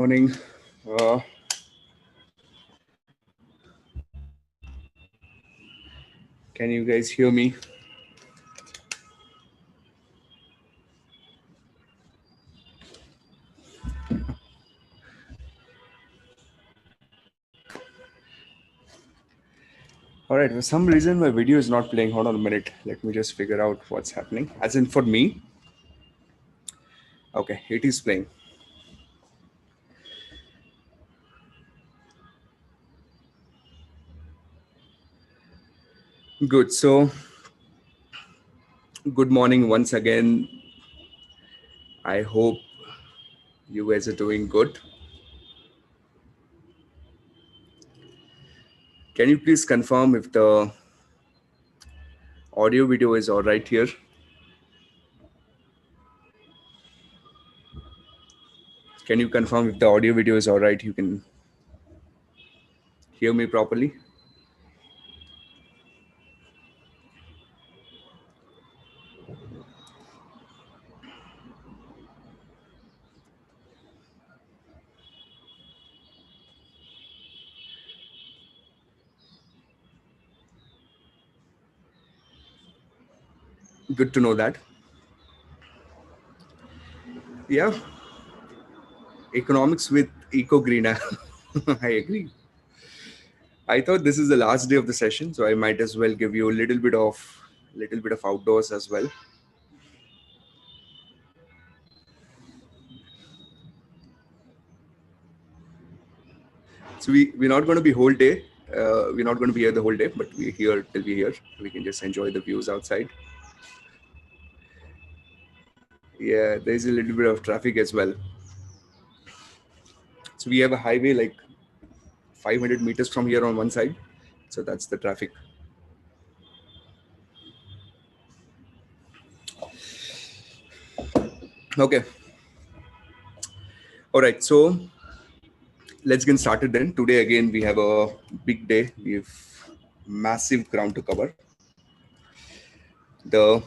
Morning. Uh, can you guys hear me? All right. For some reason, my video is not playing. Hold on a minute. Let me just figure out what's happening. As in for me. Okay, it is playing. Good. So, good morning once again. I hope you guys are doing good. Can you please confirm if the audio video is all right here? Can you confirm if the audio video is all right? You can hear me properly. Good to know that. Yeah. Economics with eco green. I agree. I thought this is the last day of the session, so I might as well give you a little bit of outdoors as well. So we're not going to be whole day. We're not going to be here the whole day, but we're here till we're here. We can just enjoy the views outside. Yeah, there's a little bit of traffic as well. So we have a highway like 500 meters from here on one side. So that's the traffic. Okay. All right. So let's get started then. Today again we have a big day. We have massive ground to cover. The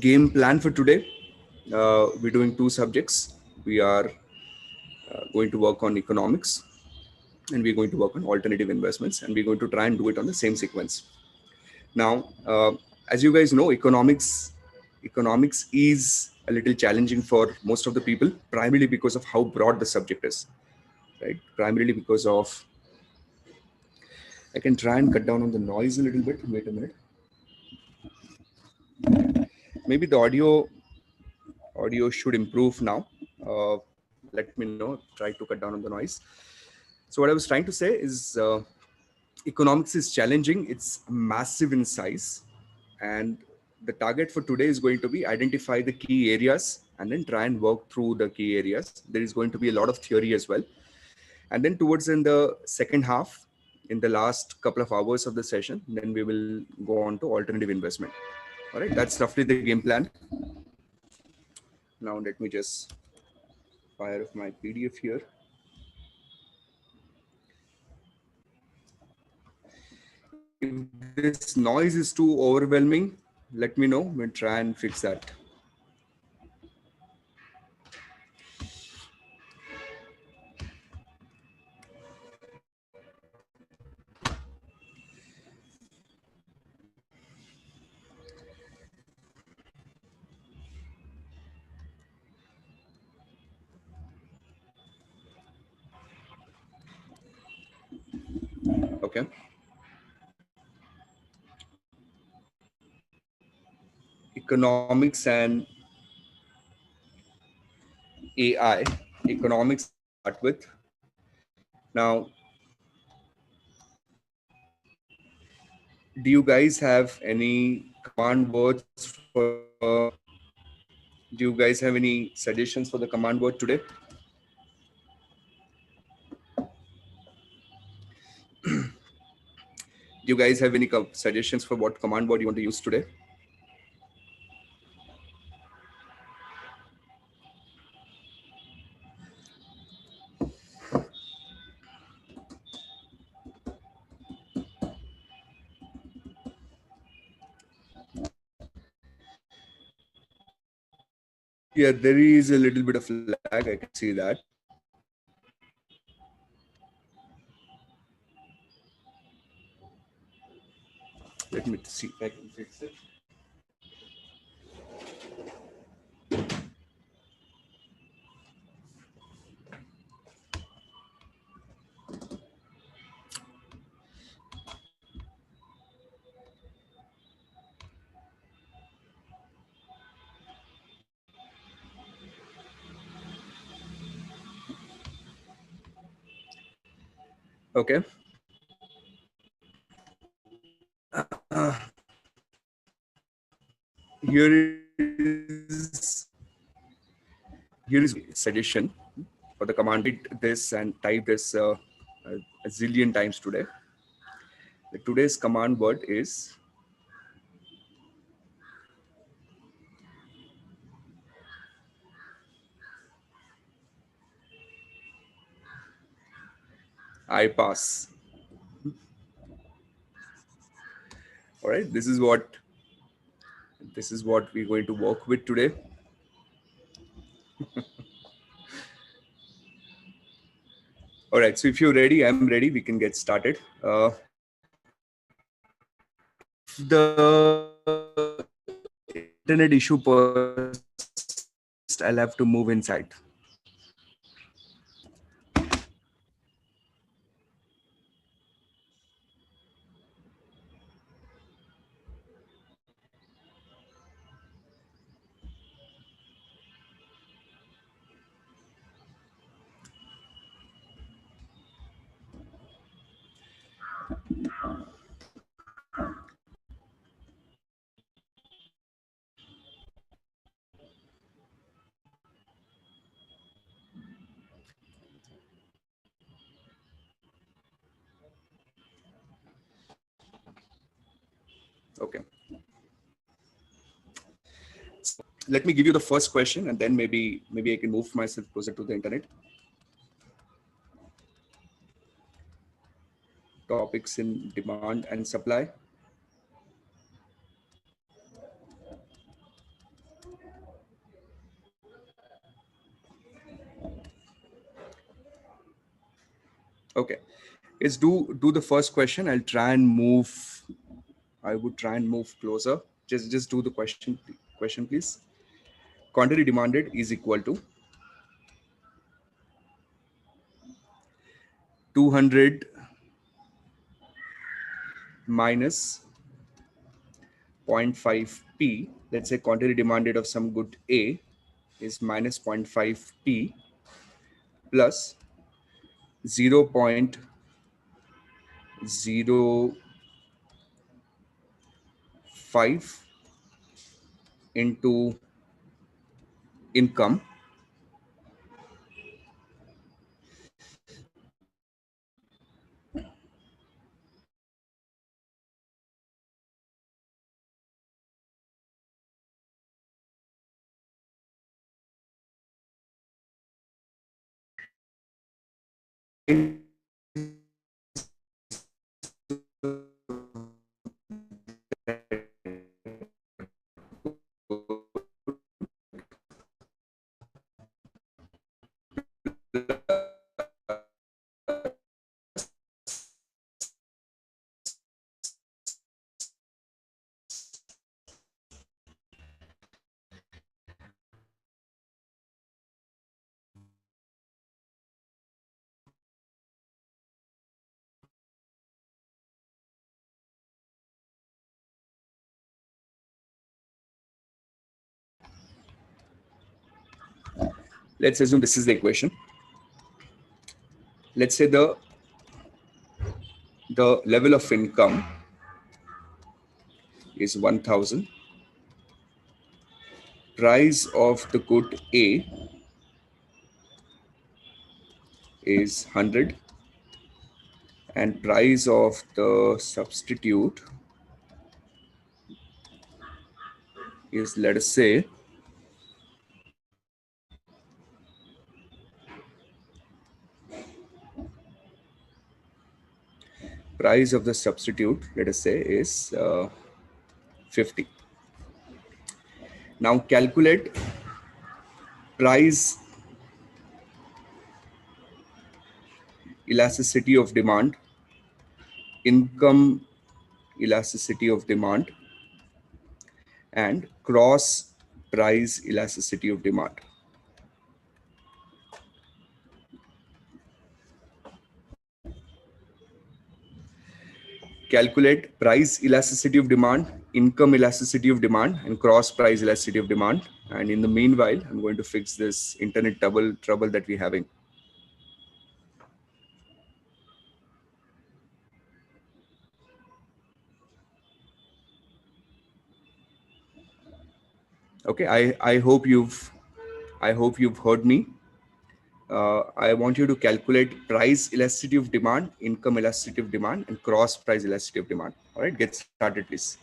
game plan for today, we're doing two subjects. We are going to work on economics and we're going to work on alternative investments, and we're going to try and do it on the same sequence. Now, as you guys know, economics is a little challenging for most of the people, primarily because of how broad the subject is, right? Primarily because of, I can try and cut down on the noise a little bit. Wait a minute. Maybe the audio should improve now. Let me know. Try to cut down on the noise. So what I was trying to say is, economics is challenging. It's massive in size, and the target for today is going to be identify the key areas and then try and work through the key areas. There is going to be a lot of theory as well, and then towards in the second half, in the last couple of hours of the session, then we will go on to alternative investment. All right, that's roughly the game plan. Now let me just fire off my PDF here. If this noise is too overwhelming, let me know. We'll try and fix that. Okay. Economics and AI. Economics start with. Now, do you guys have any command words for? Do you guys have any suggestions for the command word today? Do you guys have any suggestions for what command word you want to use today? Yeah, there is a little bit of lag. I can see that. Let me see if I can fix it. Okay. Here is suggestion for the command. Read this and type this a zillion times today. Today's command word is I pass. All right, this is what we're going to work with today. All right, so if you're ready, I'm ready. We can get started. If the internet issue persists, I'll have to move inside. Okay. Let me give you the first question, and then maybe I can move myself closer to the internet. Topics in demand and supply. Okay, let's do the first question. I'll try and move. I would try and move closer. Just do the question, please. Quantity demanded is equal to 200 minus 0.5 p. Let's say quantity demanded of some good A is minus 0.5 p plus 0.05 into income let's assume this is the equation. Let's say the level of income is 1000. Price of the good A is 100, and price of the substitute is, let us say, price of the substitute, let us say, is 50. Now calculate price elasticity of demand, income elasticity of demand, and cross price elasticity of demand. Calculate price elasticity of demand, income elasticity of demand, and cross price elasticity of demand. And in the meanwhile, I'm going to fix this internet trouble that we're having. Okay, I hope you've heard me. I want you to calculate price elasticity of demand, income elasticity of demand, and cross price elasticity of demand. All right, get started, please.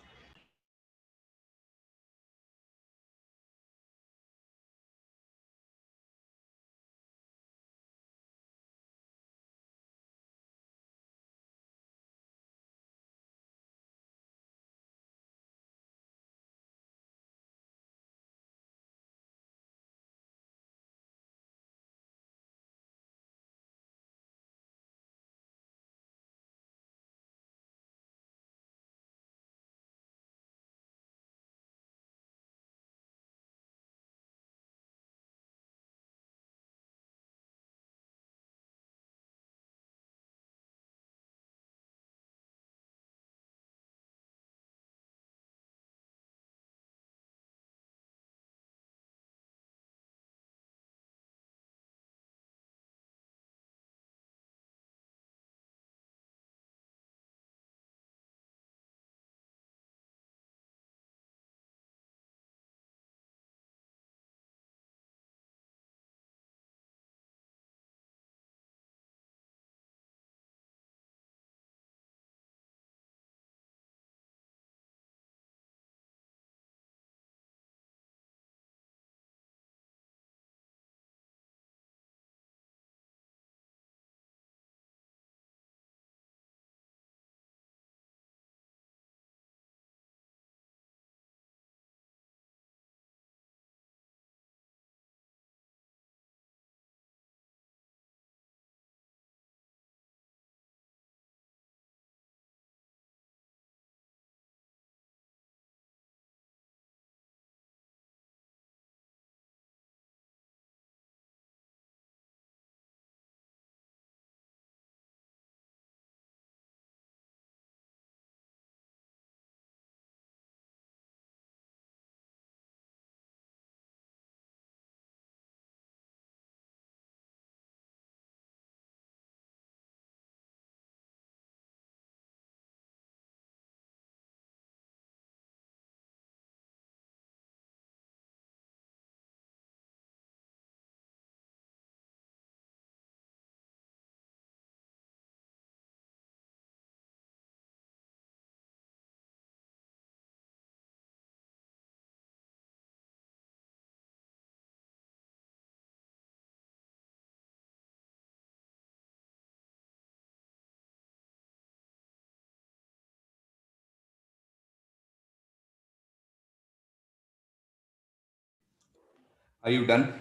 Are you done?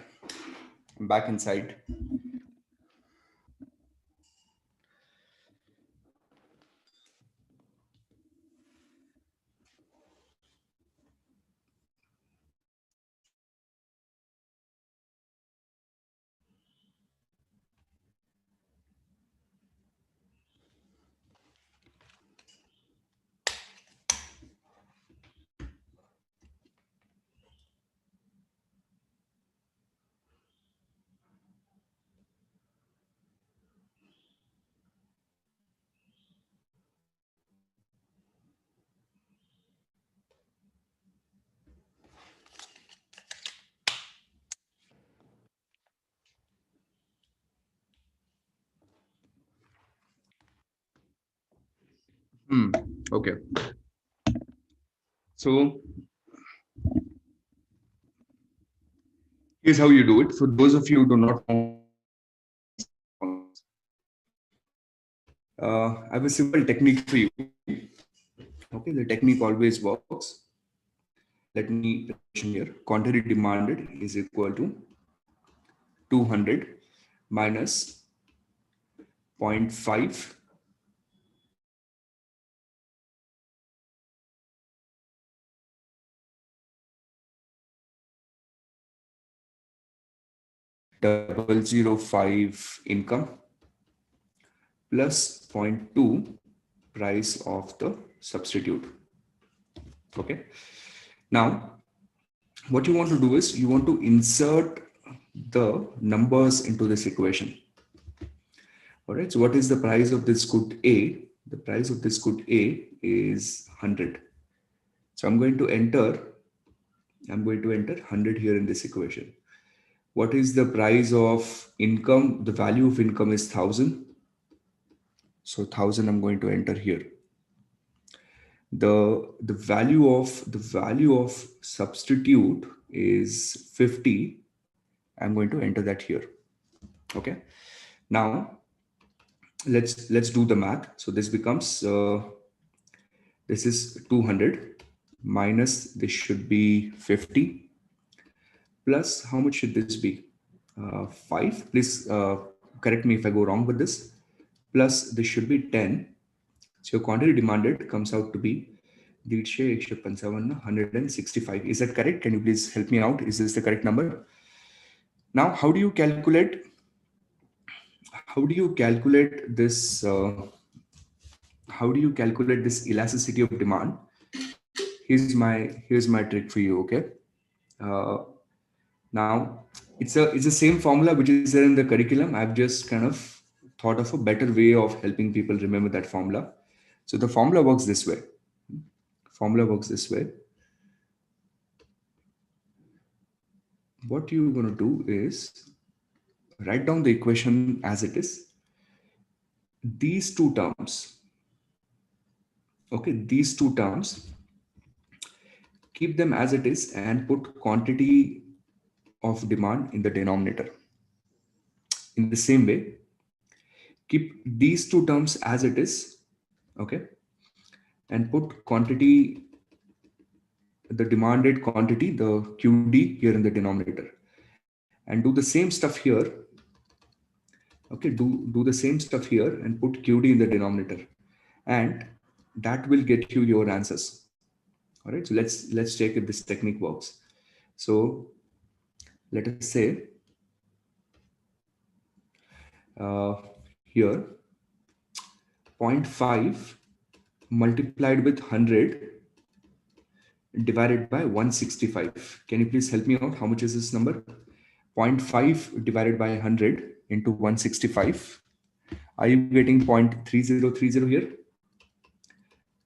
I'm back inside. Okay. So here's how you do it. For those of you who do not know, I have a simple technique for you. Okay, the technique always works. Let me mention here. Quantity demanded is equal to 200 minus 0.5 0.005 income plus 0.2 price of the substitute. Okay. Now, what you want to do is you want to insert the numbers into this equation. All right. So what is the price of this good A? The price of this good A is 100. So I'm going to enter 100 here in this equation. What is the price of income? The value of income is 1000. So 1000 I'm going to enter here. The value of substitute is 50. I'm going to enter that here. Okay. Now let's do the math. So this becomes this is 200 minus this should be 50 plus how much should this be? 5. Please correct me if I go wrong with this. Plus this should be 10. So your quantity demanded comes out to be 165. Is that correct? Can you please help me out? Is this the correct number? Now, how do you calculate this? How do you calculate this elasticity of demand? Here's my trick for you. Okay. Now it's the same formula which is there in the curriculum. I've just kind of thought of a better way of helping people remember that formula. So the formula works this way. What you're going to do is write down the equation as it is. These two terms, keep them as it is and put quantity of demand in the denominator. In the same way, keep these two terms as it is, okay, and put quantity, the demanded quantity, the QD here in the denominator, and do the same stuff here. Okay, do the same stuff here and put QD in the denominator, and that will get you your answers. All right, so let's check if this technique works. So let us say here 0.5 multiplied with 100 divided by 165. Can you please help me out? How much is this number? 0.5 divided by 100 into 165. Are you getting 0.3030 here?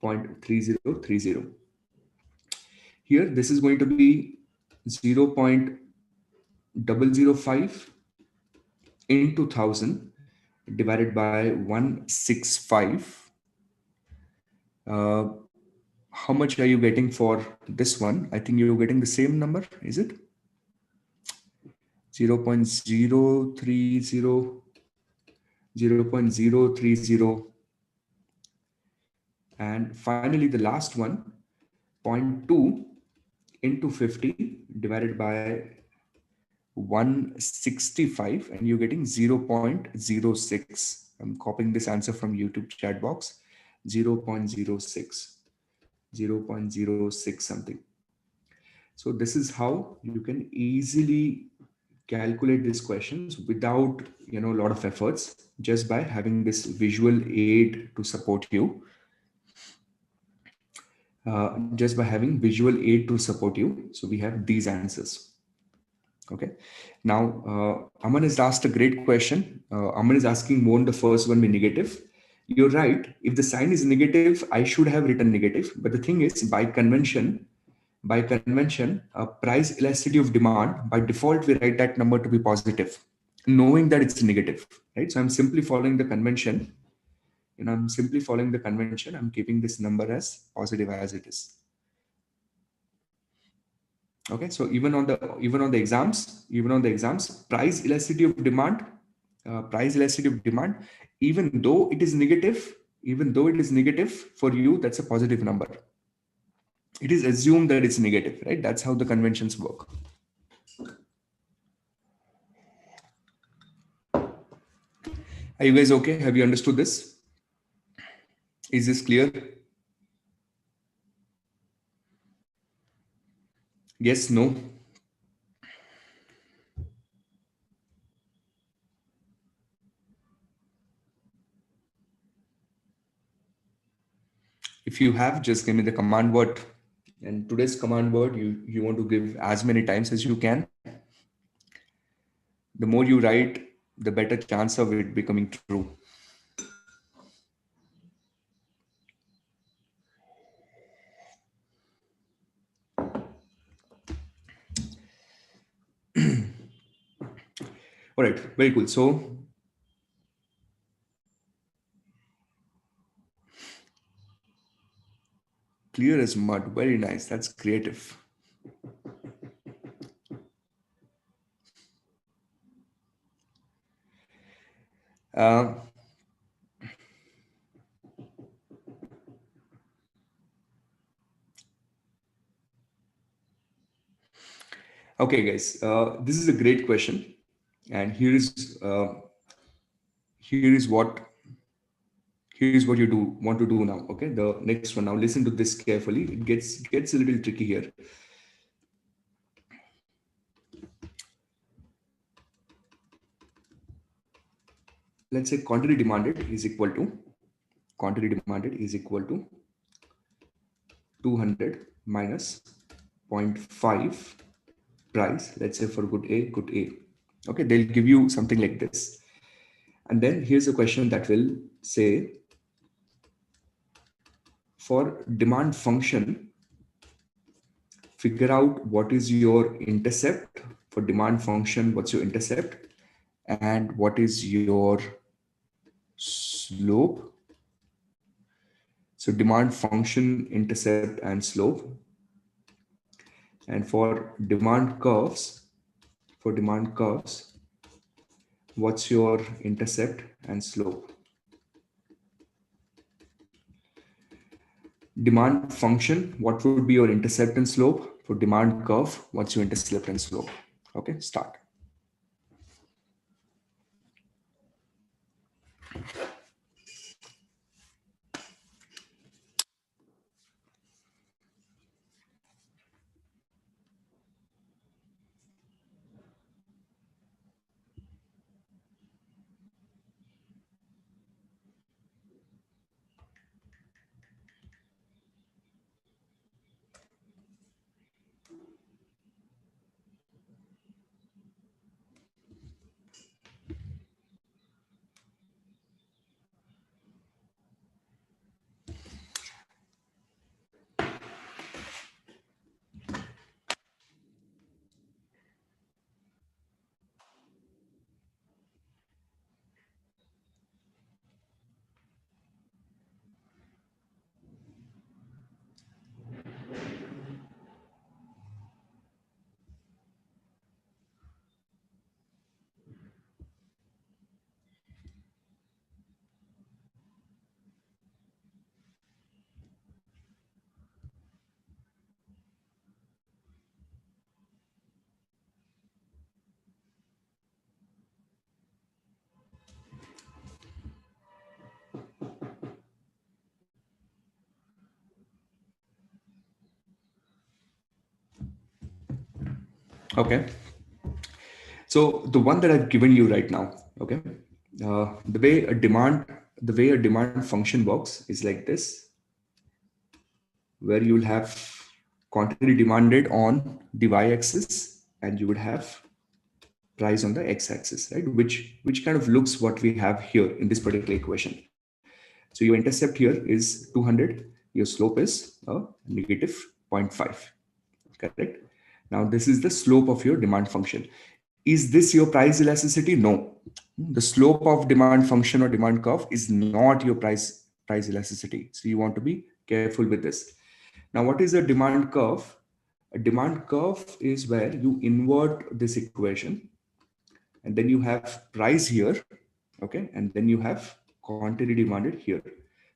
0.3030. Here, this is going to be 0.005 into 1000 divided by 165. How much are you getting for this one? I think you're getting the same number, is it? 0.030, 0.030. And finally, the last one, 0.2 into 50 divided by 165, and you're getting 0.06. I'm copying this answer from YouTube chat box. 0.06 something. So this is how you can easily calculate these questions without a lot of efforts, just by having this visual aid to support you. So we have these answers. Okay. Now, Aman has asked a great question. Aman is asking, won't the first one be negative? You're right. If the sign is negative, I should have written negative. But the thing is, by convention, price elasticity of demand, by default, we write that number to be positive, knowing that it's negative, right? So I'm simply following the convention. I'm keeping this number as positive as it is. Okay, so even on the exams, price elasticity of demand, even though it is negative, for you, that's a positive number. It is assumed that it's negative, right? That's how the conventions work. Are you guys okay? Have you understood this? Is this clear? Yes, no? If you have, just give me the command word. And today's command word, you want to give as many times as you can. The more you write, the better chance of it becoming true. All right, very cool. So clear as mud, very nice. That's creative. Uh, okay, guys, this is a great question, and here's what you do want to do now. Okay, the next one. Now listen to this carefully. It gets a little tricky here. Let's say quantity demanded is equal to 200 minus 0.5 price. Let's say for good A. Okay, they'll give you something like this. And then here's a question that will say, for demand function, figure out what is your intercept. For demand function, what's your intercept? And what is your slope? So demand function, intercept, and slope. And for demand curves, what's your intercept and slope? Demand function, what would be your intercept and slope? For demand curve, what's your intercept and slope? Okay, start. Okay. So the one that I've given you right now, okay, the way a demand function works is like this, where you'll have quantity demanded on the y-axis, and you would have price on the x-axis, right? Which kind of looks what we have here in this particular equation. So your intercept here is 200. Your slope is negative 0.5. Correct. Now this is the slope of your demand function. Is this your price elasticity? No. The slope of demand function or demand curve is not your price elasticity. So you want to be careful with this. Now, what is a demand curve? A demand curve is where you invert this equation, and then you have price here, okay, and then you have quantity demanded here.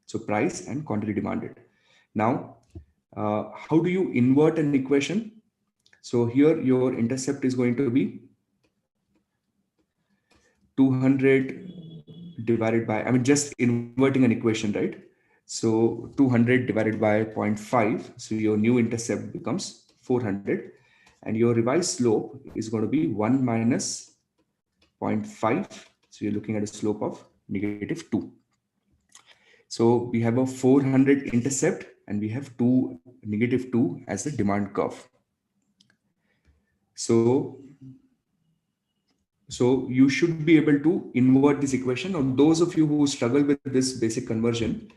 So price and quantity demanded. Now, how do you invert an equation? So here your intercept is going to be 200 divided by, I mean, just inverting an equation, right? So 200 divided by zero point 0.5. So your new intercept becomes 400. And your revised slope is going to be 1 minus zero point 0.5. So you're looking at a slope of negative 2. So we have a 400 intercept and we have negative 2 as the demand curve. So you should be able to invert this equation. Or those of you who struggle with this basic conversion,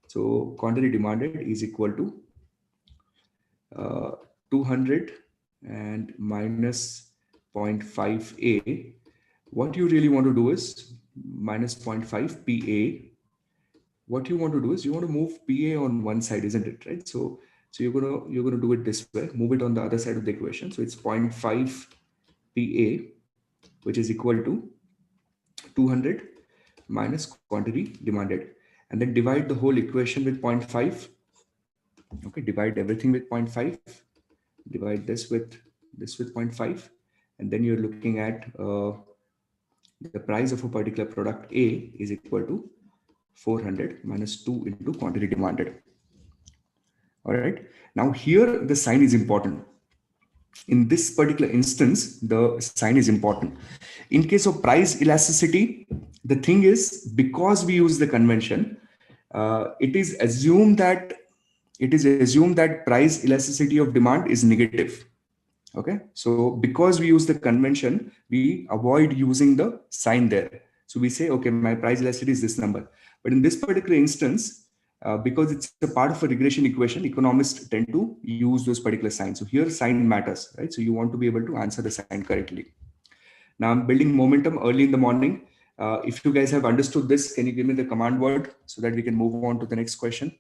so quantity demanded is equal to 200 and minus 0.5a. What you really want to do is minus 0.5 PA. What you want to do is you want to move PA on one side, isn't it? Right. So you're gonna do it this way. Move it on the other side of the equation. So it's 0.5 PA, which is equal to 200 minus quantity demanded, and then divide the whole equation with 0.5. Okay, divide everything with 0.5, divide this with 0.5, and then you're looking at the price of a particular product A is equal to 400 minus 2 into quantity demanded. All right, now here the sign is important. In this particular instance, the sign is important. In case of price elasticity, the thing is, because we use the convention, it is assumed that price elasticity of demand is negative. Okay, so because we use the convention, we avoid using the sign there. So we say, okay, my price elasticity is this number. But in this particular instance, because it's a part of a regression equation, economists tend to use those particular signs. So here sign matters, right? So you want to be able to answer the sign correctly. Now I'm building momentum early in the morning. If you guys have understood this, can you give me the command word so that we can move on to the next question?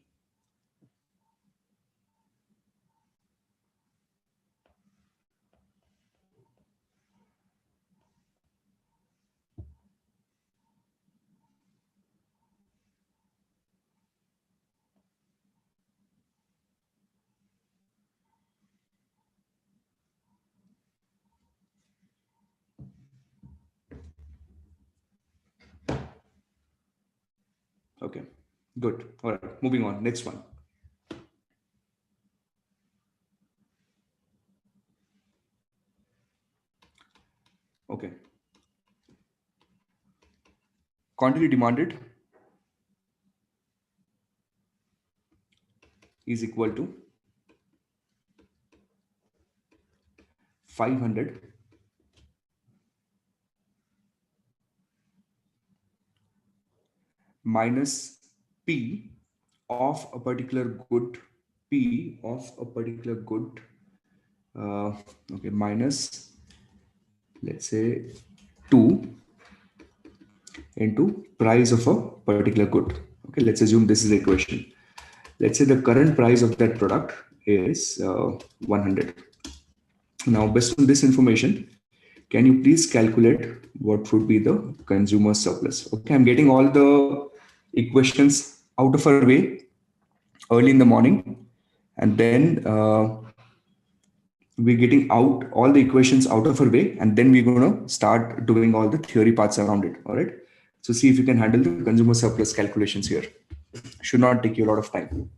Okay, good. All right, moving on. Next one. Okay. Quantity demanded is equal to 500 minus P of a particular good, P of a particular good, okay, minus, let's say, 2 into price of a particular good. Okay, let's assume this is the equation. Let's say the current price of that product is 100. Now, based on this information, can you please calculate what would be the consumer surplus? Okay, I'm getting all the equations out of our way early in the morning, and then we're getting out all the equations out of our way, and then we're going to start doing all the theory parts around it. All right. So see if you can handle the consumer surplus calculations here. Should not take you a lot of time.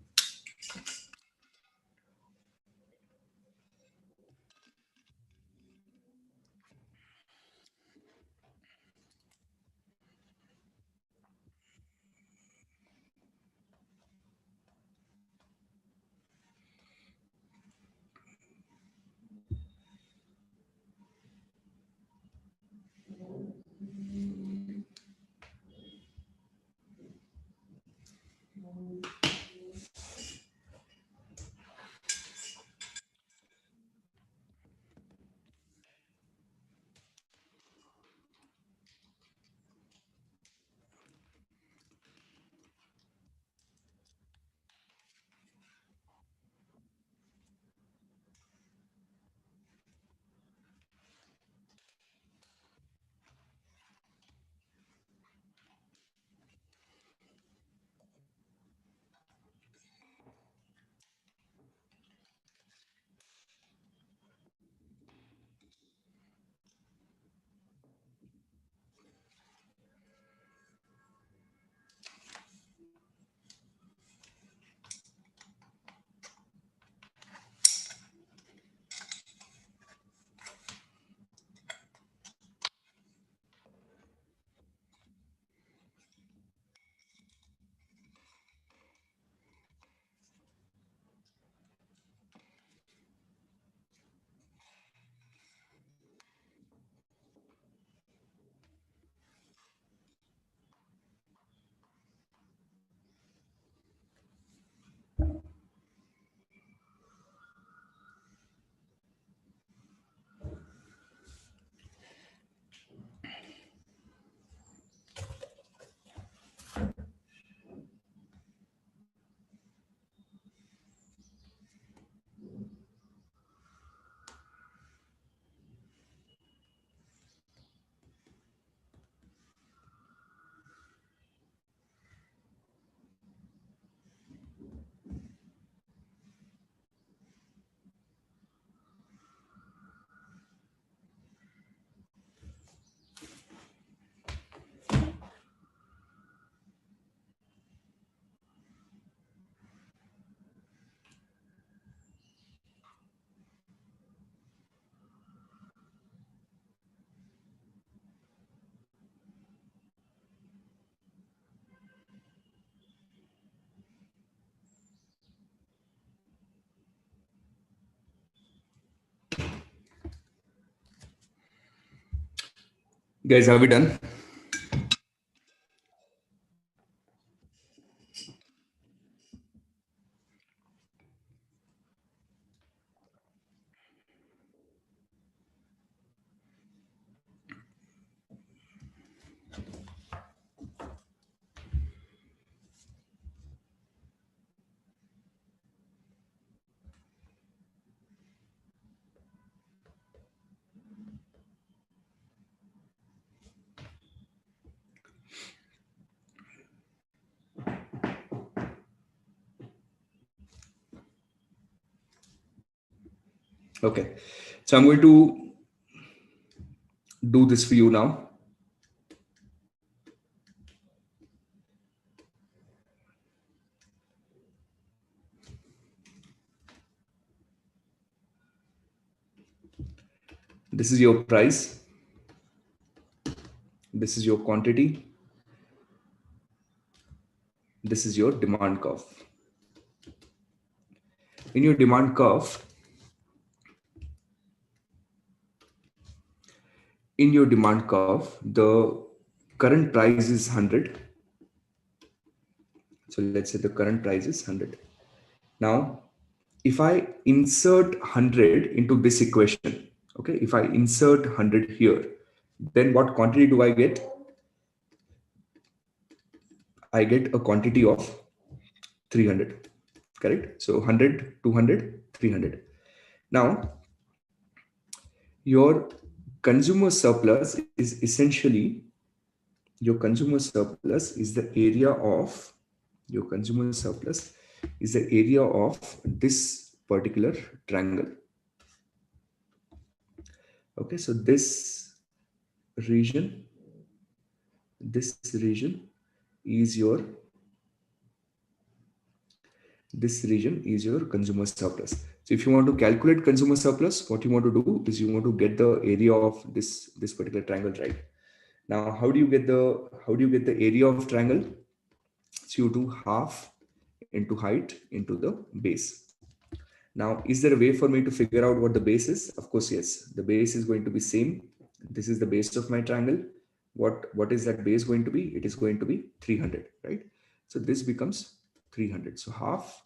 Guys, are we done? Okay. So I'm going to do this for you now. This is your price. This is your quantity. This is your demand curve. In your demand curve, the current price is 100. So let's say the current price is 100. Now, if I insert 100 into this equation, okay, if I insert 100 here, then what quantity do I get? I get a quantity of 300, correct? So 100, 200, 300. Now, your consumer surplus is essentially, your consumer surplus is the area of, your consumer surplus is the area of this particular triangle. Okay, so region, this region is your, this region is your consumer surplus. So if you want to calculate consumer surplus, what you want to do is you want to get the area of this particular triangle, right? Now, how do you get the area of triangle? So you do half into height into the base. Now, is there a way for me to figure out what the base is? Of course, yes. The base is going to be same. This is the base of my triangle. What is that base going to be? It is going to be 300, right? So this becomes 300. So half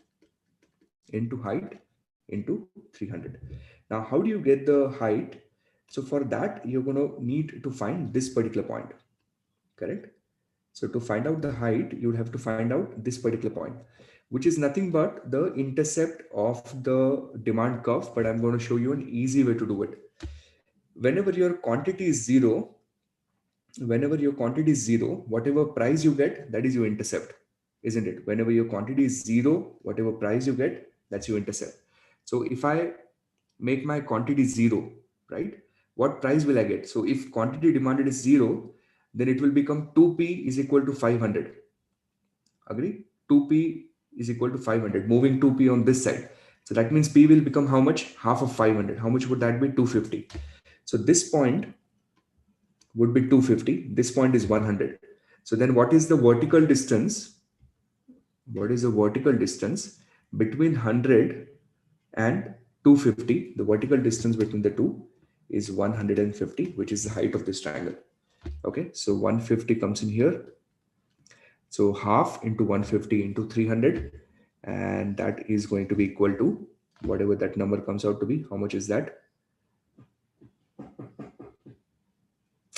into height into 300. Now, how do you get the height? So for that, you're going to need to find this particular point, correct? So to find out the height, you would have to find out this particular point, which is nothing but the intercept of the demand curve. But I'm going to show you an easy way to do it. Whenever your quantity is zero, whatever price you get, that is your intercept, isn't it? Whenever your quantity is zero, whatever price you get, that's your intercept. So if I make my quantity zero, right, what price will I get? So if quantity demanded is zero, then it will become 2p is equal to 500. Agree? 2p is equal to 500, moving 2p on this side. So that means p will become how much? Half of 500. How much would that be? 250. So this point would be 250. This point is 100. So then what is the vertical distance? What is the vertical distance between 100 and 250? The vertical distance between the two is 150, which is the height of this triangle. Okay, so 150 comes in here. So half into 150 into 300, and that is going to be equal to whatever that number comes out to be. How much is that?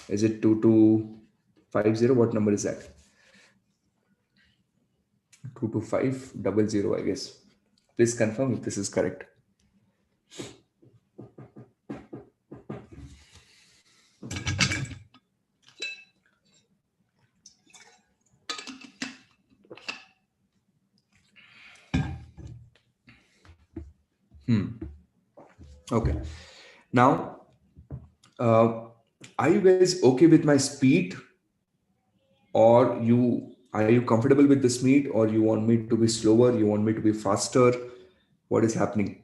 Is it 2250? What number is that? 22500, I guess. Please confirm if this is correct. Okay. Now, are you guys okay with my speed, or are you comfortable with the speed, or you want me to be slower? You want me to be faster? What is happening?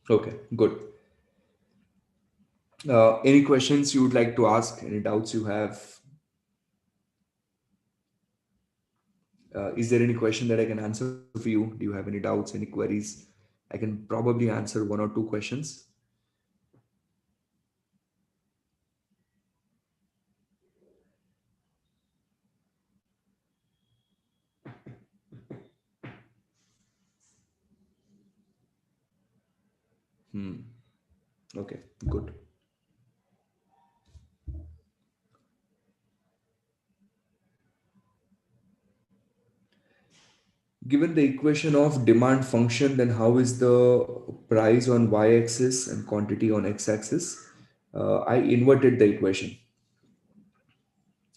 Okay, good. Any questions you would like to ask? Any doubts you have? Is there any question that I can answer for you? Do you have any doubts, any queries? I can probably answer one or two questions. Hmm. Okay, good. Given the equation of demand function, then how is the price on y-axis and quantity on x-axis? I inverted the equation.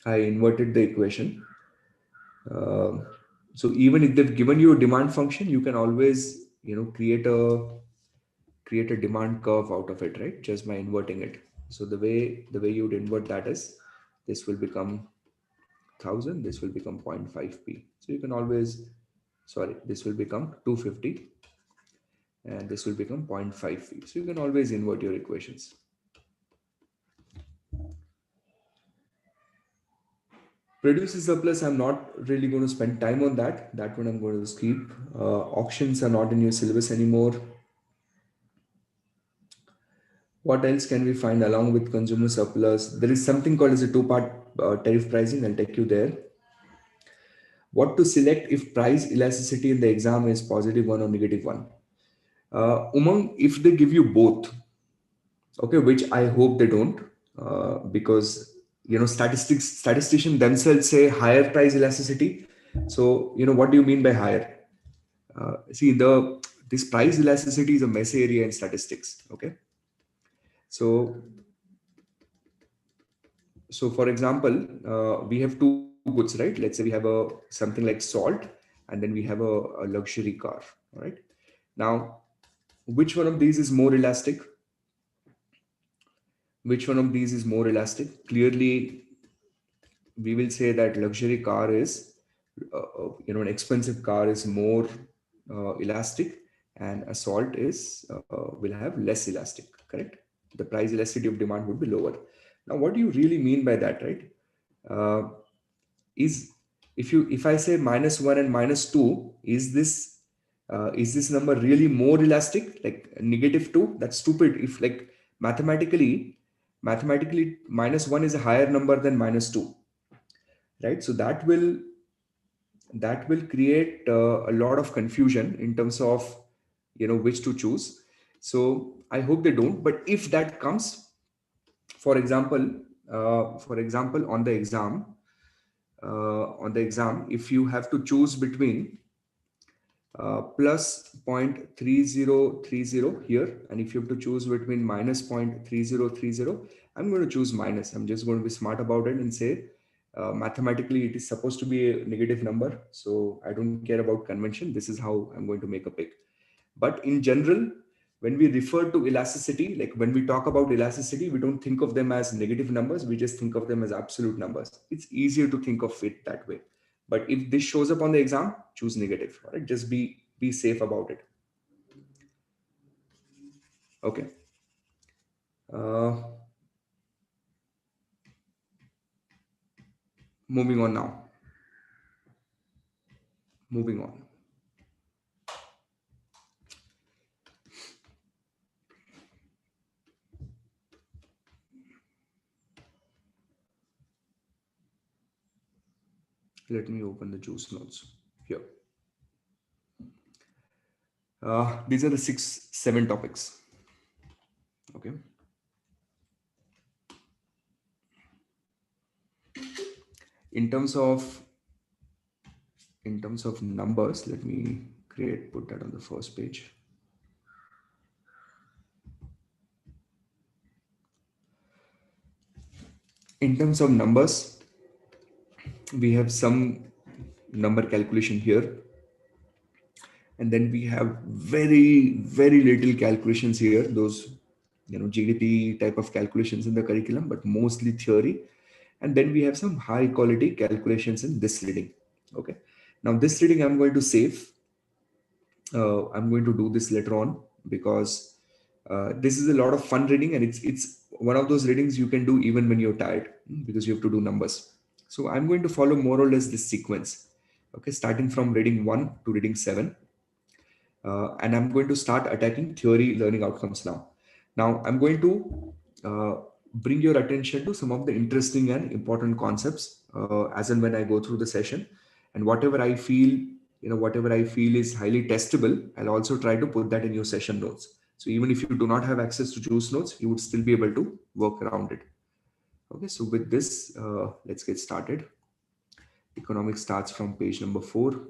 I inverted the equation. Um so even if they've given you a demand function, you can always, create a demand curve out of it, right? Just by inverting it. So the way you would invert that is, this will become 1,000, this will become 0.5p. So you can always, sorry, this will become 250, and this will become 0.5p. So you can always invert your equations. Producer surplus, I'm not really going to spend time on that. That one I'm going to skip. Auctions are not in your syllabus anymore. What else can we find along with consumer surplus? There is something called as a two-part tariff pricing. I'll take you there. What to select if price elasticity in the exam is positive one or negative one? Umang, if they give you both, okay, which I hope they don't, because statisticians themselves say higher price elasticity. So what do you mean by higher? See, this price elasticity is a messy area in statistics. Okay, so for example, we have two goods, right? Let's say we have a something like salt, and then we have a luxury car. All right. Now, which one of these is more elastic? Which one of these is more elastic? Clearly, we will say that luxury car is, an expensive car is more elastic, and a salt is will have less elastic. Correct? The price elasticity of demand would be lower. Now, what do you really mean by that, right? Uh, is if I say -1 and -2, is this number really more elastic, like -2? That's stupid. If like mathematically -1 is a higher number than -2, right? So that will create a lot of confusion in terms of which to choose. So I hope they don't. But if that comes, for example, on the exam, if you have to choose between plus 0.3030 here, and if you have to choose between minus 0.3030, I'm going to choose minus. I'm just going to be smart about it and say mathematically it is supposed to be a negative number, so I don't care about convention. This is how I'm going to make a pick. But in general, when we refer to elasticity, like when we talk about elasticity, we don't think of them as negative numbers. We just think of them as absolute numbers. It's easier to think of it that way. But if this shows up on the exam, choose negative. All right, just be safe about it. Okay. Uh, moving on now. Moving on. Let me open the juice notes here. These are the 7 topics. Okay. In terms of numbers, let me put that on the first page. In terms of numbers, we have some number calculation here, and then we have very little calculations here, those GDP type of calculations in the curriculum, but mostly theory. And then we have some high quality calculations in this reading. Okay, now this reading I'm going to save. I'm going to do this later on, because This is a lot of fun reading, and it's one of those readings you can do even when you're tired, because you have to do numbers. So I'm going to follow more or less this sequence. Okay, starting from reading 1 to reading 7. And I'm going to start attacking theory learning outcomes now. Now, I'm going to bring your attention to some of the interesting and important concepts as and when I go through the session. And whatever I feel is highly testable, I'll also try to put that in your session notes. So even if you do not have access to juice notes, you would still be able to work around it. Okay, so with this, let's get started. Economics starts from page number 4.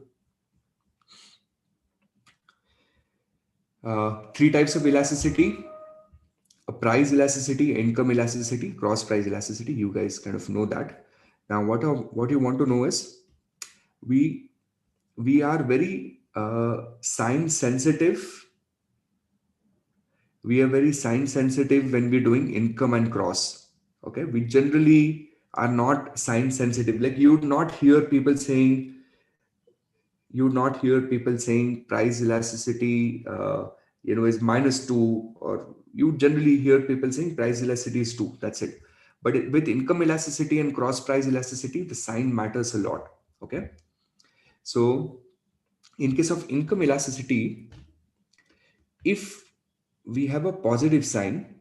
Three types of elasticity: a price elasticity, income elasticity, cross price elasticity. You guys kind of know that. Now, what you want to know is we we are very sign sensitive. We are very sign sensitive when we're doing income and cross. Okay, we generally are not sign sensitive. Like you would not hear people saying price elasticity is -2, or you generally hear people saying price elasticity is 2. That's it. But with income elasticity and cross price elasticity, the sign matters a lot. Okay, so in case of income elasticity, if we have a positive sign,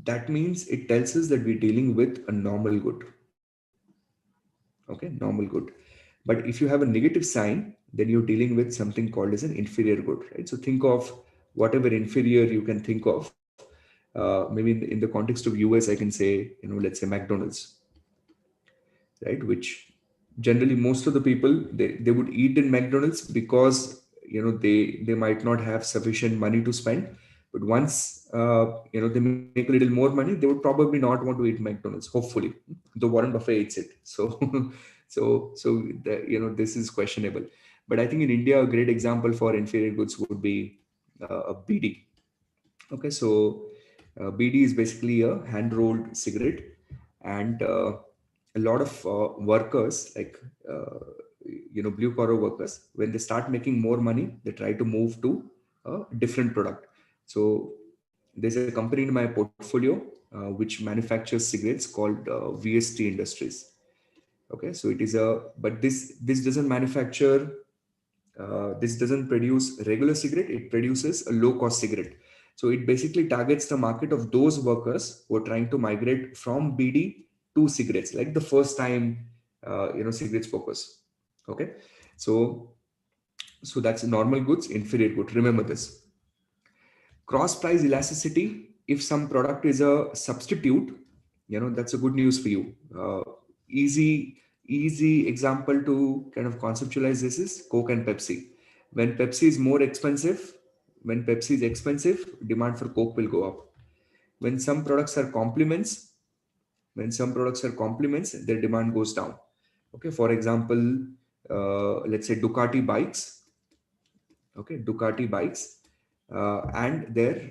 that means it tells us that we're dealing with a normal good. Okay, normal good. But if you have a negative sign, then you're dealing with something called as an inferior good, right? So think of whatever inferior you can think of. Maybe in the context of US, I can say, let's say McDonald's, right? Which generally most of the people, they would eat in McDonald's because they might not have sufficient money to spend. But once they make a little more money, they would probably not want to eat McDonald's. Hopefully, though Warren Buffett eats it. So this is questionable. But I think in India, a great example for inferior goods would be a BD. Okay, so BD is basically a hand rolled cigarette, and a lot of workers, like blue collar workers, when they start making more money, they try to move to a different product. So there's a company in my portfolio which manufactures cigarettes called VST Industries. Okay, so it is but this doesn't manufacture, this doesn't produce regular cigarette, it produces a low cost cigarette. So it basically targets the market of those workers who are trying to migrate from BD to cigarettes, like the first time cigarette smokers. Okay, so that's normal goods, inferior good. Remember this. Cross price elasticity: if some product is a substitute, that's a good news for you. Easy example to kind of conceptualize this is Coke and Pepsi. When Pepsi is more expensive, when Pepsi is expensive, demand for Coke will go up. When some products are complements, their demand goes down. Okay, for example, let's say Ducati bikes. Okay, Ducati bikes and their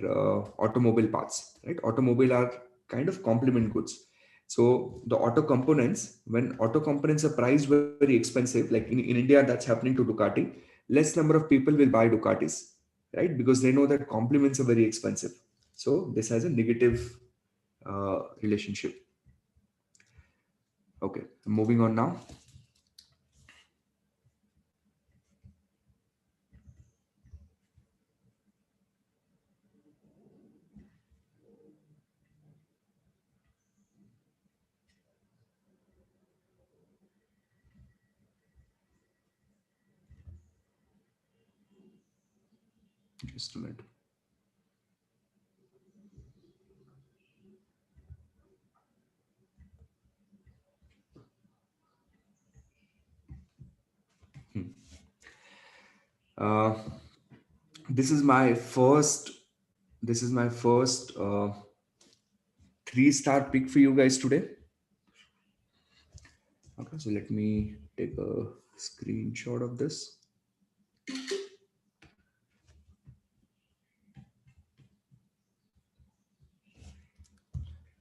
automobile parts, right? Automobile are kind of complement goods. So the auto components, when auto components are priced very expensive, like in India, that's happening to Ducati, less number of people will buy Ducatis, right? Because they know that complements are very expensive. So this has a negative relationship. Okay, moving on now. Just a minute. Uh, this is my first 3-star pick for you guys today. Okay, so let me take a screenshot of this.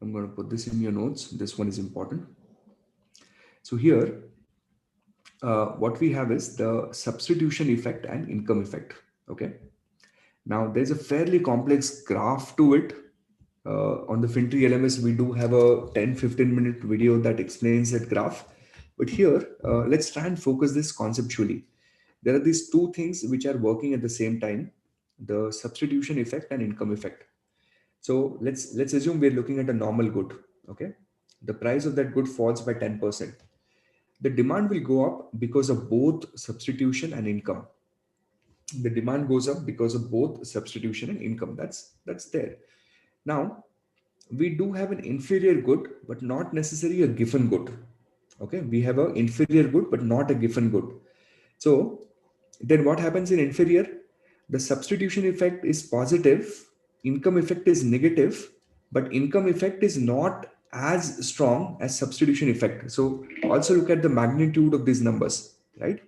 I'm going to put this in your notes. This one is important. So here, what we have is the substitution effect and income effect. Okay. Now, there's a fairly complex graph to it. On the FinTree LMS, we do have a 10-15 minute video that explains that graph. But here, let's try and focus this conceptually. There are these two things which are working at the same time: the substitution effect and income effect. So let's assume we're looking at a normal good. Okay, the price of that good falls by 10%. The demand will go up because of both substitution and income. The demand goes up because of both substitution and income. That's there. Now we do have an inferior good, but not necessarily a given good. Okay, we have an inferior good, but not a given good. So then what happens in inferior? The substitution effect is positive, income effect is negative, but income effect is not as strong as substitution effect. So also look at the magnitude of these numbers, right?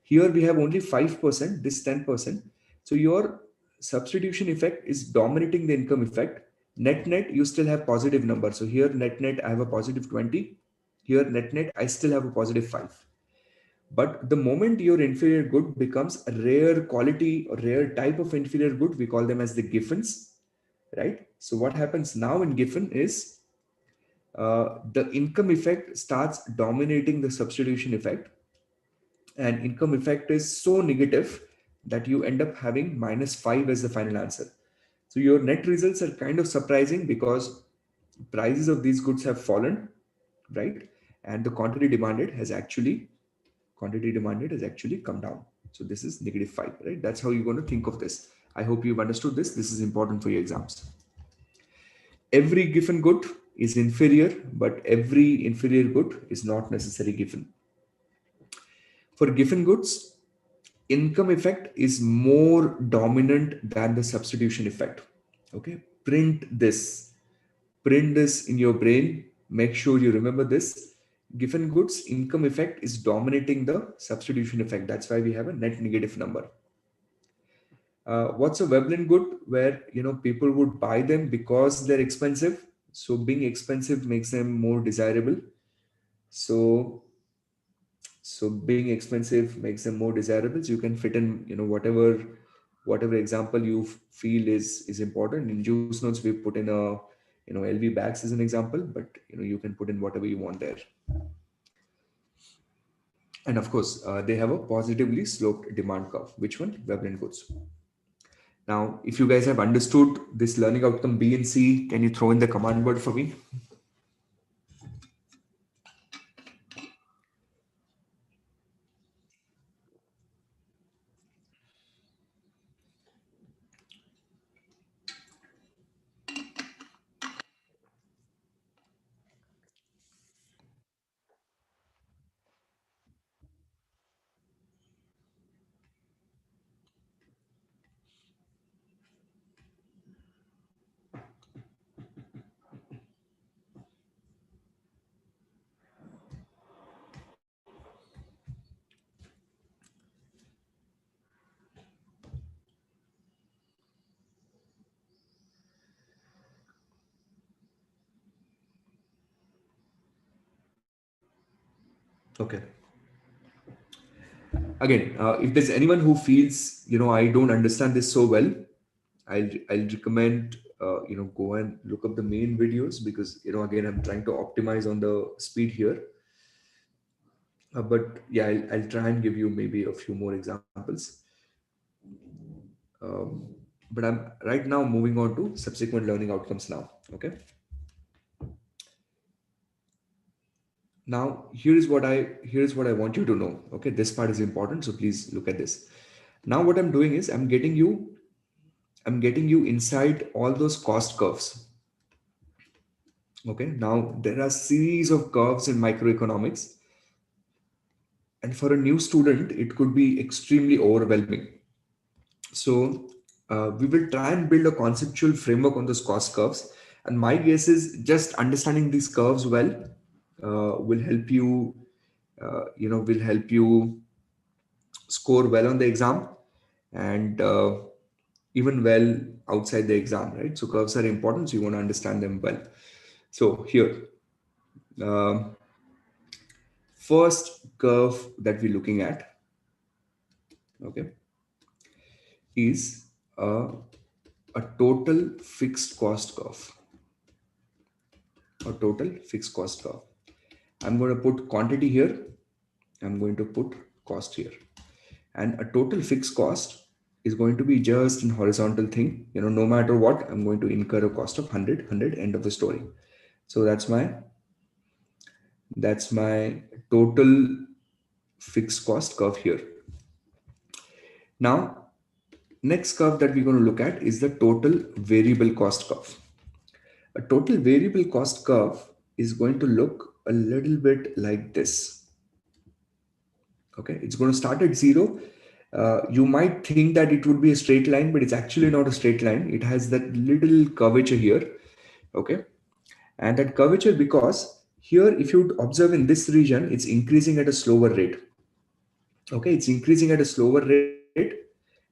Here we have only 5%, this 10%. So your substitution effect is dominating the income effect. Net net, you still have positive number. So here net net, I have a positive 20. Here net net, I still have a positive 5. But the moment your inferior good becomes a rare quality or rare type of inferior good, we call them as the Giffens, right? So what happens now in Giffen is the income effect starts dominating the substitution effect, and income effect is so negative that you end up having -5 as the final answer. So your net results are kind of surprising because prices of these goods have fallen, right? And the quantity demanded has actually come down. So this is -5, right? That's how you're going to think of this. I hope you've understood this. This is important for your exams. Every given good is inferior, but every inferior good is not necessarily given. For given goods, income effect is more dominant than the substitution effect. Okay, print this in your brain. Make sure you remember this. Given goods, income effect is dominating the substitution effect. That's why we have a net negative number. What's a Veblen good? Where people would buy them because they're expensive. So being expensive makes them more desirable. So being expensive makes them more desirable. So you can fit in whatever example you feel is important. In juice notes, we put in a LV bags as an example, but you can put in whatever you want there. And of course, they have a positively sloped demand curve. Which one? Veblen goods. Now, if you guys have understood this learning outcome B and C, can you throw in the command word for me? Okay. Again, if there's anyone who feels I don't understand this so well, I'll recommend go and look up the main videos, because again, I'm trying to optimize on the speed here. But yeah, I'll try and give you maybe a few more examples. Um, but I'm right now moving on to subsequent learning outcomes now. Okay. Now here's what I want you to know. Okay, this part is important, so please look at this. Now what I'm doing is I'm getting you inside all those cost curves. Okay, now there are series of curves in microeconomics, and for a new student, it could be extremely overwhelming. So we will try and build a conceptual framework on those cost curves. And my guess is just understanding these curves well will help you, will help you score well on the exam, and even well outside the exam, right? So curves are important, so you want to understand them well. So here, um, first curve that we're looking at, okay, is a, a total fixed cost curve. A total fixed cost curve. I'm going to put quantity here. I'm going to put cost here. And a total fixed cost is going to be just an horizontal thing. No matter what, I'm going to incur a cost of 100, end of the story. So that's my total fixed cost curve here. Now, next curve that we're going to look at is the total variable cost curve. A total variable cost curve is going to look a little bit like this. Okay, it's going to start at 0. You might think that it would be a straight line, but it's actually not a straight line. It has that little curvature here. Okay, and that curvature, because here, if you observe in this region, it's increasing at a slower rate. Okay, it's increasing at a slower rate,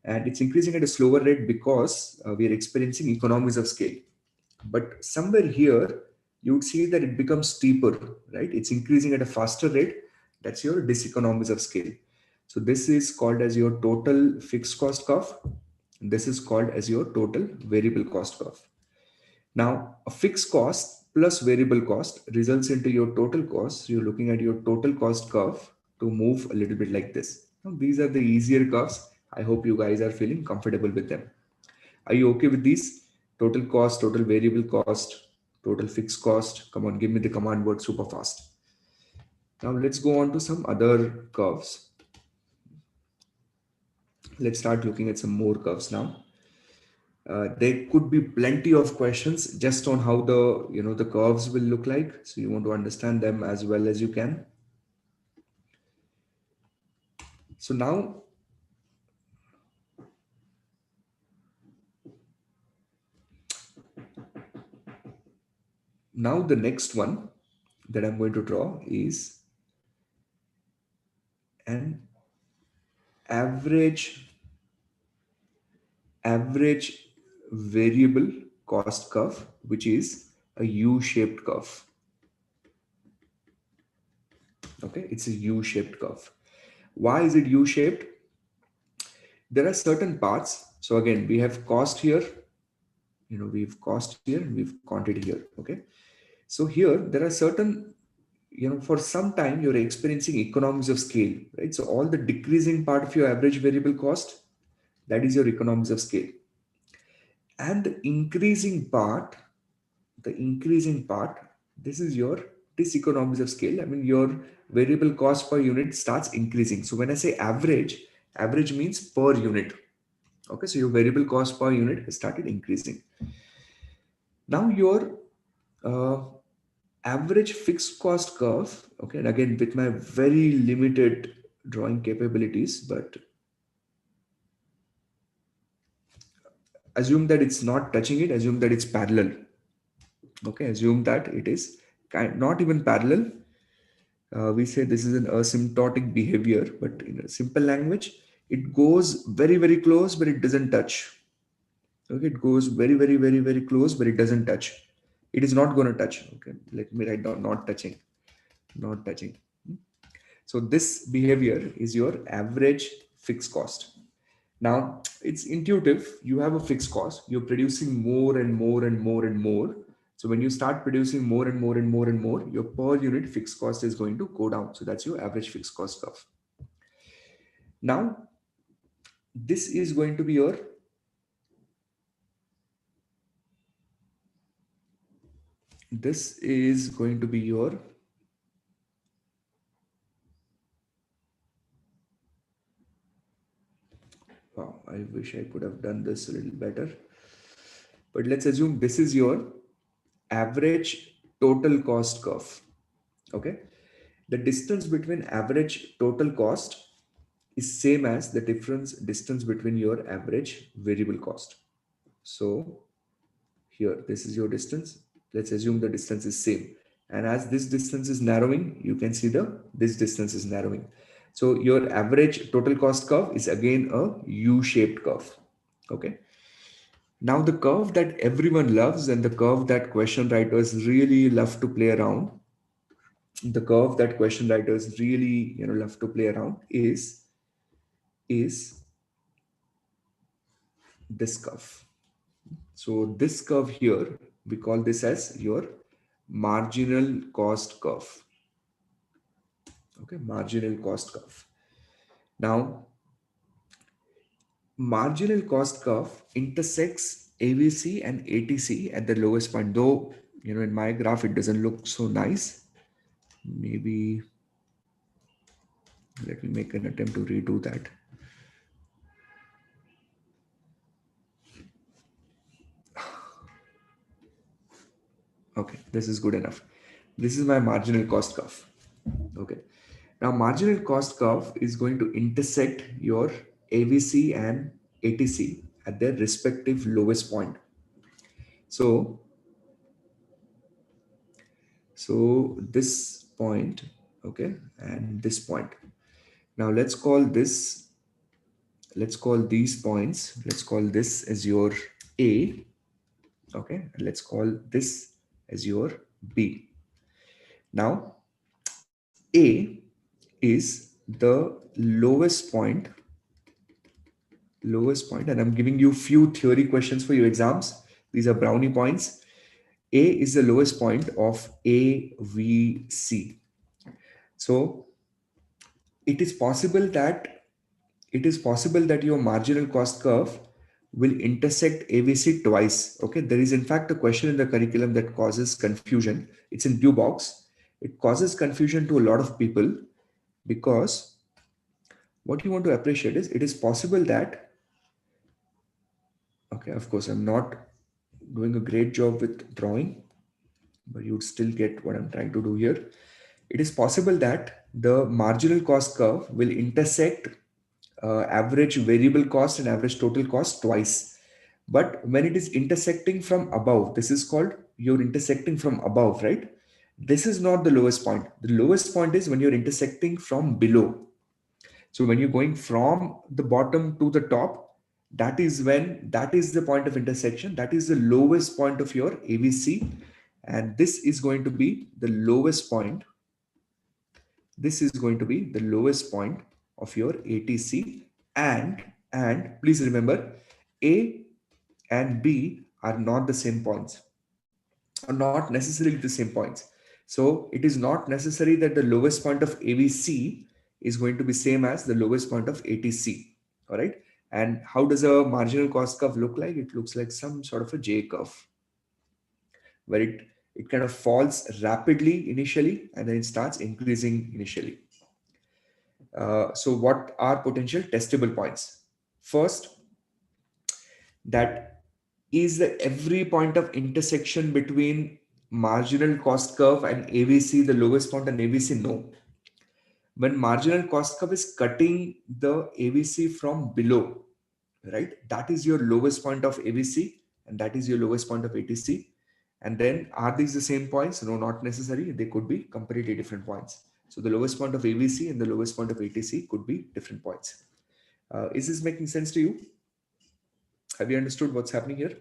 and it's increasing at a slower rate because we are experiencing economies of scale. But somewhere here, you would see that it becomes steeper, right? It's increasing at a faster rate. That's your diseconomies of scale. So this is called as your total fixed cost curve. This is called as your total variable cost curve. Now, a fixed cost plus variable cost results into your total cost. So you're looking at your total cost curve to move a little bit like this. Now, these are the easier curves. I hope you guys are feeling comfortable with them. Are you okay with these? Total cost, total variable cost, total fixed cost. Come on, give me the command word super fast. Now let's go on to some other curves. Let's start looking at some more curves now. There could be plenty of questions just on how the curves will look like. So you want to understand them as well as you can. So now the next one that I'm going to draw is an average variable cost curve, which is a U-shaped curve. Okay, it's a U-shaped curve. Why is it U-shaped? There are certain parts. So again, we have cost here, we've cost here, we've quantity here. Okay, so here there are certain, for some time you're experiencing economies of scale, right? So all the decreasing part of your average variable cost, that is your economies of scale. And the increasing part, this is your diseconomies of scale. I mean, your variable cost per unit starts increasing. So when I say average means per unit. Okay, so your variable cost per unit has started increasing. Now your uh, average fixed cost curve, okay, and again with my very limited drawing capabilities, but assume that it's not touching it, assume that it's parallel. Okay, assume that it is not even parallel. We say this is an asymptotic behavior, but in a simple language, it goes very, very close, but it doesn't touch. Okay, it goes very, very, very, very close, but it doesn't touch. It is not going to touch. Okay, let me write down not touching, not touching. So this behavior is your average fixed cost. Now it's intuitive. You have a fixed cost. You're producing more and more and more and more. So when you start producing more and more and more and more, your per unit fixed cost is going to go down. So that's your average fixed cost curve. Now, this is going to be your wow, I wish I could have done this a little better. But let's assume this is your average total cost curve. Okay. The distance between average total cost is same as the distance between your average variable cost. So here, this is your distance. Let's assume the distance is same. And as this distance is narrowing, you can see this distance is narrowing. So your average total cost curve is again a U-shaped curve. Okay. Now the curve that everyone loves and the curve that question writers really love to play around, the curve that question writers really love to play around is this curve. So this curve here, we call this as your marginal cost curve. Okay, marginal cost curve. Now, marginal cost curve intersects AVC and ATC at the lowest point. Though, in my graph, it doesn't look so nice. Maybe let me make an attempt to redo that. Okay, this is good enough. This is my marginal cost curve. Okay. Now, marginal cost curve is going to intersect your AVC and ATC at their respective lowest point. So this point, okay, and this point. Now let's call these points, let's call this as your A, okay, and let's call this as your B. Now, A is the lowest point, and I'm giving you few theory questions for your exams. These are brownie points. A is the lowest point of AVC. So it is possible that your marginal cost curve will intersect AVC twice. Okay, there is in fact a question in the curriculum that causes confusion. It's in blue box. It causes confusion to a lot of people because what you want to appreciate is it is possible that, okay, of course, I'm not doing a great job with drawing, but you'd still get what I'm trying to do here. It is possible that the marginal cost curve will intersect average variable cost and average total cost twice. But when it is intersecting from above, this is called you're intersecting from above, right? This is not the lowest point. The lowest point is when you're intersecting from below. So when you're going from the bottom to the top, that is the point of intersection. That is the lowest point of your AVC. And this is going to be the lowest point. This is going to be the lowest point of your ATC. And please remember, A and B are not the same points, are not necessarily the same points. So it is not necessary that the lowest point of AVC is going to be same as the lowest point of ATC. All right. And how does a marginal cost curve look like? It looks like some sort of a J curve where it kind of falls rapidly initially and then it starts increasing initially. So what are potential testable points? First, that is the every point of intersection between marginal cost curve and AVC, the lowest point on AVC? No. When marginal cost curve is cutting the AVC from below, right? That is your lowest point of AVC and that is your lowest point of ATC. And then are these the same points? No, not necessary. They could be completely different points. So the lowest point of AVC and the lowest point of ATC could be different points. Is this making sense to you? Have you understood what's happening here?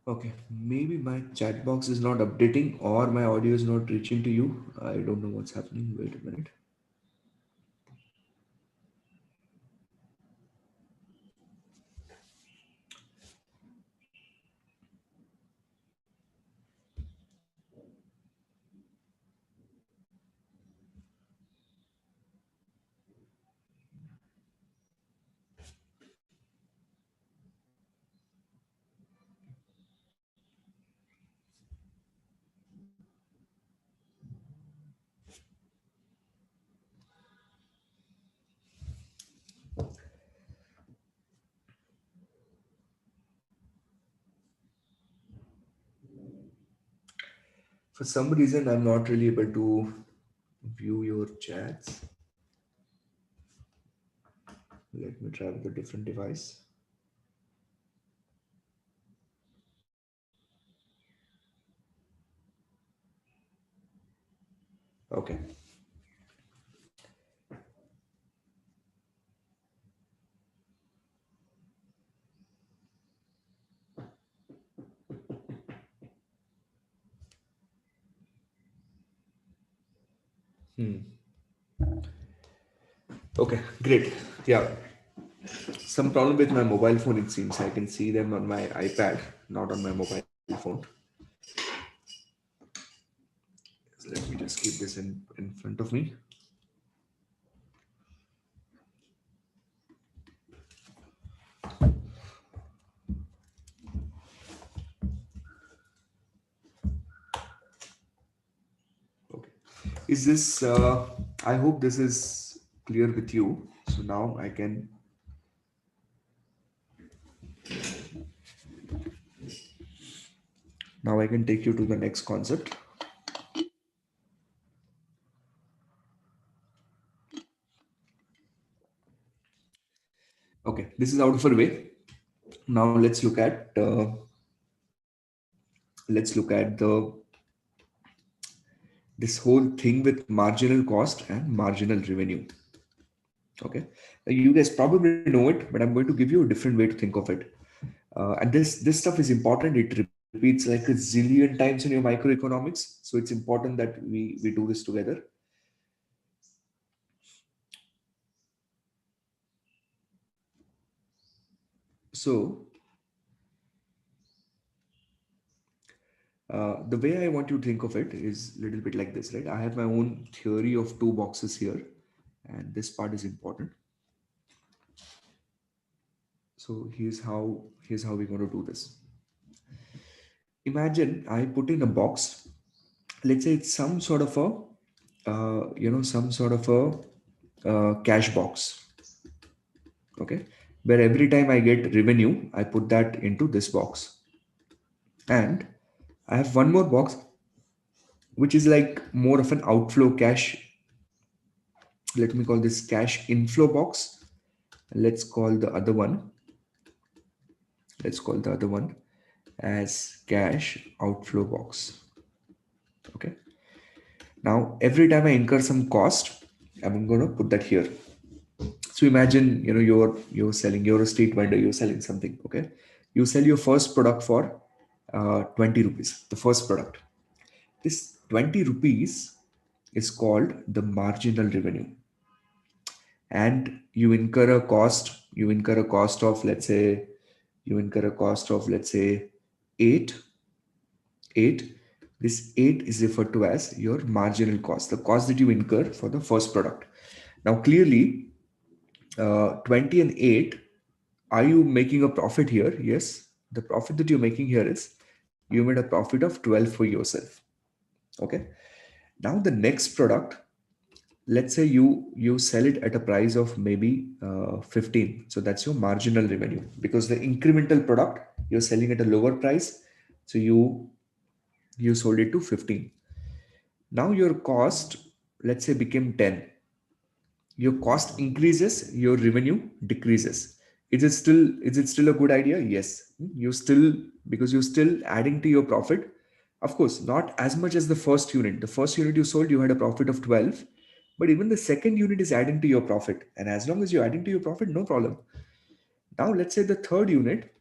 Okay, maybe my chat box is not updating or my audio is not reaching to you. I don't know what's happening. Wait a minute. For some reason, I'm not really able to view your chats. Let me try with a different device. Okay. Okay, great. Yeah, some problem with my mobile phone, it seems. I can see them on my iPad, not on my mobile phone. So let me just keep this in front of me. Okay. Is this, I hope this is clear with you. So now I can take you to the next concept. Okay, this is out of our way. Now let's look at this whole thing with marginal cost and marginal revenue. Okay, you guys probably know it, but I'm going to give you a different way to think of it. And this stuff is important. It repeats like a zillion times in your microeconomics, so it's important that we do this together. So the way I want you to think of it is a little bit like this, right? I have my own theory of two boxes here, and this part is important. So here's how we're going to do this. Imagine I put in a box. Let's say it's some sort of a cash box. Okay, where every time I get revenue, I put that into this box, and I have one more box which is like more of an outflow cash. Let me call this cash inflow box. Let's call the other one. Let's call the other one as cash outflow box. Okay. Now, every time I incur some cost, I'm going to put that here. So imagine, you're selling, you're a street vendor, you're selling something. Okay. You sell your first product for 20 rupees, the first product. This 20 rupees is called the marginal revenue. And you incur a cost of, let's say, 8. This 8 is referred to as your marginal cost, the cost that you incur for the first product. Now, clearly, 20 and 8, are you making a profit here? Yes. The profit that you're making here is you made a profit of 12 for yourself. Okay. Now, the next product, let's say you sell it at a price of maybe 15. So that's your marginal revenue, because the incremental product you're selling at a lower price. So you sold it to 15. Now your cost, let's say, became 10. Your cost increases, your revenue decreases. Is it still a good idea? Yes. You still, because you're still adding to your profit. Of course, not as much as the first unit. The first unit you sold, you had a profit of 12, but even the second unit is adding to your profit. And as long as you're adding to your profit, no problem. Now, let's say the third unit,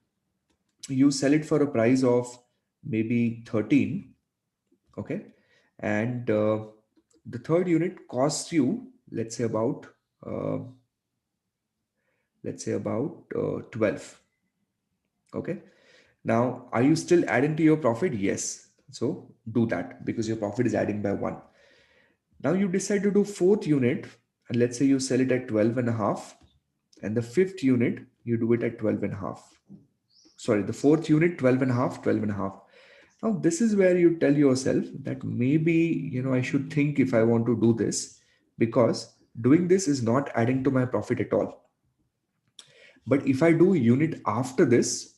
you sell it for a price of maybe 13. Okay. And the third unit costs you, uh, let's say about 12. Okay. Now, are you still adding to your profit? Yes. So do that, because your profit is adding by 1. Now you decide to do fourth unit, and let's say you sell it at 12 and a half, and the fifth unit, you do it at 12 and a half. Sorry, the fourth unit, 12 and a half, 12 and a half. Now, this is where you tell yourself that maybe, I should think if I want to do this, because doing this is not adding to my profit at all. But if I do a unit after this,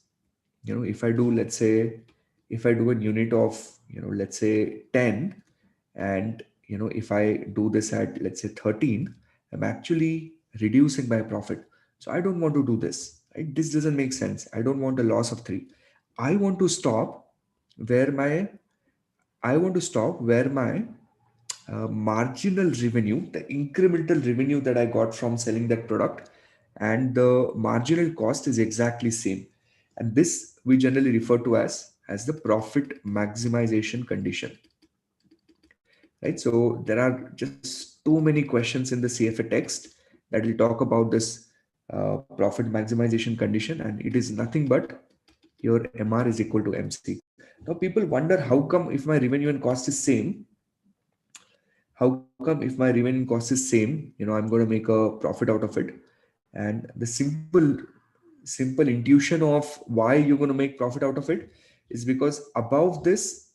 if I do, let's say, if I do a unit of, let's say 10, and if I do this at, let's say, 13, I'm actually reducing my profit. So I don't want to do this, right? This doesn't make sense. I don't want a loss of 3. I want to stop where my I want to stop where my marginal revenue, the incremental revenue that I got from selling that product, and the marginal cost is exactly same. And this we generally refer to as the profit maximization condition, right? So there are just too many questions in the CFA text that will talk about this profit maximization condition, and it is nothing but your MR is equal to MC. Now people wonder, how come if my revenue and cost is same, how come if my revenue cost is same, I'm going to make a profit out of it? And the simple intuition of why you're going to make profit out of it is because above this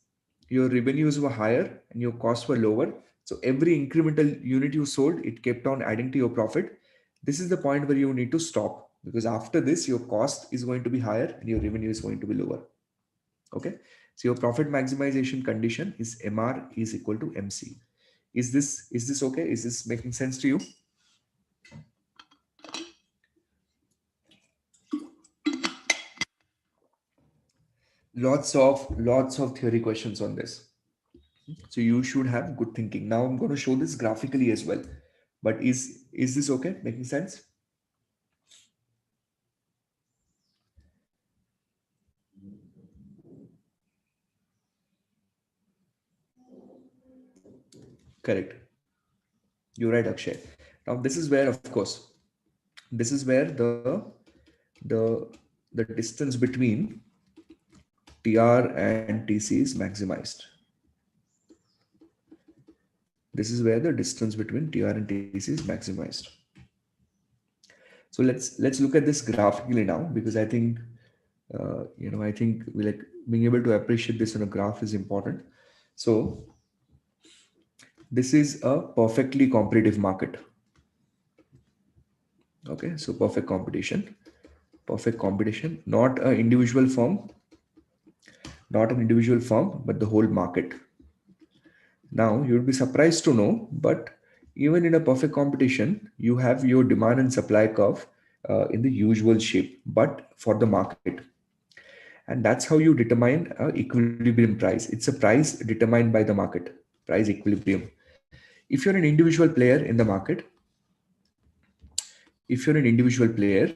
your revenues were higher and your costs were lower. So every incremental unit you sold, it kept on adding to your profit. This is the point where you need to stop, because after this your cost is going to be higher and your revenue is going to be lower. Okay, so your profit maximization condition is MR is equal to MC. Is this okay? Is this making sense to you? Lots of theory questions on this. So you should have good thinking. Now I'm going to show this graphically as well. But is this okay? Making sense? Correct. You're right, Akshay. Now this is where, of course, this is where the the distance between TR and TC is maximized. This is where the distance between TR and TC is maximized. So let's look at this graphically now, because I think I think we like being able to appreciate this on a graph is important. So this is a perfectly competitive market. Okay, so perfect competition, not an individual firm, but the whole market. Now you would be surprised to know, but even in a perfect competition, you have your demand and supply curve in the usual shape, but for the market. And that's how you determine equilibrium price. It's a price determined by the market, price equilibrium. If you're an individual player in the market, if you're an individual player,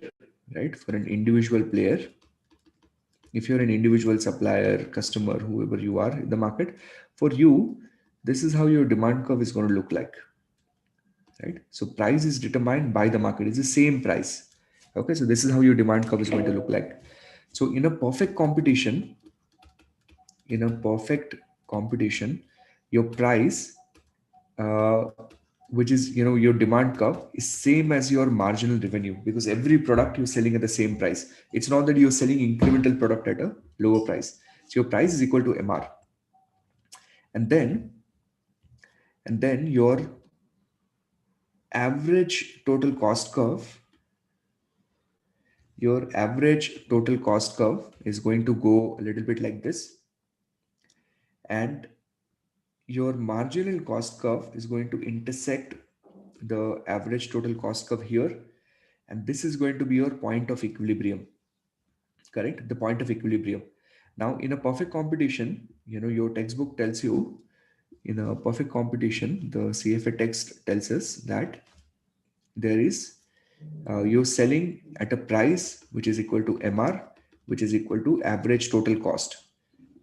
right, for an individual player, if you're an individual supplier, customer, whoever you are in the market, for you, this is how your demand curve is going to look like, right? So price is determined by the market. It's the same price. Okay, so this is how your demand curve is going to look like. So in a perfect competition, your price, uh, which is your demand curve, is same as your marginal revenue, because every product you're selling at the same price. It's not that you're selling incremental product at a lower price. So your price is equal to MR, and then your average total cost curve, is going to go a little bit like this, and your marginal cost curve is going to intersect the average total cost curve here, and this is going to be your point of equilibrium. Correct, the point of equilibrium. Now in a perfect competition, your textbook tells you, in a perfect competition, the CFA text tells us that there is you're selling at a price which is equal to MR, which is equal to average total cost.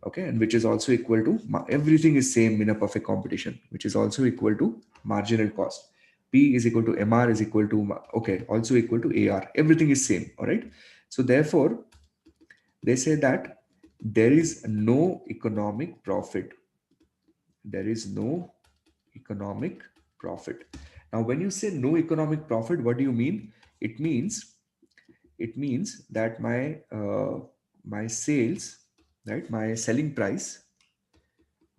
Okay, and which is also equal to everything is same in a perfect competition, which is also equal to marginal cost. P is equal to MR is equal to, okay, also equal to AR. Everything is same. All right. So therefore, they say that there is no economic profit. There is no economic profit. Now, when you say no economic profit, what do you mean? It means that my sales, right, my selling price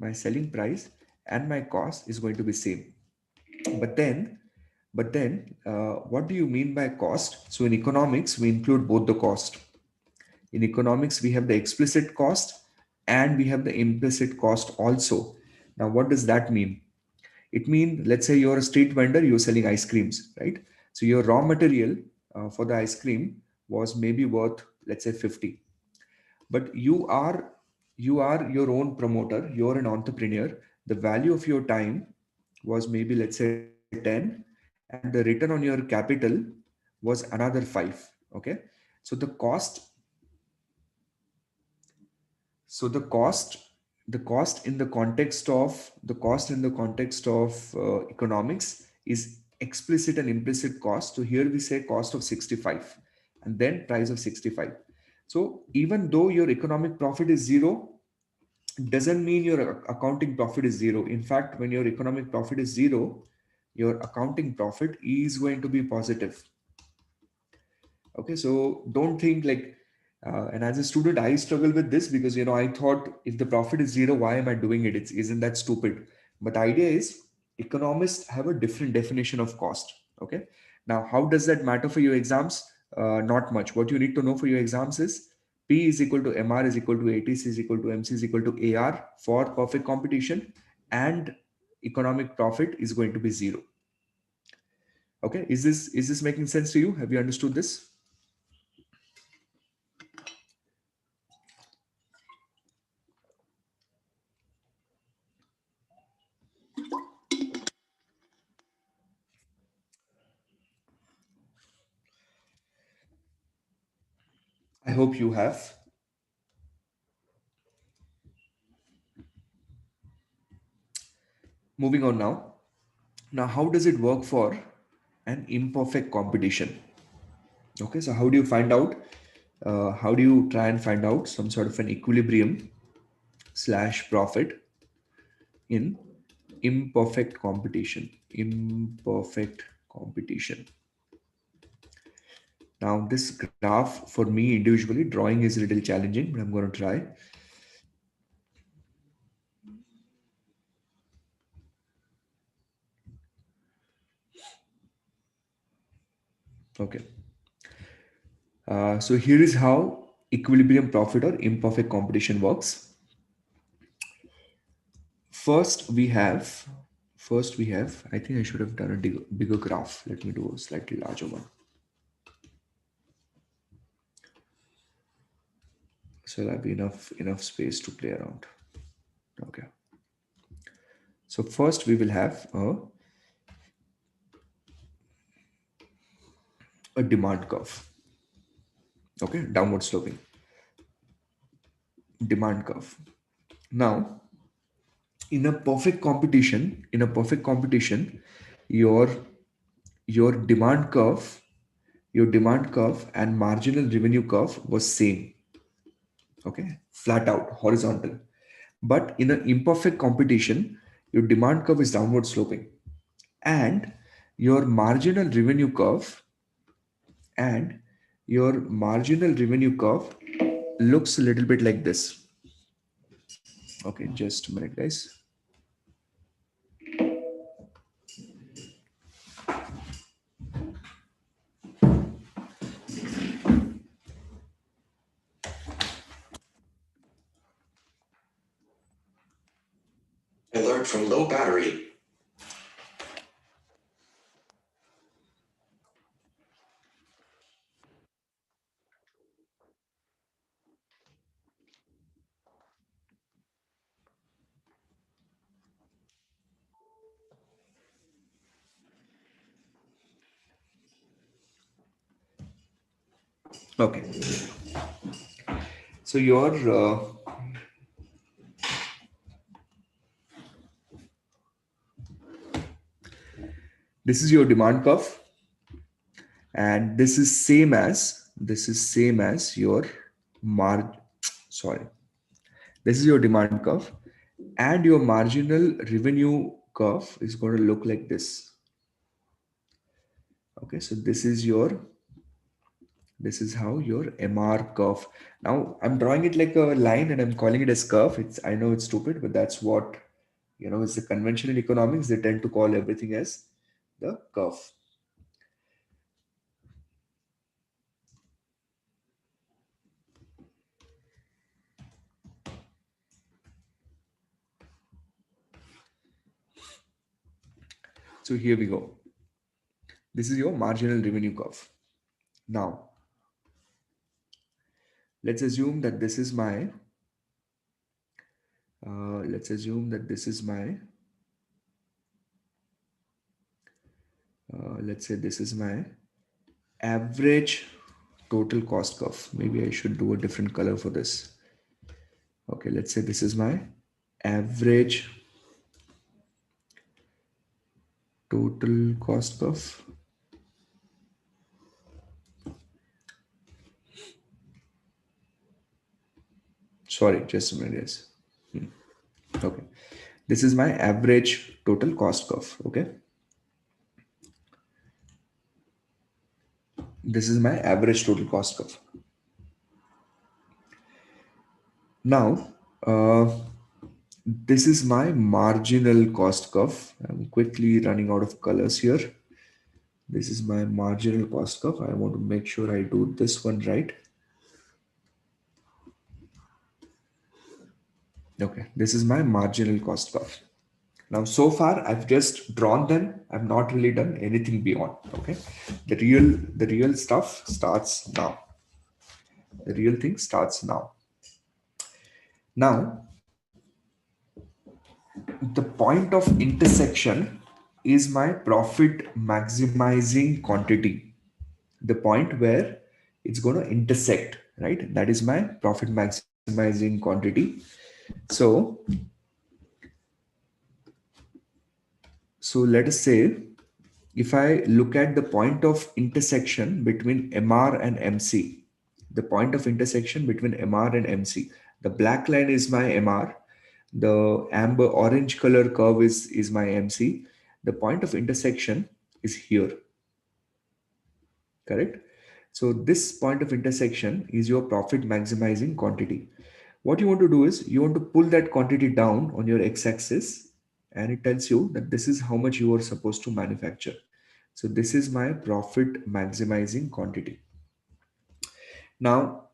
and my cost is going to be same. But then what do you mean by cost? So in economics, we include both the cost. In economics, we have the explicit cost and we have the implicit cost also. Now, what does that mean? It means, let's say you're a street vendor, you're selling ice creams, right? So your raw material for the ice cream was maybe worth, let's say 50, but you are your own promoter, you're an entrepreneur. The value of your time was maybe, let's say 10, and the return on your capital was another 5. Okay, so the cost in the context of economics is explicit and implicit cost. So here we say cost of 65 and then price of 65. So even though your economic profit is zero, doesn't mean your accounting profit is zero. In fact, when your economic profit is zero, your accounting profit is going to be positive. Okay, so don't think like, and as a student, I struggle with this because I thought if the profit is zero, why am I doing it? Isn't that stupid? But the idea is economists have a different definition of cost. Okay, now how does that matter for your exams? Not much. What you need to know for your exams is P is equal to MR is equal to ATC is equal to MC is equal to AR for perfect competition, and economic profit is going to be zero. Okay, is this making sense to you? Have you understood this? I hope you have. Moving on now. Now, how does it work for an imperfect competition? Okay, so how do you find out? How do you try and find out some sort of an equilibrium slash profit in imperfect competition? Imperfect competition. Now, this graph for me individually, drawing is a little challenging, but I'm going to try. Okay. So here is how equilibrium profit or imperfect competition works. First we have I think I should have done a bigger graph. Let me do a slightly larger one, so there'll be enough space to play around. Okay, so first we will have a demand curve. Okay, downward sloping demand curve. Now, in a perfect competition, your your demand curve your demand curve and marginal revenue curve was same. Okay, flat out horizontal. But in an imperfect competition, your demand curve is downward sloping, and your marginal revenue curve and your marginal revenue curve looks a little bit like this. Okay, just a minute, guys. Alert from low battery. Okay, so this is your demand curve, and this is same as your mar sorry, this is your demand curve, and your marginal revenue curve is going to look like this. Okay, so this is how your MR curve. Now I'm drawing it like a line and I'm calling it as curve. I know it's stupid, but that's what it's the convention in economics. They tend to call everything as the curve. So here we go. This is your marginal revenue curve. Now, let's assume that this is my, let's say this is my average total cost curve. Maybe I should do a different color for this. Okay, let's say this is my average total cost curve. Sorry, just a minute. Yes. Okay. This is my average total cost curve. Okay. This is my average total cost curve. Now, this is my marginal cost curve. I'm quickly running out of colors here. This is my marginal cost curve. I want to make sure I do this one right. Okay, this is my marginal cost curve. Now, so far I've just drawn them. I've not really done anything beyond. Okay, the real stuff starts now. The real thing starts now. Now, the point of intersection is my profit maximizing quantity. The point where it's going to intersect, right? That is my profit maximizing quantity. So let us say if I look at the point of intersection between MR and MC, the point of intersection between MR and MC, the black line is my MR, the amber orange color curve is my MC. The point of intersection is here, correct? So this point of intersection is your profit maximizing quantity. What you want to do is you want to pull that quantity down on your x-axis, and it tells you that this is how much you are supposed to manufacture. So this is my profit maximizing quantity. Now,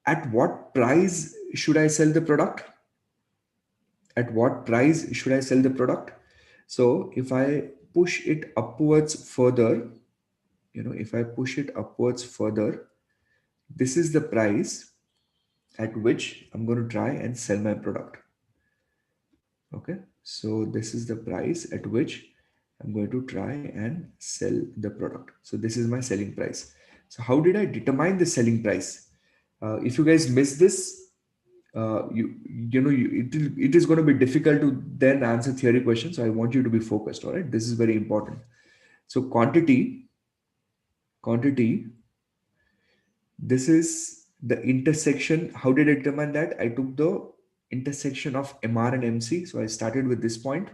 at what price should I sell the product? At what price should I sell the product? So if I push it upwards further, if I push it upwards further, this is the price at which I'm going to try and sell my product. Okay, so this is the price at which I'm going to try and sell the product. So this is my selling price. So how did I determine the selling price? If you guys miss this, it is going to be difficult to then answer theory questions. So I want you to be focused. All right, this is very important. So quantity, this is the intersection. How did I determine that? I took the intersection of MR and MC. So I started with this point,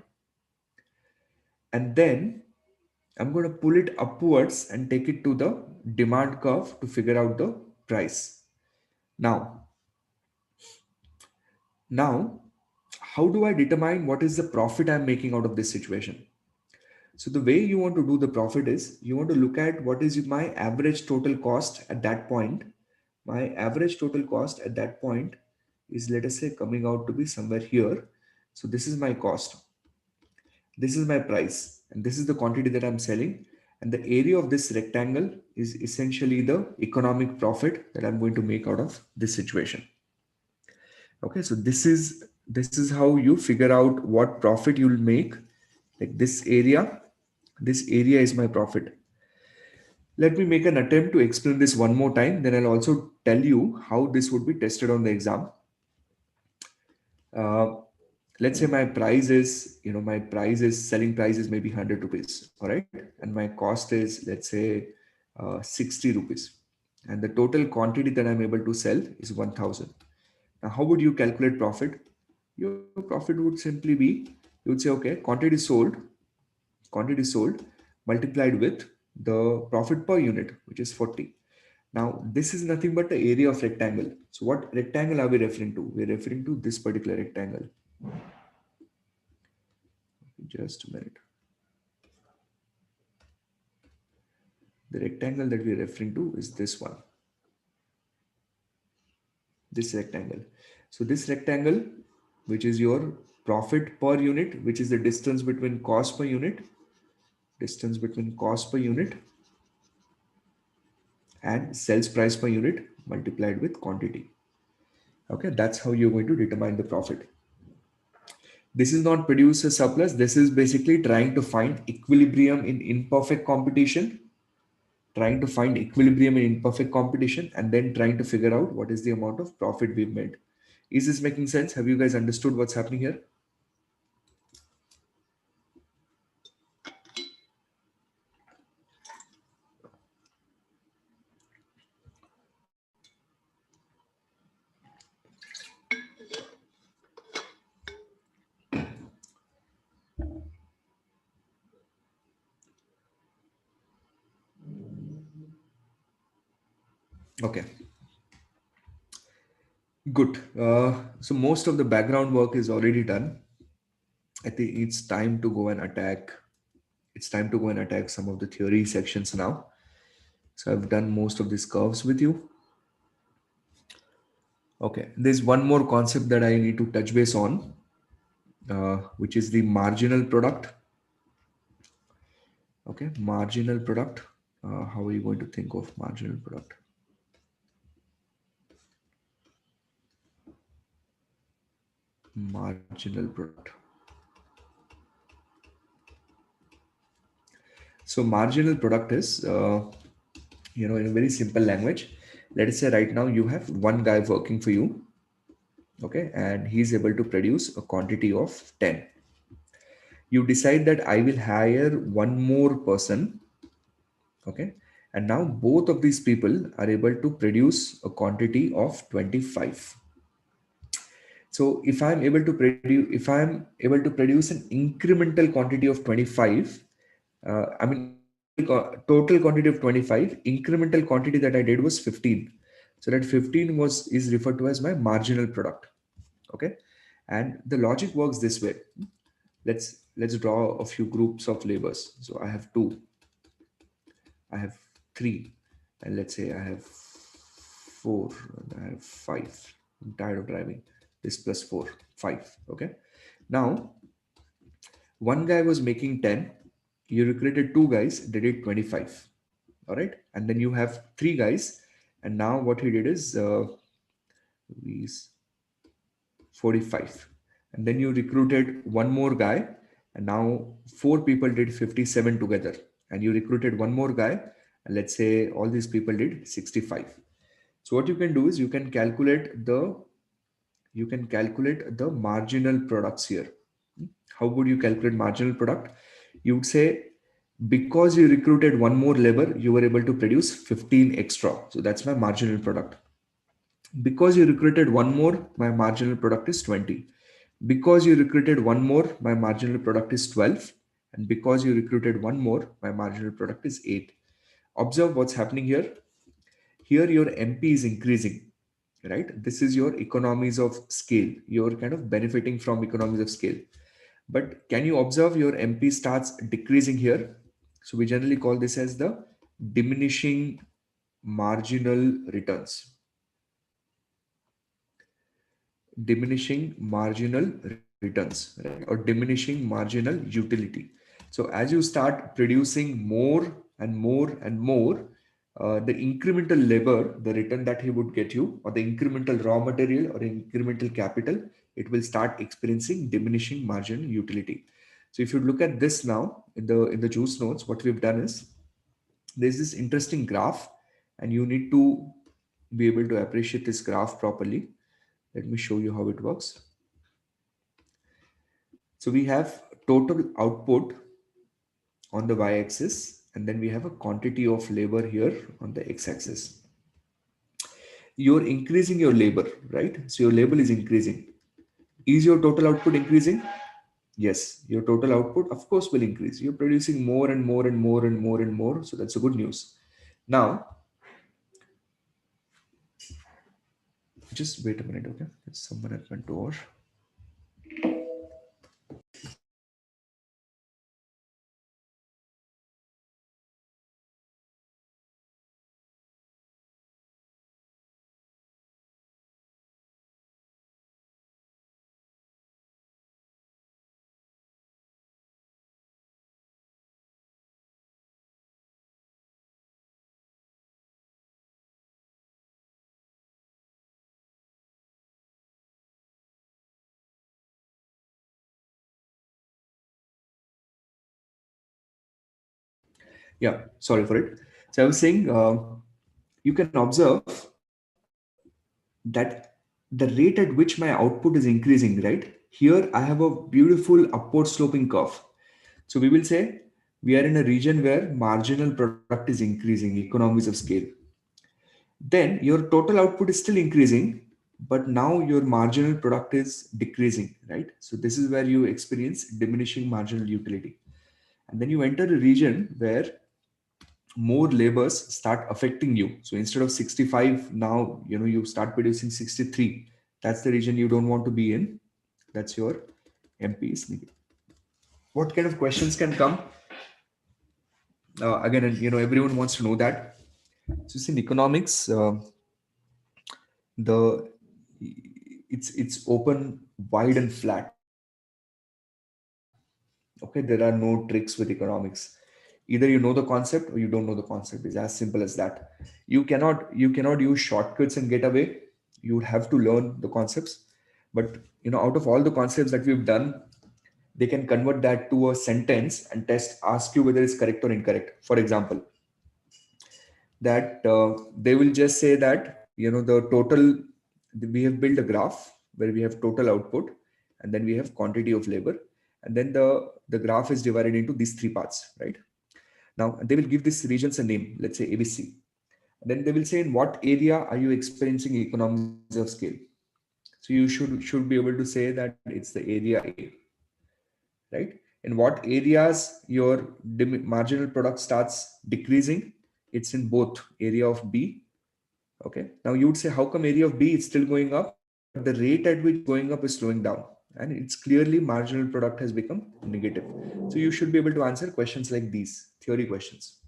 and then I'm going to pull it upwards and take it to the demand curve to figure out the price. Now, how do I determine what is the profit I'm making out of this situation? So the way you want to do the profit is you want to look at what is my average total cost at that point. My average total cost at that point is, let us say, coming out to be somewhere here. So this is my cost. This is my price, and this is the quantity that I'm selling. And the area of this rectangle is essentially the economic profit that I'm going to make out of this situation. Okay, so this is how you figure out what profit you'll make. Like this area is my profit. Let me make an attempt to explain this one more time. Then I'll also tell you how this would be tested on the exam. Let's say my price is, selling price is maybe 100 rupees. All right. And my cost is, let's say, 60 rupees. And the total quantity that I'm able to sell is 1000. Now, how would you calculate profit? Your profit would simply be, you would say, okay, quantity sold multiplied with the profit per unit, which is 40. Now, this is nothing but the area of rectangle. So what rectangle are we referring to? We're referring to this particular rectangle. Just a minute. The rectangle that we're referring to is this one. This rectangle. So this rectangle, which is your profit per unit, which is the distance between cost per unit, distance between cost per unit and sales price per unit multiplied with quantity. Okay, that's how you're going to determine the profit. This is not produce a surplus. This is basically trying to find equilibrium in imperfect competition, and then trying to figure out what is the amount of profit we've made. Is this making sense? Have you guys understood what's happening here? Okay, good. So most of the background work is already done. I think it's time to go and attack. It's time to go and attack some of the theory sections now. So I've done most of these curves with you. Okay, there's one more concept that I need to touch base on, which is the marginal product. Okay, marginal product. How are you going to think of marginal product? Marginal product. So marginal product is, in a very simple language, let us say right now you have one guy working for you, okay, and he's able to produce a quantity of 10. You decide that I will hire one more person, okay, and now both of these people are able to produce a quantity of 25. So if I'm able to produce an incremental quantity of 25, I mean total quantity of 25, incremental quantity that I did was 15. So that 15 is referred to as my marginal product. Okay, and the logic works this way. Let's draw a few groups of labors. So I have two, I have three, and let's say I have four, and I have five. I'm tired of driving. This plus four, 5. Okay. Now, one guy was making 10. You recruited two guys, they did 25. All right. And then you have three guys. And now what he did is he's 45. And then you recruited one more guy. And now four people did 57 together. And you recruited one more guy. And let's say all these people did 65. So what you can do is you can calculate the marginal products here. How would you calculate marginal product? You would say, because you recruited one more labor, you were able to produce 15 extra. So that's my marginal product. Because you recruited one more, my marginal product is 20. Because you recruited one more, my marginal product is 12. And because you recruited one more, my marginal product is 8. Observe what's happening here. Here your MP is increasing, right? This is your economies of scale. You're kind of benefiting from economies of scale. But can you observe your MP starts decreasing here? So we generally call this as the diminishing marginal returns. Diminishing marginal returns, right? Or diminishing marginal utility. So as you start producing more and more and more, the incremental labor, the return that he would get you, or the incremental raw material or incremental capital, it will start experiencing diminishing marginal utility. So if you look at this now in the juice notes, what we've done is there's this interesting graph, and you need to be able to appreciate this graph properly. Let me show you how it works. So we have total output on the y-axis, and then we have a quantity of labor here on the x-axis. You're increasing your labor, right? So your labor is increasing. Is your total output increasing? Yes, your total output, of course, will increase. You're producing more and more and more and more and more. So that's a good news. Now, just wait a minute, okay? There's someone at my door. Yeah, sorry for it. So I was saying, you can observe that the rate at which my output is increasing, right? Here I have a beautiful upward sloping curve. So we will say we are in a region where marginal product is increasing, economies of scale. Then your total output is still increasing, but now your marginal product is decreasing, right? So this is where you experience diminishing marginal utility. And then you enter a region where more labors start affecting you. So instead of 65, now you start producing 63. That's the region you don't want to be in. That's your MPs. What kind of questions can come? Again, and everyone wants to know that. So in economics, the it's open, wide, and flat. Okay, there are no tricks with economics. Either you know the concept or you don't know the concept. It's as simple as that. You cannot use shortcuts and get away. You would have to learn the concepts. But out of all the concepts that we've done, they can convert that to a sentence and ask you whether it's correct or incorrect. For example, that they will just say that the total, we have built a graph where we have total output, and then we have quantity of labor, and then the graph is divided into these three parts, right? Now they will give these regions a name, let's say ABC. Then they will say in what area are you experiencing economies of scale. So you should be able to say that it's the area A, right? In what areas your marginal product starts decreasing, it's in both area of B. Okay, now you would say how come area of B is still going up, but the rate at which it's going up is slowing down, and it's clearly marginal product has become negative. So you should be able to answer questions like these theory questions.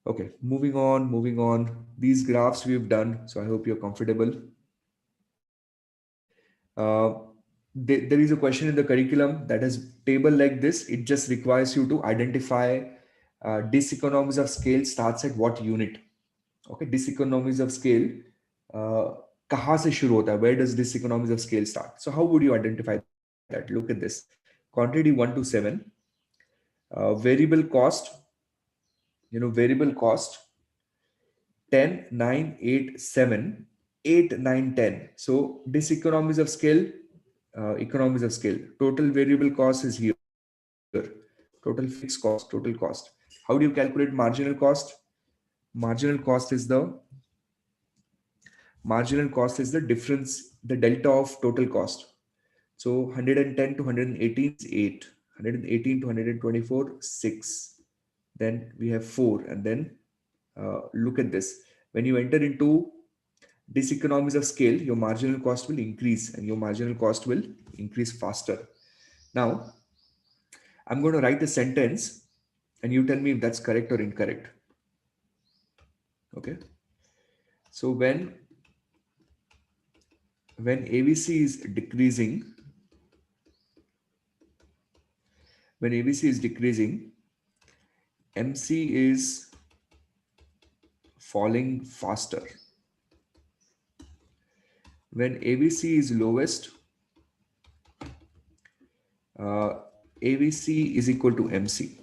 Okay, moving on. These graphs we've done, so I hope you're comfortable. uh, there is a question in the curriculum that has table like this. It just requires you to identify diseconomies of scale starts at what unit. Okay, diseconomies of scale कहाँ से शुरू होता है, where does diseconomies of scale start? So how would you identify that? Look at this. Quantity 1 to 7, variable cost, variable cost 10, 9, 8, 7, 8, 9, 10. So diseconomies of scale, economies of scale. Total variable cost is here. Total fixed cost, total cost. How do you calculate marginal cost? Marginal cost is the difference, the delta of total cost. So 110 to 118 is 8. 118 to 124, 6. Then we have 4. And then look at this. When you enter into diseconomies of scale, your marginal cost will increase, and your marginal cost will increase faster. Now, I'm going to write a sentence and you tell me if that's correct or incorrect. Okay. So when ABC is decreasing, MC is falling faster. When ABC is lowest, ABC is equal to MC.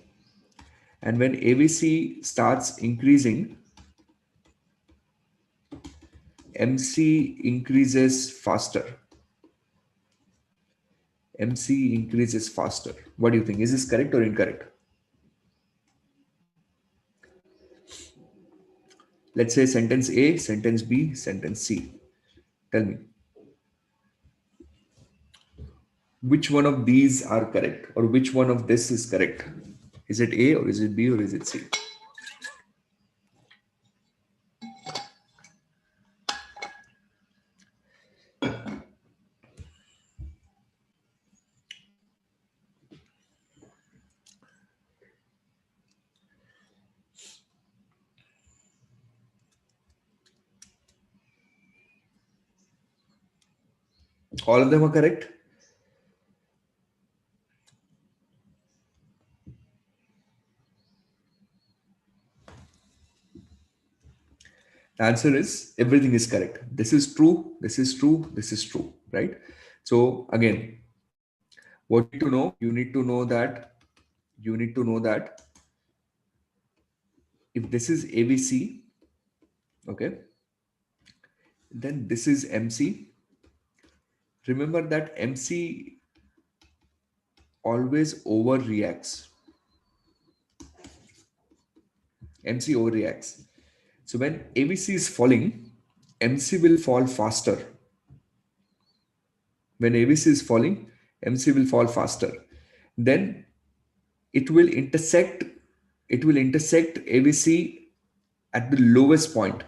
And when ABC starts increasing, MC increases faster. MC increases faster. What do you think? Is this correct or incorrect? Let's say sentence A, sentence B, sentence C. Tell me. Which one of these are correct, or which one of this is correct? Is it A, or is it B, or is it C? All of them are correct. The answer is everything is correct. This is true, this is true, this is true, right? So again, what you need to know, you need to know that if this is ABC, okay, then this is MC. Remember that MC always overreacts. MC overreacts. So when ABC is falling, MC will fall faster. When ABC is falling, MC will fall faster. Then it will intersect. It will intersect ABC at the lowest point.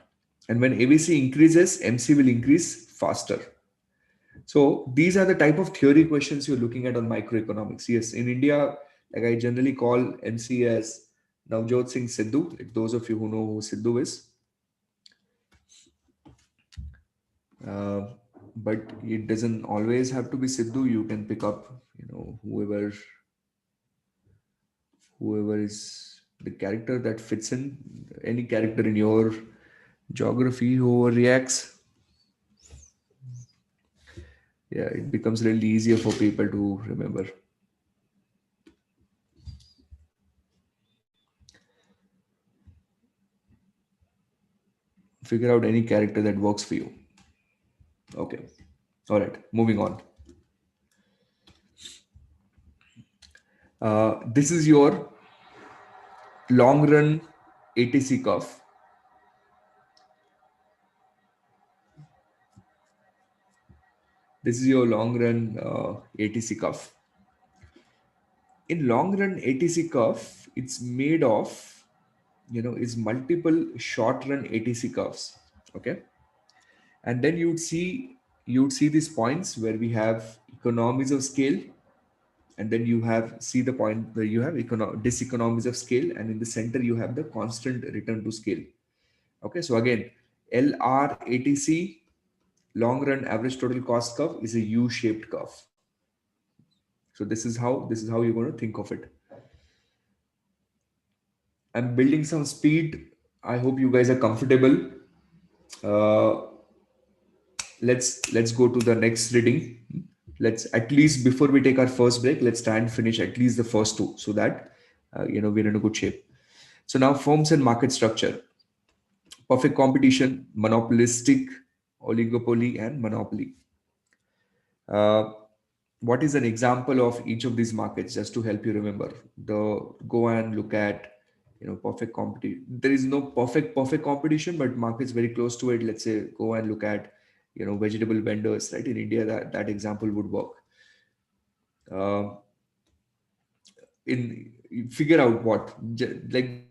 And when ABC increases, MC will increase faster. So these are the type of theory questions you're looking at on microeconomics. Yes, in India, like I generally call MC as Navjot Singh Sidhu. Like those of you who know who Sidhu is, uh, but it doesn't always have to be Sidhu. You can pick up, whoever is the character that fits in, any character in your geography who reacts. Yeah, it becomes really easier for people to remember. Figure out any character that works for you. Okay. All right. Moving on. This is your long run ATC curve. This is your long run ATC curve. In long run ATC curve, it's made of, is multiple short run ATC curves. Okay. And then you'd see these points where we have economies of scale, and then you have see the point where you have diseconomies of scale, and in the center you have the constant return to scale. Okay, so again, LRATC, long run average total cost curve, is a U-shaped curve. So this is how you're going to think of it. I'm building some speed. I hope you guys are comfortable. uh, let's go to the next reading. Let's, at least before we take our first break, let's try and finish at least the first two, so that we're in a good shape. So now, firms and market structure: perfect competition, monopolistic, oligopoly, and monopoly. uh, what is an example of each of these markets, just to help you remember? Go and look at, perfect competition. There is no perfect competition, but markets very close to it. Let's say go and look at, vegetable vendors, right? In India, that example would work. In Figure out what, like,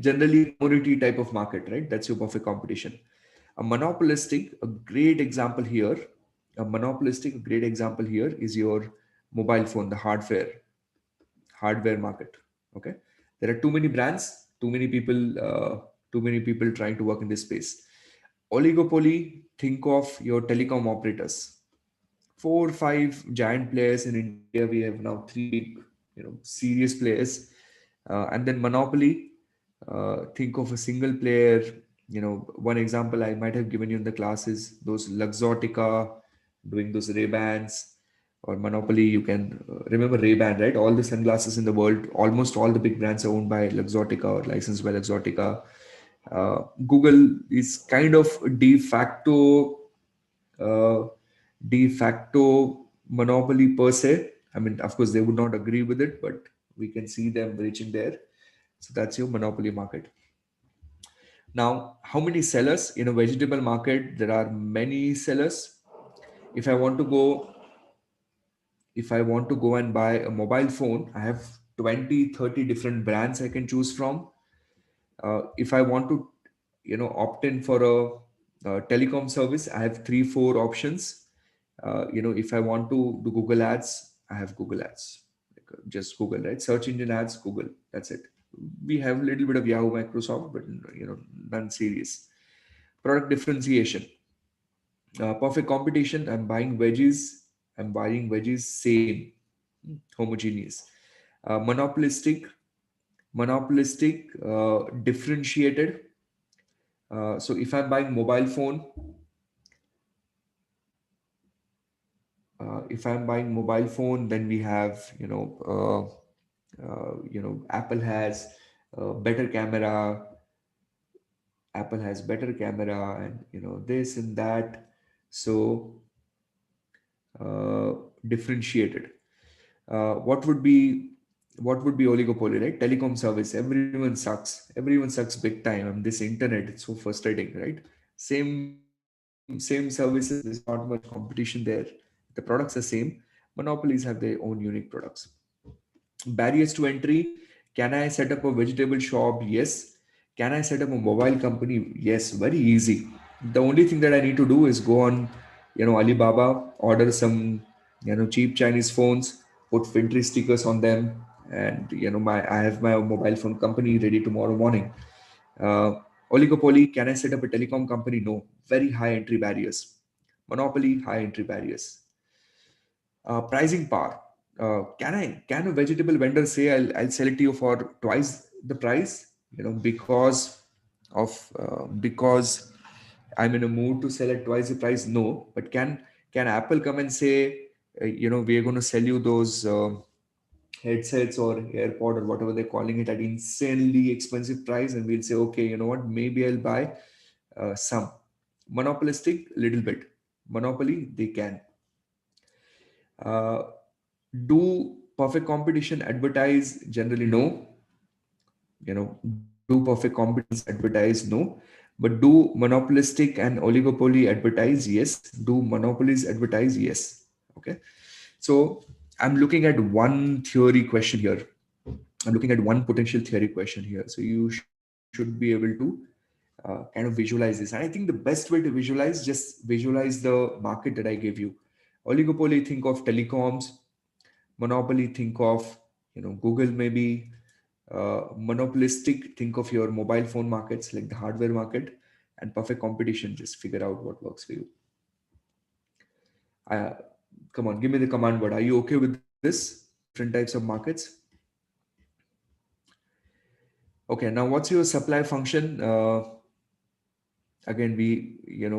generally commodity type of market, right? That's your perfect competition. A monopolistic a great example here a monopolistic a great example here is your mobile phone, the hardware market. Okay, there are too many brands, too many people trying to work in this space. Oligopoly: think of your telecom operators, 4 or 5 giant players. In India we have now three big, serious players. And then monopoly: think of a single player. One example I might have given you in the class is those Luxottica doing those Ray-Bans. Or monopoly, you can remember Ray-Ban, right? All the sunglasses in the world, almost all the big brands are owned by Luxottica or licensed by Luxottica. Google is kind of uh, de facto monopoly per se. I mean, of course, they would not agree with it, but we can see them reaching there. So that's your monopoly market. Now, how many sellers in a vegetable market? There are many sellers. If I want to go, if I want to go and buy a mobile phone, I have 20, 30 different brands I can choose from. If I want to, opt in for a telecom service, I have 3, 4 options. If I want to do Google Ads, I have Google Ads. Like, just Google, right? Search engine ads, Google. That's it. We have a little bit of Yahoo, Microsoft, but none serious. Product differentiation: perfect competition. I'm buying veggies. I'm buying veggies. Same, homogeneous. Monopolistic. Differentiated. So if I'm buying mobile phone, then we have, Apple has better camera. Apple has better camera, and this and that. So differentiated. What would be oligopoly, right? Telecom service, everyone sucks. Everyone sucks big time. And this internet, it's so frustrating, right? Same services, there's not much competition there. The products are same. Monopolies have their own unique products. Barriers to entry: can I set up a vegetable shop? Yes. Can I set up a mobile company? Yes, very easy. The only thing that I need to do is go on, Alibaba, order some, cheap Chinese phones, put FinTree stickers on them, and I have my mobile phone company ready tomorrow morning. Uh, Oligopoly: can I set up a telecom company? No, very high entry barriers. Monopoly: high entry barriers. Pricing power: can a vegetable vendor say, I'll sell it to you for twice the price, because I'm in a mood to sell at twice the price? No. But can Apple come and say, we're going to sell you those headsets or AirPod or whatever they're calling it at insanely expensive price, and we'll say, okay, you know what, maybe I'll buy some. Monopolistic, little bit. Monopoly, they can. uh, do perfect competition advertise? Generally no. Do perfect competitions advertise? No. But do monopolistic and oligopoly advertise? Yes. Do monopolies advertise? Yes. Okay. So I'm looking at one theory question here. I'm looking at one potential theory question here. So you should be able to kind of visualize this. And I think the best way to visualize, just visualize the market that I gave you. Oligopoly, think of telecoms. Monopoly, think of Google maybe. Monopolistic, think of your mobile phone markets like the hardware market. And perfect competition, just figure out what works for you. uh, Come on, give me the command word. Are you okay with this? Different types of markets. Okay, now what's your supply function? Again,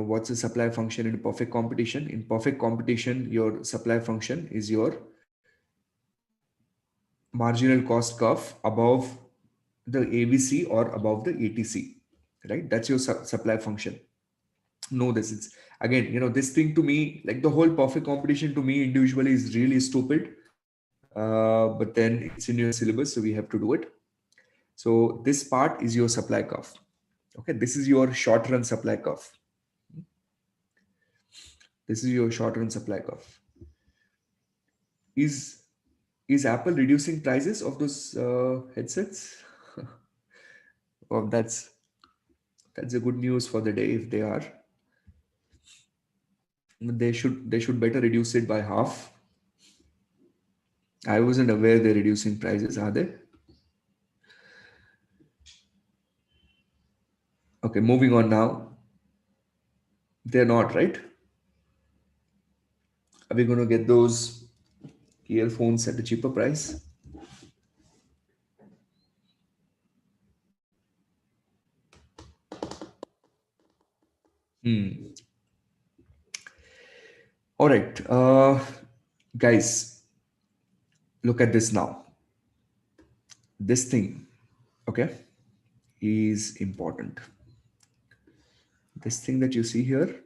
what's the supply function in perfect competition? In perfect competition, your supply function is your marginal cost curve above the ABC or above the ATC, right? That's your supply function. Know this. It's again, this thing to me, like the whole perfect competition to me individually is really stupid. But then it's in your syllabus, so we have to do it. So this part is your supply curve. Okay, this is your short run supply curve. This is your short run supply curve. Is Apple reducing prices of those headsets? Oh, that's a good news for the day if they are. They should better reduce it by half. I wasn't aware they're reducing prices. Are they? Okay, moving on now. They're not, right? Are we going to get those earphones at a cheaper price? Hmm. All right, guys, look at this now. This thing, okay, is important. This thing that you see here,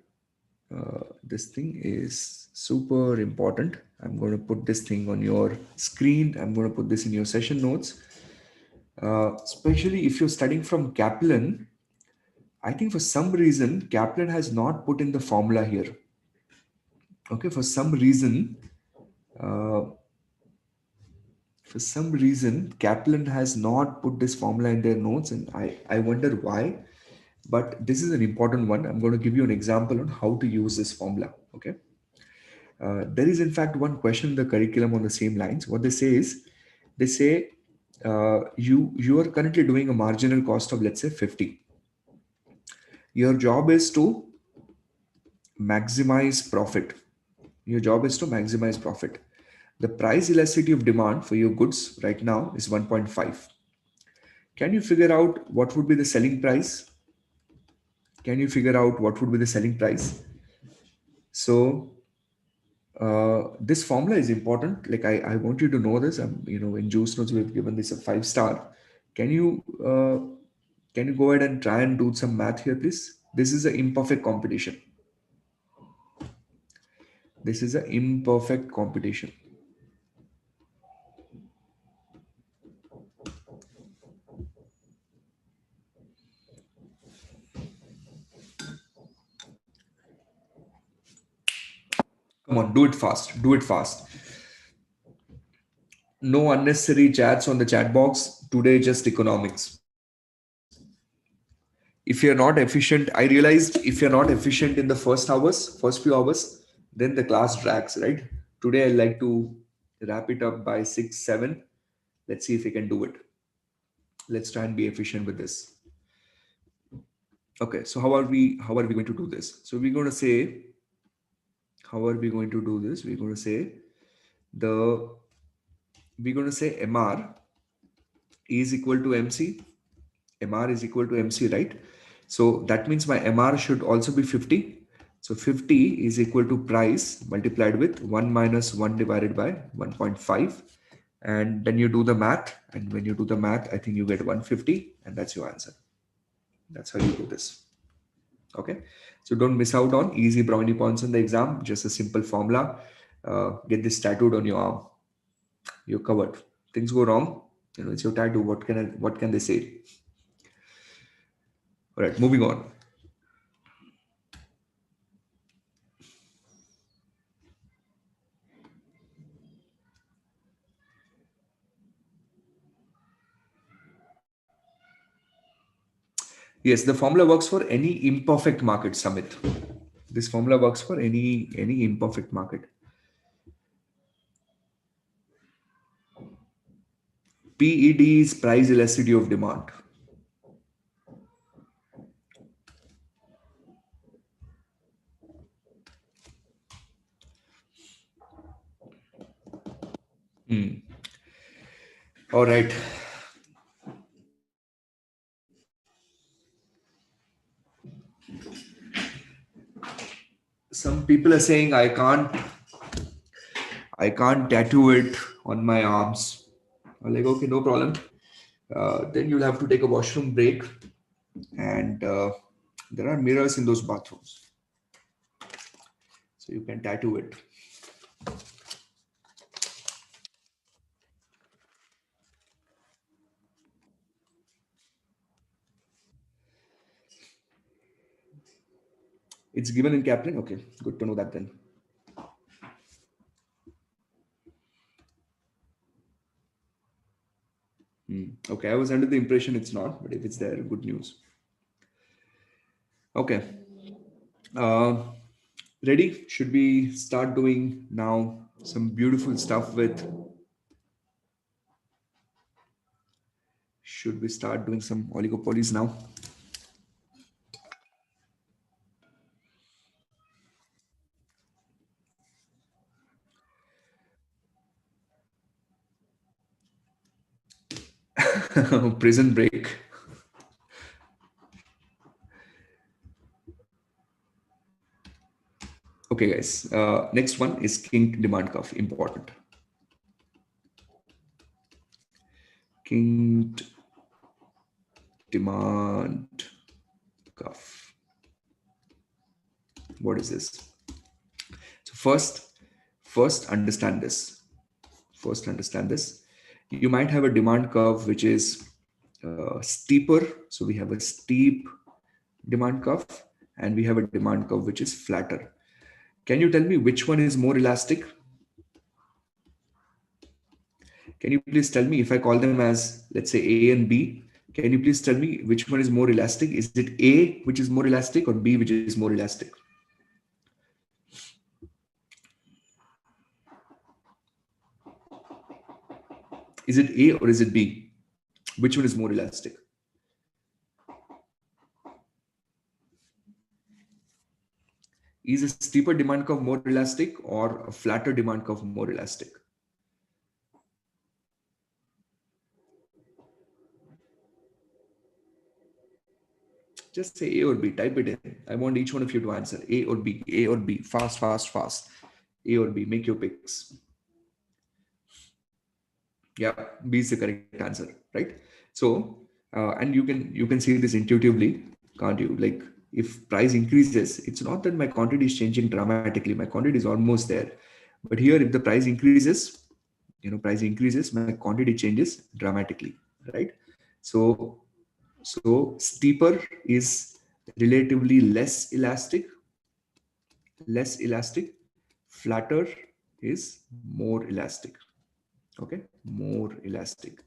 this thing is super important. I'm going to put this thing on your screen. I'm going to put this in your session notes. Especially if you're studying from Kaplan, I think for some reason Kaplan has not put in the formula here. Okay, for some reason, uh, Kaplan has not put this formula in their notes, and I wonder why. But this is an important one. I'm going to give you an example on how to use this formula. Okay. There is in fact one question in the curriculum on the same lines. What they say is, they say you are currently doing a marginal cost of, let's say, 50. Your job is to maximize profit. Your job is to maximize profit. The price elasticity of demand for your goods right now is 1.5. Can you figure out what would be the selling price? Can you figure out what would be the selling price? So this formula is important. Like I want you to know this. In Juice Notes we've given this a 5 star. Can you Can you go ahead and try and do some math here, please? This is an imperfect competition. This is an imperfect competition. Come on, do it fast. Do it fast. No unnecessary chats on the chat box. Today, just economics. If you're not efficient, I realized if you're not efficient in the first few hours, then the class drags, right? Today, I like to wrap it up by 6, 7. Let's see if we can do it. Let's try and be efficient with this. Okay, so how are we going to do this? So we're going to say, how are we going to do this? The we're going to say MR is equal to MC. MR is equal to MC, right? So that means my MR should also be 50. So 50 is equal to price multiplied with 1 minus 1 divided by 1.5. And then you do the math. And when you do the math, I think you get 150. And that's your answer. That's how you do this. Okay. So don't miss out on easy brownie points in the exam. Just a simple formula. Get this tattooed on your arm. You're covered. Things go wrong. It's your tattoo. What can they say? All right, moving on. Yes, the formula works for any imperfect market, Samit. This formula works for any imperfect market. PED is price elasticity of demand. All right. Some people are saying I can't tattoo it on my arms. I'm like, okay, no problem. Then you'll have to take a washroom break, and there are mirrors in those bathrooms, so you can tattoo it. It's given in Kaplan. Okay, good to know that then. Okay, I was under the impression it's not, but if it's there, good news. Okay. Ready? Should we start doing now some beautiful stuff with? Should we start doing some oligopolies now? Prison break. Okay, guys. Next one is kink demand curve. Important. Kink demand curve. What is this? So first understand this. You might have a demand curve which is steeper. So we have a steep demand curve, and we have a demand curve which is flatter. Can you tell me which one is more elastic? Can you please tell me, if I call them as, let's say, A and B, can you please tell me which one is more elastic? Is it A which is more elastic, or B which is more elastic? Is it A or is it B? Which one is more elastic? Is a steeper demand curve more elastic, or a flatter demand curve more elastic? Just say A or B. Type it in. I want each one of you to answer. A or B. A or B. Fast. A or B. Make your picks. Yeah, B is the correct answer, right? So And you can see this intuitively, can't you? Like if price increases, it's not that my quantity is changing dramatically. My quantity is almost there. But here, if the price increases, my quantity changes dramatically, right? So steeper is relatively less elastic. Flatter is more elastic. Okay, more elastic.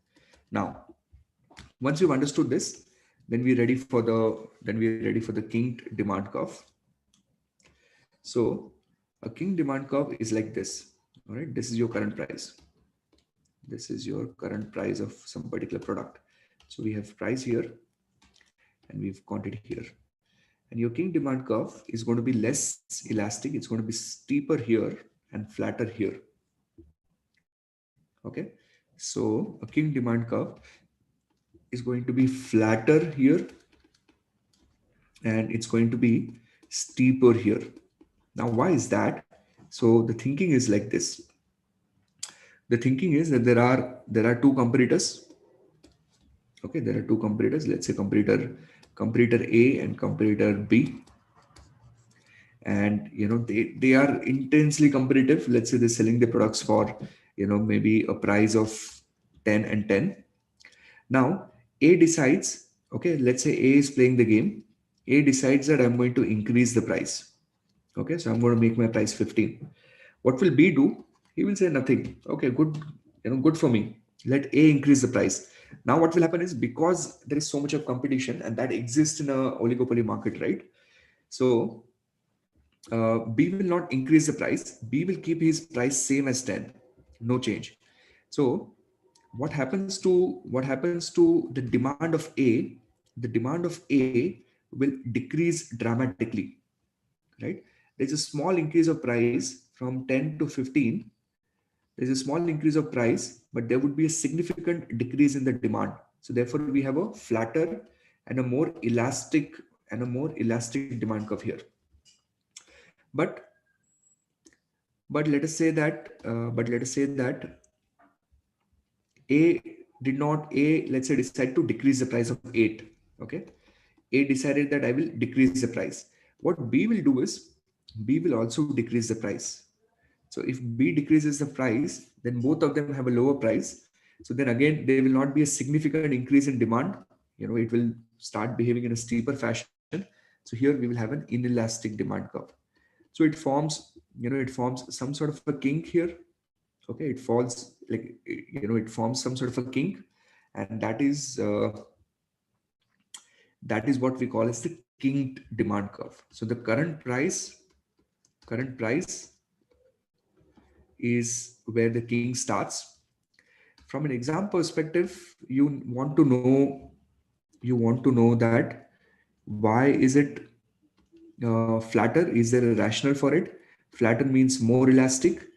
Now, once you've understood this, then we're ready for the kinked demand curve. So a kinked demand curve is like this. All right, this is your current price. This is your current price of some particular product. So we have price here and we've quantity here. And your kinked demand curve is going to be less elastic. It's going to be steeper here and flatter here. Okay. So a kinked demand curve is going to be flatter here and it's going to be steeper here. Now, why is that? So the thinking is like this. The thinking is that there are two competitors. Okay, there are two competitors. Let's say competitor A and competitor B, and they are intensely competitive. Let's say they're selling their products for maybe a price of 10 and 10. Now A decides. Okay, let's say A is playing the game. A decides that I'm going to increase the price. Okay, so I'm going to make my price 15. What will B do? He will say nothing. Okay, good, good for me. Let A increase the price. Now, what will happen is, because there is so much of competition and that exists in a oligopoly market, right? So B will not increase the price. B will keep his price same as 10, no change. So what happens to the demand of A? The demand of A will decrease dramatically, right? There's a small increase of price from 10 to 15. There's a small increase of price, but there would be a significant decrease in the demand. So therefore, we have a flatter and a more elastic demand curve here. But but let us say that A did not A let's say decide to decrease the price of 8. Okay, A decided that I will decrease the price. What B will do is B will also decrease the price. So if B decreases the price, then both of them have a lower price. So then again, there will not be a significant increase in demand. It will start behaving in a steeper fashion. So here we will have an inelastic demand curve. So it forms some sort of a kink here. Okay, it forms some sort of a kink, and that is what we call as the kinked demand curve. So the current price is where the king starts. From an exam perspective, you want to know that why is it flatter? Is there a rationale for it? Flatter means more elastic.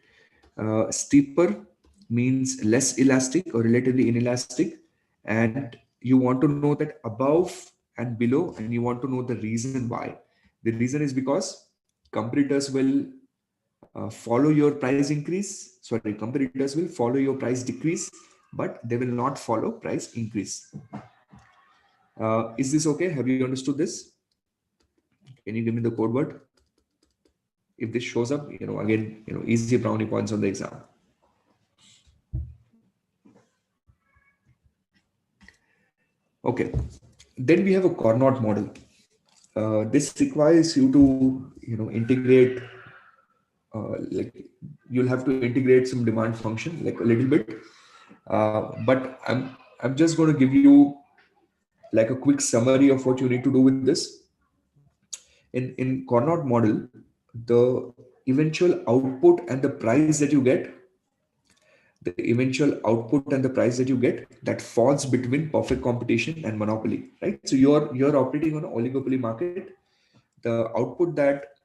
Steeper means less elastic or relatively inelastic. And you want to know that above and below, and you want to know the reason why. The reason is because competitors will follow your price increase. Sorry, competitors will follow your price decrease, but they will not follow price increase. Is this okay? Have you understood this? Can you give me the code word? If this shows up, again, easy brownie points on the exam. Okay. Then we have a Carnot model. This requires you to, integrate, like you'll have to integrate some demand function, like a little bit. But I'm just going to give you like a quick summary of what you need to do with this. In Carnot model, the eventual output and the price that you get, that falls between perfect competition and monopoly, right? So you're operating on an oligopoly market. The output that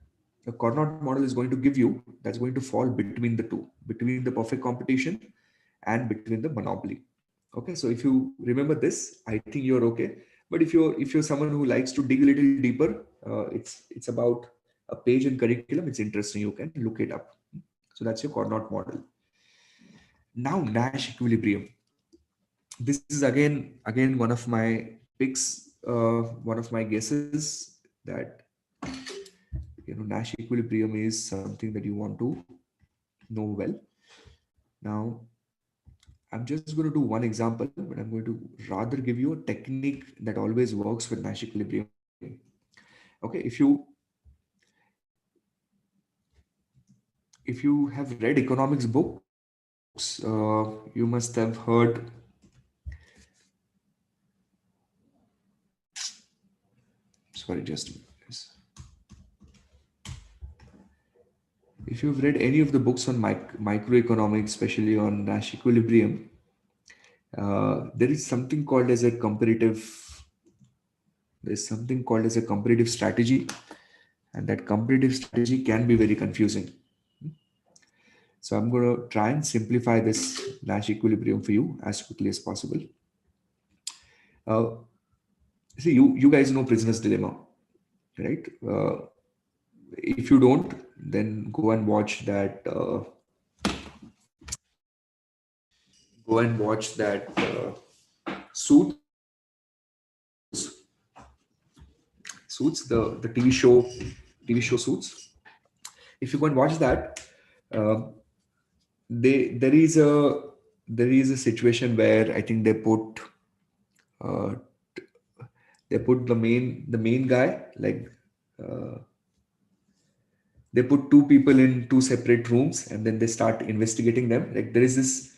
the Carnot model is going to give you, that's going to fall between the two, between the perfect competition and between the monopoly. Okay, so if you remember this, I think you're okay. But if you're someone who likes to dig a little deeper, it's about a page in curriculum. It's interesting. You can look it up. So that's your Carnot model. Now Nash equilibrium. This is again one of my picks, one of my guesses that Nash equilibrium is something that you want to know well. Now, I'm just going to do one example, but I'm going to rather give you a technique that always works with Nash equilibrium. Okay, if you have read economics books, you must have heard. Sorry, just a minute. Yes. If you've read any of the books on microeconomics, especially on Nash equilibrium, there is something called as a comparative. There's something called as a comparative strategy, and that comparative strategy can be very confusing. So I'm going to try and simplify this Nash equilibrium for you as quickly as possible. Uh, See, you guys know prisoner's dilemma, right? If you don't, then go and watch that. Go and watch that Suits, Suits, the TV show Suits. If you go and watch that, uh, they there is a situation where I think uh, they put the main guy, like uh, they put two people in two separate rooms, and then they start investigating them. Like there is this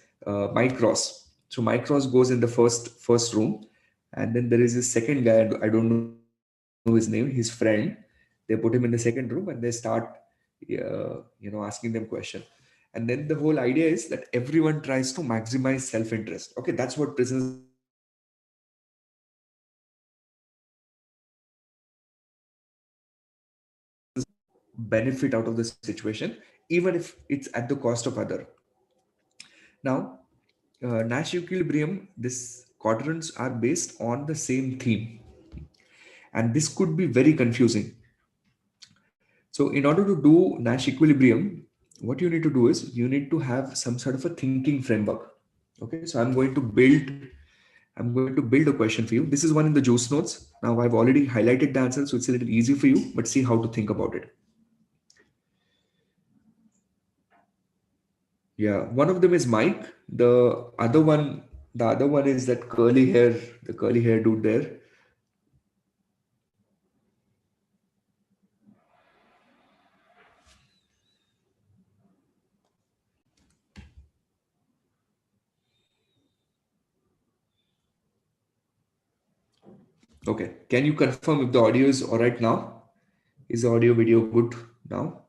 Mike Ross. So Mike Ross goes in the first room, and then there is this second guy. I don't know his name. His friend. They put him in the second room, and they start asking them question. And then the whole idea is that everyone tries to maximize self-interest. Okay, that's what prisoners dilemma is about. Everyone tries to benefit out of the situation, even if it's at the cost of other. Now, Nash equilibrium, these quadrants are based on the same theme, and this could be very confusing. So, in order to do Nash equilibrium, what you need to do is you need to have some sort of a thinking framework. Okay, so I'm going to build a question for you. This is one in the juice notes. Now, I've already highlighted the answer, so it's a little easy for you. But see how to think about it. Yeah, one of them is Mike. The other one is that the curly hair dude there. Okay, can you confirm if the audio is all right now? Is the audio video good now?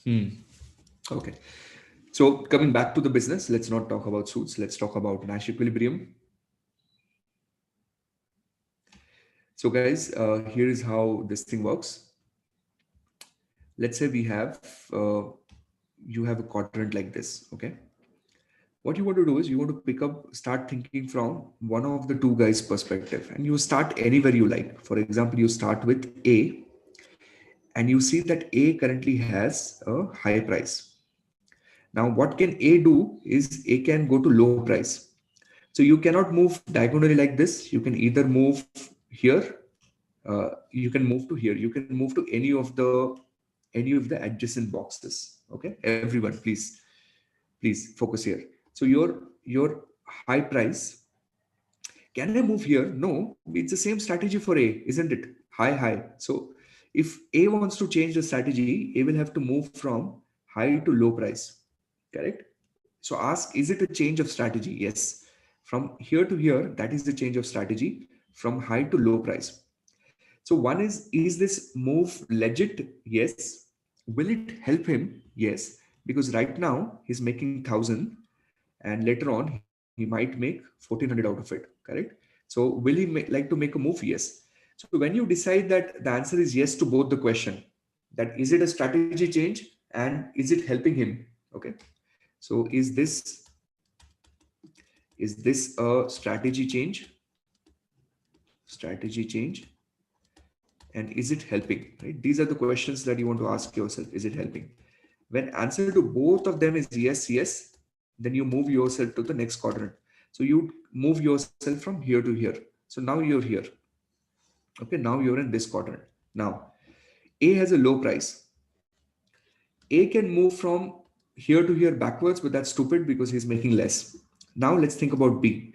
Hmm. Okay. So coming back to the business, let's not talk about suits. Let's talk about Nash equilibrium. So guys, here is how this thing works. Let's say we have you have a quadrant like this. Okay. What you want to do is you want to start thinking from one of the two guys' perspective, and you start anywhere you like. For example, you start with A, and you see that A currently has a high price. Now, what can A do is A can go to low price. So you cannot move diagonally like this. You can either move here, you can move to here, you can move to any of the adjacent boxes. Okay, everyone, please focus here. So your high price, can I move here? No, it's the same strategy for A, isn't it? High, high. So if A wants to change the strategy, A will have to move from high to low price. Correct? So ask, is it a change of strategy? Yes. From here to here, that is the change of strategy from high to low price. So one is this move legit? Yes. Will it help him? Yes. Because right now he's making 1,000 and later on he might make 1,400 out of it. Correct? So will he like to make a move? Yes. So when you decide that the answer is yes to both the question, that is it a strategy change and is it helping him? Okay. So is this a strategy change? Strategy change, and is it helping? Right? These are the questions that you want to ask yourself. Is it helping? When answer to both of them is yes, yes, then you move yourself to the next quadrant. So you move yourself from here to here. So now you're here. Okay, now you're in this quadrant. Now A has a low price. A can move from here to here backwards, but that's stupid because he's making less. Now let's think about B.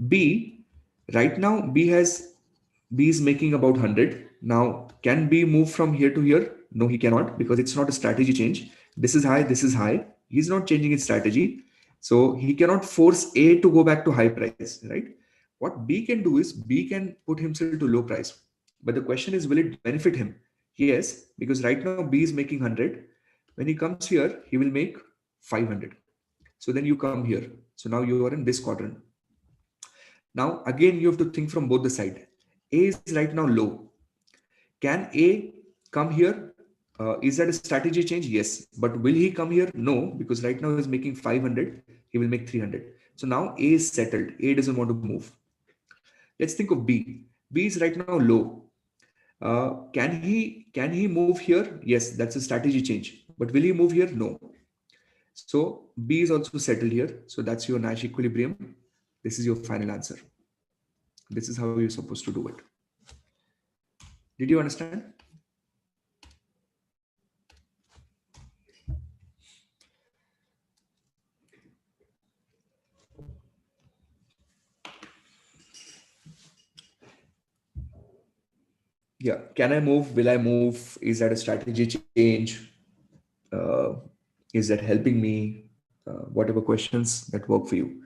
B, right now B is making about 100. Now, can B move from here to here? No, he cannot because it's not a strategy change. This is high, this is high. He's not changing his strategy. So he cannot force A to go back to high price, right? What B can do is B can put himself to low price. But the question is, will it benefit him? Yes, because right now B is making 100. When he comes here, he will make 500. So then you come here. So now you are in this quadrant. Now, again, you have to think from both the side. A is right now low. Can A come here? Is that a strategy change? Yes. But will he come here? No, because right now he's making 500. He will make 300. So now A is settled. A doesn't want to move. Let's think of B. B is right now low. Can he move here? Yes, that's a strategy change. But will he move here? No. So B is also settled here. So that's your Nash equilibrium. This is your final answer. This is how you're supposed to do it. Did you understand? Yeah. Can I move? Will I move? Is that a strategy change? Uh, is that helping me? Whatever questions that work for you.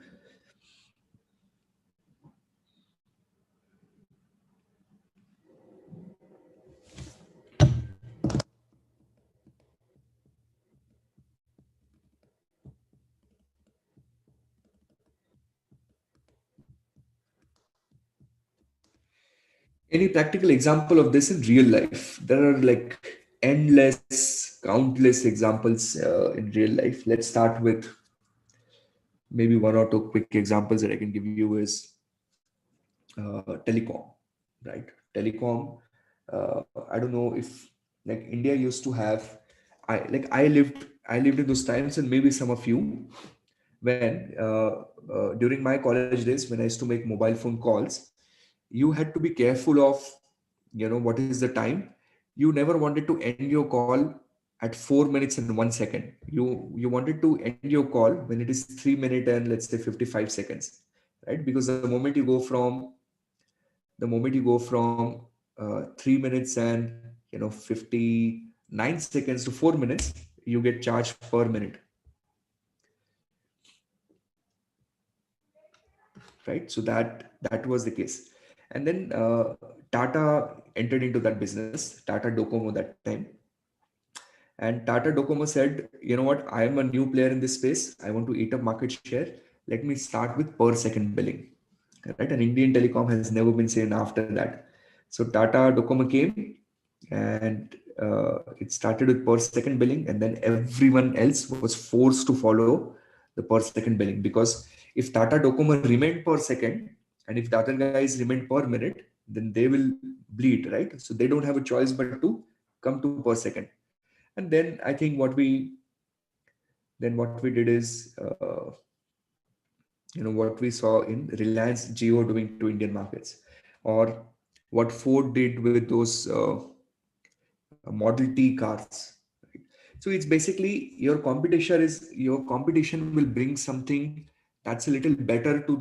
Any practical example of this in real life? There are like endless, countless examples in real life. Let's start with maybe one or two quick examples that I can give you is telecom, right? Telecom. I don't know if like India used to have. I lived in those times, and maybe some of you when during my college days when I used to make mobile phone calls, you had to be careful of what is the time. You never wanted to end your call at 4 minutes and 1 second. You wanted to end your call when it is 3 minutes and let's say 55 seconds, right? Because the moment you go from 3 minutes and 59 seconds to 4 minutes, you get charged per minute, right? So that was the case. And then Tata entered into that business, Tata Docomo that time. And Tata Docomo said, you know what, I am a new player in this space. I want to eat up market share. Let me start with per second billing. Right? And Indian telecom has never been seen after that. So Tata Docomo came and it started with per second billing, and then everyone else was forced to follow the per second billing, because if Tata Docomo remained per second and if the other guys remained per minute, then they will bleed, right? So they don't have a choice but to come to per second. And then I think what we did is what we saw in Reliance Jio doing to Indian markets, or what Ford did with those Model T cars. Right? So it's basically your competition will bring something that's a little better to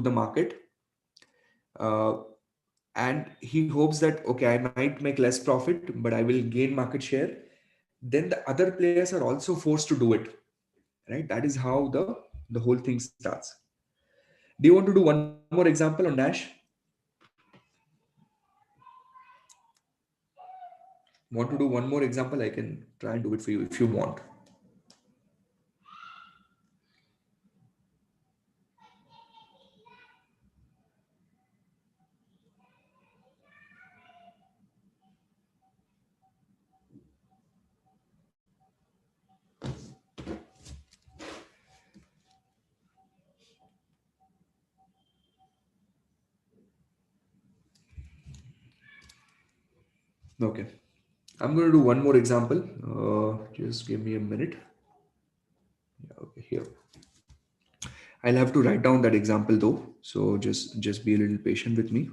the market, uh, and he hopes that okay, I might make less profit, but I will gain market share. Then the other players are also forced to do it, right? That is how the whole thing starts. Do you want to do one more example on Dash? Want to do one more example? I can try and do it for you if you want. Okay. I'm going to do one more example. Just give me a minute. Yeah, okay, here. I'll have to write down that example though. So just be a little patient with me.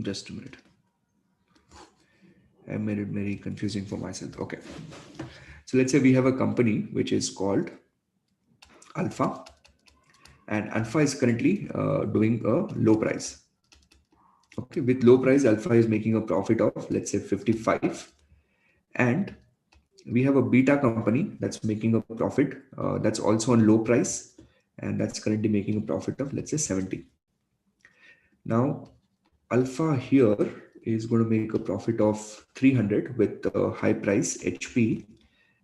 Just a minute. I made it very confusing for myself. Okay. So let's say we have a company which is called Alpha, and Alpha is currently doing a low price. Okay, with low price, Alpha is making a profit of, let's say, 55, and we have a beta company that's making a profit that's also on low price, and that's currently making a profit of, let's say, 70. Now Alpha here is going to make a profit of 300 with high price HP,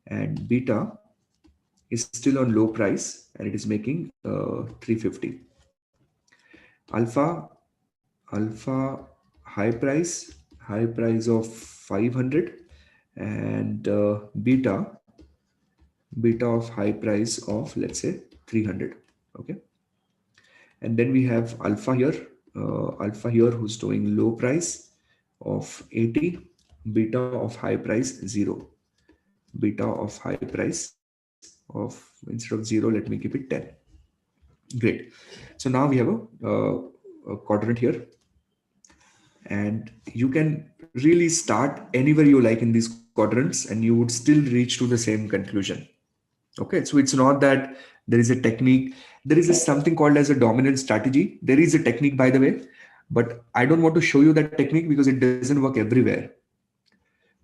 and beta is still on low price and it is making 350. Alpha high price of 500, and beta of high price of, let's say, 300. Okay, and then we have alpha here who's doing low price of 80, beta of high price 0, beta of high price of, instead of 0, let me keep it 10. Great. So now we have a quadrant here, and you can really start anywhere you like in these quadrants and you would still reach to the same conclusion. Okay, so it's not that there is a technique. There is something called as a dominant strategy. There is a technique, by the way, but I don't want to show you that technique because it doesn't work everywhere.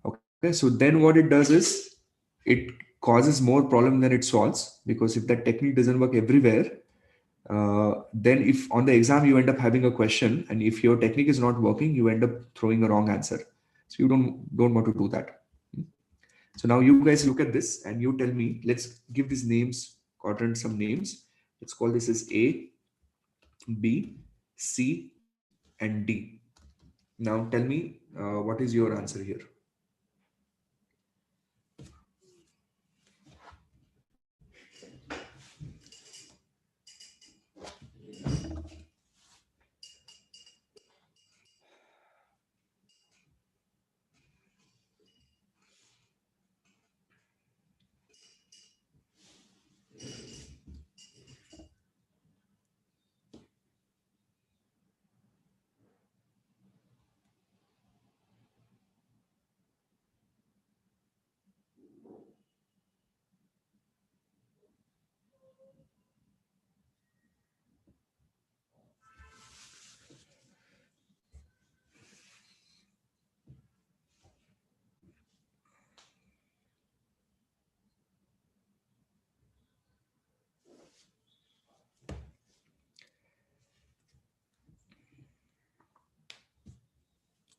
Okay, so then what it does is it causes more problem than it solves, because if that technique doesn't work everywhere, then if on the exam you end up having a question and if your technique is not working, you end up throwing a wrong answer. So you don't want to do that. So now you guys look at this and you tell me, let's give these names, quadrant some names. Let's call this as A, B, C, and D. Now tell me, what is your answer here?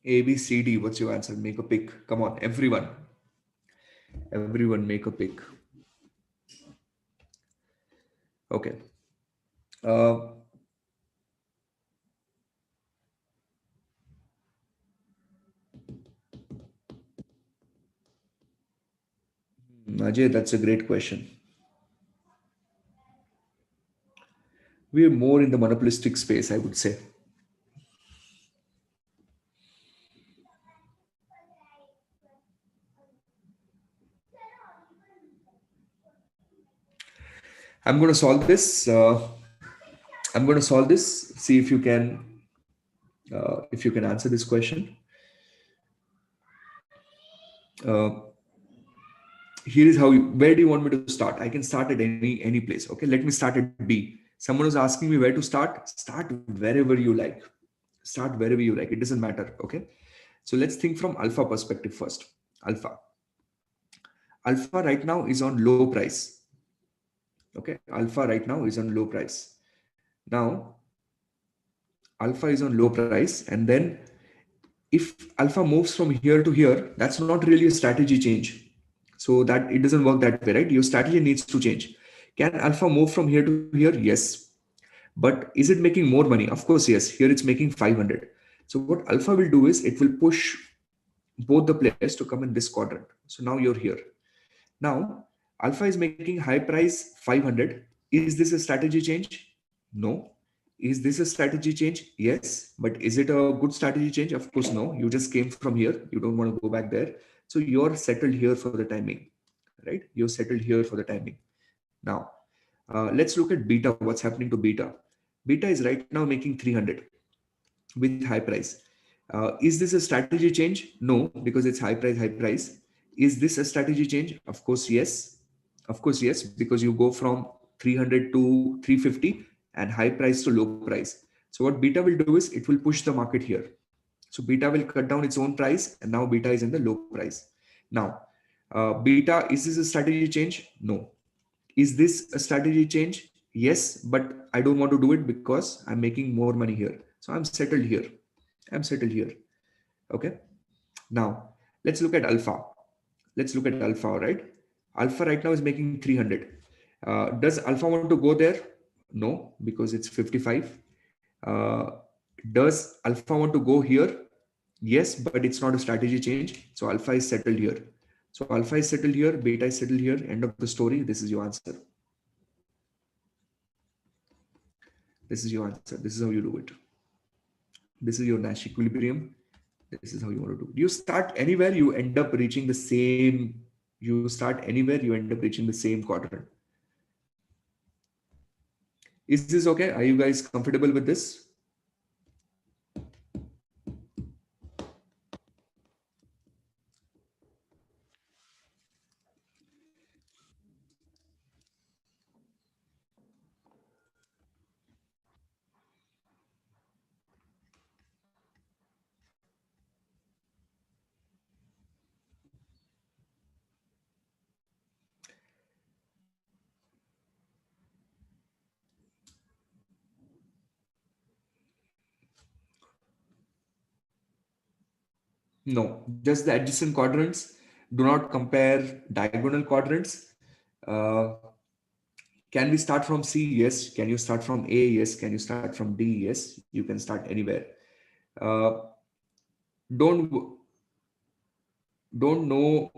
A, B, C, D. What's your answer? Make a pick. Come on, everyone. Everyone make a pick. Okay. Ajay, that's a great question. We are more in the monopolistic space, I would say. I'm going to solve this. I'm going to solve this. See if you can answer this question. Uh, Here is how. Where do you want me to start? I can start at any place. Okay, let me start at B. Someone was asking me where to start. Start wherever you like. Start wherever you like. It doesn't matter. Okay. So let's think from alpha perspective first. Alpha. Alpha right now is on low price. Okay. Alpha right now is on low price. Now, alpha is on low price, and then if alpha moves from here to here, that's not really a strategy change. So that it doesn't work that way, right? Your strategy needs to change. Can alpha move from here to here? Yes. But is it making more money? Of course, yes. Here it's making 500. So what alpha will do is it will push both the players to come in this quadrant. So now you're here. Now alpha is making high price 500. Is this a strategy change? No. Is this a strategy change? Yes. But is it a good strategy change? Of course, no. You just came from here. You don't want to go back there. So you're settled here for the timing, right? You're settled here for the timing. Now, let's look at beta. What's happening to beta? Beta is right now making 300 with high price. Is this a strategy change? No, because it's high price, high price. Is this a strategy change? Of course, yes. Of course, yes, because you go from 300 to 350 and high price to low price. So what beta will do is it will push the market here. So beta will cut down its own price and now beta is in the low price. Now, beta, is this a strategy change? No. Is this a strategy change? Yes, but I don't want to do it because I'm making more money here. So I'm settled here. I'm settled here. Okay. Now let's look at alpha. Let's look at alpha, right? Alpha right now is making 300. Does alpha want to go there? No, because it's 55. Uh, does alpha want to go here? Yes, but it's not a strategy change. So alpha is settled here. So alpha is settled here, beta is settled here. End of the story. This is your answer. This is your answer. This is how you do it. This is your Nash equilibrium. This is how you want to do. You start anywhere, you end up reaching the same. You start anywhere, you end up reaching the same quadrant. Is this okay? Are you guys comfortable with this? No, just the adjacent quadrants. Do not compare diagonal quadrants. Uh, can we start from C? Yes. Can you start from A? Yes. Can you start from D? Yes. You can start anywhere. Uh, don't don't know.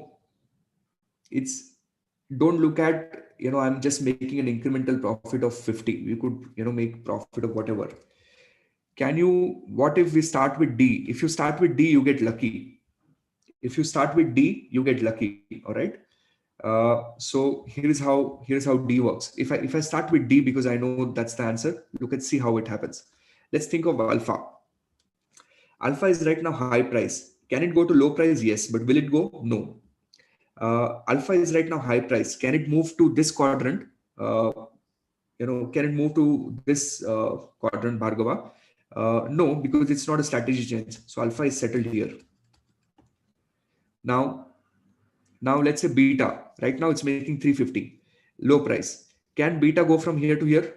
It's don't look at, I'm just making an incremental profit of 50. You could, make profit of whatever. What if we start with D? If you start with D, you get lucky. If you start with D, you get lucky. All right. So here's how D works. If I start with D because I know that's the answer, look at see how it happens. Let's think of alpha. Alpha is right now high price. Can it go to low price? Yes, but will it go? No. Alpha is right now high price. Can it move to this quadrant? Can it move to this quadrant, Bhargava? No, because it's not a strategy change. So alpha is settled here. Now let's say beta. Right now it's making 350, low price. Can beta go from here to here?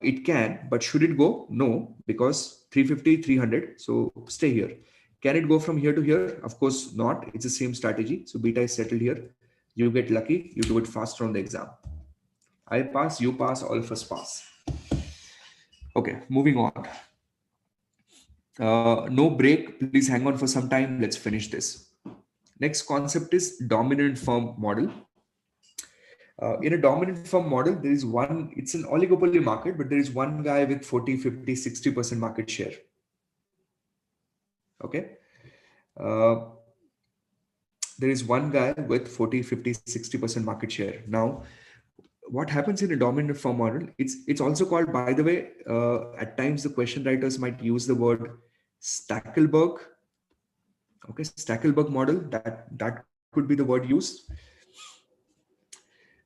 It can, but should it go? No, because 350, 300. So stay here. Can it go from here to here? Of course not. It's the same strategy. So beta is settled here. You get lucky. You do it faster on the exam. I pass, you pass, all of us pass. Okay, moving on. No break. Please hang on for some time. Let's finish this. Next concept is dominant firm model. In a dominant firm model, there is one, it's an oligopoly market, but there is one guy with 40, 50, 60% market share. Okay. There is one guy with 40, 50, 60% market share. Now, what happens in a dominant firm model, it's also called, by the way, at times the question writers might use the word Stackelberg. Okay, Stackelberg model, that could be the word used.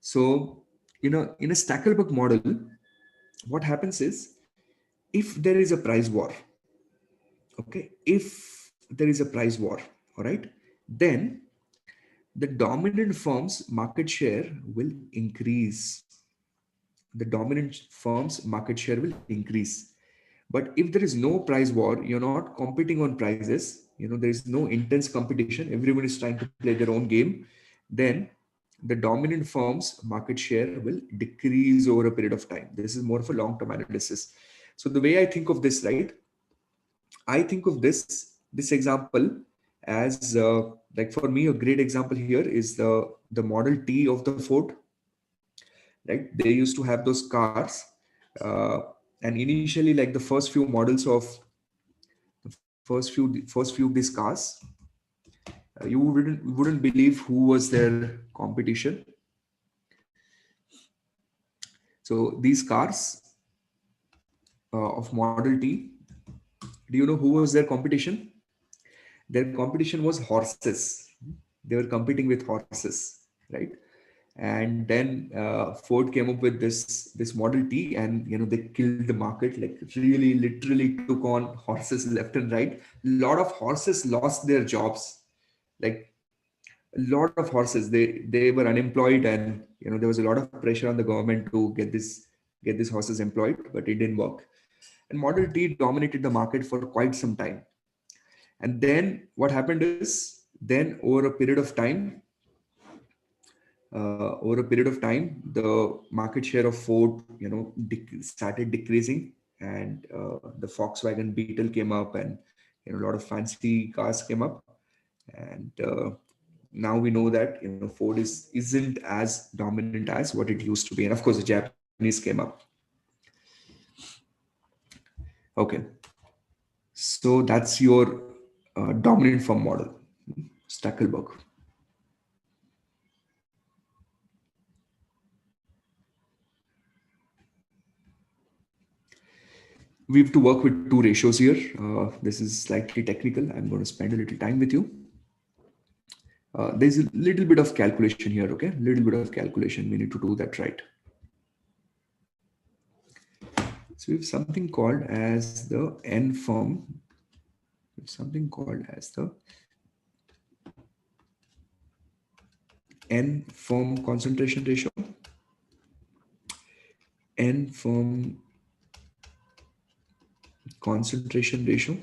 So, in a Stackelberg model, what happens is, if there is a price war, okay, if there is a price war, all right, then the dominant firm's market share will increase. The dominant firm's market share will increase. But if there is no price war, you're not competing on prices, there is no intense competition, everyone is trying to play their own game, then the dominant firm's market share will decrease over a period of time. This is more of a long-term analysis. So the way I think of this, right? I think of this example as like for me a great example here is the Model T of the Ford, right? They used to have those cars, uh, and initially like the first few models of the first few of these cars, you wouldn't believe who was their competition. So these cars of Model T, do you know who was their competition? Their competition was horses. They were competing with horses, right? And then Ford came up with this Model T, and they killed the market, like really literally took on horses left and right. A lot of horses lost their jobs, like a lot of horses, they were unemployed, and there was a lot of pressure on the government to get these horses employed, but it didn't work. And Model T dominated the market for quite some time. And then what happened is, then over a period of time, the market share of Ford, started decreasing, and the Volkswagen Beetle came up, and a lot of fancy cars came up, and now we know that Ford isn't as dominant as what it used to be, and of course the Japanese came up. Okay, so that's your dominant firm model, Stackelberg. We have to work with two ratios here. This is slightly technical. I'm going to spend a little time with you. There's a little bit of calculation here, okay? A little bit of calculation. We need to do that right. So we have something called as the N firm. Something called as the N firm concentration ratio. N firm concentration ratio.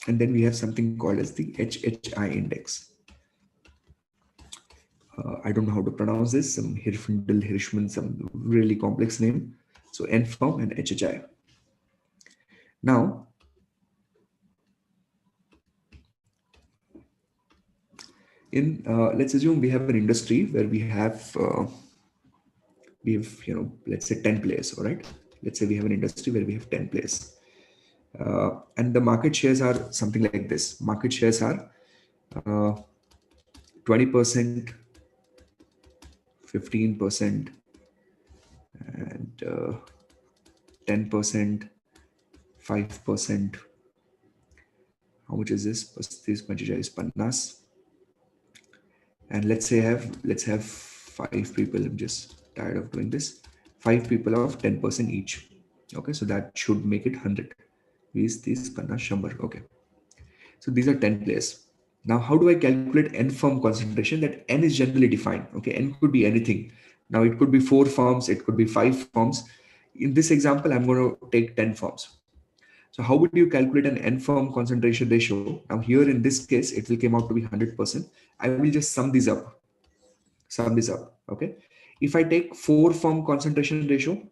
And then we have something called as the HHI index. I don't know how to pronounce this, some Hirschfindel, Hirschman, some really complex name. So N firm and HHI. Now, let's assume we have an industry where we have let's say 10 players. All right, let's say we have an industry where we have 10 players, and the market shares are something like this. Market shares are 20%, 15%, and 10%, 5%. How much is this? This is 50. And let's have 5 people. I'm just tired of doing this. 5 people of 10% each. Okay, so that should make it 100. Is this Shambar? Okay, so these are 10 players. Now, how do I calculate N firm concentration? That N is generally defined. Okay, N could be anything. Now it could be 4 firms, it could be 5 firms. In this example, I'm going to take 10 firms. So how would you calculate an N firm concentration ratio? Now here in this case, it will come out to be 100%. I will just sum this up. Okay. If I take 4 firm concentration ratio,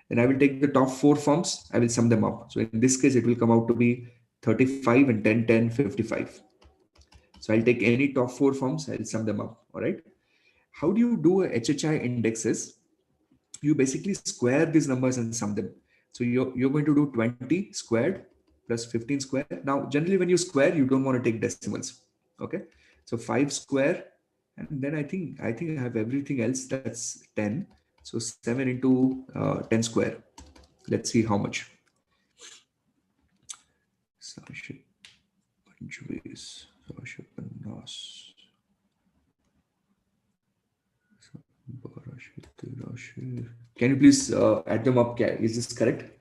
then I will take the top 4 firms, I will sum them up. So in this case, it will come out to be 35 and 10, 10, 55. So I'll take any top 4 firms, I'll sum them up. All right. How do you do a HHI indexes? You basically square these numbers and sum them. So you're going to do 20 squared plus 15 squared. Now, generally when you square, you don't want to take decimals. Okay. So 5 square, and then I think I have everything else. That's 10. So 7 into 10 square. Let's see how much. Can you please add them up? Is this correct?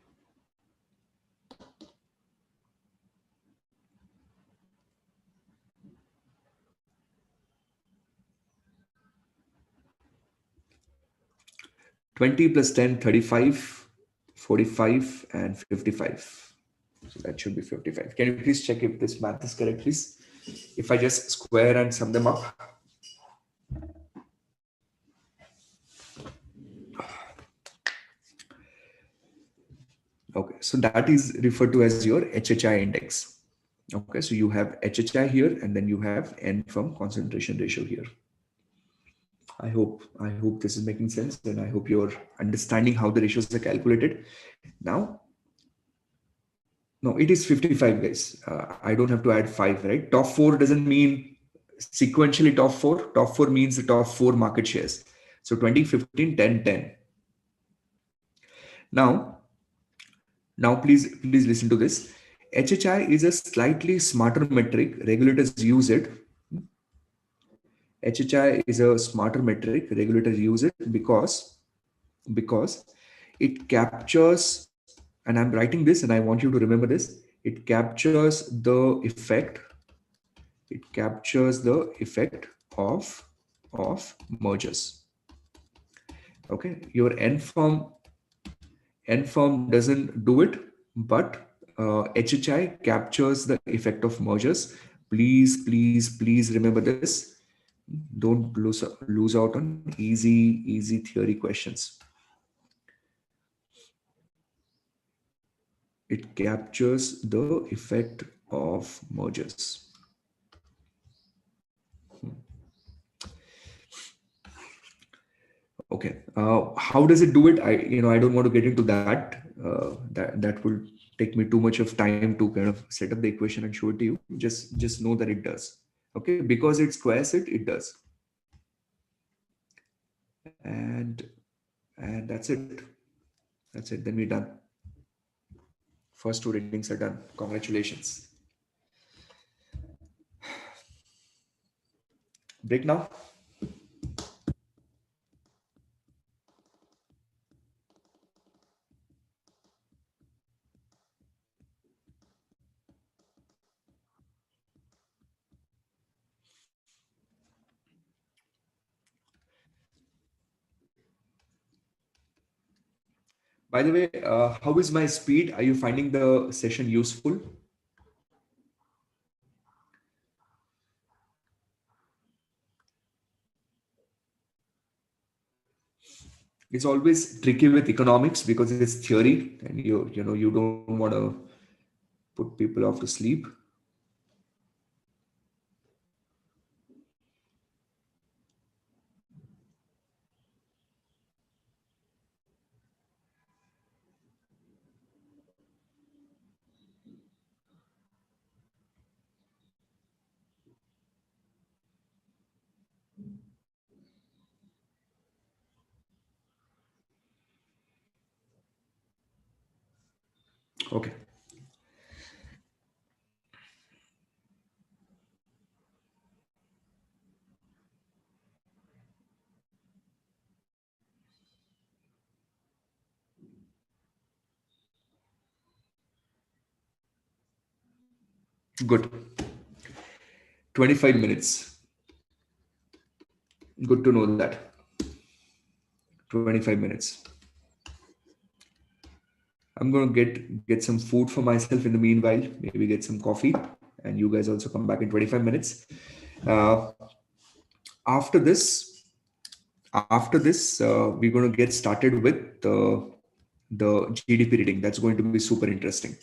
+10, 35, 45, and 55. So that should be 55. Can you please check if this math is correct, please? If I just square and sum them up. Okay, so that is referred to as your HHI index. Okay, so you have HHI here, and then you have N firm concentration ratio here. I hope this is making sense, and I hope you're understanding how the ratios are calculated. Now, no, it is 55, guys. I don't have to add five, right? Top four doesn't mean sequentially top four. Top four means the top four market shares. So 20, 15, 10, 10. Now, now please listen to this. HHI is a slightly smarter metric. Regulators use it. HHI is a smarter metric. Regulators use it because it captures, and I'm writing this, and I want you to remember this. It captures the effect. It captures the effect of mergers. Okay, your N firm doesn't do it, but HHI captures the effect of mergers. Please remember this. Don't lose out on easy theory questions. It captures the effect of mergers. Okay, how does it do it? I don't want to get into that. That will take me too much of time to kind of set up the equation and show it to you. Just know that it does. Okay, because it squares it, it does. And and that's it. That's it. Then we're done. First two readings are done. Congratulations. Break now. By the way, how is my speed? Are you finding the session useful? It's always tricky with economics because it's theory, and you don't want to put people off to sleep. Okay. Good. 25 minutes. Good to know that. 25 minutes. I'm going to get some food for myself in the meanwhile, maybe get some coffee, and you guys also come back in 25 minutes. Uh, after this, we're going to get started with the GDP reading. That's going to be super interesting.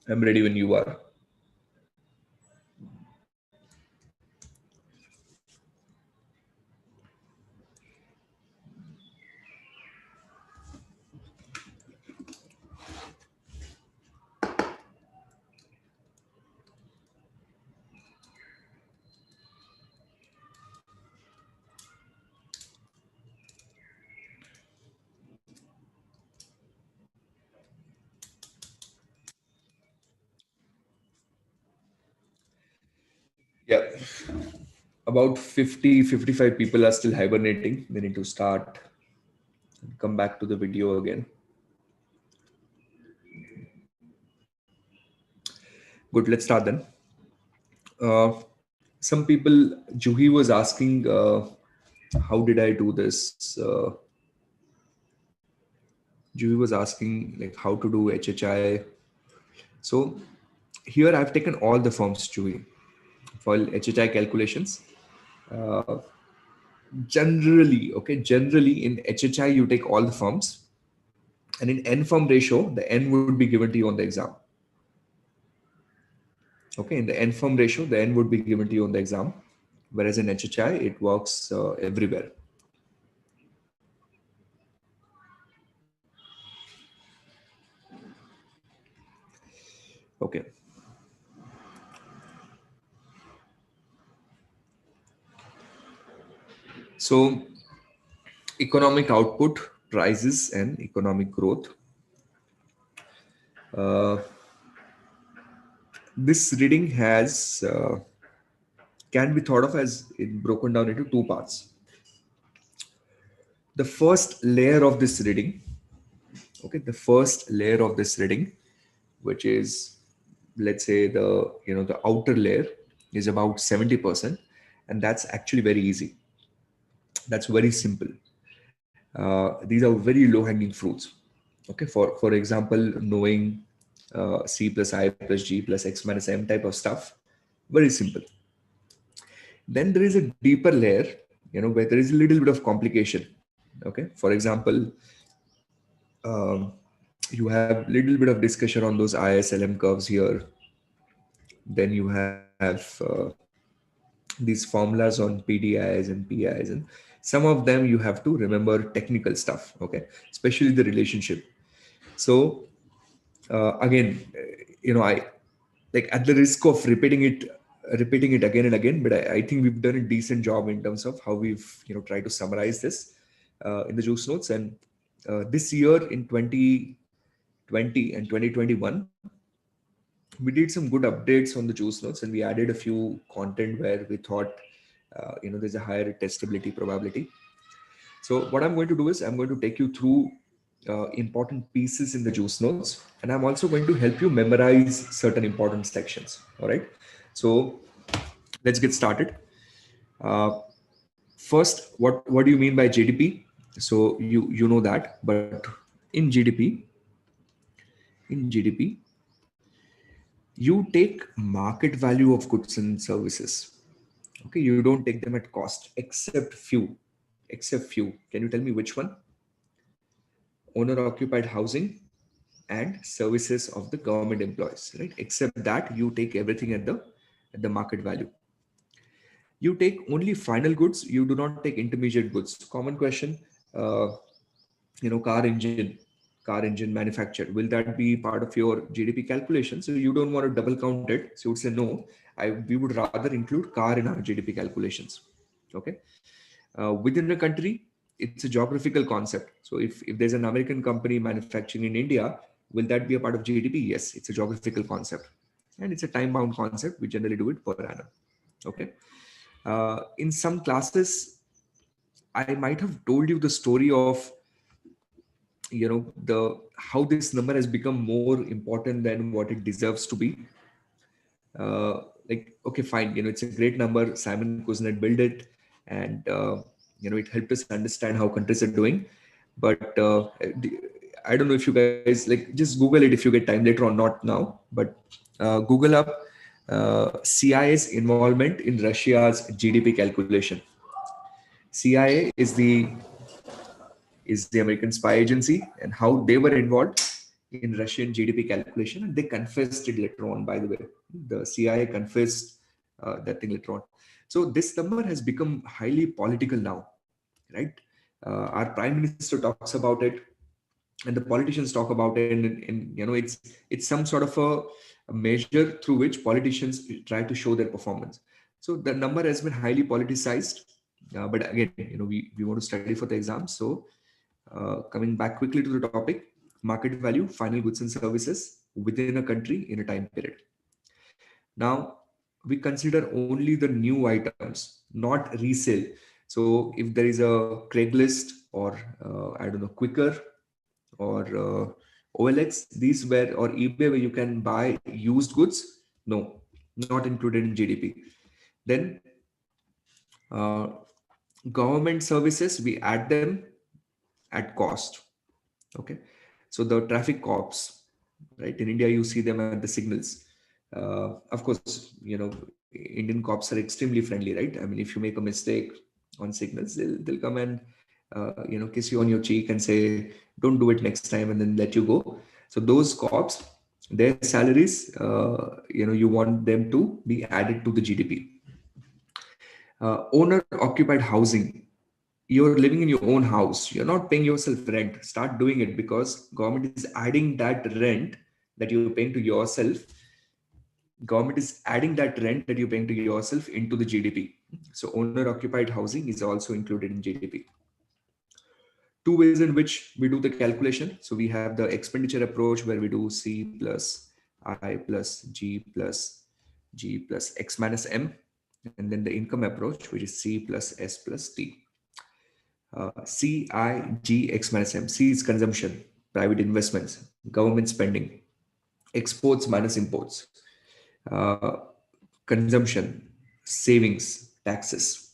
I'm ready when you are. Yeah. About 50, 55 people are still hibernating. They need to start and come back to the video again. Good, let's start then. Uh, some people, Juhi was asking, how did I do this? Juhi was asking like how to do HHI. So here I've taken all the forms, Juhi, for HHI calculations. Uh, generally in HHI you take all the forms, and in N form ratio, the N would be given to you on the exam. Okay, in the N form ratio, the N would be given to you on the exam, whereas in HHI, it works everywhere. Okay. So, economic output, prices, and economic growth. Uh, this reading has can be thought of as broken down into two parts. The first layer of this reading, okay, the first layer of this reading, which is, let's say, the outer layer is about 70%, and that's actually very easy. That's very simple. These are very low hanging fruits. Okay, for example, knowing c plus I plus g plus x minus m type of stuff, very simple. Then there is a deeper layer, where there is a little bit of complication. Okay, for example, um, you have little bit of discussion on those ISLM curves here. Then you have these formulas on PDIs and PIs, and some of them you have to remember technical stuff. Okay, especially the relationship. So again, I, like, at the risk of repeating it again and again, but I think we've done a decent job in terms of how we've tried to summarize this in the juice notes. And this year in 2020 and 2021, we did some good updates on the juice notes, and we added a few content where we thought there's a higher testability probability. So what I'm going to do is I'm going to take you through important pieces in the juice notes, and I'm also going to help you memorize certain important sections. All right. So let's get started. Uh, First, what do you mean by GDP? So you know that, but in GDP, in GDP, you take market value of goods and services. Okay, you don't take them at cost, except few. Except few. Can you tell me which one? Owner occupied housing and services of the government employees, right? Except that you take everything at the market value. You take only final goods, you do not take intermediate goods. Common question. uh, car engine manufactured, will that be part of your GDP calculation? So you don't want to double count it, so you would say no, we would rather include car in our GDP calculations. Okay. Within a country, it's a geographical concept. So if there's an American company manufacturing in India, will that be a part of GDP? Yes, it's a geographical concept, and it's a time bound concept. We generally do it per annum. Okay. In some classes, I might have told you the story of the how this number has become more important than what it deserves to be. Like, okay, fine, it's a great number. Simon Kuznets built it, and it helped us understand how countries are doing. But I don't know if you guys, like, just Google it if you get time later on, not now, but Google up CIA's involvement in Russia's GDP calculation. CIA is the American spy agency, and how they were involved in Russian GDP calculation, and they confessed it later on. By the way, the CIA confessed that thing later on. So this number has become highly political now, right? Our prime minister talks about it, and the politicians talk about it, and it's some sort of a measure through which politicians try to show their performance. So the number has been highly politicized, but again, we want to study for the exam. So coming back quickly to the topic, market value, final goods and services within a country in a time period. Now, we consider only the new items, not resale. So if there is a Craigslist or I don't know, Quicker or OLX, these where, or eBay, where you can buy used goods, no, not included in GDP. Then uh, government services, we add them at cost. Okay, so the traffic cops, right? In India, you see them at the signals. Of course, Indian cops are extremely friendly, right? I mean, if you make a mistake on signals, they'll come and kiss you on your cheek and say, "Don't do it next time," and then let you go. So those cops, their salaries, you want them to be added to the GDP. Owner occupied housing, you're living in your own house, you're not paying yourself rent, start doing it, because government is adding that rent that you're paying to yourself. Government is adding that rent that you're paying to yourself into the GDP. So owner occupied housing is also included in GDP. Two ways in which we do the calculation. So we have the expenditure approach, where we do C plus I plus G plus X minus M, and then the income approach, which is C plus S plus T. C, I, G, X minus M. C is consumption, private investments, government spending, exports minus imports, uh, consumption, savings, taxes.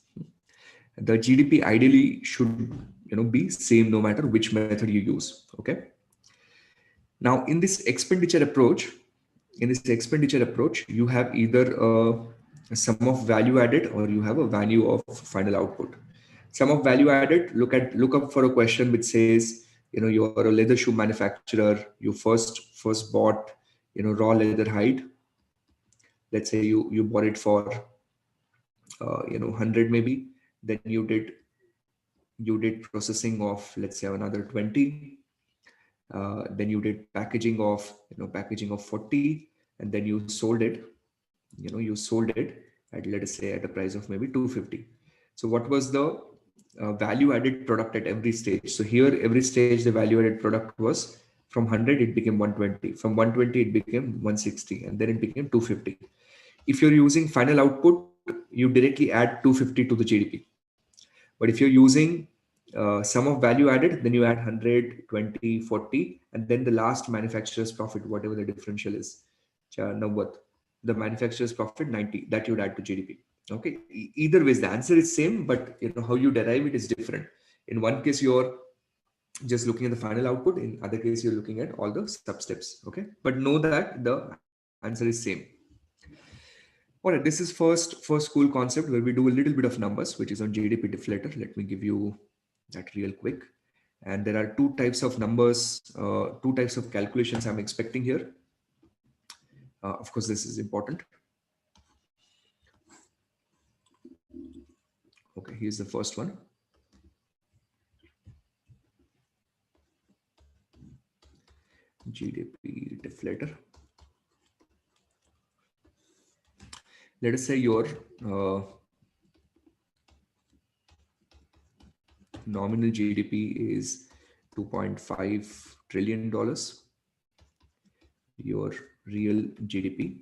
The GDP ideally should be same no matter which method you use. Okay. Now in this expenditure approach, you have either a sum of value added, or you have a value of final output. Sum of value added, look up for a question which says, you're a leather shoe manufacturer, you first bought raw leather hide. Let's say you bought it for 100 maybe. Then you did processing of, let's say, another 20. Then you did packaging of 40, and then you sold it. You sold it at, let us say, at a price of maybe 250. So what was the value added product at every stage? So here, every stage, the value added product was from 100, it became 120. From 120, it became 160, and then it became 250. If you're using final output, you directly add 250 to the GDP. But if you're using sum of value added, then you add 100, 20, 40, and then the last manufacturer's profit, whatever the differential is. Nawat, the manufacturer's profit 90, that you'd add to GDP. Okay. Either ways, the answer is same, but how you derive it is different. In one case, you're just looking at the final output. In other case, you're looking at all the sub steps. Okay. But know that the answer is same. All right, this is first cool concept where we do a little bit of numbers, which is on GDP deflator. Let me give you that real quick. And there are two types of numbers, two types of calculations I'm expecting here. Of course, this is important. Okay, here's the first one. GDP deflator. Let us say your nominal GDP is $2.5 trillion. Your real GDP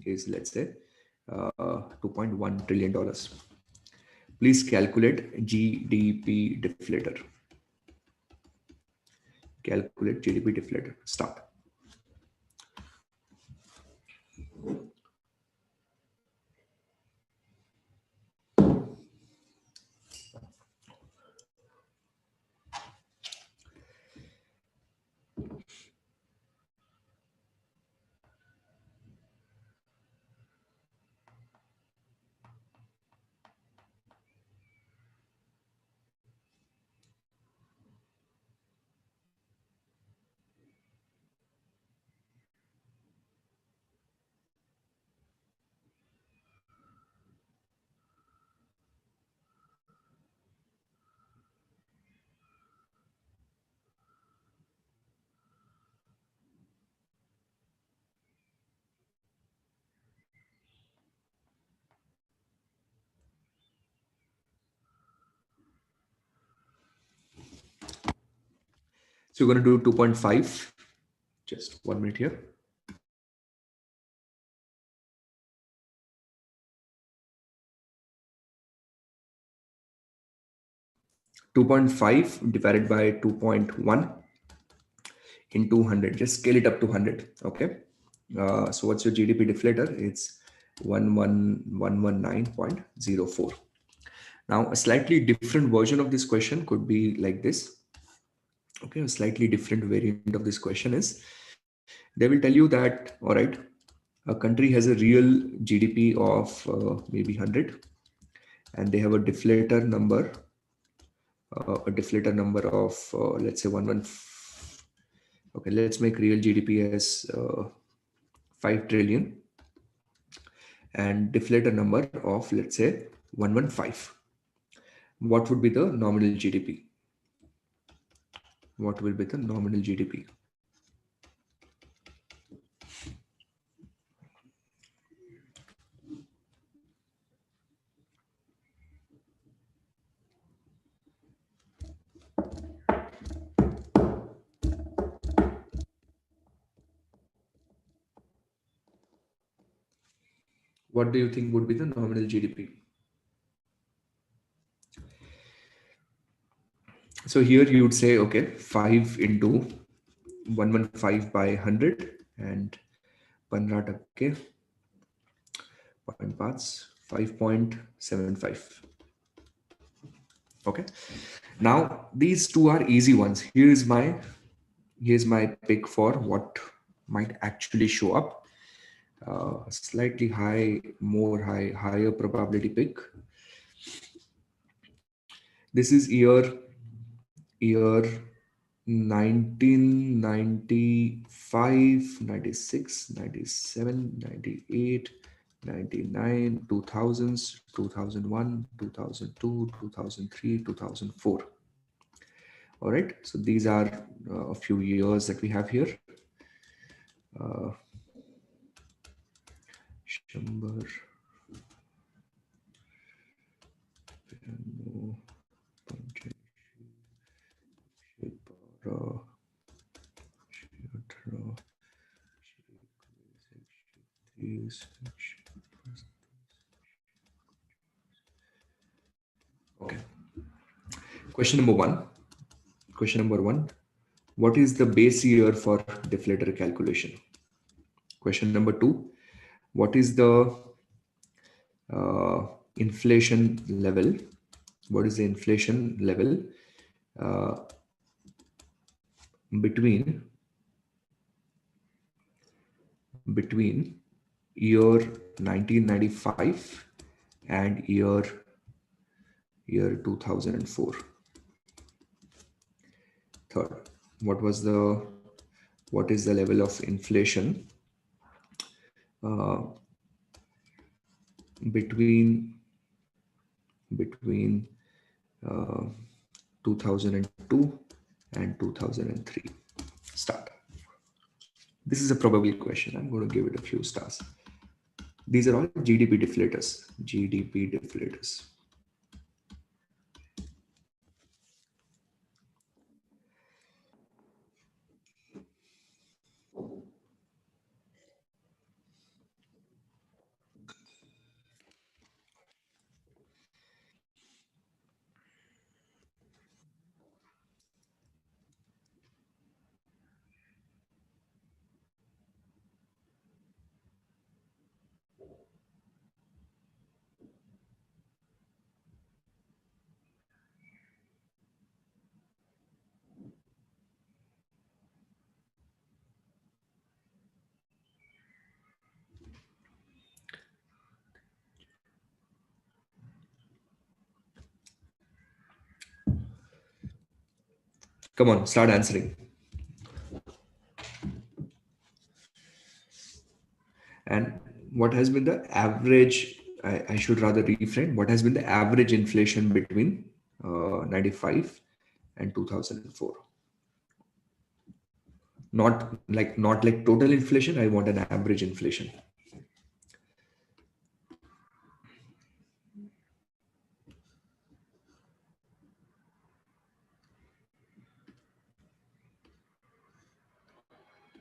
is, let's say, $2.1 trillion. Please calculate GDP deflator. Calculate GDP deflator. Start. So we're going to do 2.5. Just 1 minute here. 2.5 divided by 2.1 into 100. Just scale it up to 100. Okay. So what's your GDP deflator? It's 11119.04. Now, a slightly different version of this question could be like this. Okay, a slightly different variant of this question is, they will tell you that, all right, a country has a real GDP of maybe 100, and they have a deflator number of, let's say 11. Okay, let's make real GDP as 5 trillion and deflator number of, let's say 115. What would be the nominal GDP? What will be the nominal GDP? What do you think would be the nominal GDP? So here you would say, okay, 5 into 115 by 100 and 15 point parts 5.75. Okay. Now these two are easy ones. Here's my pick for what might actually show up. Slightly higher probability pick. This is year 1995, 96, 97, 98, 99, 2000s, 2001, 2002, 2003, 2004. All right, so these are a few years that we have here. Shambhar, okay. Question number one. What is the base year for deflator calculation? Question number two. What is the inflation level? What is the inflation level between year 1995 and year 2004? Third, what is the level of inflation between 2002 and 2003? Start. This is a probable question. I'm going to give it a few stars. These are all GDP deflators. GDP deflators. Come on, start answering. And what has been the average? I should rather reframe. What has been the average inflation between 95 and 2004? Not like total inflation. I want an average inflation.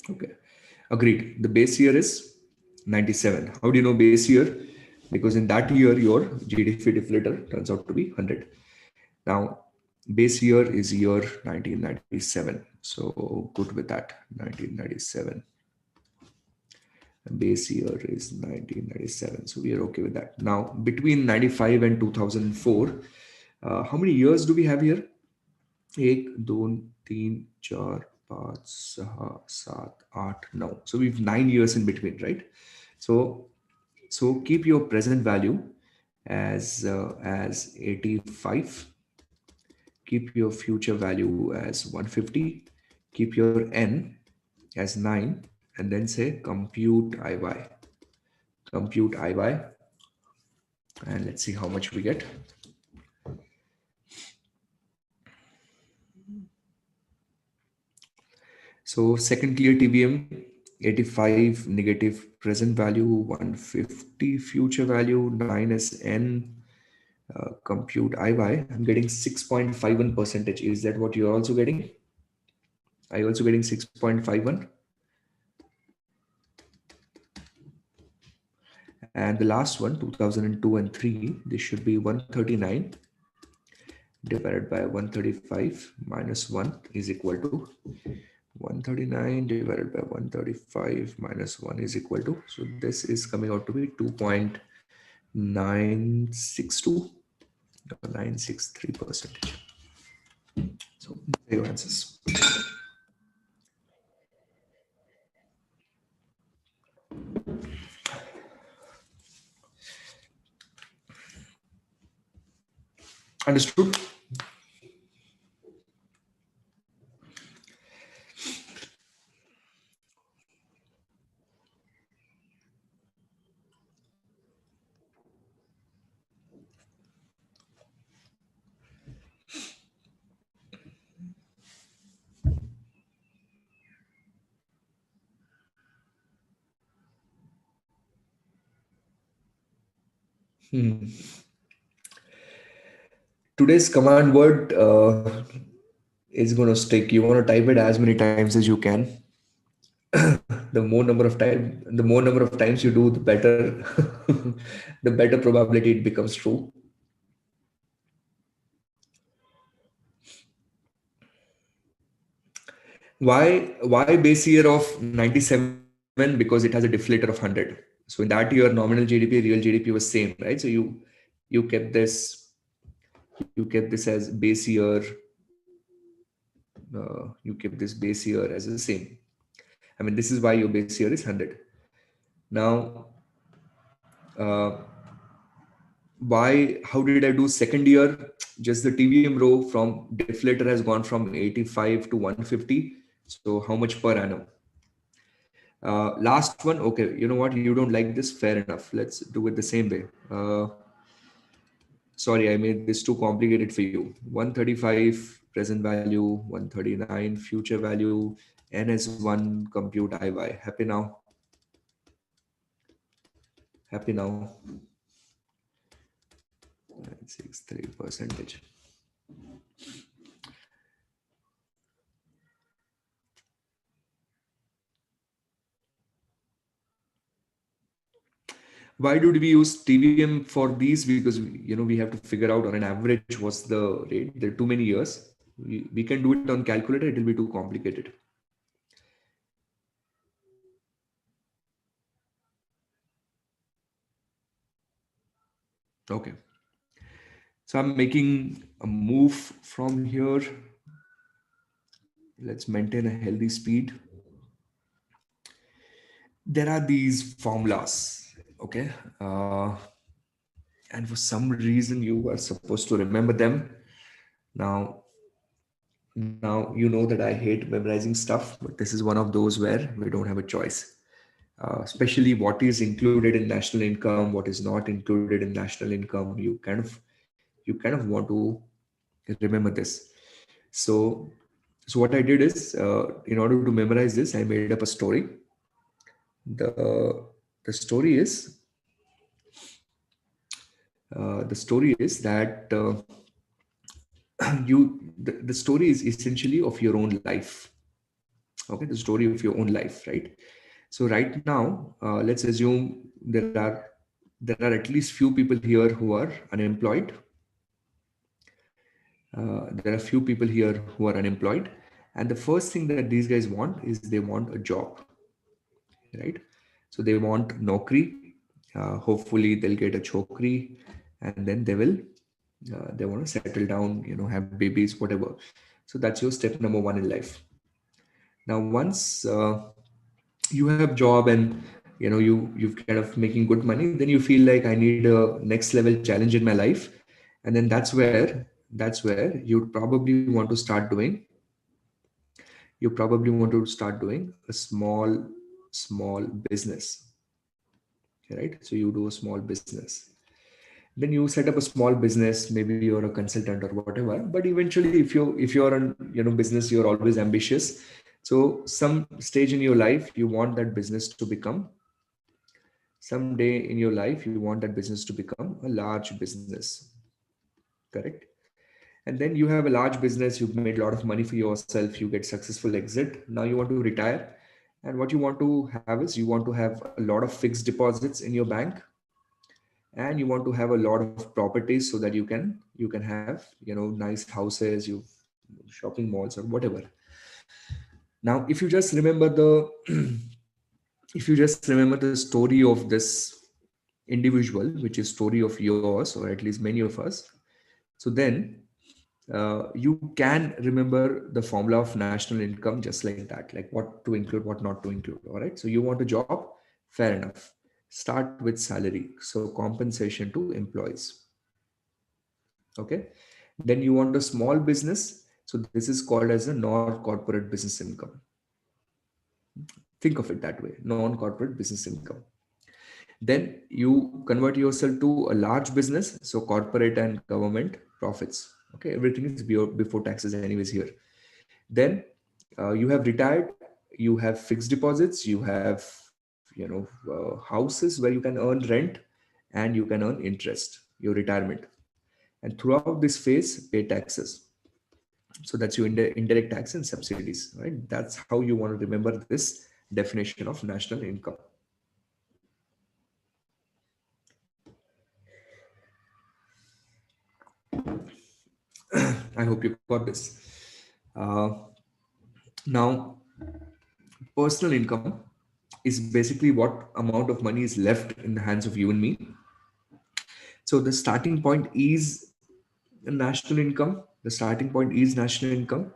Okay, agreed. The base year is 97. How do you know base year? Because in that year, your GDP deflator turns out to be 100. Now, base year is year 1997. So good with that. 1997. Base year is 1997. So we are okay with that. Now, between 95 and 2004, how many years do we have here? 1, 2, 3, 4, 5, 6, 7, 8, 9. So we've 9 years in between, right? So keep your present value as 85. Keep your future value as 150. Keep your n as 9, and then say compute IY. Compute IY, and let's see how much we get. So second clear TVM, 85 negative present value, 150 future value, 9 is n, compute IY. I'm getting 6.51 percentage. Is that what you're also getting? Are you also getting 6.51? And the last one, 2002 and 3, this should be 139 divided by 135 minus 1 is equal to 139 divided by 135 minus 1 is equal to, so this is coming out to be 2.962 or 963 percentage. So there are your answers. Understood? Today's command word is going to stick. You want to type it as many times as you can. The more number of times you do, the better, the better probability it becomes true. Why base year of 97? Because it has a deflator of 100. So in that year, nominal GDP, real GDP was same, right? So you kept this as base year. You kept this base year as the same. I mean, this is why your base year is 100. Now, how did I do second year? Just the TVM row from deflator has gone from 85 to 150. So how much per annum? Last one, okay, you know what? You don't like this, fair enough. Let's do it the same way. Sorry, I made this too complicated for you. 135 present value, 139 future value, NS1 compute IY. Happy now? Happy now? 963 percentage. Why do we use TVM for these? Because we have to figure out on an average what's the rate. There are too many years. We can do it on calculator. It will be too complicated. Okay. So I'm making a move from here. Let's maintain a healthy speed. There are these formulas, okay? And for some reason you are supposed to remember them. Now you know that I hate memorizing stuff, but this is one of those where we don't have a choice. Especially what is included in national income, what is not included in national income. You kind of want to remember this. So what I did is, in order to memorize this, I made up a story. The story is that the story is essentially of your own life. Okay, the story of your own life, right? So right now, let's assume there are at least few people here who are unemployed. There are few people here who are unemployed, and the first thing that these guys want is they want a job, right? So they want nokri. Hopefully, they'll get a chokri, and then they want to settle down, have babies, whatever. So that's your step number one in life. Now, once you have job and you've kind of making good money, then you feel like I need a next level challenge in my life, and then that's where you probably want to start doing a small business, right? So you do a small business, then you set up a small business, maybe you're a consultant or whatever, but eventually if you're on business, you're always ambitious. So some stage in your life you want that business to become someday in your life you want that business to become a large business, correct? And then you have a large business, you've made a lot of money for yourself, you get successful exit, now you want to retire. And what you want to have is you want to have a lot of fixed deposits in your bank, and you want to have a lot of properties so that you can have nice houses, you shopping malls or whatever. Now if you just remember the story of this individual, which is story of yours or at least many of us, so then you can remember the formula of national income just like that, like what to include, what not to include. All right, so you want a job, fair enough, start with salary, so compensation to employees. Okay, then you want a small business, so this is called as a non-corporate business income. Think of it that way, non-corporate business income. Then you convert yourself to a large business, so corporate and government profits. Okay, everything is before taxes anyways here. Then you have retired, you have fixed deposits, you have houses where you can earn rent, and you can earn interest, your retirement. And throughout this phase pay taxes. So that's your indirect tax and subsidies, right? That's how you want to remember this definition of national income. I hope you got this. uh, Now, personal income is basically what amount of money is left in the hands of you and me. So the starting point is national income. The starting point is national income.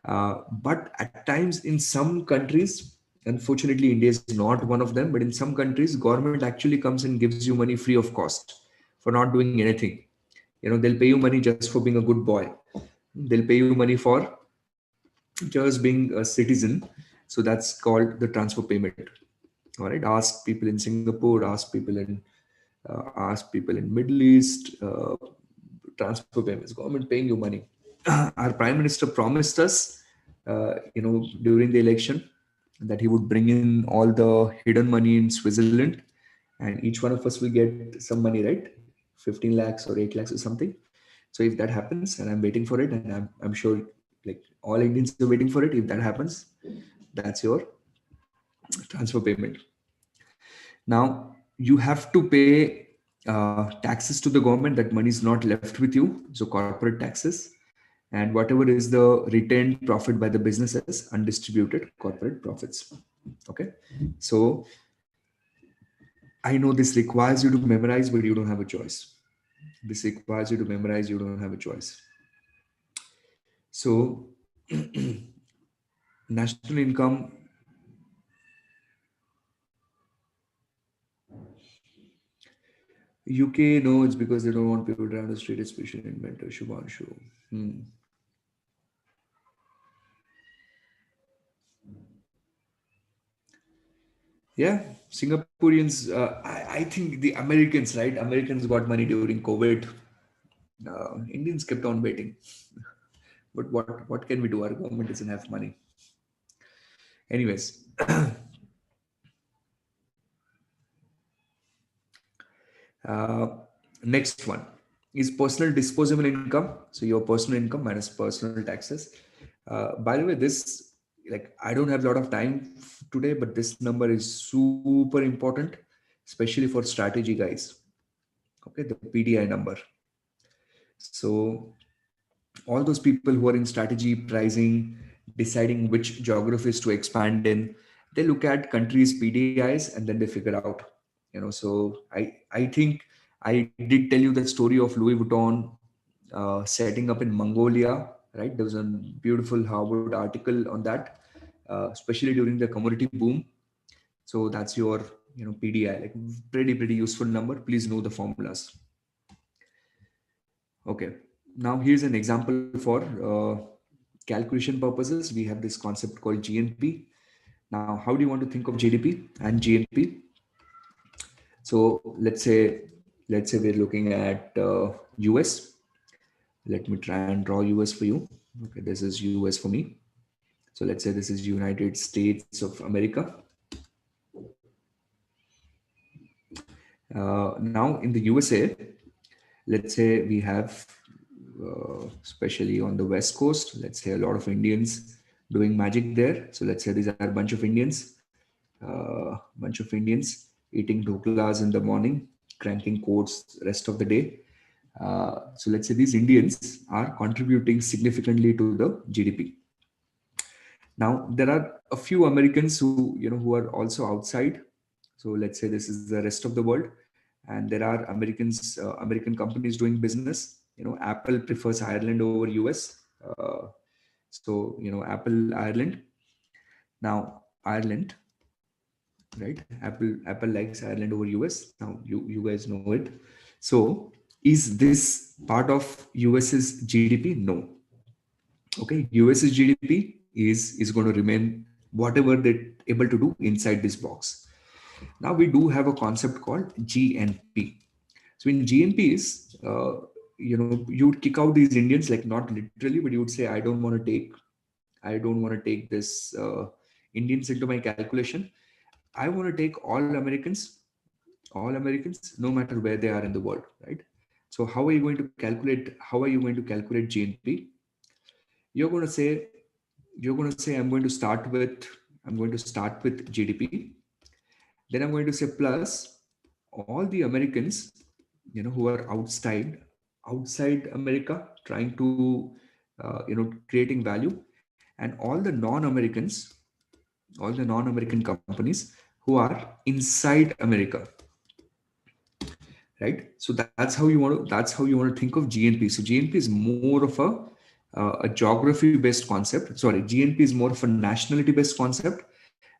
But at times in some countries, unfortunately, India is not one of them, but in some countries, government actually comes and gives you money free of cost for not doing anything. They'll pay you money just for being a good boy. They'll pay you money for just being a citizen. So that's called the transfer payment. All right. Ask people in Singapore, ask people in Middle East, transfer payments, government paying you money. Our prime minister promised us, during the election, that he would bring in all the hidden money in Switzerland, and each one of us will get some money, right? 15 lakhs or 8 lakhs or something. So if that happens, and I'm waiting for it, and I'm sure like all Indians are waiting for it, if that happens, that's your transfer payment. Now, you have to pay taxes to the government. That money is not left with you. So corporate taxes, and whatever is the retained profit by the businesses, undistributed corporate profits. Okay. So I know this requires you to memorize, but you don't have a choice. This requires you to memorize, you don't have a choice. So national income, UK, no, it's because they don't want people down the street, especially in winter. Shubhanshu. Yeah, Singaporeans, I think the Americans, right? Americans got money during COVID. Indians kept on waiting. But what can we do? Our government doesn't have money. Anyways, uh, next one is personal disposable income. So your personal income minus personal taxes. By the way, this like I don't have a lot of time today, but this number is super important, especially for strategy guys. Okay, the PDI number. So all those people who are in strategy, pricing, deciding which geographies to expand in, they look at countries' PDIs and then they figure out. So I think I did tell you the story of Louis Vuitton setting up in Mongolia, right? There was a beautiful Harvard article on that, especially during the commodity boom. So that's your PDI, like pretty useful number. Please know the formulas. Okay, now here's an example for calculation purposes. We have this concept called GNP. Now, how do you want to think of GDP and GNP? So let's say we're looking at US. Let me try and draw US for you. Okay, this is US for me. So let's say this is United States of America. Now in the USA, let's say we have, especially on the West Coast, let's say a lot of Indians doing magic there. So let's say these are a bunch of Indians eating dhoklas in the morning, cranking codes rest of the day. So let's say these Indians are contributing significantly to the GDP. Now there are a few Americans who are also outside. So let's say this is the rest of the world, and there are American companies doing business. Apple prefers Ireland over US. So Apple Ireland. Now Ireland, right? Apple likes Ireland over US. Now you guys know it. So is this part of US's GDP? No. Okay, US's GDP is going to remain whatever they're able to do inside this box. Now we do have a concept called GNP. So in GNPs, you would kick out these Indians, like not literally, but you would say, I don't want to take this Indians into my calculation. I want to take all Americans, no matter where they are in the world, right? So how are you going to calculate? How are you going to calculate GNP? You're going to say, I'm going to start with GDP. Then I'm going to say plus all the Americans, who are outside America, trying to, creating value, and all the non-American companies who are inside America, right? So that's how you want to think of GNP. So GNP is more of a geography based concept. Sorry, GNP is more of a nationality based concept,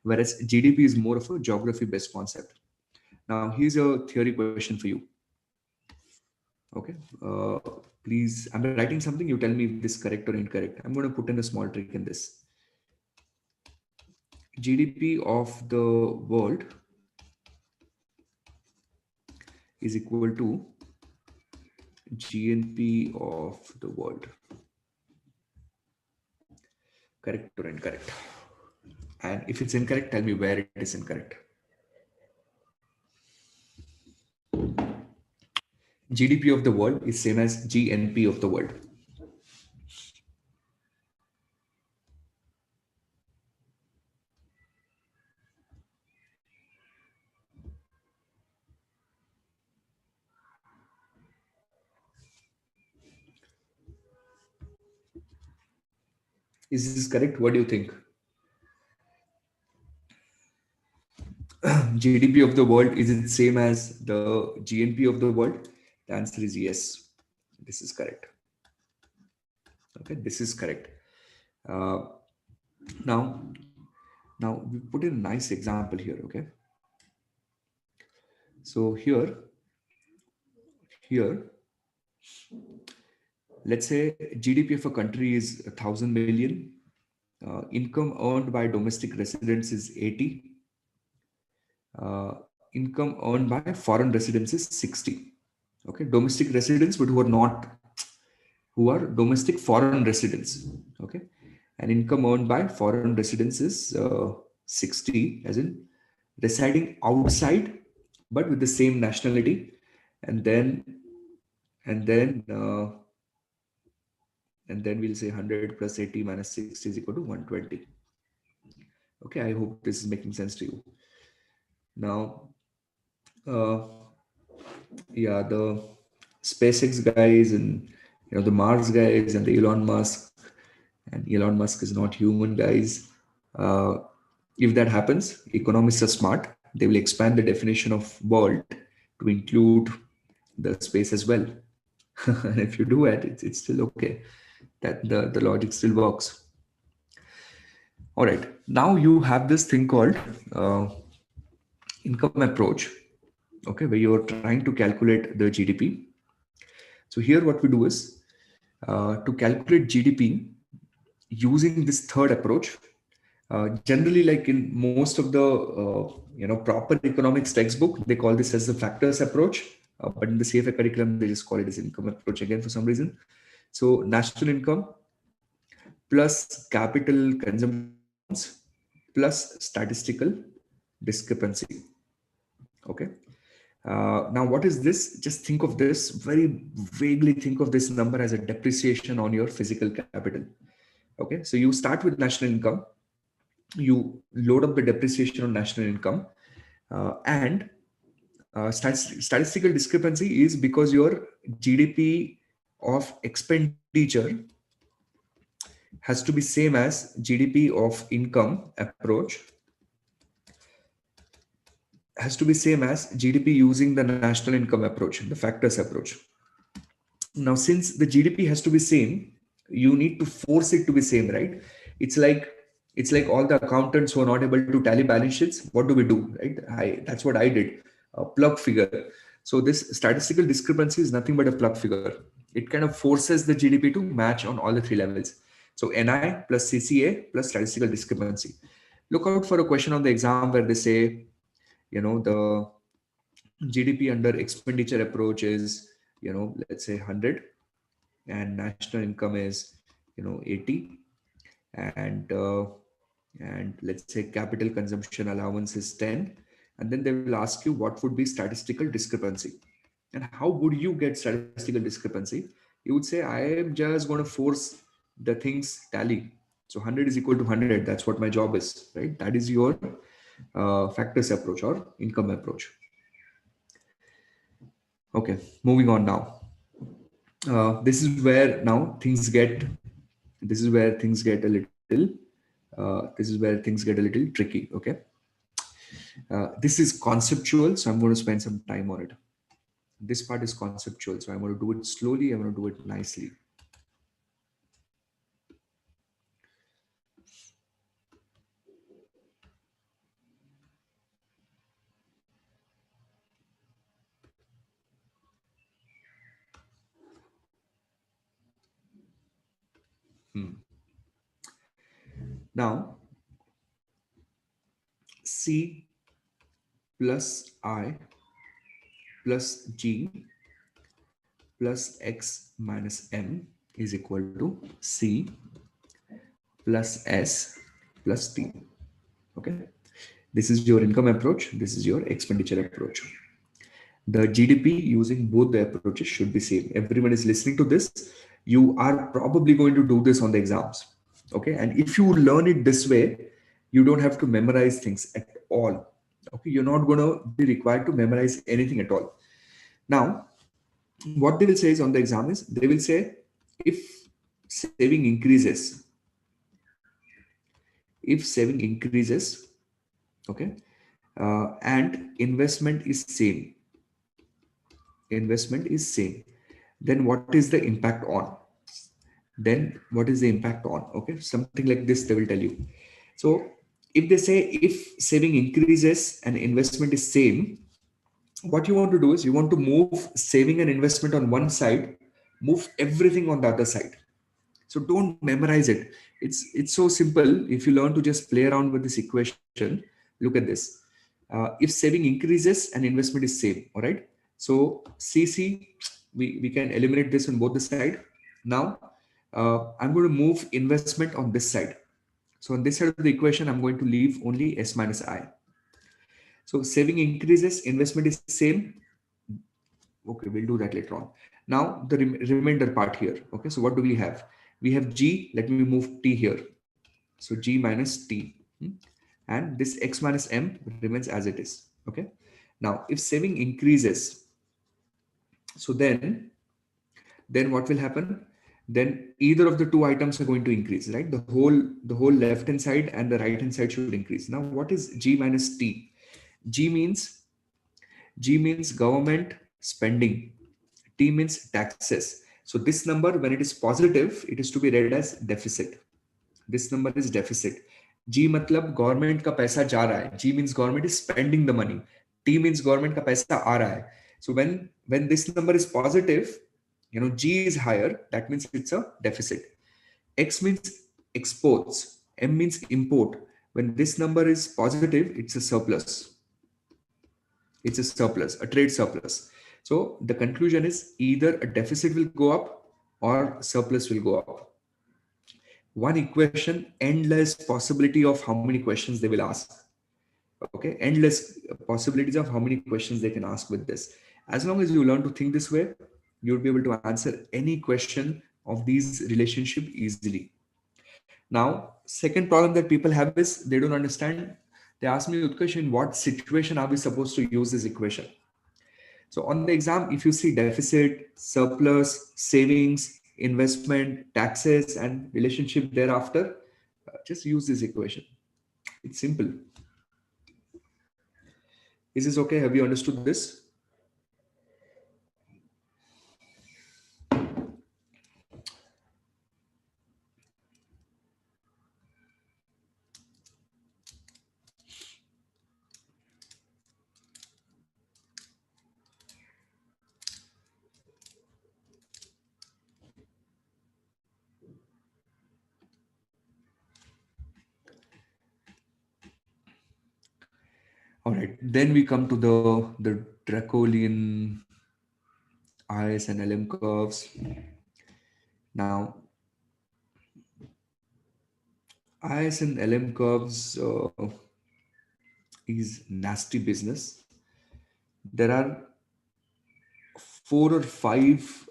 whereas GDP is more of a geography based concept. Now here's a theory question for you. Okay, uh, please, I'm writing something, you tell me if this is correct or incorrect. I'm going to put in a small trick in this. GDP of the world is equal to GNP of the world. Correct or incorrect? And if it's incorrect, tell me where it is incorrect. GDP of the world is same as GNP of the world. Is this correct? What do you think? GDP of the world, is it same as the GNP of the world? The answer is yes. This is correct. Okay, this is correct. Uh, now, now we put in a nice example here. Okay, so here, let's say GDP of a country is 1,000 million. Income earned by domestic residents is 80. Income earned by foreign residents is 60. Okay, domestic residents, but who are domestic foreign residents. Okay, and income earned by foreign residents is 60, as in residing outside but with the same nationality. And then and then uh, and then we'll say 100 plus 80 minus 60 is equal to 120. Okay, I hope this is making sense to you. Now, uh, yeah, the SpaceX guys and the Mars guys and the Elon Musk, and Elon Musk is not human, guys. Uh, if that happens, economists are smart. They will expand the definition of world to include the space as well. And if you do it, it's still okay. That the logic still works. All right. Now you have this thing called uh, income approach. Okay, where you're trying to calculate the GDP. So here, what we do is to calculate GDP using this third approach. Generally, like in most of the proper economics textbook, they call this as the factors approach. But in the CFA curriculum, they just call it as income approach again for some reason. So national income plus capital consumption allowance plus statistical discrepancy. Okay. Now, what is this? Just think of this very vaguely. Think of this number as a depreciation on your physical capital. Okay. So you start with national income, you load up the depreciation on national income, and statistical discrepancy is because your GDP of expenditure has to be same as GDP of income approach, has to be same as GDP using the national income approach, the factors approach. Now, since the GDP has to be same, you need to force it to be same, right? It's like all the accountants who are not able to tally balance sheets. What do we do, right? That's what I did. A plug figure. So this statistical discrepancy is nothing but a plug figure. It kind of forces the GDP to match on all the three levels. So NI plus CCA plus statistical discrepancy. Look out for a question on the exam where they say, the GDP under expenditure approach is, let's say 100, and national income is, 80, and let's say capital consumption allowance is 10, and then they will ask you what would be statistical discrepancy. And how would you get statistical discrepancy? You would say, I am just going to force the things tally. So 100 is equal to 100. That's what my job is, right? That is your factors approach or income approach. Okay, moving on now. This is where now things get. This is where things get a little. This is where things get a little tricky. Okay. This is conceptual, so I'm going to spend some time on it. This part is conceptual, so I'm going to do it slowly. I'm going to do it nicely. Now, C plus I plus G plus X minus M is equal to C plus S plus T. Okay. This is your income approach. This is your expenditure approach. The GDP using both the approaches should be same. Everyone is listening to this. You are probably going to do this on the exams. Okay. And if you learn it this way, you don't have to memorize things at all. Okay. You're not going to be required to memorize anything at all. Now, what they will say is on the exam is they will say if saving increases, okay, and investment is same, then what is the impact on? Okay, something like this they will tell you. So if they say if saving increases and investment is same, what you want to do is you want to move saving and investment on one side, move everything on the other side. So don't memorize it. It's so simple. If you learn to just play around with this equation, look at this. If saving increases and investment is same, all right. So CC, we can eliminate this on both the side. Now I'm going to move investment on this side. So on this side of the equation, I'm going to leave only S minus I. So saving increases, investment is same. Okay, we'll do that later on. Now the remainder part here. Okay, so what do we have? We have G. Let me move T here. So G minus T. and this x minus m remains as it is. Okay, now if saving increases, so then what will happen? Then either of the two items are going to increase, right? The whole left hand side and the right hand side should increase. Now what is g minus t? G means government spending, t means taxes. So this number, when it is positive, it is to be read as deficit. This number is deficit. G मतलब government का पैसा जा रहा है. G means government is spending the money. T means government का पैसा आ रहा है. So when this number is positive, G is higher. That means it's a deficit. X means exports. M means import. When this number is positive, it's a surplus. It's a surplus, a trade surplus. So the conclusion is either a deficit will go up or surplus will go up. One equation, endless possibility of how many questions they will ask. Okay, endless possibilities of how many questions they can ask with this. As long as you learn to think this way, you'll be able to answer any question of these relationship easily. Now, second problem that people have is they don't understand. They ask me, Utkarsh, in what situation are we supposed to use this equation? So on the exam, if you see deficit, surplus, savings, investment, taxes, and relationship thereafter, just use this equation. It's simple. Is this okay? Have you understood this? All right, then we come to the Dracolian IS and LM curves. Now, IS and LM curves is nasty business. There are 4 or 5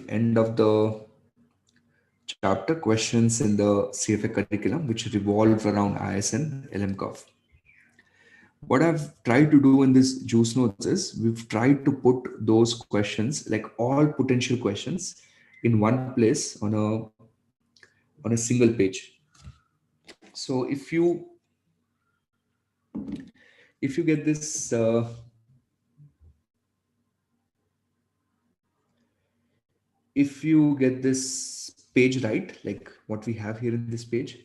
end of the chapter questions in the CFA curriculum which revolve around IS and LM curve. What I've tried to do in this juice notes is we've tried to put those questions, like all potential questions, in one place on a single page. So if you get this page right, like what we have here in this page,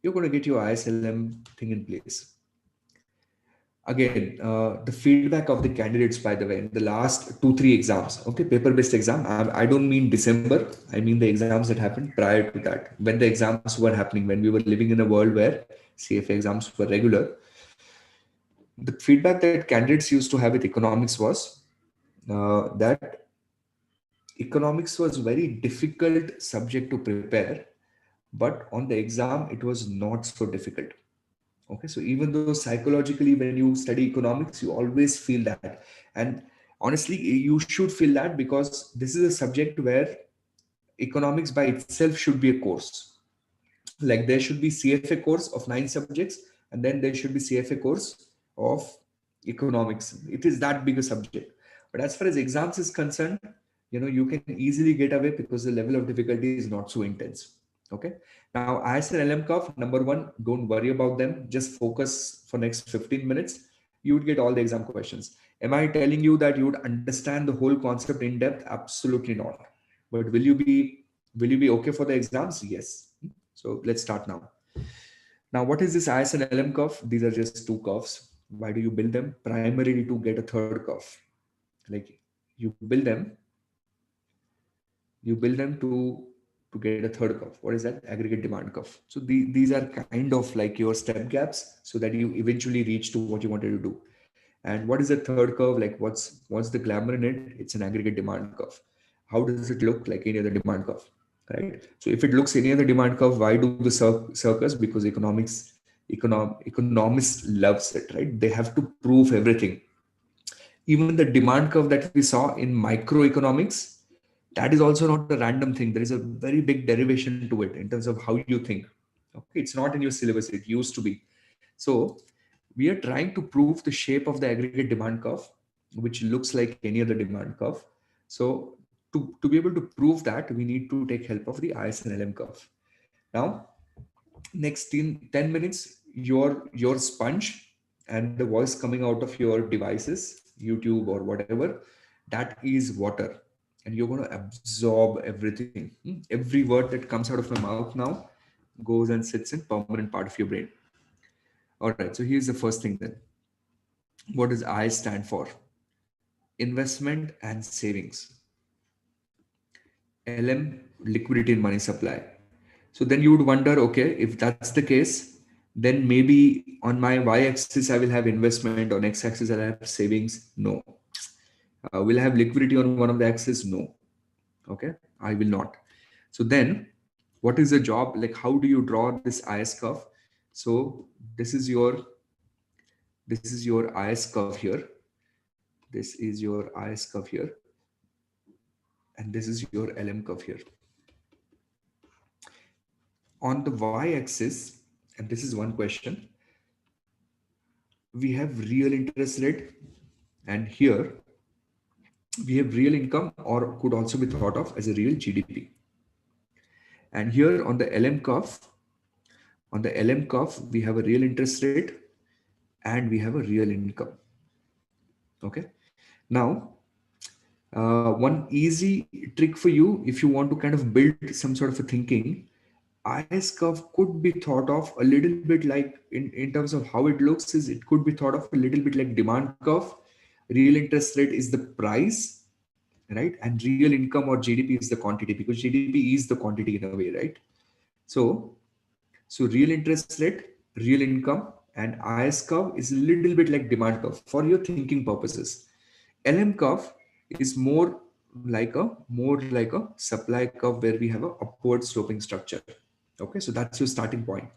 you're going to get your ISLM thing in place. Again, the feedback of the candidates, by the way, in the last 2-3 exams, okay, paper-based exam, I don't mean December, I mean the exams that happened prior to that, when the exams were happening, when we were living in a world where CFA exams were regular. The feedback that candidates used to have with economics was that economics was very difficult subject to prepare, but on the exam, it was not so difficult. Okay, so even though psychologically, when you study economics, you always feel that. And honestly, you should feel that because this is a subject where economics by itself should be a course. Like there should be CFA course of 9 subjects, and then there should be CFA course of economics. It is that big a subject. But as far as exams is concerned, you can easily get away because the level of difficulty is not so intense. Okay. Now, ISL LM curve, number one, don't worry about them. Just focus for next 15 minutes. You would get all the exam questions. Am I telling you that you would understand the whole concept in depth? Absolutely not. But will you be okay for the exams? Yes. So let's start now. Now, what is this IS and LM curve? These are just 2 curves. Why do you build them? Primarily to get a third curve. Like you build them to get a third curve. What is that? Aggregate demand curve. So these are kind of like your step gaps so that you eventually reach to what you wanted to do. And what is the third curve? Like what's the glamour in it? It's an aggregate demand curve. How does it look like any other demand curve? Right. So if it looks any other demand curve, why do the circus? Because economists loves it, right? They have to prove everything. Even the demand curve that we saw in microeconomics, that is also not a random thing. There is a very big derivation to it in terms of how you think. Okay, it's not in your syllabus. It used to be. So we are trying to prove the shape of the aggregate demand curve, which looks like any other demand curve. So to be able to prove that, we need to take help of the IS and LM curve. Now, next 10 minutes, your sponge and the voice coming out of your devices, YouTube or whatever, that is water. And you're going to absorb everything. Every word that comes out of my mouth now goes and sits in permanent part of your brain. All right, so here's the first thing then. What does I stand for? Investment and savings. LM, liquidity and money supply. So then you would wonder, okay, if that's the case, then maybe on my y-axis I will have investment, on x-axis I'll have savings. No. Will I have liquidity on one of the axes? No. Okay, I will not. So then, what is the job? Like, how do you draw this IS curve? So this is your IS curve here. This is your IS curve here, and this is your LM curve here. On the y-axis, and this is one question, we have real interest rate, and here we have real income, or could also be thought of as a real GDP. And here on the LM curve, we have a real interest rate and we have a real income. Okay. Now, one easy trick for you, if you want to kind of build some sort of a thinking, IS curve could be thought of a little bit like, in terms of how it looks, is it could be thought of a little bit like demand curve. Real interest rate is the price, right? And real income or GDP is the quantity, because GDP is the quantity in a way, right? So, real interest rate, real income, and IS curve is a little bit like demand curve for your thinking purposes. LM curve is more like a supply curve where we have a upward sloping structure. Okay, so that's your starting point.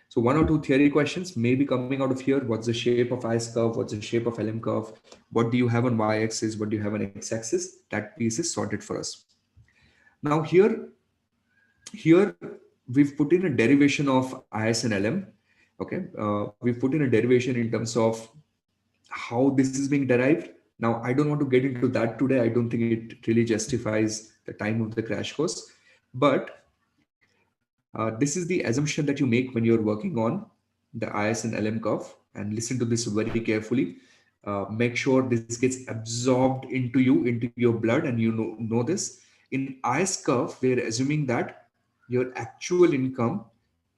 So one or two theory questions may be coming out of here. What's the shape of IS curve? What's the shape of LM curve? What do you have on y-axis? What do you have on x-axis? That piece is sorted for us. Now here we've put in a derivation of IS and LM. Okay, we've put in a derivation in terms of how this is being derived. Now, I don't want to get into that today. I don't think it really justifies the time of the crash course. But this is the assumption that you make when you're working on the IS and LM curve. And listen to this very carefully. Make sure this gets absorbed into you, into your blood, and you know this. In IS curve, we're assuming that your actual income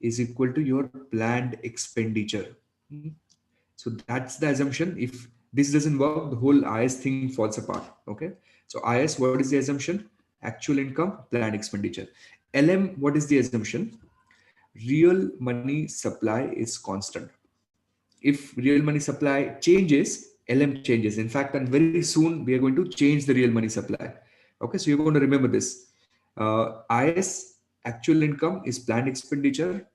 is equal to your planned expenditure. So that's the assumption. If this doesn't work, the whole IS thing falls apart. Okay. So IS, what is the assumption? Actual income, planned expenditure. LM, what is the assumption? Real money supply is constant. If real money supply changes, LM changes. In fact, and very soon we are going to change the real money supply. Okay. So you're going to remember this. IS, actual income, is planned expenditure.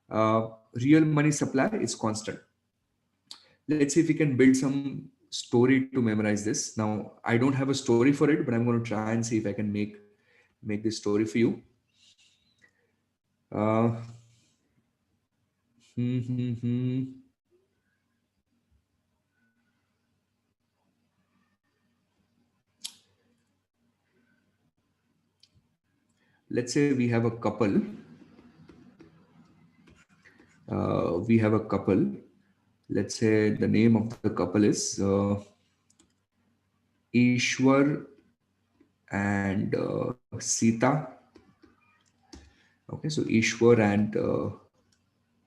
Real money supply is constant. Let's see if we can build some story to memorize this. Now, I don't have a story for it, but I'm going to try and see if I can make this story for you. Uh, hmm, hmm, hmm. Let's say we have a couple. We have a couple. Let's say the name of the couple is Ishwar and Sita. Okay, so Ishwar and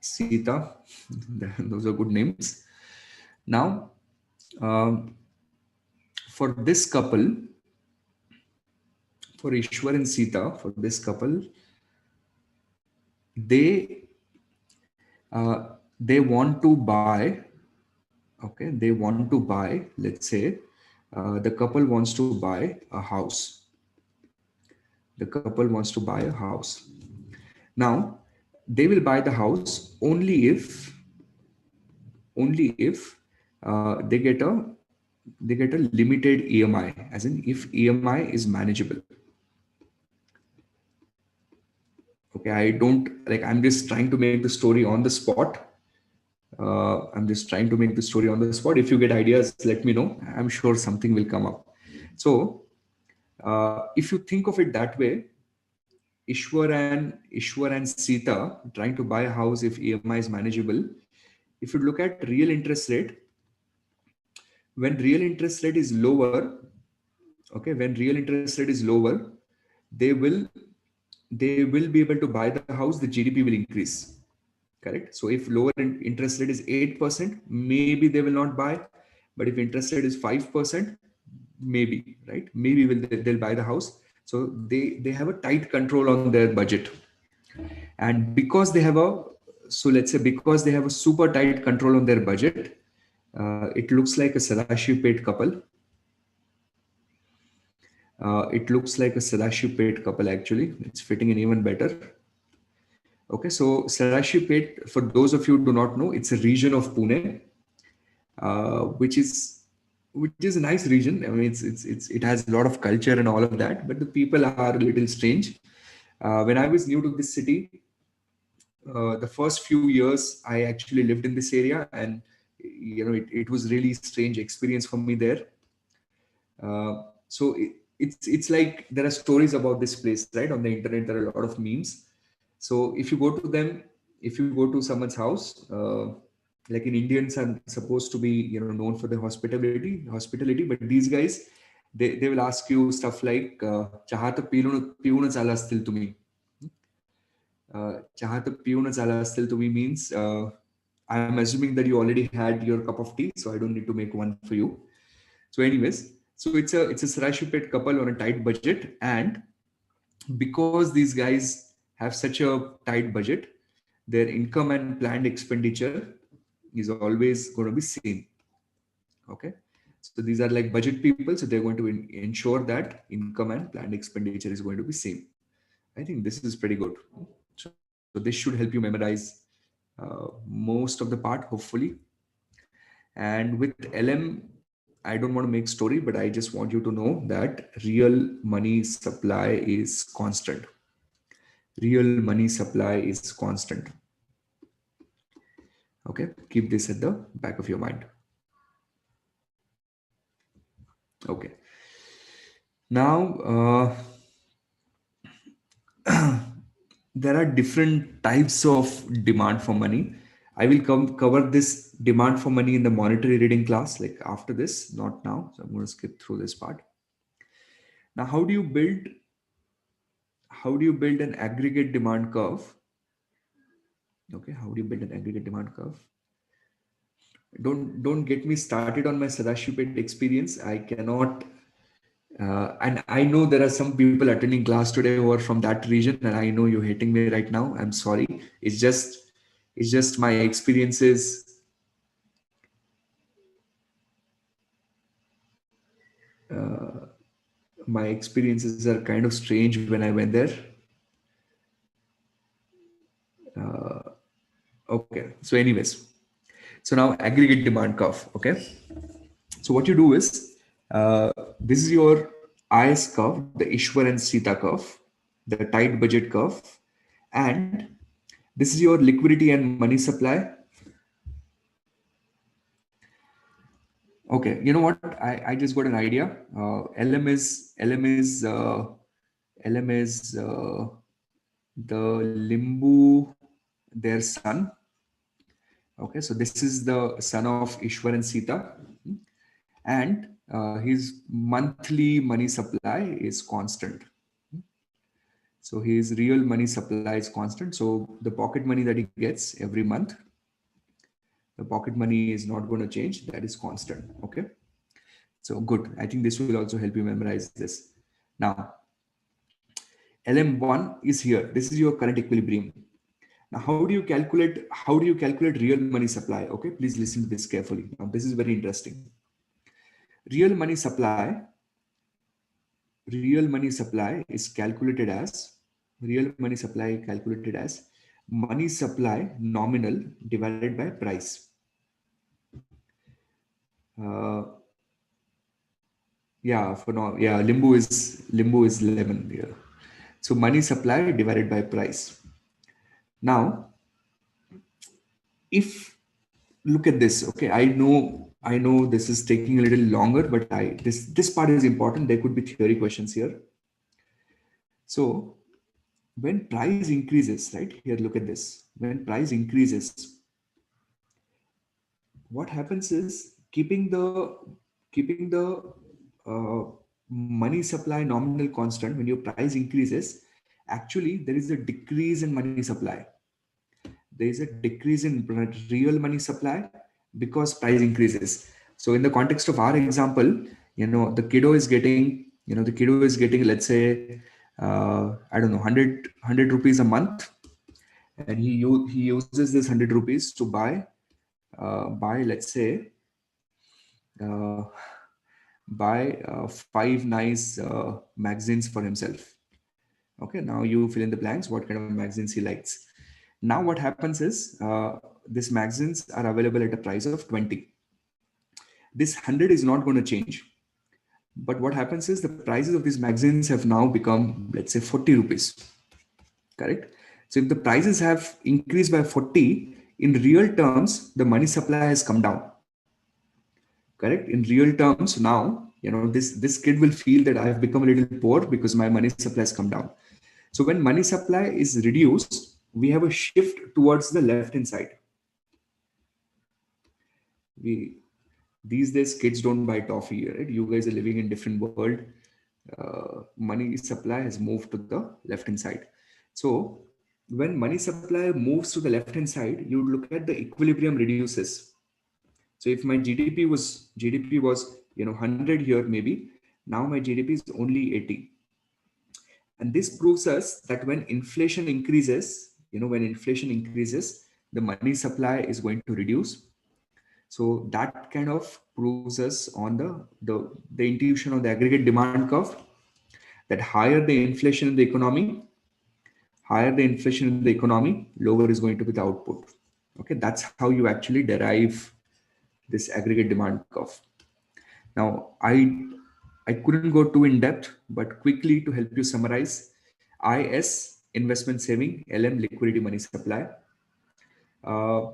Sita. Those are good names. Now, for this couple, for Ishwar and Sita, for this couple, they they want to buy. Okay, they want to buy. Let's say the couple wants to buy a house. The couple wants to buy a house. Now, they will buy the house only if they get a limited EMI, as in if EMI is manageable. Okay, I don't like, I'm just trying to make the story on the spot. I'm just trying to make the story on the spot. If you get ideas, let me know. I'm sure something will come up. So, if you think of it that way, Ishwar and Sita trying to buy a house if EMI is manageable. If you look at real interest rate, when real interest rate is lower, okay, when real interest rate is lower, they will they will be able to buy the house. The GDP will increase. Correct. So if lower interest rate is 8%, maybe they will not buy. But if interest rate is 5%, maybe, right? Maybe they'll buy the house. So they have a tight control on their budget. And because they have a, so let's say because they have a super tight control on their budget, it looks like a Sadashiv couple. It looks like a Sadashiv couple actually. It's fitting in even better. Okay, so Sadashiv, for those of you who do not know, it's a region of Pune, which is a nice region. I mean, it has a lot of culture and all of that, but the people are a little strange. When I was new to this city, the first few years I actually lived in this area, and it was really strange experience for me there. So it's like there are stories about this place, right? On the internet, there are a lot of memes. So if you go to them, if you go to someone's house, like in Indians are supposed to be known for their hospitality, but these guys, they will ask you stuff like chaha to piyuna chala astil tumi. Chaha to piyuna chala astil tumi means I'm assuming that you already had your cup of tea, so I don't need to make one for you. So anyways, so it's a Sarashipet couple on a tight budget, and because these guys have such a tight budget, their income and planned expenditure is always going to be same. Okay, so these are like budget people, so they're going to ensure that income and planned expenditure is going to be same. I think this is pretty good. So this should help you memorize most of the part, hopefully. And with LM, I don't want to make story, but I just want you to know that real money supply is constant. Real money supply is constant. Okay, keep this at the back of your mind. Okay. Now, there are different types of demand for money. I will cover this demand for money in the monetary reading class, like after this, not now. So I'm going to skip through this part. Now, how do you build an aggregate demand curve? Okay, how do you build an aggregate demand curve? Don't get me started on my Sadashipet experience. I cannot, and I know there are some people attending class today who are from that region, and I know you're hating me right now. I'm sorry. It's just my experiences. My experiences are kind of strange when I went there. Okay. So, anyways, so now aggregate demand curve. Okay. So what you do is, this is your IS curve, the Ishwar and Sita curve, the tight budget curve, and this is your liquidity and money supply. Okay, you know what? I just got an idea. LM is the Limbu, their son. Okay, so this is the son of Ishwar and Sita, and his monthly money supply is constant. So his real money supply is constant. So the pocket money that he gets every month, the pocket money is not going to change. That is constant. Okay. So good. I think this will also help you memorize this. Now, LM1 is here. This is your current equilibrium. Now, how do you calculate real money supply? Okay, please listen to this carefully. Now, this is very interesting. Real money supply, real money supply is calculated as real money supply calculated as money supply nominal divided by price. Uh, yeah, for now, yeah, limbo is 11 here. So money supply divided by price. Now, if look at this, okay, I know this is taking a little longer, but this part is important. There could be theory questions here. So when price increases, right here, look at this. When price increases, what happens is keeping the uh, money supply nominal constant. When your price increases, actually there is a decrease in money supply. There is a decrease in real money supply because price increases. So in the context of our example, the kiddo is getting, let's say, I don't know, 100 rupees a month, and he uses this 100 rupees to buy, let's say, uh, buy five nice magazines for himself. Okay, now you fill in the blanks what kind of magazines he likes. Now what happens is, these magazines are available at a price of 20. This 100 is not going to change. But what happens is the prices of these magazines have now become, let's say, 40 rupees. Correct? So if the prices have increased by 40, in real terms, the money supply has come down. Correct? In real terms, now, this kid will feel that I have become a little poor because my money supply has come down. So when money supply is reduced, we have a shift towards the left hand side. We These days kids don't buy toffee, right? You guys are living in different world. Money supply has moved to the left hand side. So when money supply moves to the left hand side, you look at the equilibrium reduces. So if my GDP was 100 here, maybe now my GDP is only 80. And this proves us that when inflation increases, the money supply is going to reduce. So that kind of proves us on the intuition of the aggregate demand curve, that higher the inflation in the economy, lower is going to be the output. Okay, that's how you actually derive this aggregate demand curve. Now, I couldn't go too in depth, but quickly to help you summarize: IS, investment saving; LM, liquidity money supply. Uh,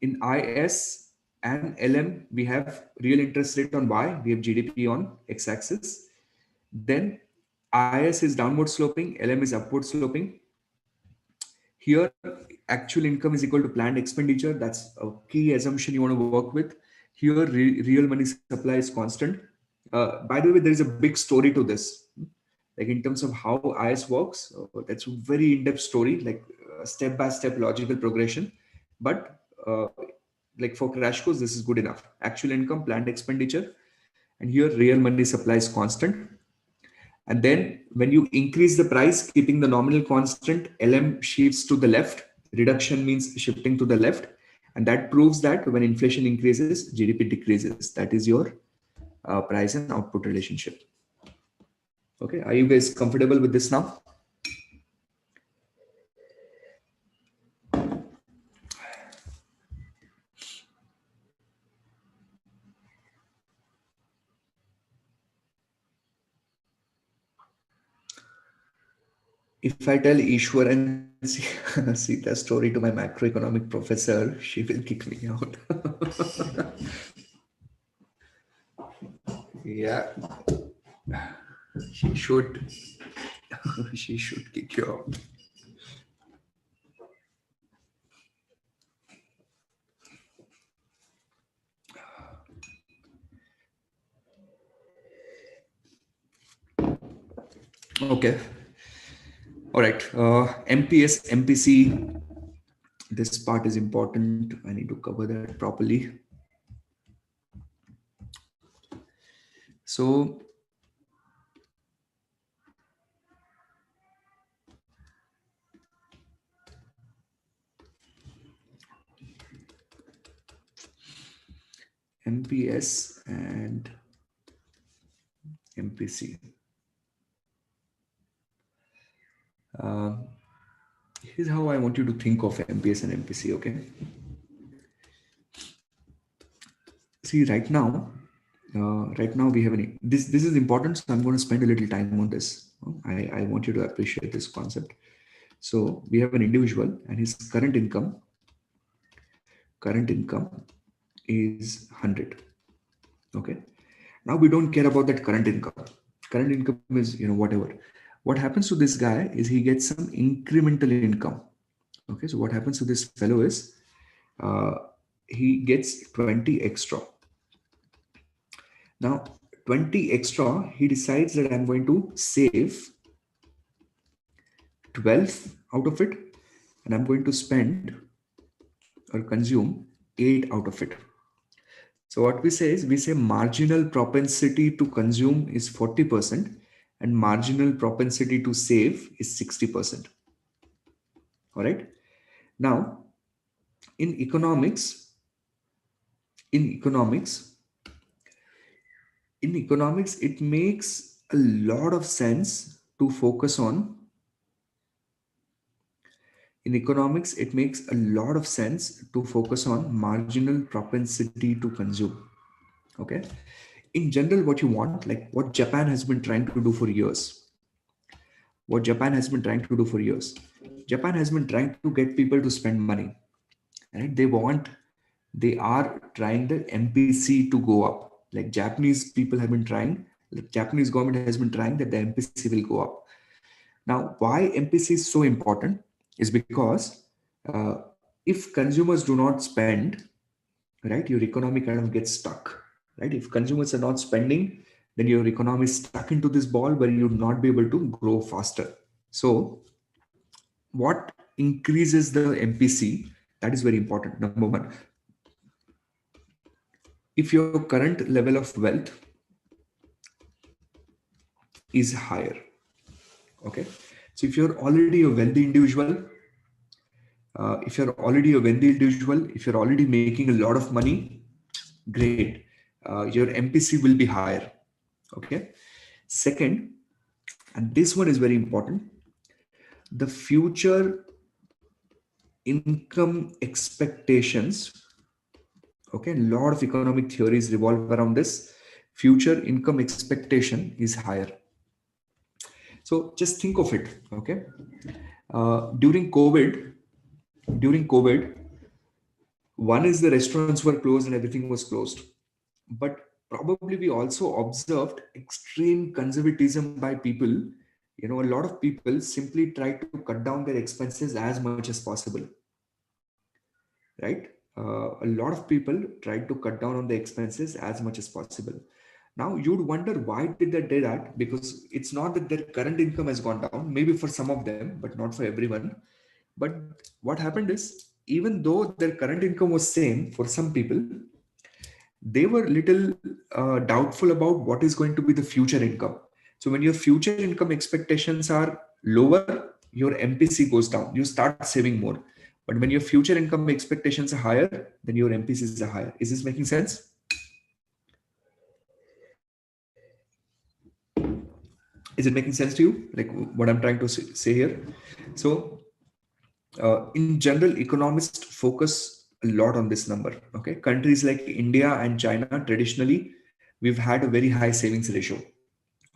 in IS and LM, we have real interest rate on Y, we have GDP on X axis. Then IS is downward sloping, LM is upward sloping. Here, actual income is equal to planned expenditure. That's a key assumption you want to work with. Here, real money supply is constant. By the way, there is a big story to this. Like in terms of how IS works, that's a very in-depth story, like step-by-step logical progression. But like for crash course, this is good enough. Actual income, planned expenditure, and here real money supply is constant. And then when you increase the price, keeping the nominal constant, LM shifts to the left. Reduction means shifting to the left. And that proves that when inflation increases, GDP decreases. That is your price and output relationship. Okay, are you guys comfortable with this now? If I tell Ishwar and see the story to my macroeconomic professor, she will kick me out. Yeah, she should. She should kick you out. Okay. All right. MPS, MPC. This part is important. I need to cover that properly. So MPS and MPC. Here's how I want you to think of MPS and MPC. Okay. See, right now we have this is important. So I'm going to spend a little time on this. I want you to appreciate this concept. So we have an individual and his current income is 100. Okay. Now we don't care about that current income. Current income is, whatever. What happens to this guy is he gets some incremental income. Okay. So what happens to this fellow is uh, he gets 20 extra. Now, 20 extra, he decides that I'm going to save 12 out of it and I'm going to spend or consume 8 out of it. So what we say is we say marginal propensity to consume is 40% and marginal propensity to save is 60%. All right. Now, in economics, in economics, it makes a lot of sense to focus on. In economics, it makes a lot of sense to focus on marginal propensity to consume. Okay. In general, what you want, like what Japan has been trying to do for years, Japan has been trying to get people to spend money, right? They are trying the MPC to go up. Like Japanese people have been trying, the Japanese government has been trying that the MPC will go up. Now, why MPC is so important is because uh, if consumers do not spend, right, your economy kind of gets stuck, right? If consumers are not spending, then your economy is stuck into this ball where you will not be able to grow faster. So, what increases the MPC? That is very important. Number one, if your current level of wealth is higher, okay. So, if you're already a wealthy individual, if you're already making a lot of money, great. Your MPC will be higher. Okay. Second, and this one is very important, the future income expectations. Okay. A lot of economic theories revolve around this. Future income expectation is higher. So just think of it. Okay. During COVID, one is the restaurants were closed and everything was closed. But probably we also observed extreme conservatism by people. A lot of people simply try to cut down their expenses as much as possible, right? A lot of people tried to cut down on the expenses as much as possible. Now you'd wonder why did they do that? Because it's not that their current income has gone down, maybe for some of them, but not for everyone. But what happened is, even though their current income was same for some people, they were little doubtful about what is going to be the future income. So when your future income expectations are lower, your MPC goes down. You start saving more. But when your future income expectations are higher, then your MPCs are higher. Is this making sense? Is it making sense to you? Like what I'm trying to say here? So in general, economists focus a lot on this number. Okay, countries like India and China traditionally, we've had a very high savings ratio.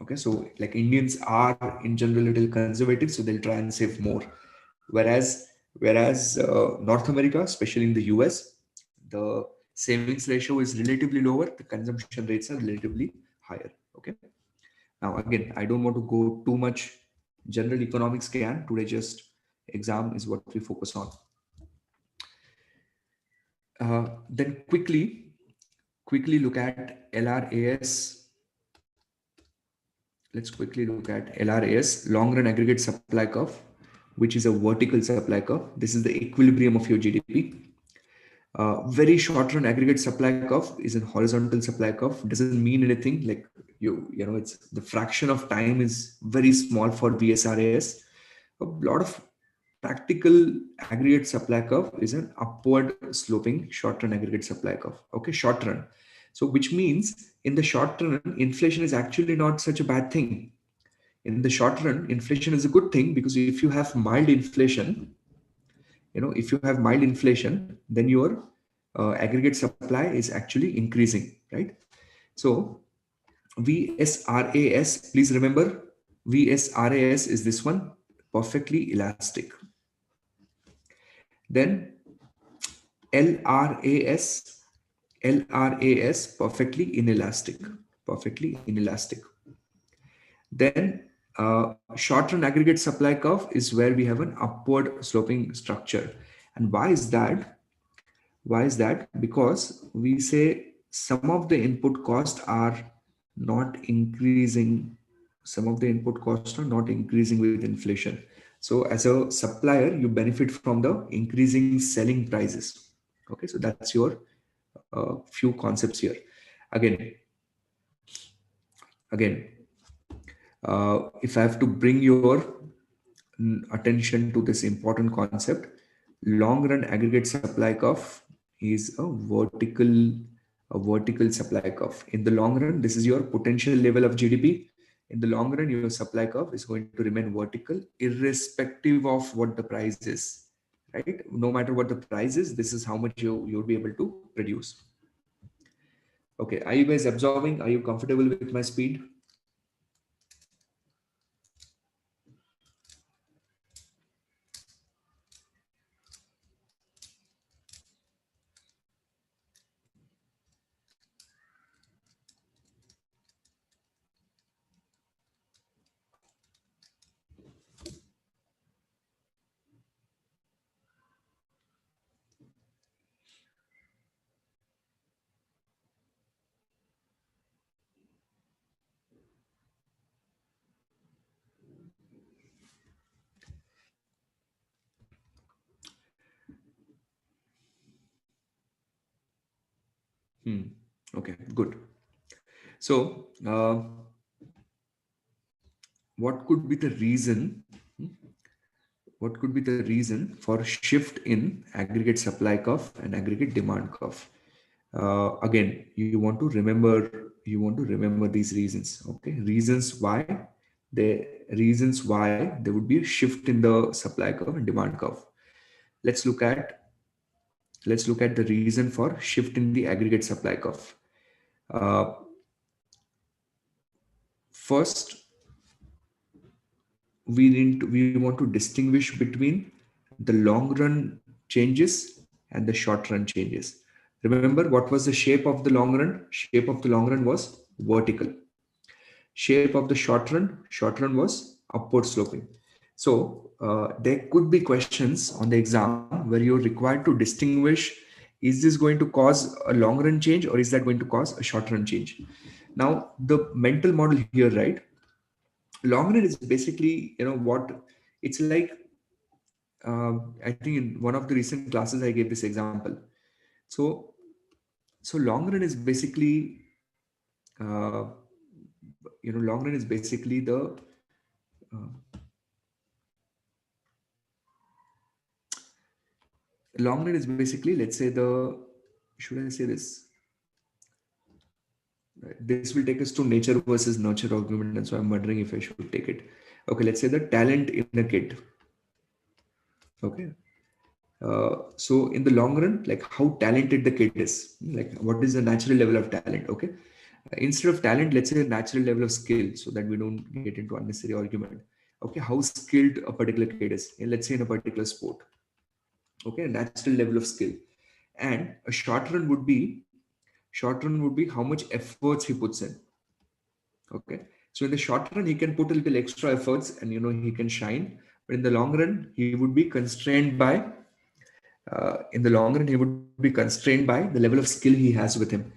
Okay, so like Indians are in general a little conservative, so they'll try and save more. Whereas North America, especially in the US, the savings ratio is relatively lower. The consumption rates are relatively higher. Okay. Now again, I don't want to go too much general economics can today. Just exam is what we focus on. Then quickly look at LRAS. Let's quickly look at LRAS, long run aggregate supply curve, which is a vertical supply curve. This is the equilibrium of your GDP. Very short run aggregate supply curve is a horizontal supply curve. Doesn't mean anything. Like it's the fraction of time is very small for VSRAS. A lot of practical aggregate supply curve is an upward sloping short run aggregate supply curve. Okay, short run. So which means in the short run, inflation is actually not such a bad thing. In the short run, inflation is a good thing because if you have mild inflation, then your aggregate supply is actually increasing, right? So VSRAS, please remember, VSRAS is this one, perfectly elastic. Then LRAS, LRAS, perfectly inelastic, perfectly inelastic. Then short run aggregate supply curve is where we have an upward sloping structure. And why is that? Why is that? Because we say some of the input costs are not increasing. Some of the input costs are not increasing with inflation. So as a supplier, you benefit from the increasing selling prices. Okay, so that's your few concepts here. Again, again, if I have to bring your attention to this important concept, long run aggregate supply curve is a vertical supply curve. In the long run, this is your potential level of GDP. In the long run, your supply curve is going to remain vertical irrespective of what the price is, right? No matter what the price is, this is how much you'll be able to produce. Okay, are you guys absorbing? Are you comfortable with my speed? Okay, good. So, what could be the reason? What could be the reason for shift in aggregate supply curve and aggregate demand curve? Again, you want to remember these reasons. Okay, reasons why there would be a shift in the supply curve and demand curve. Let's look at the reason for shift in the aggregate supply curve. Uh, First, we want to distinguish between the long run changes and the short run changes. Remember, what was the shape of the long run? Shape of the long run was vertical. Shape of the short run was upward sloping. So there could be questions on the exam where you're required to distinguish, is this going to cause a long run change or is that going to cause a short run change? Now the mental model here, right? Long run is basically, what it's like. I think in one of the recent classes I gave this example. So long run is basically, uh, long run is basically the long run is basically, let's say, should I say this? Right. This will take us to nature versus nurture argument, and so I'm wondering if I should take it. Okay, let's say the talent in a kid. Okay. So in the long run, like how talented the kid is, like what is the natural level of talent? Okay. Instead of talent, let's say a natural level of skill, so that we don't get into unnecessary argument. Okay, how skilled a particular kid is, let's say in a particular sport. Okay, a natural level of skill. And a short run would be how much efforts he puts in. Okay, so in the short run he can put a little extra efforts and he can shine, but in the long run he would be constrained by the level of skill he has with him.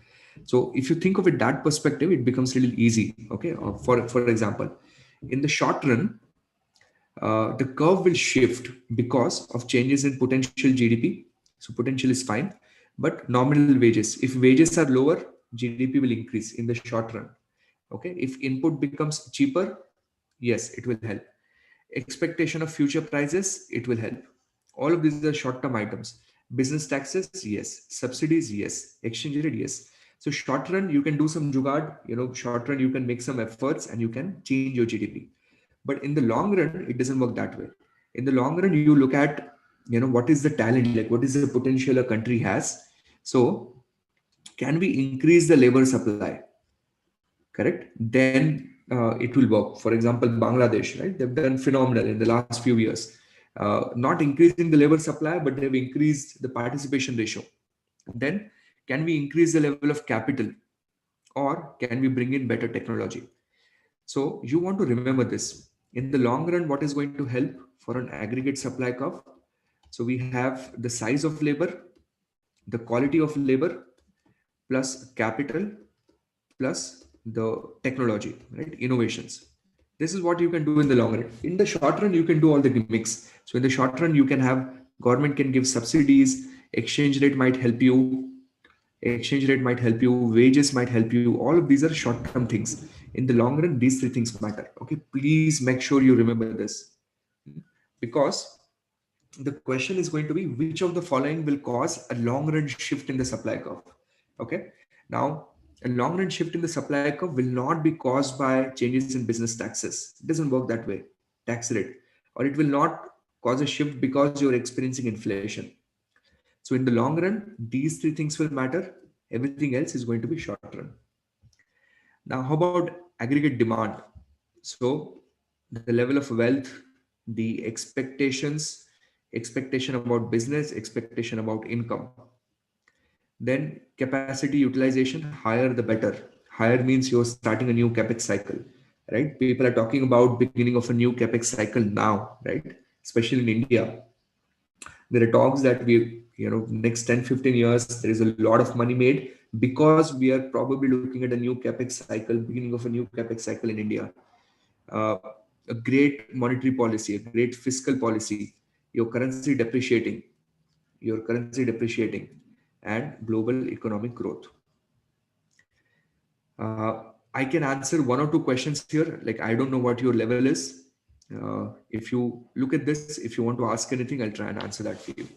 So if you think of it that perspective, it becomes a little easy. Okay, for example, in the short run, the curve will shift because of changes in potential GDP. So potential is fine, but nominal wages. If wages are lower, GDP will increase in the short run. Okay, if input becomes cheaper, yes, it will help. Expectation of future prices, it will help. All of these are short-term items. Business taxes, yes. Subsidies, yes. Exchange rate, yes. So short run, you can do some jugad. Short run, you can make some efforts and you can change your GDP. But in the long run, it doesn't work that way. In the long run, you look at, what is the talent, like what is the potential a country has. So can we increase the labor supply? Correct. Then it will work. For example, Bangladesh, right? They've done phenomenal in the last few years. Not increasing the labor supply, but they've increased the participation ratio. Then, can we increase the level of capital, or can we bring in better technology? So you want to remember this. In the long run, what is going to help for an aggregate supply curve? So we have the size of labor, the quality of labor, plus capital, plus the technology, right? Innovations. This is what you can do in the long run. In the short run, you can do all the gimmicks. So in the short run, you can have government can give subsidies, exchange rate might help you, wages might help you. All of these are short-term things. In the long run, these three things matter. Okay, please make sure you remember this, because the question is going to be which of the following will cause a long run shift in the supply curve. Okay, now a long run shift in the supply curve will not be caused by changes in business taxes. It doesn't work that way. Tax rate, or it will not cause a shift because you're experiencing inflation. So in the long run, these three things will matter. Everything else is going to be short run. Now, how about aggregate demand? So the level of wealth, the expectation about business, expectation about income. Then capacity utilization, higher the better. Higher means you're starting a new capex cycle, right? People are talking about beginning of a new capex cycle now, right? Especially in India. There are talks that next 10, 15 years, there is a lot of money made because we are probably looking at a new capex cycle, beginning of a new capex cycle in India. Uh, a great monetary policy, a great fiscal policy, your currency depreciating, and global economic growth. I can answer one or two questions here. Like, I don't know what your level is. If you look at this, if you want to ask anything, I'll try and answer that for you.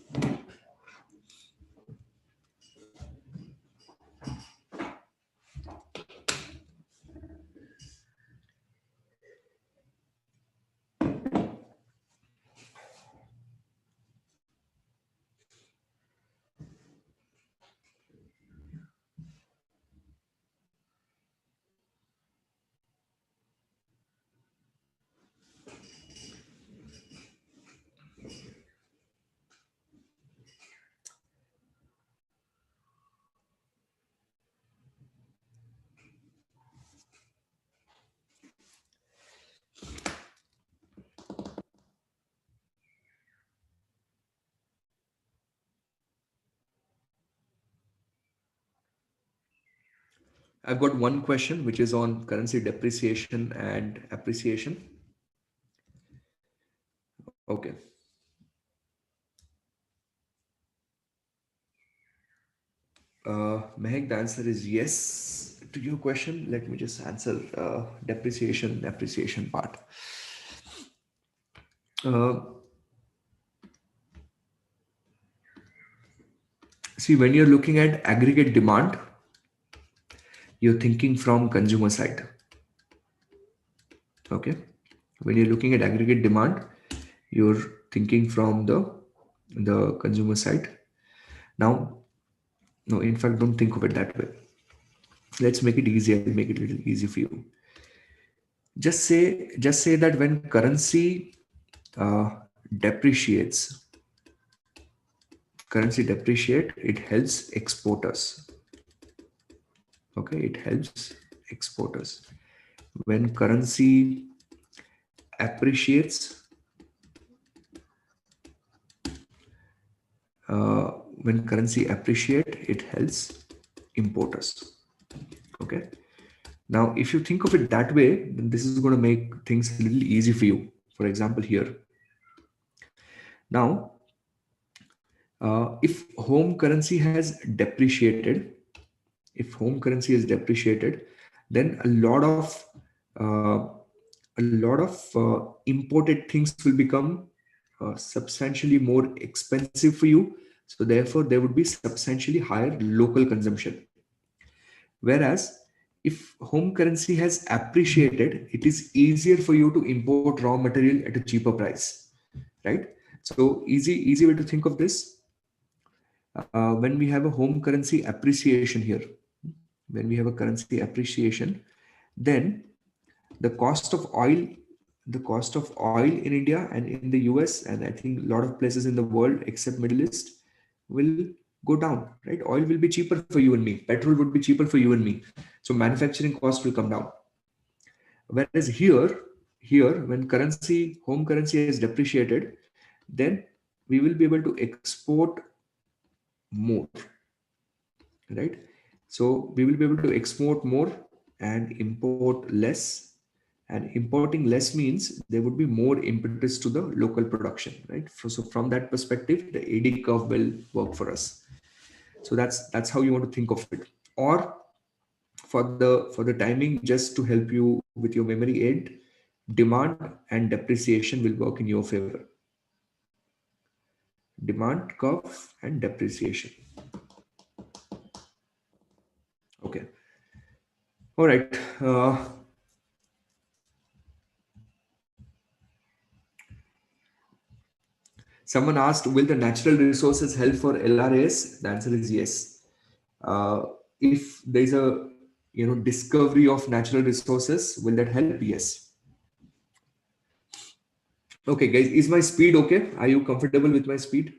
I've got one question which is on currency depreciation and appreciation. Okay. Mehek, the answer is yes to your question. Let me just answer depreciation, appreciation part. See, when you're looking at aggregate demand, you're thinking from consumer side. Okay. When you're looking at aggregate demand, you're thinking from the consumer side. Now, no, in fact, don't think of it that way. Let's make it easier, make it a little easy for you. Just say that when currency depreciates, it helps exporters. Okay, it helps exporters. When currency appreciates, it helps importers. Okay. Now, if you think of it that way, then this is going to make things a little easy for you. For example, here. Now, if home currency has depreciated, then a lot of imported things will become substantially more expensive for you. So therefore, there would be substantially higher local consumption. Whereas if home currency has appreciated, it is easier for you to import raw material at a cheaper price, right? So easy way to think of this. When we have a home currency appreciation here, then the cost of oil, in India and in the US, and I think a lot of places in the world except Middle East, will go down, right? Oil will be cheaper for you and me, petrol would be cheaper for you and me, so manufacturing cost will come down. Whereas here when home currency is depreciated, then we will be able to export more, right? So we will be able to export more and import less. And importing less means there would be more impetus to the local production, right? So from that perspective, the AD curve will work for us. So that's how you want to think of it. Or for the timing, just to help you with your memory aid, demand and depreciation will work in your favor. Demand curve and depreciation. Okay. All right. Someone asked, will the natural resources help for LRAs? The answer is yes. If there's a discovery of natural resources, will that help? Yes. Okay, guys, is my speed okay? Are you comfortable with my speed?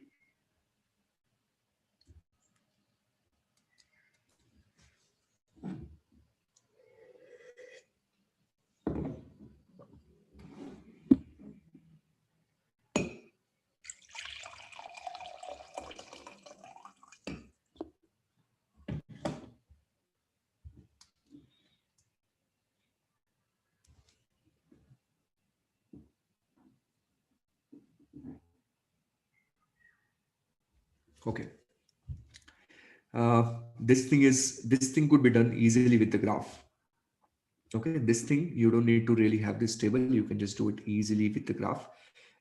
Okay. This thing could be done easily with the graph. Okay, this thing you don't need to really have this table. You can just do it easily with the graph.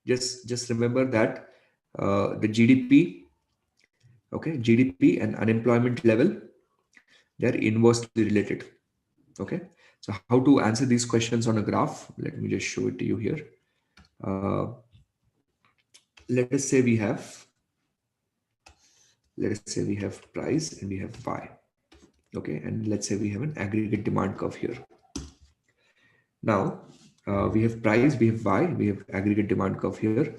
Just remember that the GDP, okay, GDP and unemployment level, they're inversely related. Okay, so how to answer these questions on a graph? Let me just show it to you here. Let us say we have price and we have Y. Okay, and let's say we have an aggregate demand curve here. Now we have price, we have Y, we have aggregate demand curve here,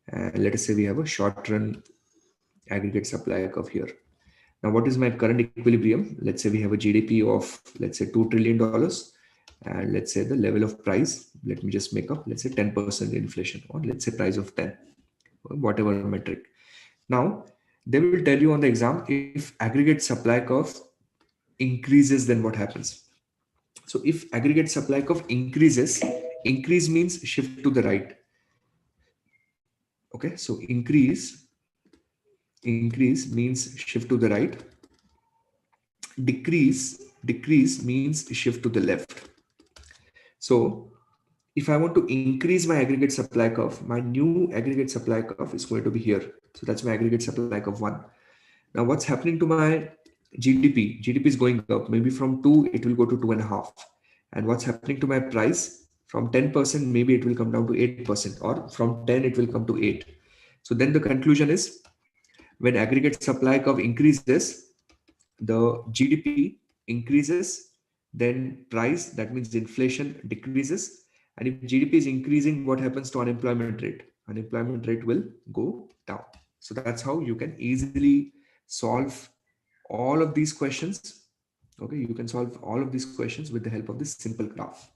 and let us say we have a short run aggregate supply curve here. Now what is my current equilibrium? Let's say we have a GDP of, let's say, $2 trillion, and let's say the level of price, let me just make up, let's say 10% inflation, or let's say price of 10, or whatever metric. Now they will tell you on the exam, if aggregate supply curve increases, then what happens? So if aggregate supply curve increases, increase means shift to the right. Okay, so increase means shift to the right. Decrease means shift to the left. So if I want to increase my aggregate supply curve, my new aggregate supply curve is going to be here. So that's my aggregate supply curve 1. Now what's happening to my GDP? GDP is going up. Maybe from 2, it will go to 2.5. And what's happening to my price? From 10%, maybe it will come down to 8%, or from 10, it will come to 8. So then the conclusion is, when aggregate supply curve increases, the GDP increases, then price, that means inflation, decreases. And if GDP is increasing, what happens to unemployment rate? Unemployment rate will go down. So that's how you can easily solve all of these questions. Okay, you can solve all of these questions with the help of this simple graph.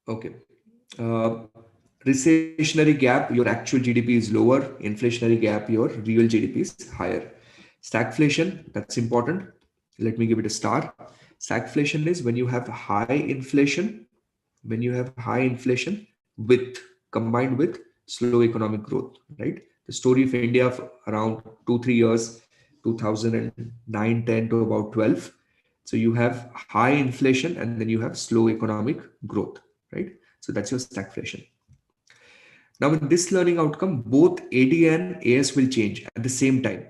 Okay. Recessionary gap, your actual GDP is lower. Inflationary gap, your real GDP is higher. Stagflation, that's important. Let me give it a star. Stagflation is when you have high inflation, with combined with slow economic growth, right? The story of India around 2-3 years, 2009-10 to about 12. So you have high inflation and then you have slow economic growth, right? So that's your stagflation. Now in this learning outcome, both AD and AS will change at the same time.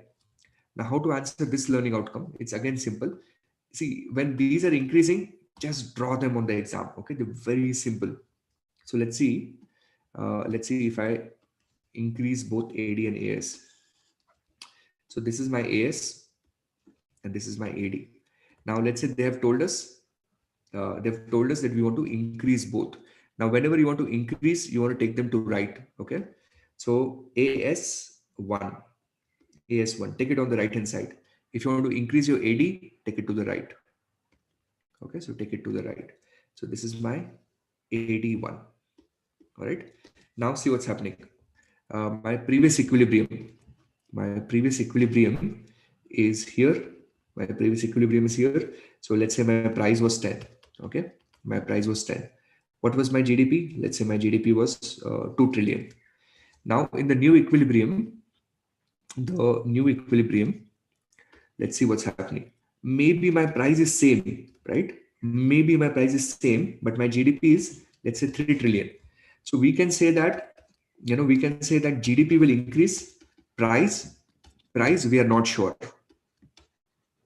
Now how to answer this learning outcome? It's again simple. See, when these are increasing, just draw them on the exam. Okay, they're very simple. So let's see if I increase both AD and AS. So this is my AS and this is my AD. Now let's say they've told us that we want to increase both. Now whenever you want to increase, you want to take them to right. Okay, so AS1, AS1, take it on the right hand side. If you want to increase your AD, take it to the right. Okay, so take it to the right. So this is my AD1. All right, now see what's happening. My previous equilibrium, is here. My previous equilibrium is here. So let's say my price was 10. Okay, my price was 10. What was my GDP? Let's say my GDP was 2 trillion. Now in the new equilibrium, let's see what's happening. Maybe my price is same, right? Maybe my price is same, but my GDP is, let's say, 3 trillion. So we can say that, we can say that GDP will increase. Price we are not sure.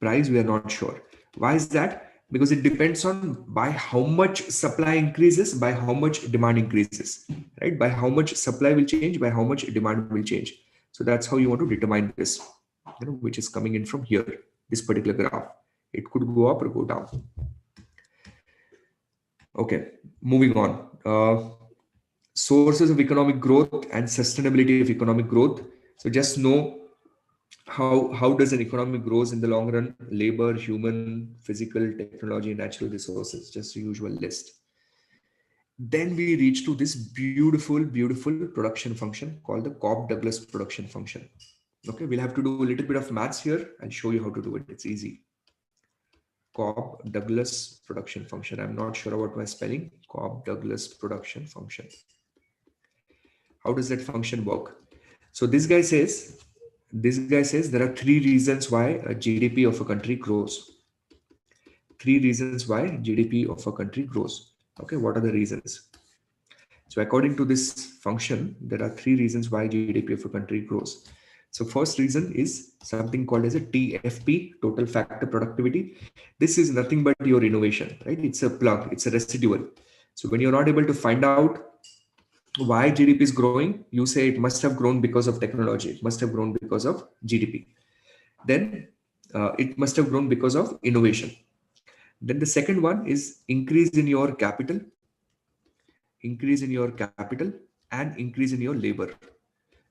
Price we are not sure. Why is that? Because it depends on by how much supply increases, by how much demand increases, right? By how much supply will change, by how much demand will change. So that's how you want to determine this, which is coming in from here, this particular graph. It could go up or go down. Okay, moving on. Sources of economic growth and sustainability of economic growth. So just know how does an economy grows in the long run: labor, human, physical, technology, natural resources, just the usual list. Then we reach to this beautiful production function called the Cobb-Douglas production function. Okay, we'll have to do a little bit of maths here. I'll show you how to do it. It's easy. Cobb-Douglas production function. I'm not sure about my spelling. Cobb-Douglas production function. How does that function work? So this guy says there are three reasons why a GDP of a country grows. Three reasons why GDP of a country grows. Okay, what are the reasons? So according to this function, there are three reasons why GDP of a country grows. So first reason is something called as a TFP, total factor productivity. This is nothing but your innovation, right? It's a plug, it's a residual. So when you're not able to find out why GDP is growing, you say it must have grown because of technology. It must have grown because of GDP. Then it must have grown because of innovation. Then the second one is increase in your capital, and increase in your labor.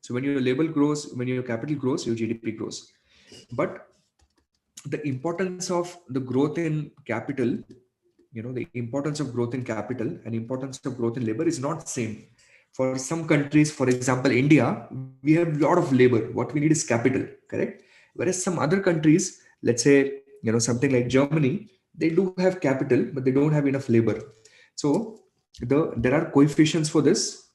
So when your labor grows, when your capital grows, your GDP grows. But the importance of the growth in capital, the importance of growth in capital and importance of growth in labor is not same. For some countries, for example, India, we have a lot of labor. What we need is capital, correct? Whereas some other countries, let's say, something like Germany, they do have capital, but they don't have enough labor. So there are coefficients for this.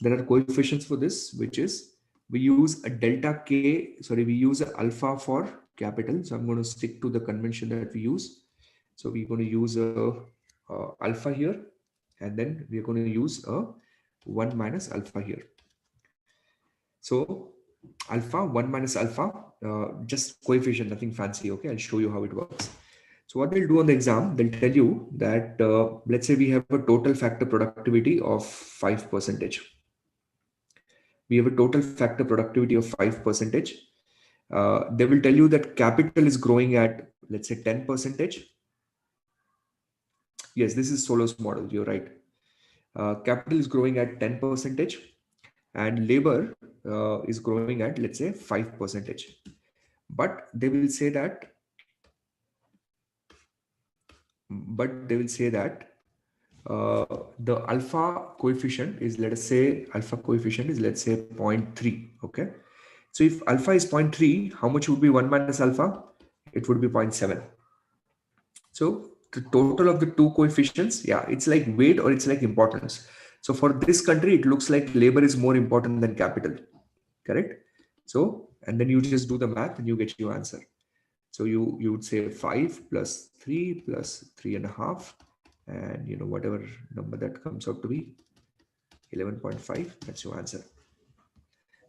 Which is we use a delta K, we use a alpha for capital. So I'm going to stick to the convention that we use. So we're going to use a alpha here, and then we're going to use a 1 minus alpha here. So alpha, 1 minus alpha, just coefficient, nothing fancy. Okay, I'll show you how it works. So what they'll do on the exam, they'll tell you that, let's say we have a total factor productivity of 5%. We have a total factor productivity of 5%. They will tell you that capital is growing at, let's say, 10%. Yes, this is Solo's model. You're right. Capital is growing at 10%, and labor is growing at, let's say, 5%. But they will say that, the alpha coefficient is, let's say, 0.3. Okay. So if alpha is 0.3, how much would be 1 minus alpha? It would be 0.7. So the total of the two coefficients, yeah, it's like weight or it's like importance. So for this country, it looks like labor is more important than capital, correct? So, and then you just do the math and you get your answer. So you would say 5 plus 3 plus 3.5, and whatever number that comes out to be, 11.5. That's your answer.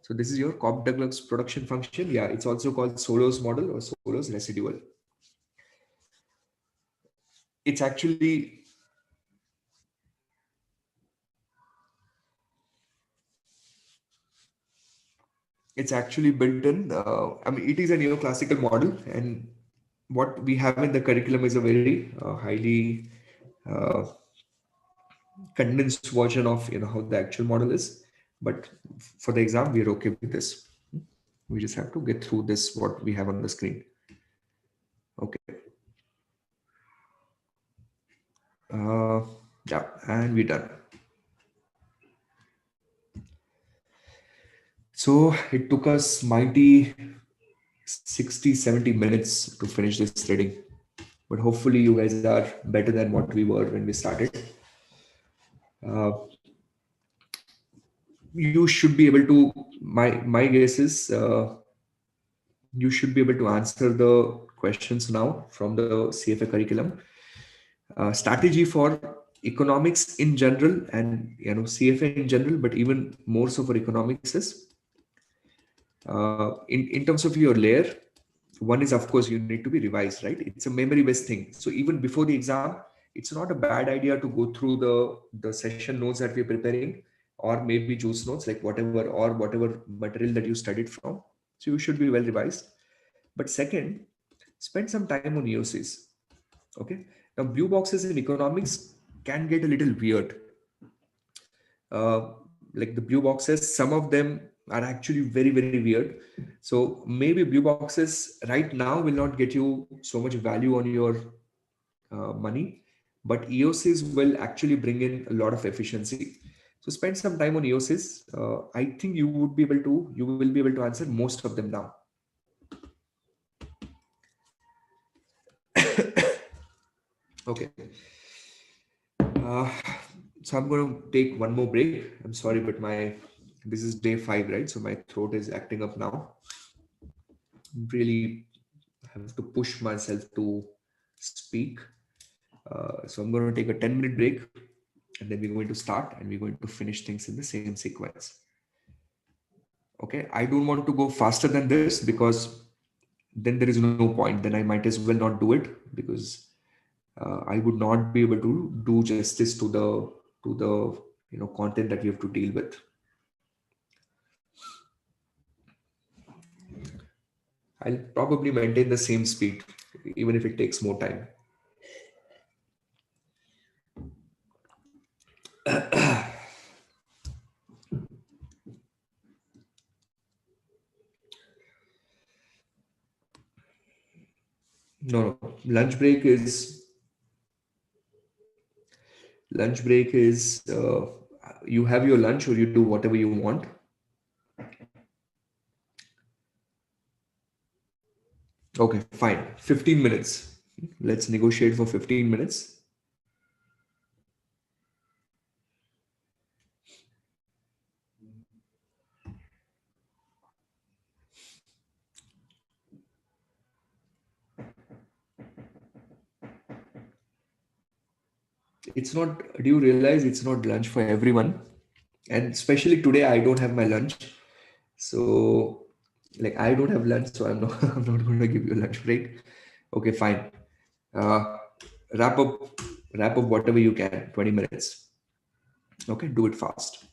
So this is your Cobb-Douglas production function. Yeah, it's also called Solo's model or Solo's residual. It's actually It's actually built in. I mean, it is a neoclassical model, and what we have in the curriculum is a very highly uh, condensed version of how the actual model is. But for the exam, we are okay with this. We just have to get through this what we have on the screen. Okay. Uh, yeah, and we're done. So it took us mighty 60, 70 minutes to finish this threading. But hopefully you guys are better than what we were when we started. Uh, you should be able to, my guess is you should be able to answer the questions now from the CFA curriculum. Strategy for economics in general and CFA in general, but even more so for economics is in terms of your layer. One is, of course, you need to be revised, right? It's a memory based thing. So even before the exam, it's not a bad idea to go through the session notes that we're preparing, or maybe juice notes, like whatever material that you studied from. So you should be well revised. But second, spend some time on EOCs. Okay. Now blue boxes in economics can get a little weird. uh, like the blue boxes, some of them are actually very, very weird. So maybe blue boxes right now will not get you so much value on your money, but EOCs will actually bring in a lot of efficiency. So spend some time on EOCs. I think you will be able to answer most of them now. Okay. Uh, so I'm going to take one more break. I'm sorry, but this is day 5, right? So my throat is acting up now. Really have to push myself to speak. So I'm going to take a 10-minute break, and then we're going to start and we're going to finish things in the same sequence. Okay. I don't want to go faster than this because then there is no point. Then I might as well not do it, because I would not be able to do justice to the content that we have to deal with. I'll probably maintain the same speed, even if it takes more time. No, no. Lunch break is you have your lunch or you do whatever you want. Okay, fine. 15 minutes. Let's negotiate for 15 minutes. It's not, do you realize it's not lunch for everyone? And especially today, I don't have my lunch. So, like, I don't have lunch, so I'm not, I'm not going to give you a lunch break. Okay, fine. Uh, wrap up, wrap up whatever you can, 20 minutes. Okay, do it fast.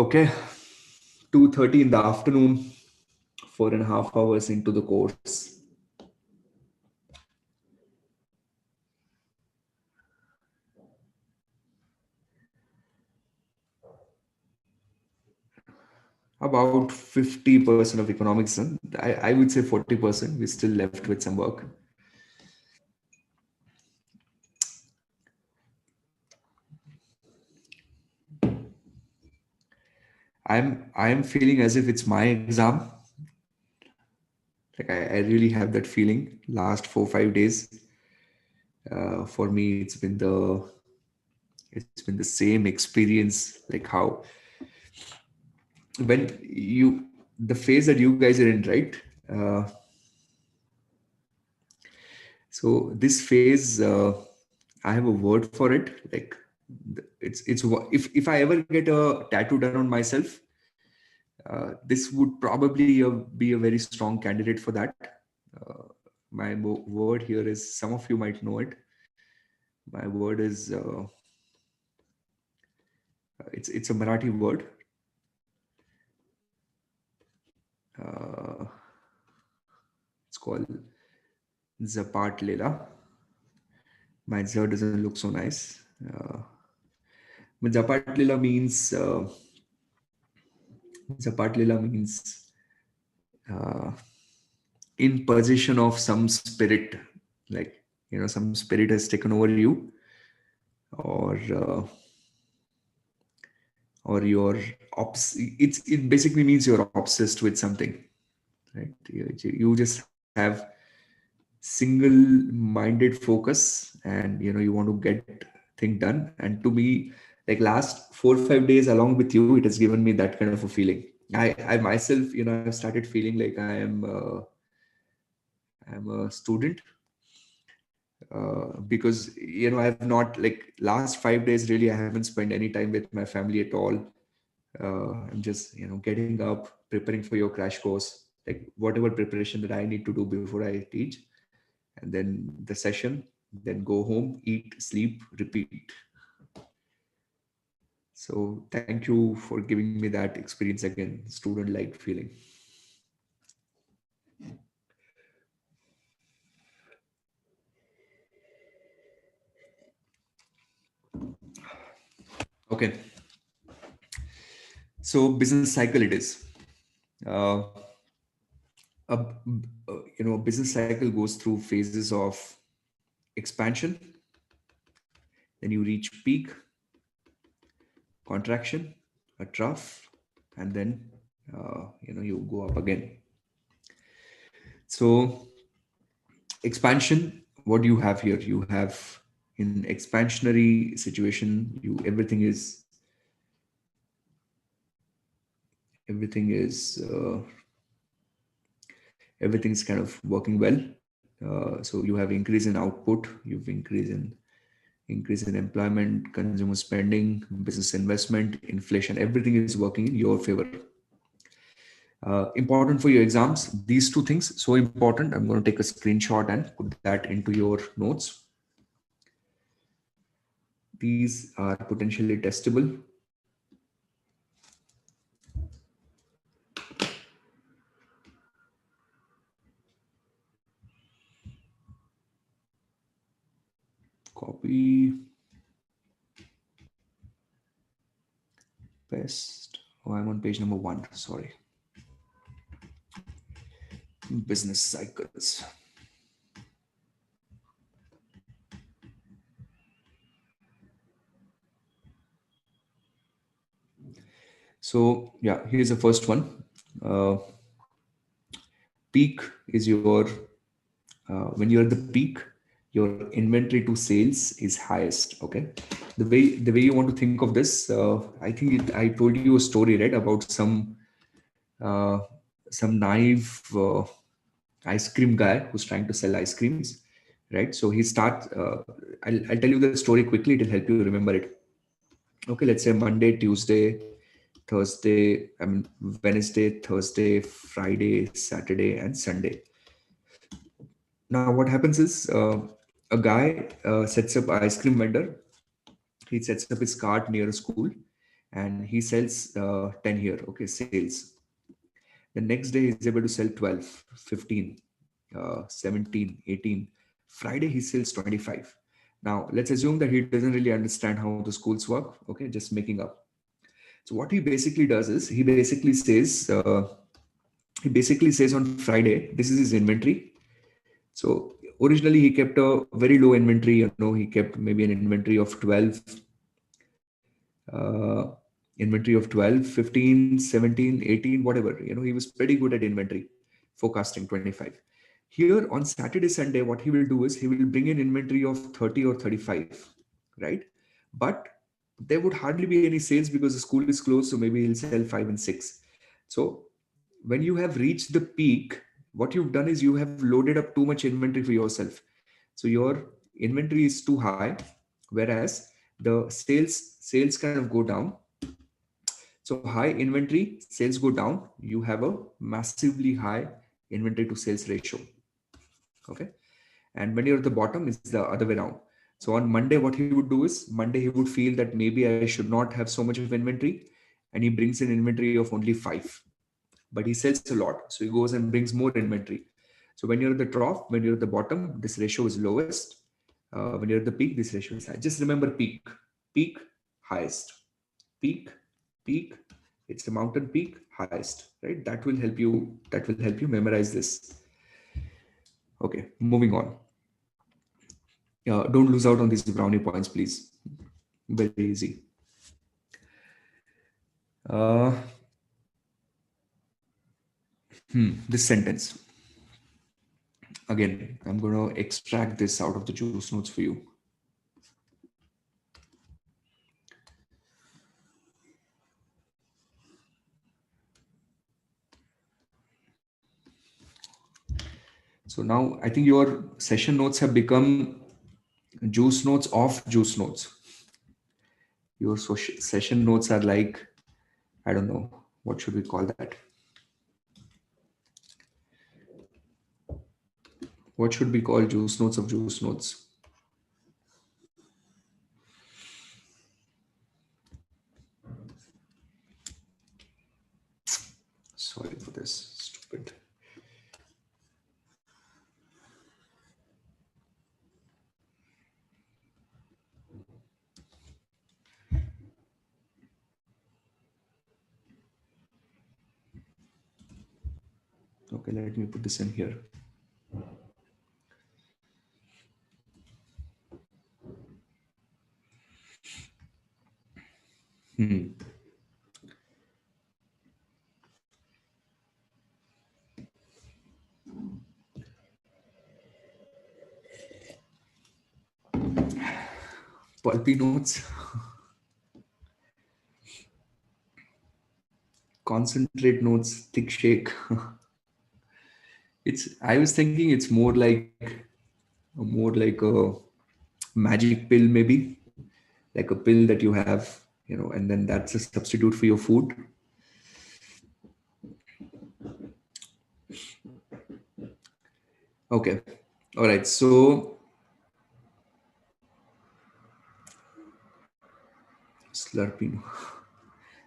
Okay, 2:30 in the afternoon, 4.5 hours into the course. About 50% of economics done. I would say 40%. We're still left with some work. I'm feeling as if it's my exam. Like I really have that feeling. Last 4 5 days, for me, it's been the same experience. Like how when you the phase that you guys are in, right? Uh, so this phase, I have a word for it. Like if I ever get a tattoo done on myself, this would probably be a very strong candidate for that. Uh, my word here is, some of you might know it. My word is, it's a Marathi word. Uh, it's called Zapat Lela. My Z doesn't look so nice. But Zapat Lela means Zapat Lela means uh, in possession of some spirit, like some spirit has taken over you, or it basically means you're obsessed with something, right? You just have single minded focus, and you want to get thing done. And to me, like last 4 5 days along with you, it has given me that kind of a feeling. I myself, I've started feeling like I'm a student, because I've not, like, last 5 days really I haven't spent any time with my family at all. I'm just getting up, preparing for your crash course, like whatever preparation that I need to do before I teach, and then the session, then go home, eat, sleep, repeat. So thank you for giving me that experience again, student like feeling. Okay, so business cycle it is. uh, a business cycle goes through phases of expansion, then you reach peak, contraction, a trough, and then you go up again. So expansion, what do you have here? You have, in expansionary situation, you everything is everything's kind of working well. So you have increase in output, you've increase in employment, consumer spending, business investment, inflation, everything is working in your favor. Important for your exams, these two things, so important. I'm going to take a screenshot and put that into your notes. These are potentially testable. Copy, paste. Oh, I'm on page number 1, sorry. Business cycles. So yeah, here's the first one. uh, Peak is your, when you're at the peak, your inventory to sales is highest. Okay, the way you want to think of this, I think I told you a story, right, about uh, some naive ice cream guy who's trying to sell ice creams, right? So he starts, I'll tell you the story quickly, it'll help you remember it. Okay, let's say Monday, Tuesday, Thursday, I mean Wednesday, Thursday, Friday, Saturday, and Sunday. Now what happens is, a guy sets up an ice cream vendor. He sets up his cart near a school, and he sells 10 here. Okay, sales. The next day he's able to sell 12, 15, 17, 18. Friday he sells 25. Now let's assume that he doesn't really understand how the schools work. Okay, just making up. So what he basically does is he basically says on Friday, this is his inventory. So originally he kept a very low inventory. He kept maybe an inventory of 12, uh, 15, 17, 18, whatever. He was pretty good at inventory forecasting 25. Here on Saturday, Sunday, what he will do is he will bring in inventory of 30 or 35, right? But there would hardly be any sales because the school is closed. So maybe he'll sell 5 and 6. So when you have reached the peak, what you've done is you have loaded up too much inventory for yourself. So your inventory is too high, whereas the sales kind of go down. So high inventory, sales go down. You have a massively high inventory to sales ratio. Okay. And when you're at the bottom, it's the other way around. So on Monday, what he would do is Monday, he would feel that maybe I should not have so much of inventory. And he brings an inventory of only 5, but he sells a lot. So he goes and brings more inventory. So when you're at the trough, when you're at the bottom, this ratio is lowest. When you're at the peak, this ratio is high. Just remember peak, highest, peak, peak. It's a mountain peak, highest, right? That will help you memorize this. Okay, moving on. Don't lose out on these brownie points, please. Very easy. This sentence. Again, I'm going to extract this out of the juice notes for you. So now I think your session notes have become juice notes of juice notes. Your session notes are like, I don't know, what should we call that? What should be called juice notes of juice notes? Sorry for this, stupid. Okay, let me put this in here. Pulpy notes. Concentrate notes, thick shake. I was thinking it's more like a magic pill, maybe like a pill that you have, and then that's a substitute for your food. Okay. All right. So slurping.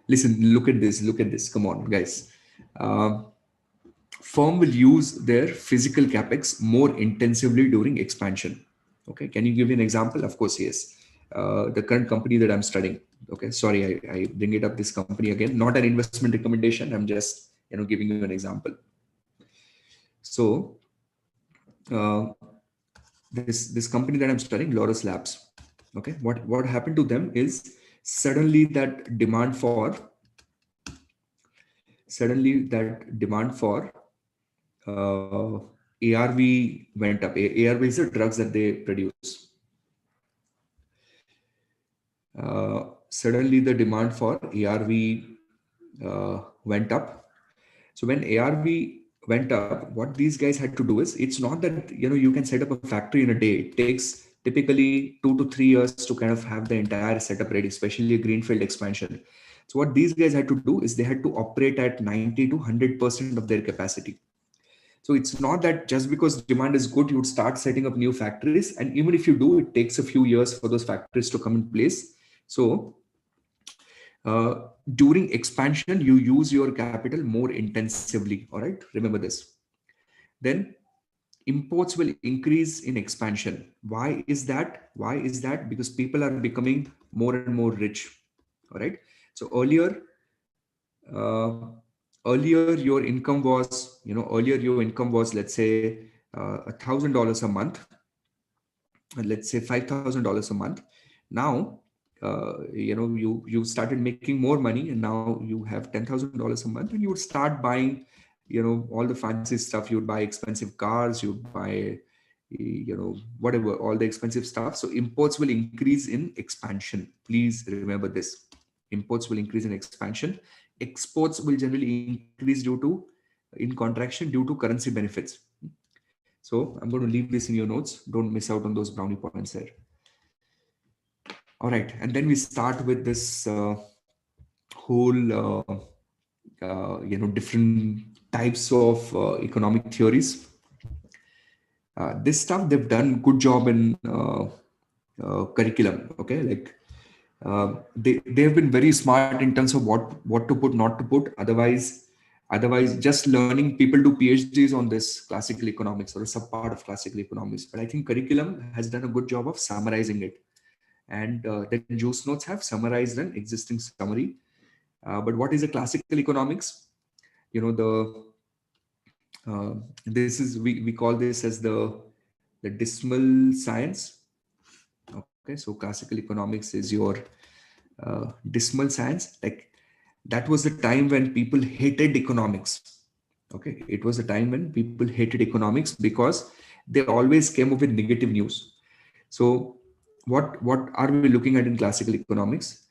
Listen, look at this. Come on, guys. Firm will use their physical capex more intensively during expansion. Okay. Can you give me an example? Of course, yes. The current company that I'm studying. Okay. Sorry, I bring it up this company again. Not an investment recommendation. I'm just, giving you an example. So this company that I'm studying, Lotus Labs. Okay. What happened to them is suddenly that demand for ARV went up. ARV is the drugs that they produce. Suddenly the demand for ARV went up. So when ARV went up, what these guys had to do is, it's not that you can set up a factory in a day. It takes typically 2 to 3 years to kind of have the entire setup ready, especially a greenfield expansion. So what these guys had to do is they had to operate at 90 to 100% of their capacity. So it's not that just because demand is good, you would start setting up new factories. And even if you do, it takes a few years for those factories to come in place. So During expansion, you use your capital more intensively. All right, remember this. Then imports will increase in expansion. Why is that? Why is that? Because people are becoming more and more rich. All right. So uh, earlier your income was, earlier your income was, let's say, $1,000 a month, let's say $5,000 a month. Now, you started making more money, and now you have $10,000 a month, and you would start buying, all the fancy stuff. You would buy expensive cars, you would buy, whatever, all the expensive stuff. So imports will increase in expansion. Please remember this. Imports will increase in expansion. Exports will generally increase in contraction due to currency benefits. So I'm going to leave this in your notes. Don't miss out on those brownie points there. All right, and then we start with this whole, different types of economic theories. This stuff they've done good job in curriculum. Okay, like they have been very smart in terms of what to put, not to put. Otherwise, just learning, people do PhDs on this classical economics or a subpart of classical economics. But I think curriculum has done a good job of summarizing it. And then juice notes have summarized an existing summary. But what is a classical economics? This is, we call this as the dismal science. Okay, so classical economics is your dismal science. Like, that was the time when people hated economics. Okay, it was a time when people hated economics because they always came up with negative news. So what are we looking at in classical economics?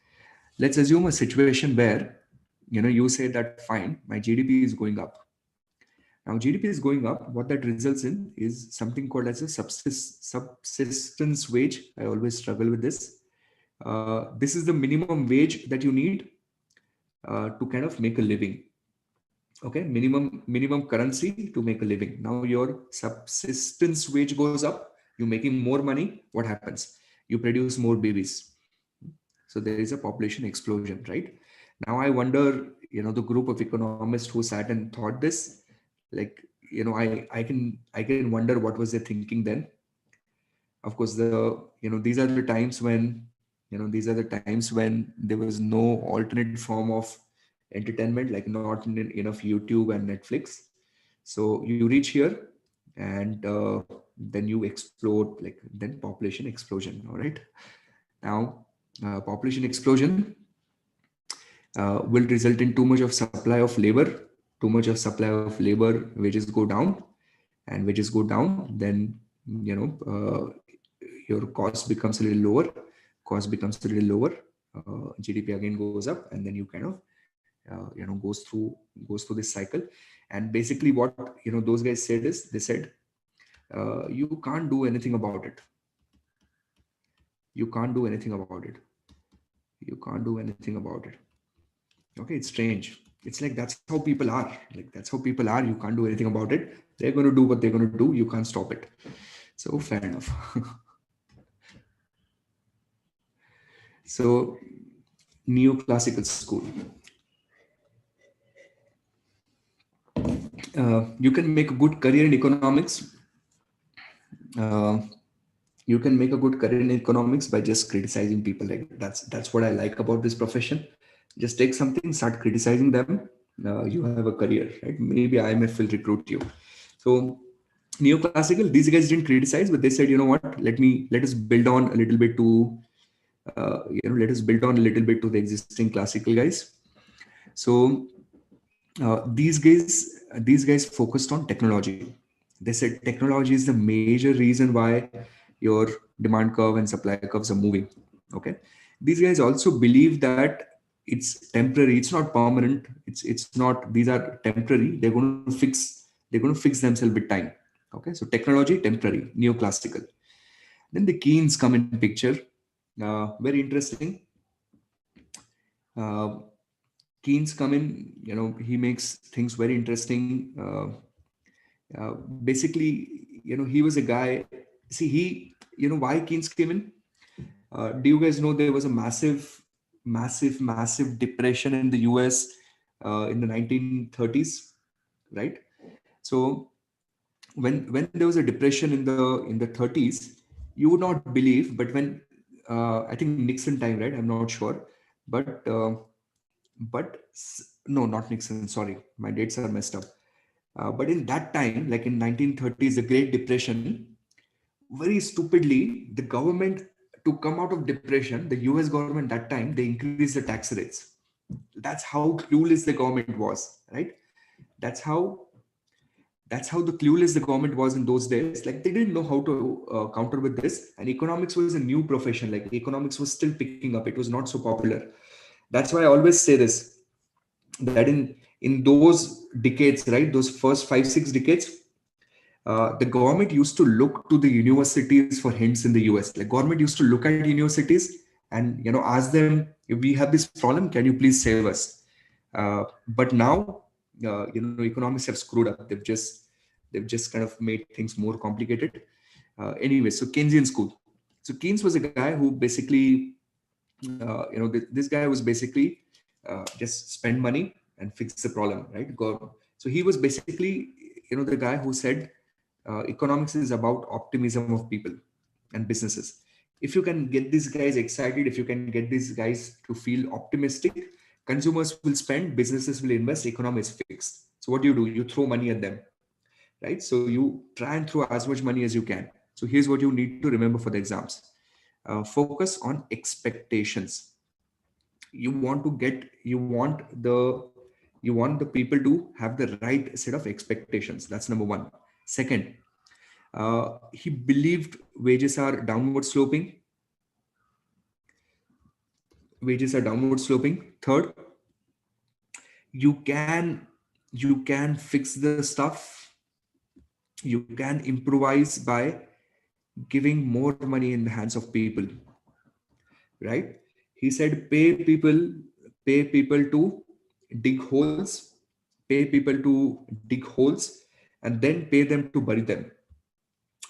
Let's assume a situation where, you say that fine, my GDP is going up. Now GDP is going up. What that results in is something called as a subsistence wage. I always struggle with this. This is the minimum wage that you need to kind of make a living. Okay, minimum currency to make a living. Now your subsistence wage goes up. You're making more money. What happens? You produce more babies. So there is a population explosion, right? Now I wonder, the group of economists who sat and thought this, like, I can wonder what was their thinking then. Of course, these are the times when, there was no alternate form of entertainment, like not enough YouTube and Netflix. So you reach here, and then you explode, like, then population explosion. All right. Now, population explosion will result in too much of supply of labor. Too much of supply of labor, wages go down, and wages go down, then, your cost becomes a little lower. Cost becomes a little lower. GDP again goes up, and then you kind of, goes through this cycle. And basically, what those guys said is, they said, you can't do anything about it. You can't do anything about it. You can't do anything about it. Okay, it's strange. It's like, that's how people are. Like, that's how people are. You can't do anything about it. They're going to do what they're going to do. You can't stop it. So fair enough. So neoclassical school. You can make a good career in economics. You can make a good career in economics by just criticizing people. Like, that's what I like about this profession. Just take something, start criticizing them. You have a career, right? Maybe IMF will recruit you. So neoclassical, these guys didn't criticize, but they said, you know what? Let us build on a little bit to, let us build on a little bit to the existing classical guys. So these guys focused on technology. They said technology is the major reason why your demand curve and supply curves are moving. Okay, these guys also believe that it's temporary, it's not permanent, it's not, these are temporary. They're going to fix themselves with time. Okay, so technology temporary, neoclassical. Then the Keynes come in picture. Very interesting. uh, Keynes come in, he makes things very interesting. Basically, he was a guy. See, why Keynes came in? Do you guys know there was a massive massive depression in the US in the 1930s, right? So when there was a depression in the 30s, you would not believe, but when I think Nixon time, right? I'm not sure, but no, not Nixon. Sorry, my dates are messed up. But in that time, like in 1930s, the Great Depression, very stupidly, the government, to come out of depression, the US government that time, they increased the tax rates. That's how clueless the government was, right? That's how that's how the clueless the government was in those days. Like they didn't know how to counter with this. And economics was a new profession. Like economics was still picking up. It was not so popular. That's why I always say this, that in those decades, right, those first 5 6 decades, the government used to look to the universities for hints in the US. Like government used to look at universities and ask them, if we have this problem, can you please save us? But now, economics have screwed up. They've just kind of made things more complicated. Anyway, so Keynesian school. So Keynes was a guy who basically, this guy was basically just spend money and fix the problem, right? So he was basically, the guy who said economics is about optimism of people and businesses. If you can get these guys excited, if you can get these guys to feel optimistic, consumers will spend, businesses will invest, economy is fixed. So what do? You throw money at them, right? So you try and throw as much money as you can. So here's what you need to remember for the exams. Focus on expectations. You want the people to have the right set of expectations. That's number one. Second, he believed wages are downward sloping. Third, you can fix the stuff. You can improvise by giving more money in the hands of people, right? He said pay people to dig holes, and then pay them to bury them.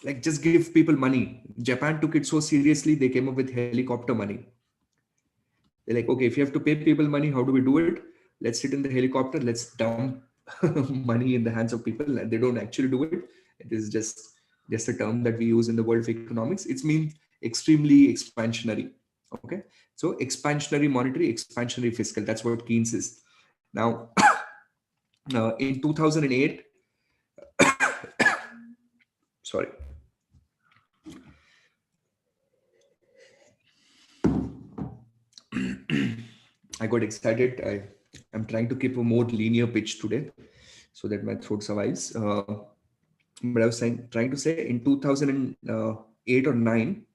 Like just give people money. Japan took it so seriously, they came up with helicopter money. They're like, okay, if you have to pay people money, how do we do it? Let's sit in the helicopter, let's dump money in the hands of people. And they don't actually do it. It is just a term that we use in the world of economics. It means extremely expansionary. Okay. So expansionary monetary, expansionary fiscal. That's what Keynes is. Now, in 2008, sorry. I got excited. I'm trying to keep a more linear pitch today so that my throat survives. But I was trying to say in 2008 or 9,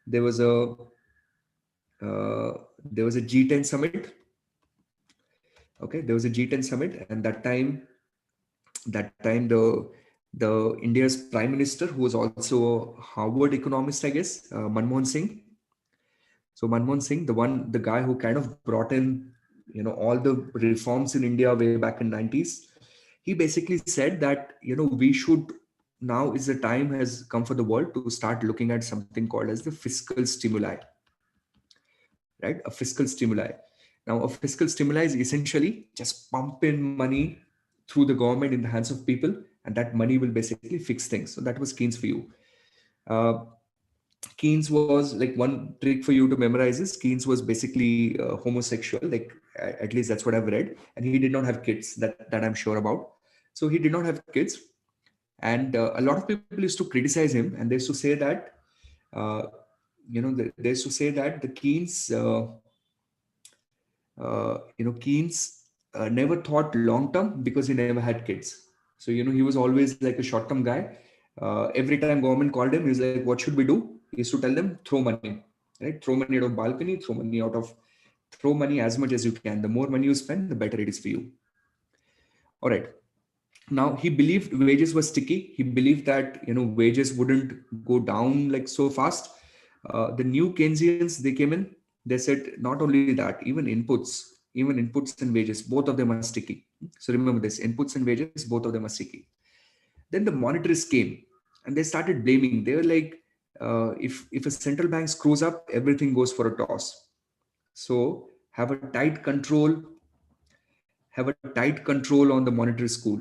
there was a G10 summit. Okay, there was a G10 summit, and that time the India's prime minister, who was also a Harvard economist, I guess, Manmohan Singh. So Manmohan Singh, the guy who kind of brought in, all the reforms in India way back in 90s, he basically said that, we should, now is the time has come for the world to start looking at something called as the fiscal stimuli, right? A fiscal stimuli. Now, a fiscal stimuli is essentially just pump in money through the government in the hands of people, and that money will basically fix things. So that was Keynes' view. Uh, Keynes was like, one trick for you to memorize is Keynes was basically homosexual, like at least that's what I've read, and he did not have kids, that I'm sure about. So he did not have kids, and a lot of people used to criticize him, and they used to say that, they used to say that the Keynes, Keynes never thought long term because he never had kids. So he was always like a short term guy. Every time government called him, he's like, "What should we do?" He used to tell them, "Throw money, right? Throw money out of balcony. Throw money as much as you can. The more money you spend, the better it is for you." All right. Now he believed wages were sticky. He believed that wages wouldn't go down like so fast. The new Keynesians, they came in. They said not only that, even inputs and wages, both of them are sticky. So remember this: inputs and wages, both of them are sticky. Then the monetarists came, and they started blaming. They were like, if a central bank screws up, everything goes for a toss. So have a tight control on the monetary school.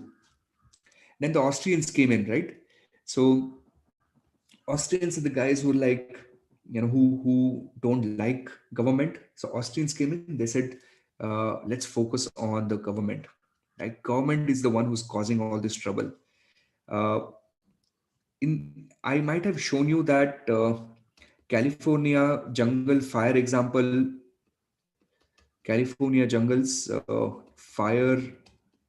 Then the Austrians came in, right? So Austrians are the guys who like, who don't like government. So Austrians came in. They said, let's focus on the government. Like government is the one who's causing all this trouble. Uh, I might have shown you that California jungle fire example, California jungles fire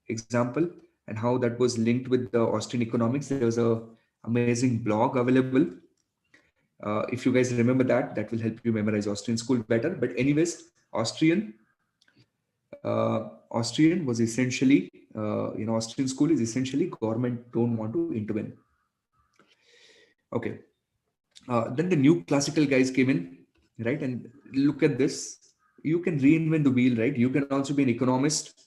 example, and how that was linked with the Austrian economics. There was a amazing blog available. If you guys remember that, that will help you memorize Austrian school better. But anyways, Austrian was essentially, Austrian school is essentially government don't want to intervene. Okay. Then the new classical guys came in, right? And look at this. You can reinvent the wheel, right? You can also be an economist,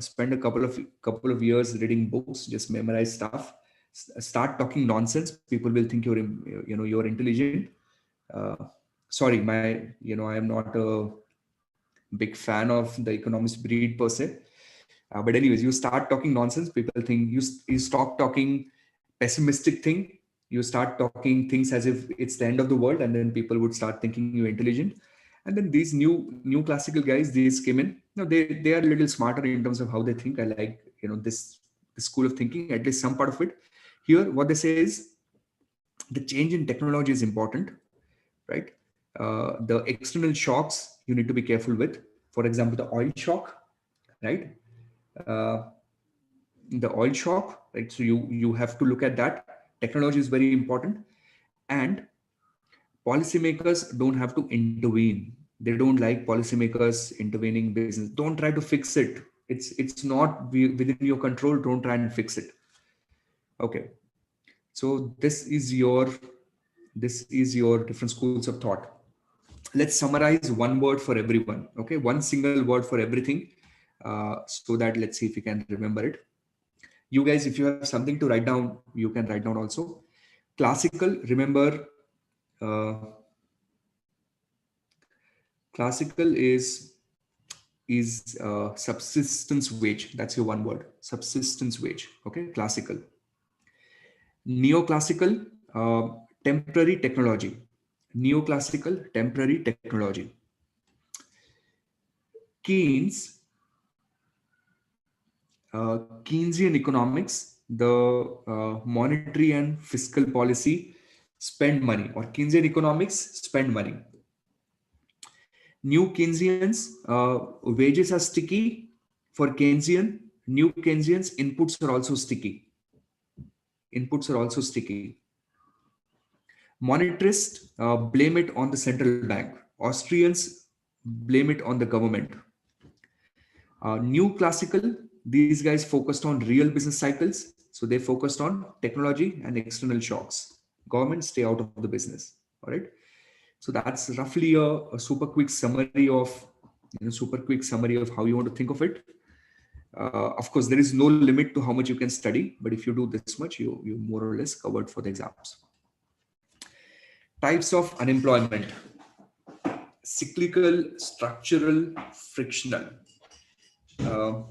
spend a couple of years reading books, just memorize stuff, start talking nonsense. People will think you're intelligent. Uh, Sorry, I am not a big fan of the economist breed per se. But anyways, you start talking nonsense. People think you stop talking pessimistic thing. You start talking things as if it's the end of the world, and then people would start thinking you're intelligent. And then these new classical guys, these came in. They are a little smarter in terms of how they think. I like this school of thinking, at least some part of it. Here, what they say is the change in technology is important, right? The external shocks you need to be careful with. For example, the oil shock, right? Uh, the oil shock, right? So you have to look at that. Technology is very important, and policymakers don't have to intervene. They don't like policymakers intervening business. Don't try to fix it. It's not within your control. Don't try and fix it. Okay. So this is your different schools of thought. Let's summarize one word for everyone. Okay, one single word for everything, so that let's see if we can remember it. You guys, if you have something to write down, you can write down also. Classical, remember, uh, classical is subsistence wage. That's your one word, subsistence wage. Okay, classical. Neoclassical, temporary technology. Neoclassical, temporary technology. Keynes, Keynesian economics, the monetary and fiscal policy, spend money, or Keynesian economics, spend money. New Keynesians, wages are sticky. For Keynesian, new Keynesians, inputs are also sticky. Inputs are also sticky. Monetarists blame it on the central bank. Austrians blame it on the government. New classical, these guys focused on real business cycles. So they focused on technology and external shocks. Government stay out of the business. All right. So that's roughly a super quick summary of how you want to think of it. Of course, there is no limit to how much you can study, but if you do this much, you more or less covered for the exams. Types of unemployment: cyclical, structural, frictional. Uh,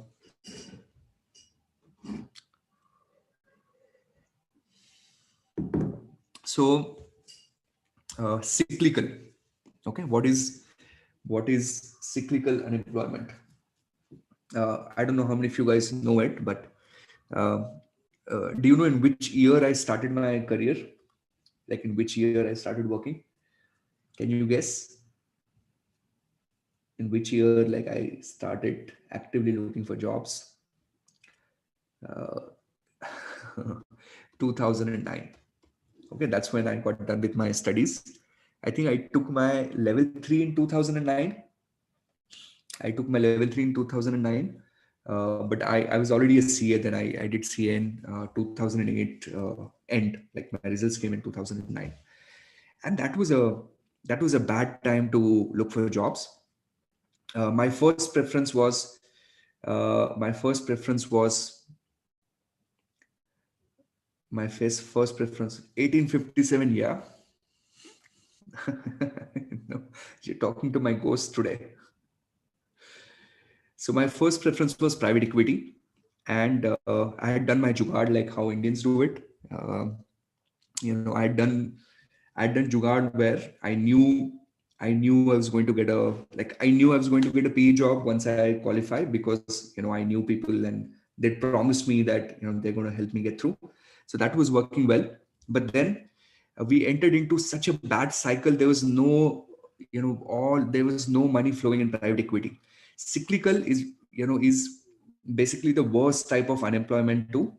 so cyclical. Okay, what is cyclical unemployment? I don't know how many of you guys know it, but uh, do you know in which year I started my career? Like in which year I started working? Can you guess? In which year, like I started actively looking for jobs? Uh, 2009. Okay, that's when I got done with my studies. I think I took my level 3 in 2009. I took my level 3 in 2009. But I was already a CA then. I did CA in 2008 end. Like my results came in 2009, and that was a bad time to look for jobs. My first preference was my first preference was my first preference 1857. Yeah. know, you're talking to my ghost today. So my first preference was private equity, and I had done my jugaad like how Indians do it. Um I had done jugaad where I knew I was going to get a like I knew I was going to get a PE job once I qualify, because I knew people and they promised me that they're going to help me get through. So that was working well. But then we entered into such a bad cycle. There was no there was no money flowing in private equity. Cyclical is basically the worst type of unemployment to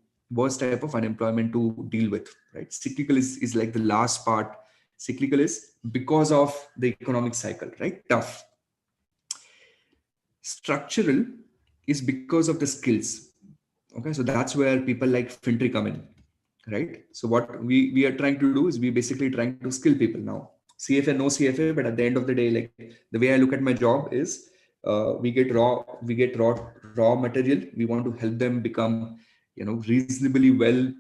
deal with, right? Cyclical is like the last part. Cyclical is because of the economic cycle, right? Tough. Structural is because of the skills. Okay, so that's where people like FinTree come in, right? So what we are trying to do is we basically trying to skill people now. CFA, no CFA, but at the end of the day, like the way I look at my job is, we get raw material. We want to help them become, reasonably well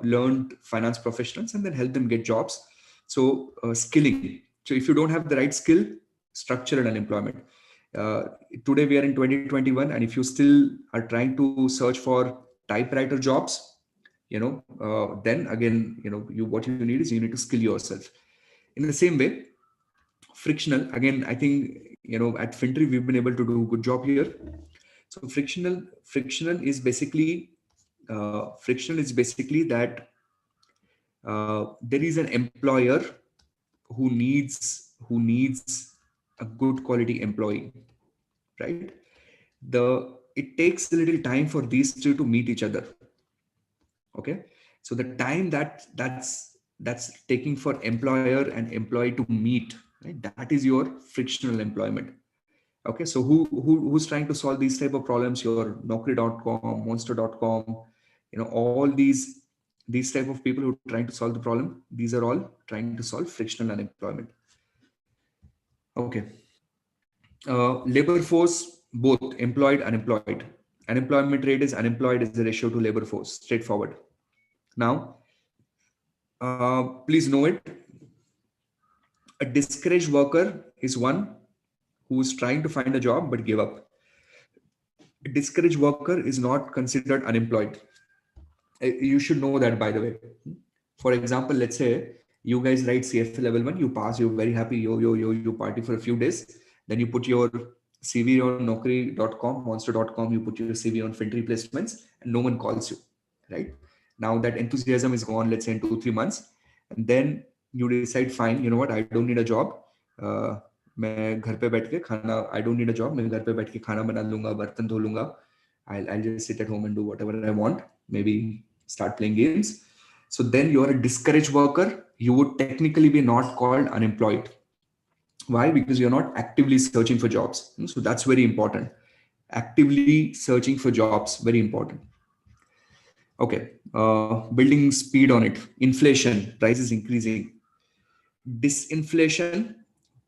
learned finance professionals, and then help them get jobs. So skilling. So if you don't have the right skill, structural unemployment. Uh, Today we are in 2021, and if you still are trying to search for typewriter jobs, then again, what you need is you need to skill yourself. In the same way, frictional. Again, I think at FinTree we've been able to do a good job here. So frictional is basically that there is an employer who needs a good quality employee, right? It takes a little time for these two to meet each other. Okay, so the time that's taking for employer and employee to meet, right, that is your frictional employment. Okay, so who's trying to solve these type of problems? Your Naukri.com, Monster.com, all these type of people who are trying to solve the problem, these are all trying to solve frictional unemployment. Okay. Labor force, both employed, unemployed. Unemployment rate is unemployed is the ratio to labor force, straightforward. Now, please know it. A discouraged worker is one who is trying to find a job but give up. A discouraged worker is not considered unemployed. You should know that, by the way. For example, let's say you guys write CFA level 1, you pass, you're very happy, you party for a few days, then you put your CV on Naukri.com, Monster.com, you put your CV on FinTree placements, and no one calls you, right? Now that enthusiasm is gone, let's say in 2-3 months, and then you decide, fine, you know what, I don't need a job. मैं घर पे बैठ के खाना, I don't need a job, मैं घर पे बैठ के खाना बना लूंगा, बर्तन धो लूंगा, I'll just sit at home and do whatever I want, maybe start playing games. So then you're a discouraged worker. You would technically be not called unemployed. Why? Because you're not actively searching for jobs. So that's very important. Actively searching for jobs, very important. Okay, building speed on it. Inflation, prices increasing. Disinflation,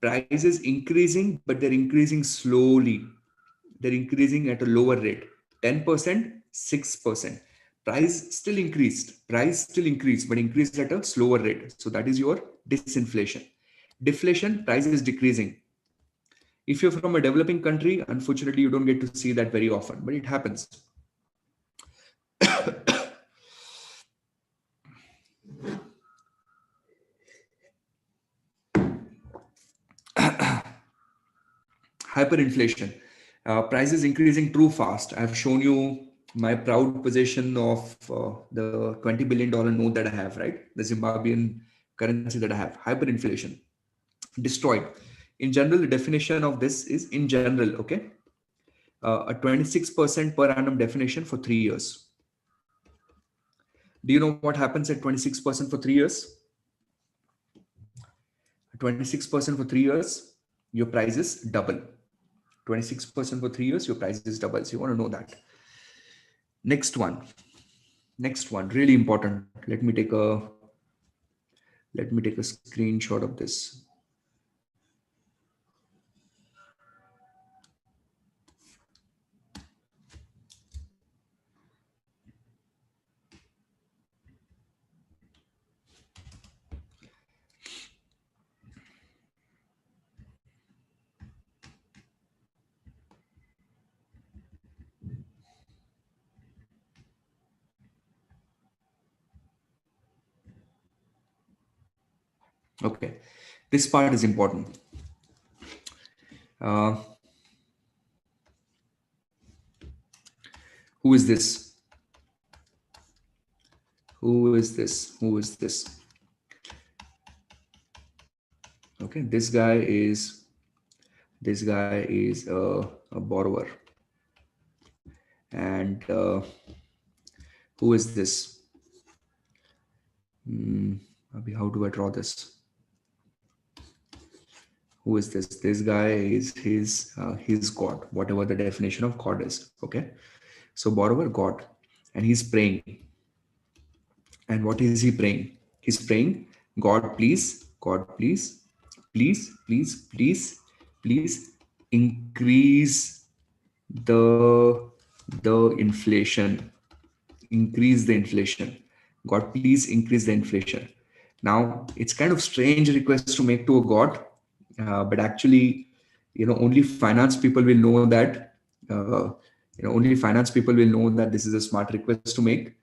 prices increasing, but they're increasing slowly. They're increasing at a lower rate. 10%, 6%. Price still increased, but increased at a slower rate. So that is your disinflation. Deflation, price is decreasing. If you're from a developing country, unfortunately, you don't get to see that very often, but it happens. Hyperinflation, prices increasing too fast. I've shown you my proud possession of the $20 billion note that I have, right? The Zimbabwean currency that I have. Hyperinflation, destroyed. In general, the definition of this is in general, okay? A 26% per annum definition for 3 years. Do you know what happens at 26% for 3 years? 26% for 3 years, your prices double. 26% for 3 years, your prices double. So you want to know that. Next one, really important. Let me take a screenshot of this. Okay, this part is important. Uh, who is this? Who is this? Who is this? Okay, this guy is a borrower, and who is this? Abhi, how do I draw this? Who is this? This guy is his God, whatever the definition of God is. Okay, so borrower God, and he's praying. And what is he praying? He's praying, God, please, God, please, please, please, please, please increase the inflation. Increase the inflation. God, please increase the inflation. Now, it's kind of strange request to make to a God, but actually, only finance people will know that. Only finance people will know that this is a smart request to make.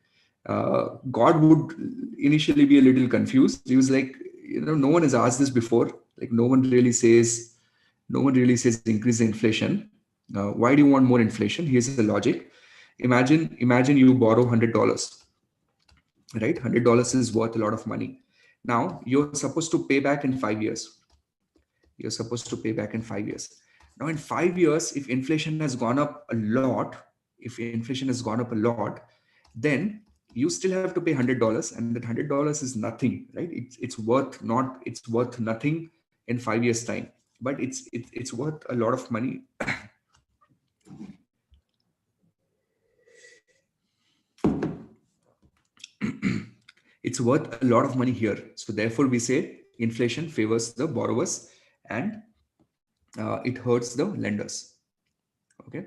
God would initially be a little confused. He was like, no one has asked this before. Like, no one really says increase the inflation. Why do you want more inflation? Here's the logic. Imagine you borrow $100, right? $100 is worth a lot of money. Now you're supposed to pay back in 5 years. You're supposed to pay back in 5 years. Now in 5 years, if inflation has gone up a lot, then you still have to pay $100, and that $100 is nothing, right? It's worth nothing in 5 years time, but it's worth a lot of money. It's worth a lot of money here. So therefore we say inflation favors the borrowers, and it hurts the lenders. Okay.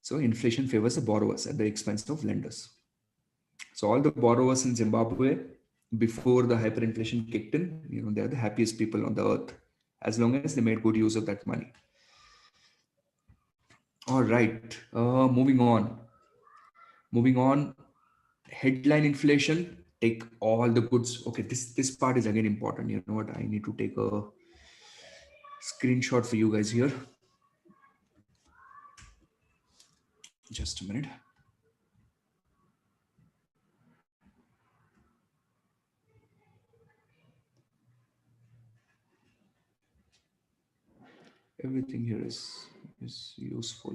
So inflation favors the borrowers at the expense of lenders. So all the borrowers in Zimbabwe before the hyperinflation kicked in, they're the happiest people on the earth, as long as they made good use of that money. All right. Moving on. Headline inflation. Take all the goods. Okay, this part is again important. You know what? I need to take a screenshot for you guys here. Just a minute. Everything here is useful.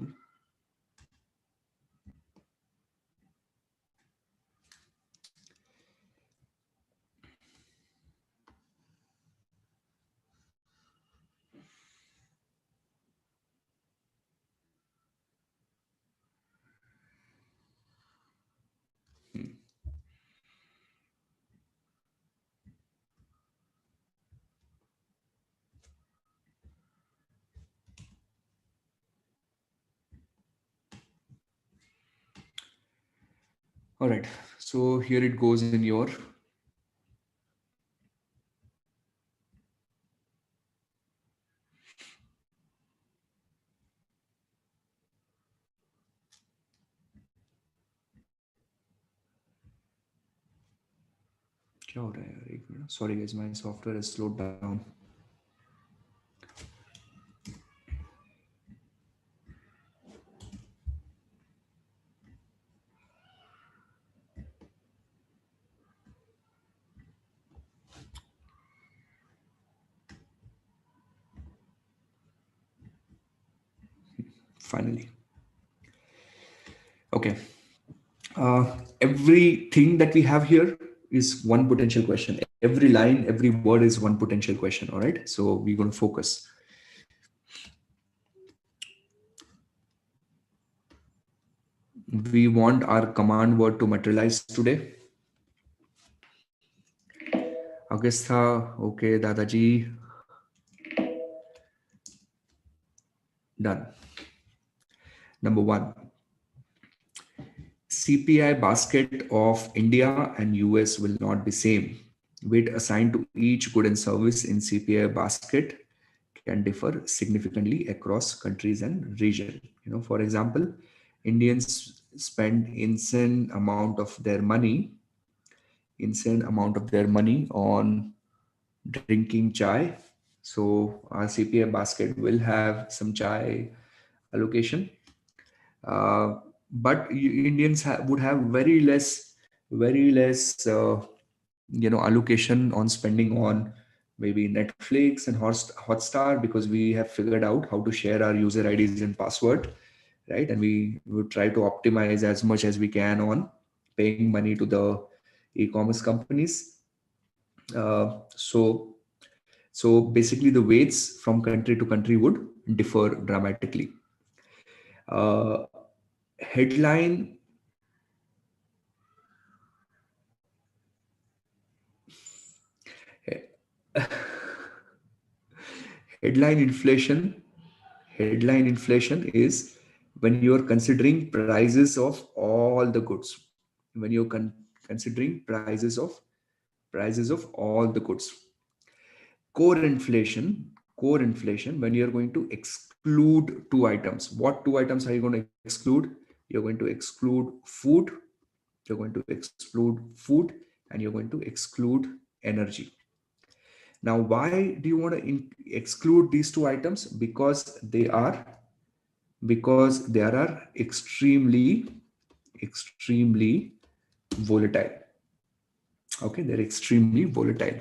All right. So here it goes in your sorry guys, my software has slowed down. Finally. Okay. Everything that we have here is one potential question. Every line, every word is one potential question. All right. So we're going to focus. We want our command word to materialize today. Agastha, okay, Dadaji. Done. Number one, CPI basket of India and US will not be same. Weight assigned to each good and service in CPI basket can differ significantly across countries and region. For example, Indians spend insane amount of their money on drinking chai. So our CPI basket will have some chai allocation. But Indians would have very less, allocation on spending on maybe Netflix and Hotstar, because we have figured out how to share our user IDs and password, right? And we would try to optimize as much as we can on paying money to the e-commerce companies. So basically, the weights from country to country would differ dramatically. Uh, headline headline inflation headline inflation is when you're considering prices of all the goods. When you're considering prices of all the goods. Core inflation when you're going to exclude two items. What two items are you going to exclude? You're going to exclude food, you're going to exclude food, and you're going to exclude energy. Now, why do you want to exclude these two items? Because they are extremely volatile. Okay, they're extremely volatile.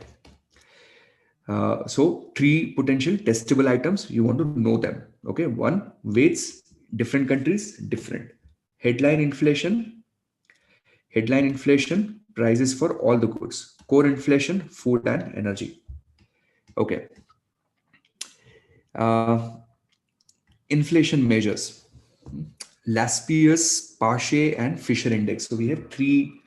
So three potential testable items, you want to know them. Okay, one, weights, different countries, different. Headline inflation, prices for all the goods. Core inflation, food and energy. Okay. Uh, Inflation measures. Last year's Pache and Fisher index. So we have three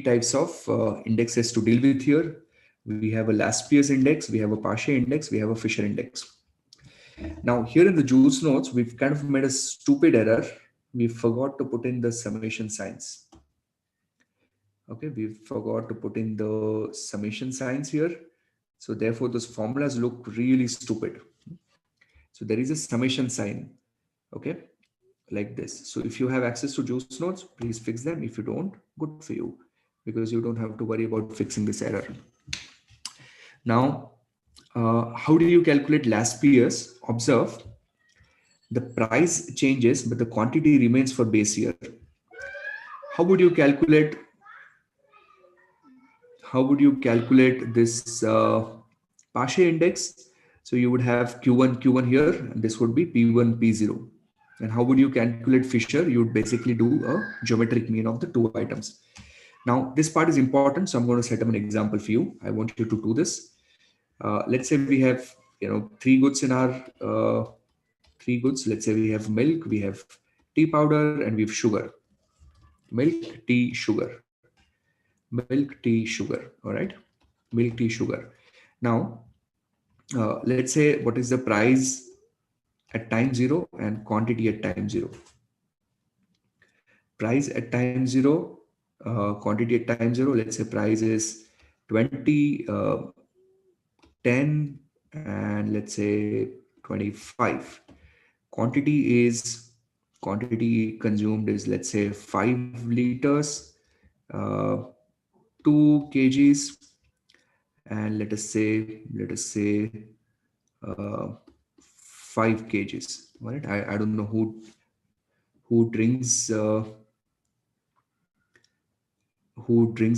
types of indexes to deal with here. We have a last year's index, we have a Pache index, we have a Fisher index. Now here in the juice notes, we've kind of made a stupid error. We forgot to put in the summation signs. Okay, we forgot to put in the summation signs here. So therefore those formulas look really stupid. So there is a summation sign. Okay, like this. So if you have access to juice notes, please fix them. If you don't, good for you, because you don't have to worry about fixing this error. Now, how do you calculate last year's? Observe, the price changes, but the quantity remains for base year. How would you calculate? How would you calculate this Pache index? So you would have Q1 here, and this would be P1 P0. And how would you calculate Fisher? You would basically do a geometric mean of the two items. Now, this part is important, so I'm going to set up an example for you. I want you to do this. Let's say we have, three goods in our three goods. Let's say we have milk, we have tea powder, and we have sugar. Milk, tea, sugar. Milk, tea, sugar. All right. Milk, tea, sugar. Now, let's say what is the price at time zero and quantity at time zero. Price at time zero, quantity at time zero. Let's say price is 20, 10, and let's say 25. Quantity consumed is, let's say, 5 liters, uh, 2 kgs, and let us say 5 kgs. All right. I don't know who drinks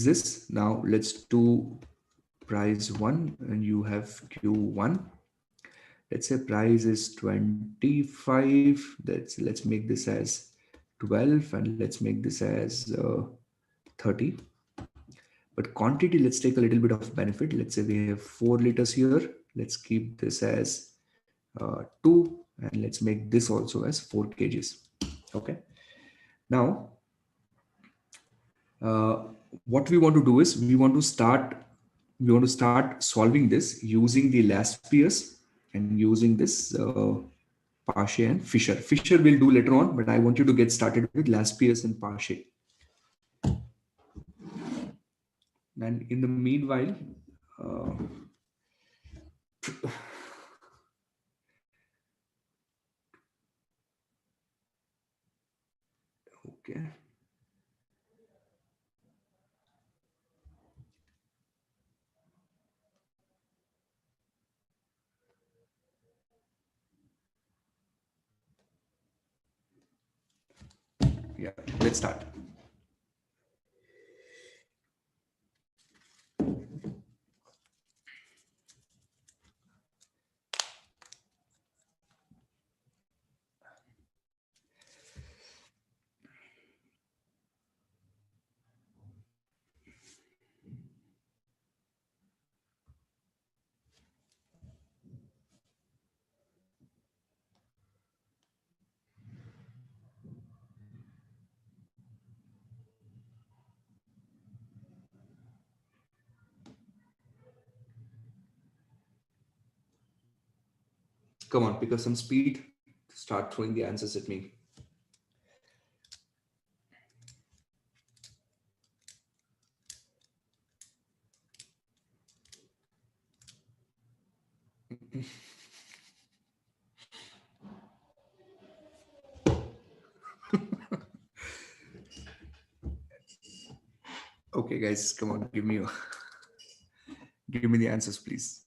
this. Now let's do price 1, and you have Q1. Let's say price is 25. Let's make this as 12, and let's make this as 30. But quantity, let's take a little bit of benefit. Let's say we have 4 liters here. Let's keep this as 2, and let's make this also as 4 kgs. Okay. Now, what we want to do is we want to start solving this using the last year's and using this Pache and Fisher. Fisher we'll do later on, but I want you to get started with last year's and Pache. And in the meanwhile, okay. Yeah, let's start. Come on, pick up some speed. Start throwing the answers at me. Okay, guys, come on, give me the answers, please.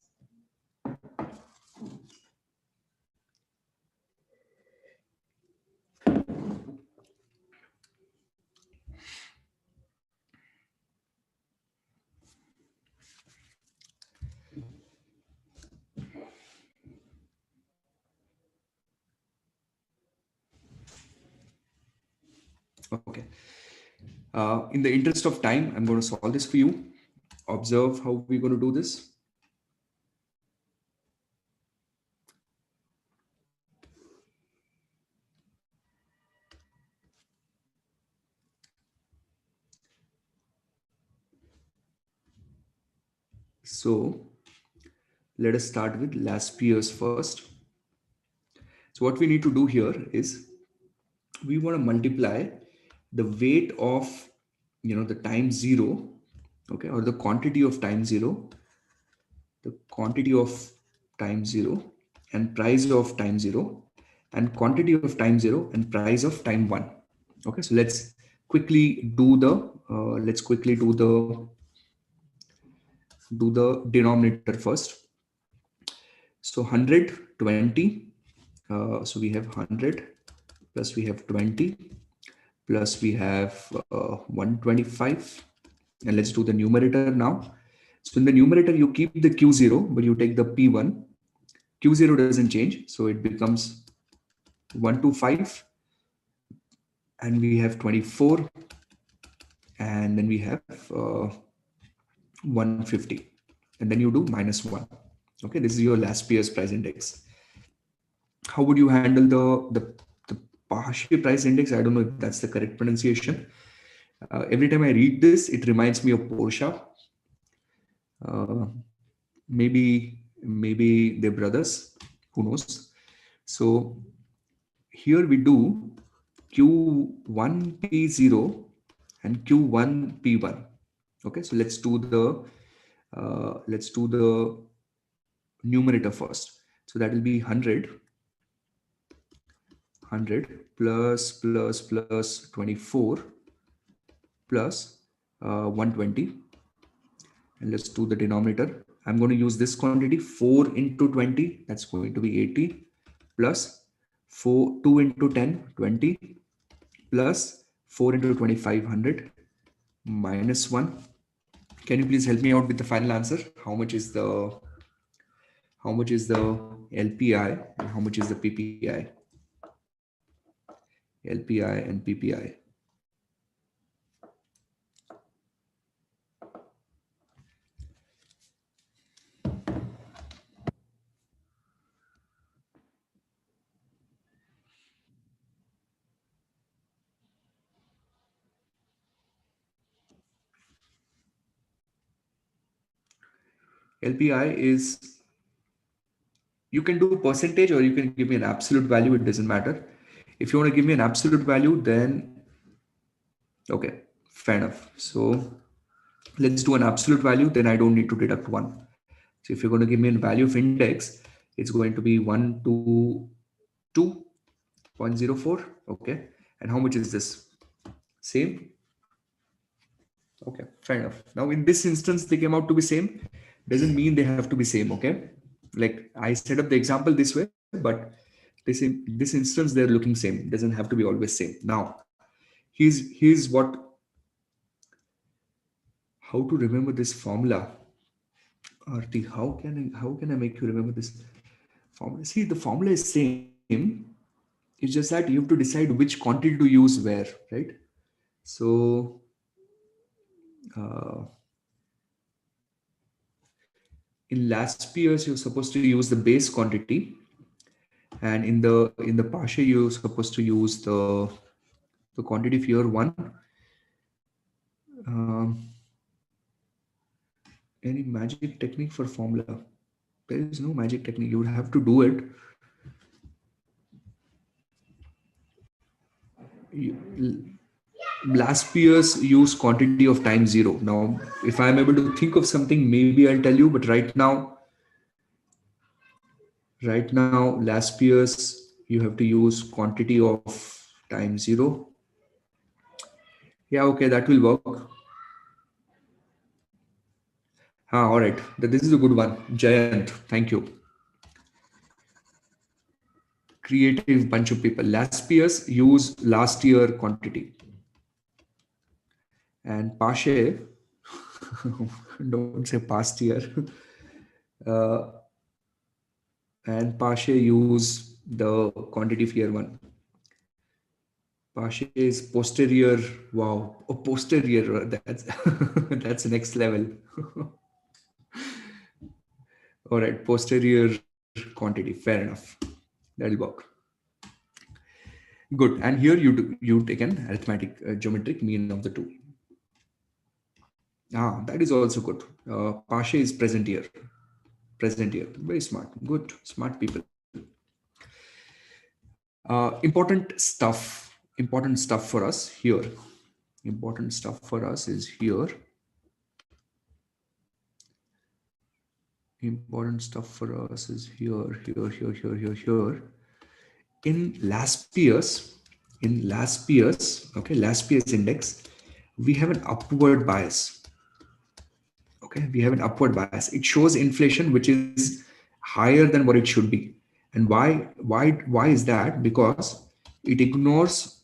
Okay. In the interest of time, I'm going to solve this for you. Observe how we're going to do this. So let us start with last year's first. So what we need to do here is we want to multiply the weight of, the time zero, okay, or the quantity of time zero, and price of time zero, and quantity of time zero and price of time one. Okay, so let's quickly do the denominator first. So 120, so we have 100 plus we have 20 plus we have 125, and let's do the numerator now. So in the numerator you keep the q0 but you take the p1. Q0 doesn't change, so it becomes 125, and we have 24, and then we have 150, and then you do -1. Okay, this is your last year's price index. How would you handle the partial price index? I don't know if that's the correct pronunciation. Every time I read this, it reminds me of Porsche. Maybe they're brothers. Who knows? So here we do Q1P0 and Q1P1. Okay, so let's do the numerator first. So that will be 100 plus 24 plus 120, and let's do the denominator. I'm going to use this quantity, 4 into 20, that's going to be 80, plus 2 into 10, 20, plus 4 into 2500, -1. Can you please help me out with the final answer? How much is the LPI and how much is the PPI? LPI and PPI. LPI is, you can do percentage or you can give me an absolute value. It doesn't matter. If you want to give me an absolute value, then okay, fair enough. So let's do an absolute value. Then I don't need to deduct 1. So if you're going to give me a value of index, it's going to be 122.04. Okay. And how much is this? Same. Okay, fair enough. Now in this instance, they came out to be same. Doesn't mean they have to be same. Okay. Like I set up the example this way, but this instance, they're looking same. Doesn't have to be always same. Now, here's what, how to remember this formula. Arti, how can I make you remember this formula? See, the formula is same. It's just that you have to decide which quantity to use where, right? So uh, in last years you're supposed to use the base quantity, and in the Pasha you're supposed to use the quantity for year one. Um, any magic technique for formula? There is no magic technique. You would have to do it. You, last year's use quantity of time zero. Now, if I'm able to think of something, maybe I'll tell you. But right now, last year's you have to use quantity of time zero. Yeah, okay, that will work. All right. This is a good one. Jayant, thank you. Creative bunch of people. Last year's use last year quantity. And Pashe, don't say past year. Uh, and Pashe use the quantity of year one. Pashe is posterior. Wow, posterior. That's that's next level. All right, posterior quantity. Fair enough. That'll work. Good. And here you take an arithmetic geometric mean of the two. That is also good. Pashe is present here. Present here. Very smart. Good. Smart people. Important stuff for us here. Important stuff for us is here. Important stuff for us is here. In last year's, okay, last year's index, we have an upward bias. Okay, we have an upward bias. It shows inflation which is higher than what it should be. And why is that? Because it ignores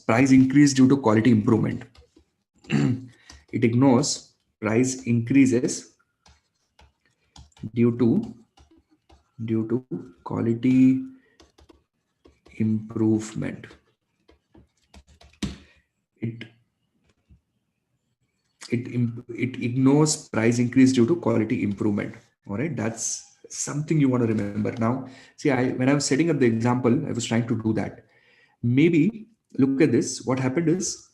price increase due to quality improvement. It ignores price increases due to quality improvement. It ignores price increase due to quality improvement. All right, that's something you want to remember. Now, see, when I was setting up the example, I was trying to do that. Maybe look at this. What happened is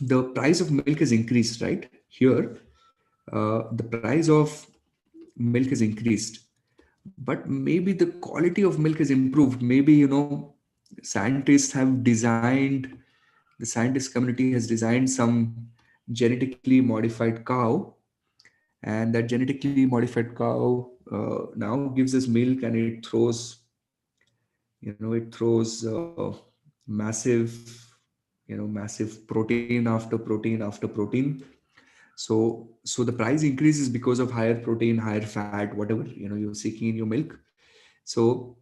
the price of milk has increased, right? Here, the price of milk has increased, but maybe the quality of milk has improved. Maybe, scientists have designed, the scientist community has designed some genetically modified cow, and that genetically modified cow now gives us milk, and it throws massive massive protein after protein after protein. So the price increases because of higher protein, higher fat, whatever you're seeking in your milk. So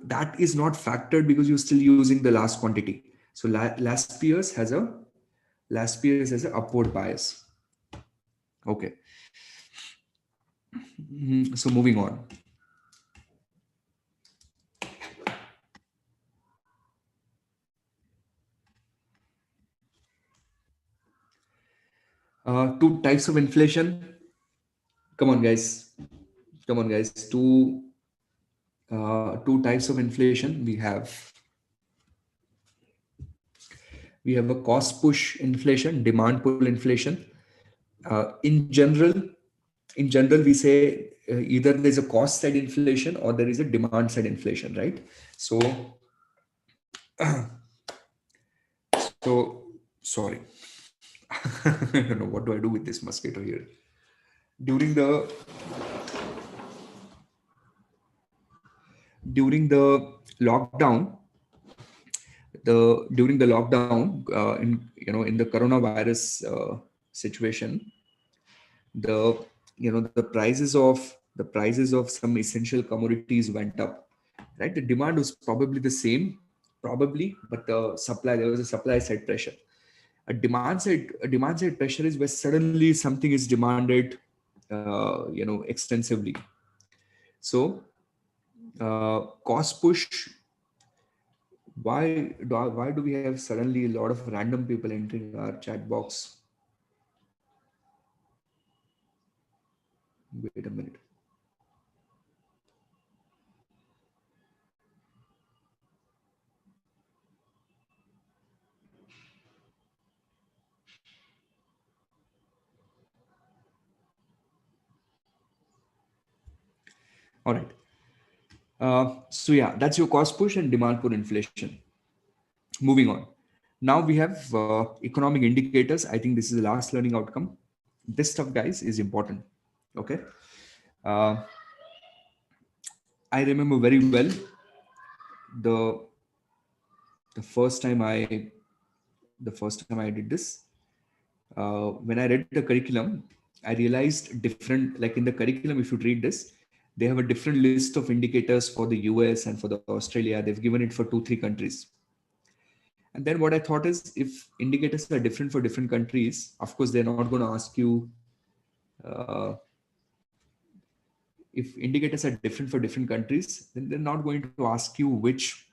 that is not factored because you're still using the last quantity. So last year's has a upward bias. Okay. So moving on. Two types of inflation. Come on, guys. Two types of inflation. We have a cost push inflation, demand pull inflation. In general, we say either there's a cost side inflation or there is a demand side inflation, right? So, sorry. I don't know what do I do with this mosquito here. During the lockdown, in the coronavirus situation, the prices of some essential commodities went up, right? The demand was probably the same, probably, but there was a supply side pressure. A demand side pressure is where suddenly something is demanded, extensively. So cost push. Why do we have suddenly a lot of random people entering our chat box? Wait a minute. All right. So yeah, that's your cost push and demand pull inflation. Moving on. Now we have economic indicators. I think this is the last learning outcome. This stuff, guys, is important. Okay. Uh, I remember very well the the first time I did this. When I read the curriculum, I realized different. Like in the curriculum, if you read this, they have a different list of indicators for the US and for the Australia. They've given it for 2-3 countries. And then what I thought is, if indicators are different for different countries, of course, they're not going to ask you, uh, if indicators are different for different countries, then they're not going to ask you which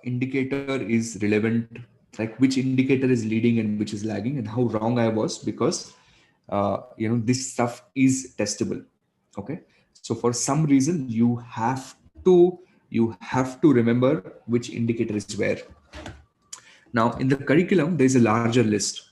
indicator is relevant, like which indicator is leading and which is lagging, and how wrong I was, because this stuff is testable. Okay, so for some reason you have to remember which indicator is where. Now in the curriculum there's a larger list.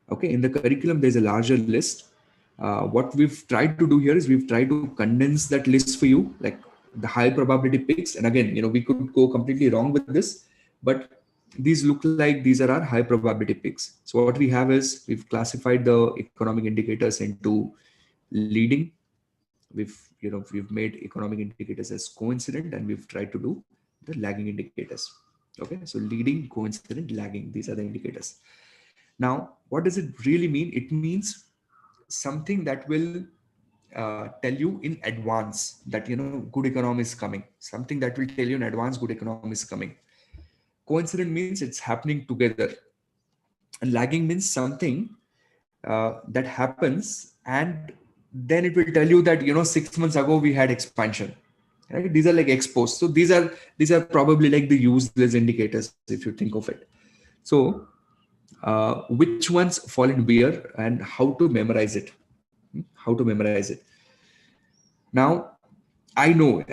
Okay, in the curriculum there's a larger list. What we've tried to do here is we've tried to condense that list for you, like the high probability picks. And again, we could go completely wrong with this, but these look like these are our high probability picks. So what we have is we've classified the economic indicators into leading. We've made economic indicators as coincident, and we've tried to do the lagging indicators. Okay, so leading, coincident, lagging, these are the indicators. Now, what does it really mean? It means something that will tell you in advance that good economy is coming. Something that will tell you in advance good economy is coming. Coincident means it's happening together, and lagging means something that happens, and then it will tell you that 6 months ago we had expansion. Right? These are like exposed. So these are probably like the useless indicators if you think of it. So which ones fall in where and how to memorize it? How to memorize it? Now, I know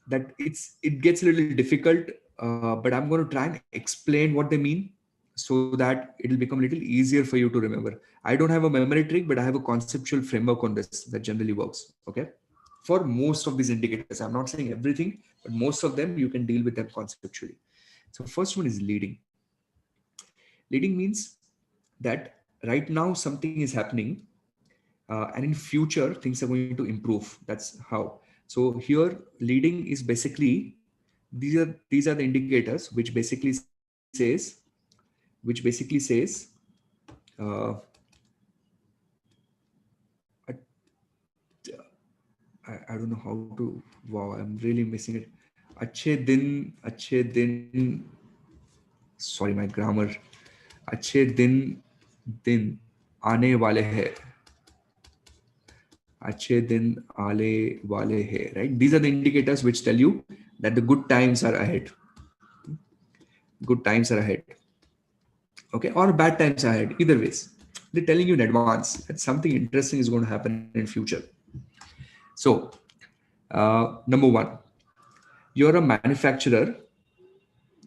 that it gets a little difficult, but I'm going to try and explain what they mean so that it'll become a little easier for you to remember. I don't have a memory trick, but I have a conceptual framework on this that generally works. Okay, for most of these indicators, I'm not saying everything, but most of them you can deal with them conceptually. So first one is leading. Leading means that right now something is happening, and in future things are going to improve. That's how. So here leading is basically, these are the indicators which basically says uh, I don't know how to. Wow, I'm really missing it. अच्छे दिन sorry, my grammar. अच्छे दिन आने वाले हैं. अच्छे दिन आने वाले हैं. Right? These are the indicators which tell you that the good times are ahead. Good times are ahead. Okay, or bad times are ahead. Either ways, they're telling you in advance that something interesting is going to happen in future. So, number one, you're a manufacturer.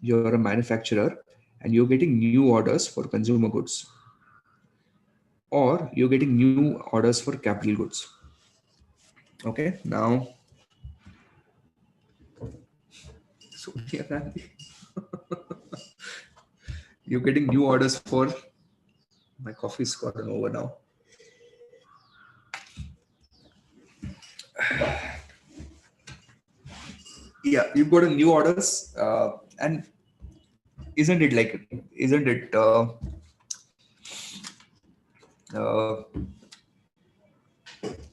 You're a manufacturer, and you're getting new orders for consumer goods, or you're getting new orders for capital goods. Okay, now, so you're getting new orders for. My coffee's gotten over now. Yeah, you've got a new orders, and isn't it uh,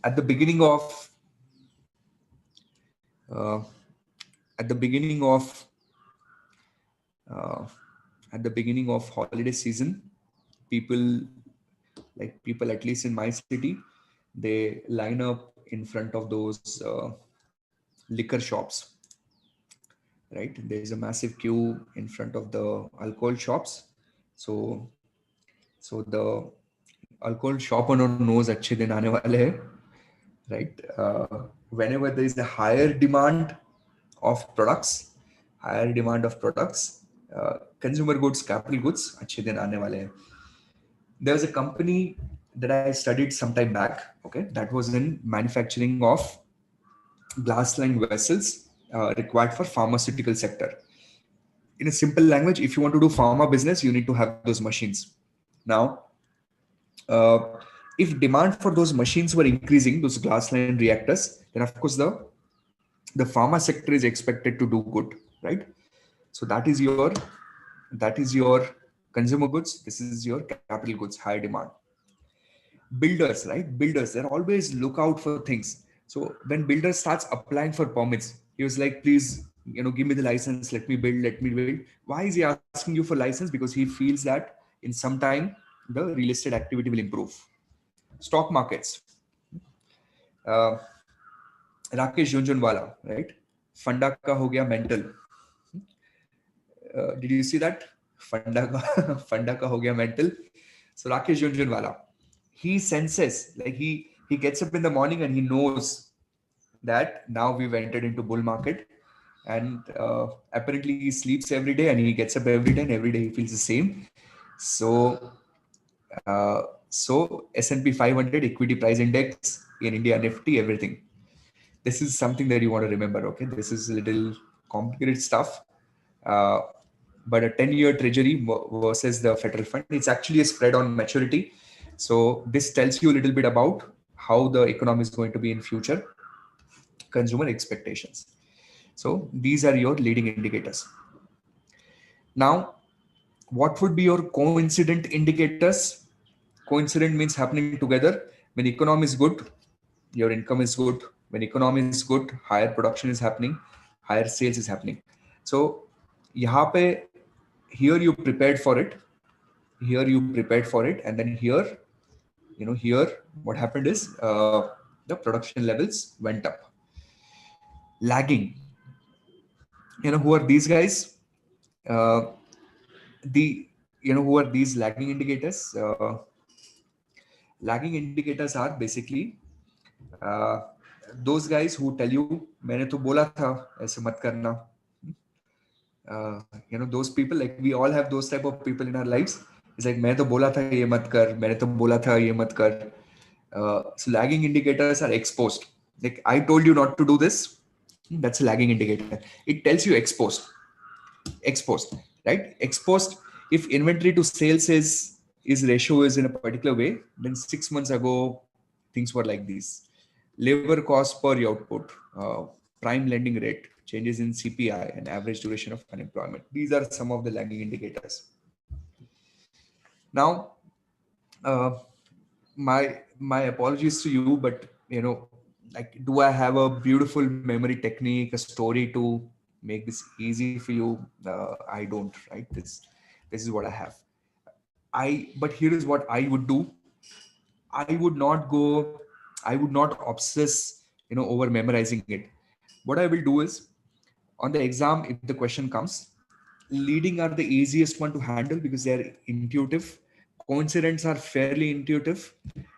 at the beginning of uh, at the beginning of uh, holiday season, people people at least in my city, they line up in front of those liquor shops, right? There's a massive queue in front of the alcohol shops. So the alcohol shop owner knows अच्छे दिन आने वाले हैं, right? Whenever there is a higher demand of products, consumer goods, capital goods, अच्छे दिन आने वाले हैं. There was a company that I studied some time back, okay, that was in manufacturing of glass-lined vessels required for pharmaceutical sector. In a simple language, if you want to do pharma business, you need to have those machines. Now, uh, if demand for those machines were increasing, those glass-lined reactors, then of course the pharma sector is expected to do good, right? So that is your consumer goods. This is your capital goods, high demand. Builders, right? Builders, they're always look out for things. So when builder starts applying for permits, he was like, please, give me the license, let me build. Why is he asking you for license? Because he feels that in some time the real estate activity will improve. Stock markets. uh, Rakesh Junjunwala, right? Funda ka ho gaya mental. Did you see that? Funda ka, Funda ka ho gaya mental. So Rakesh Junjunwala, he senses, like he gets up in the morning and he knows that now we've entered into bull market, and apparently he sleeps every day and he gets up every day and every day he feels the same. So S&P 500 equity price index in India, Nifty, everything. This is something that you want to remember. Okay, this is a little complicated stuff. Uh, but a 10-year treasury versus the federal fund, it's actually a spread on maturity. So this tells you a little bit about how the economy is going to be in future, consumer expectations. So these are your leading indicators. Now, what would be your coincident indicators? Coincident means happening together. When economy is good, your income is good. When economy is good, higher production is happening, higher sales is happening. So यहाँ पे, here you prepared for it, and then here, here what happened is the production levels went up. Lagging, who are these guys? The who are these lagging indicators? Lagging indicators are basically uh, those guys who tell you मैंने तो बोला था ऐसे मत करना. Those people, like we all have those type of people in our lives. It's like मैं तो बोला था ये मत कर, मैंने तो बोला था ये मत कर. So lagging indicators are exposed. Like I told you not to do this. That's a lagging indicator. It tells you exposed, right? Exposed. If inventory to sales is ratio is in a particular way, then 6 months ago things were like these. Labor cost per output, prime lending rate, changes in CPI, and average duration of unemployment. These are some of the lagging indicators. Now, my apologies to you, but like, do I have a beautiful memory technique, a story to make this easy for you? I don't, right? This is what I have. But here is what I would do. I would not obsess, over memorizing it. What I will do is, on the exam, if the question comes, leading are the easiest one to handle because they're intuitive. Coincidents are fairly intuitive.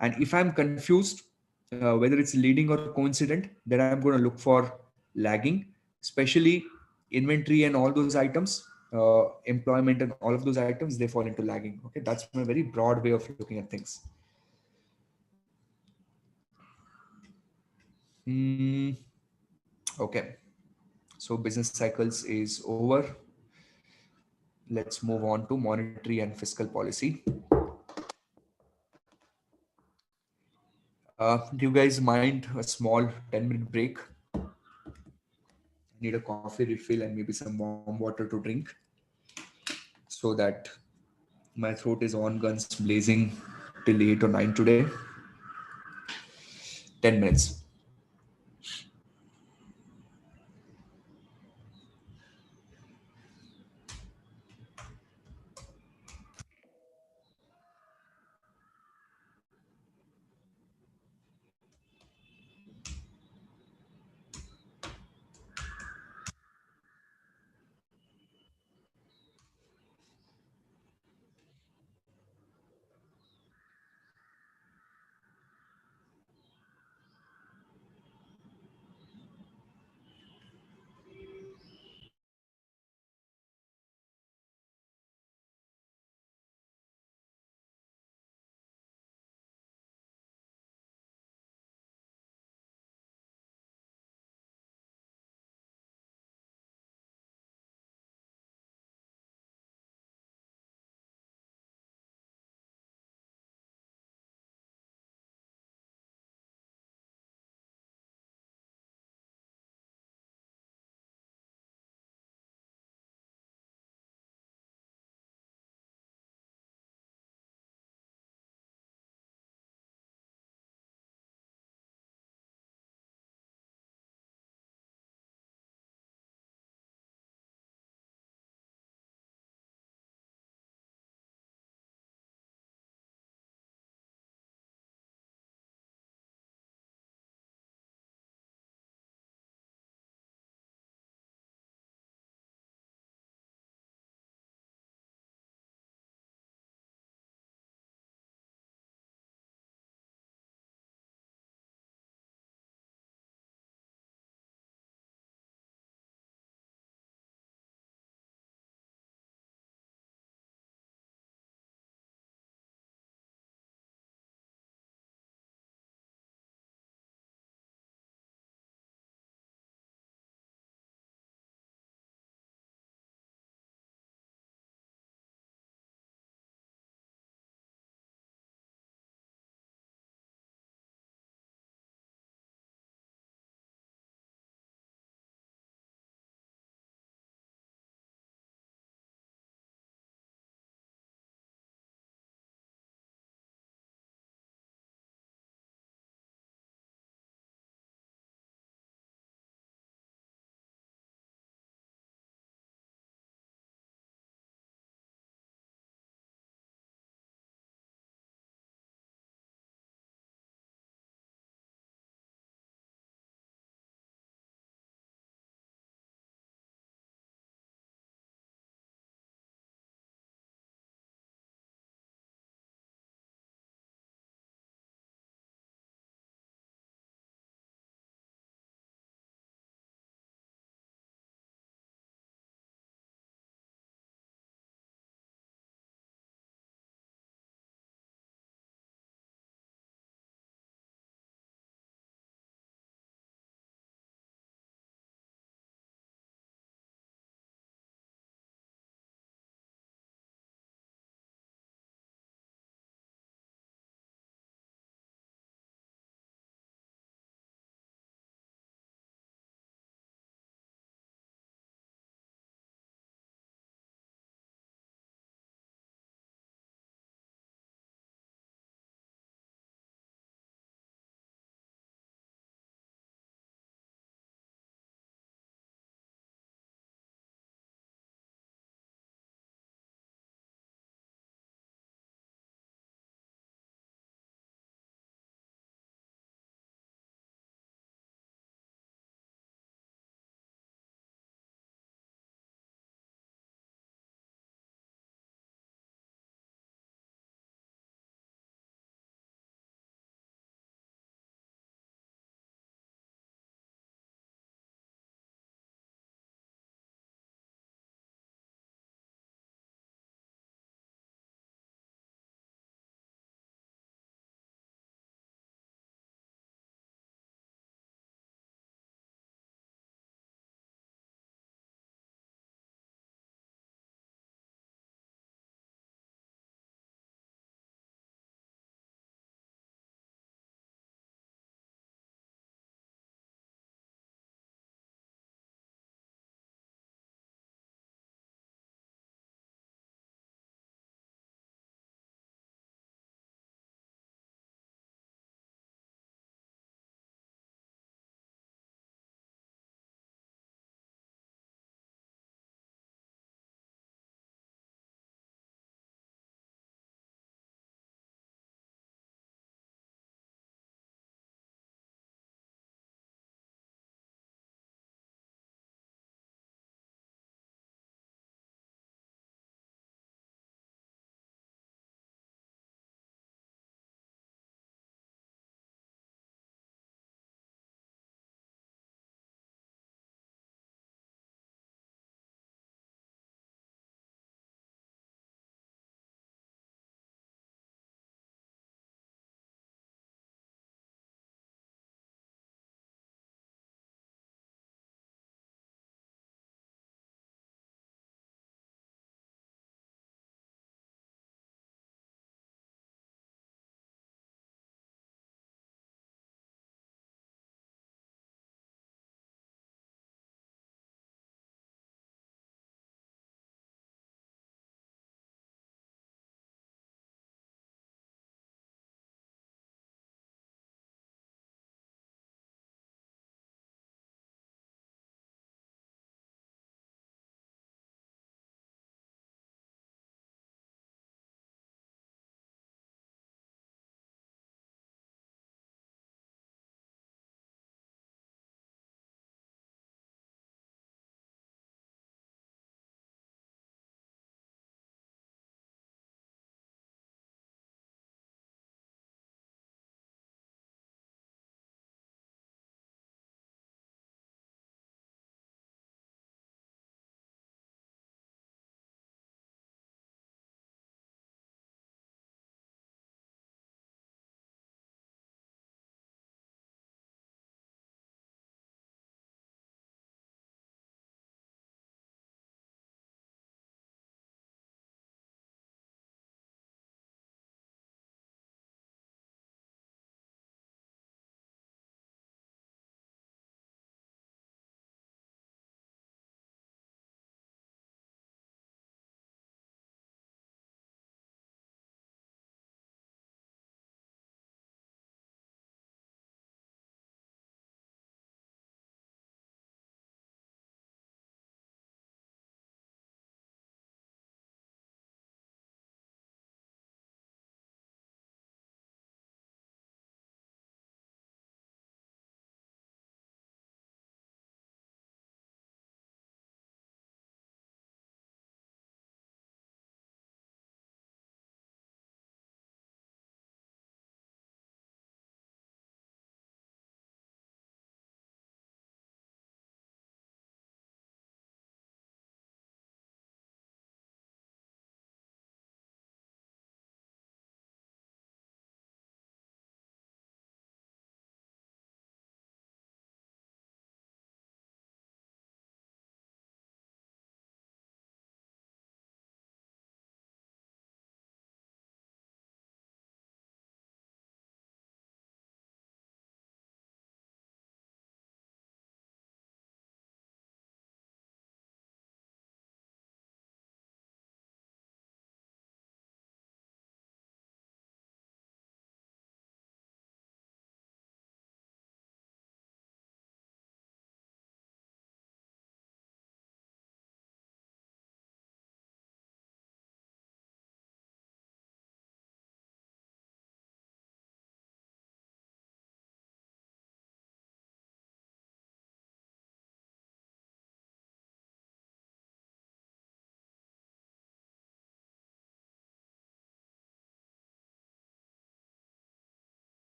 And if I'm confused, whether it's leading or coincident, then I'm going to look for lagging, especially inventory and all those items, employment and all of those items, they fall into lagging. Okay, that's my very broad way of looking at things. Okay, so business cycles is over. Let's move on to monetary and fiscal policy. Do you guys mind a small 10-minute break? I need a coffee refill and maybe some warm water to drink so that my throat is on guns blazing till 8 or 9 today. 10 minutes.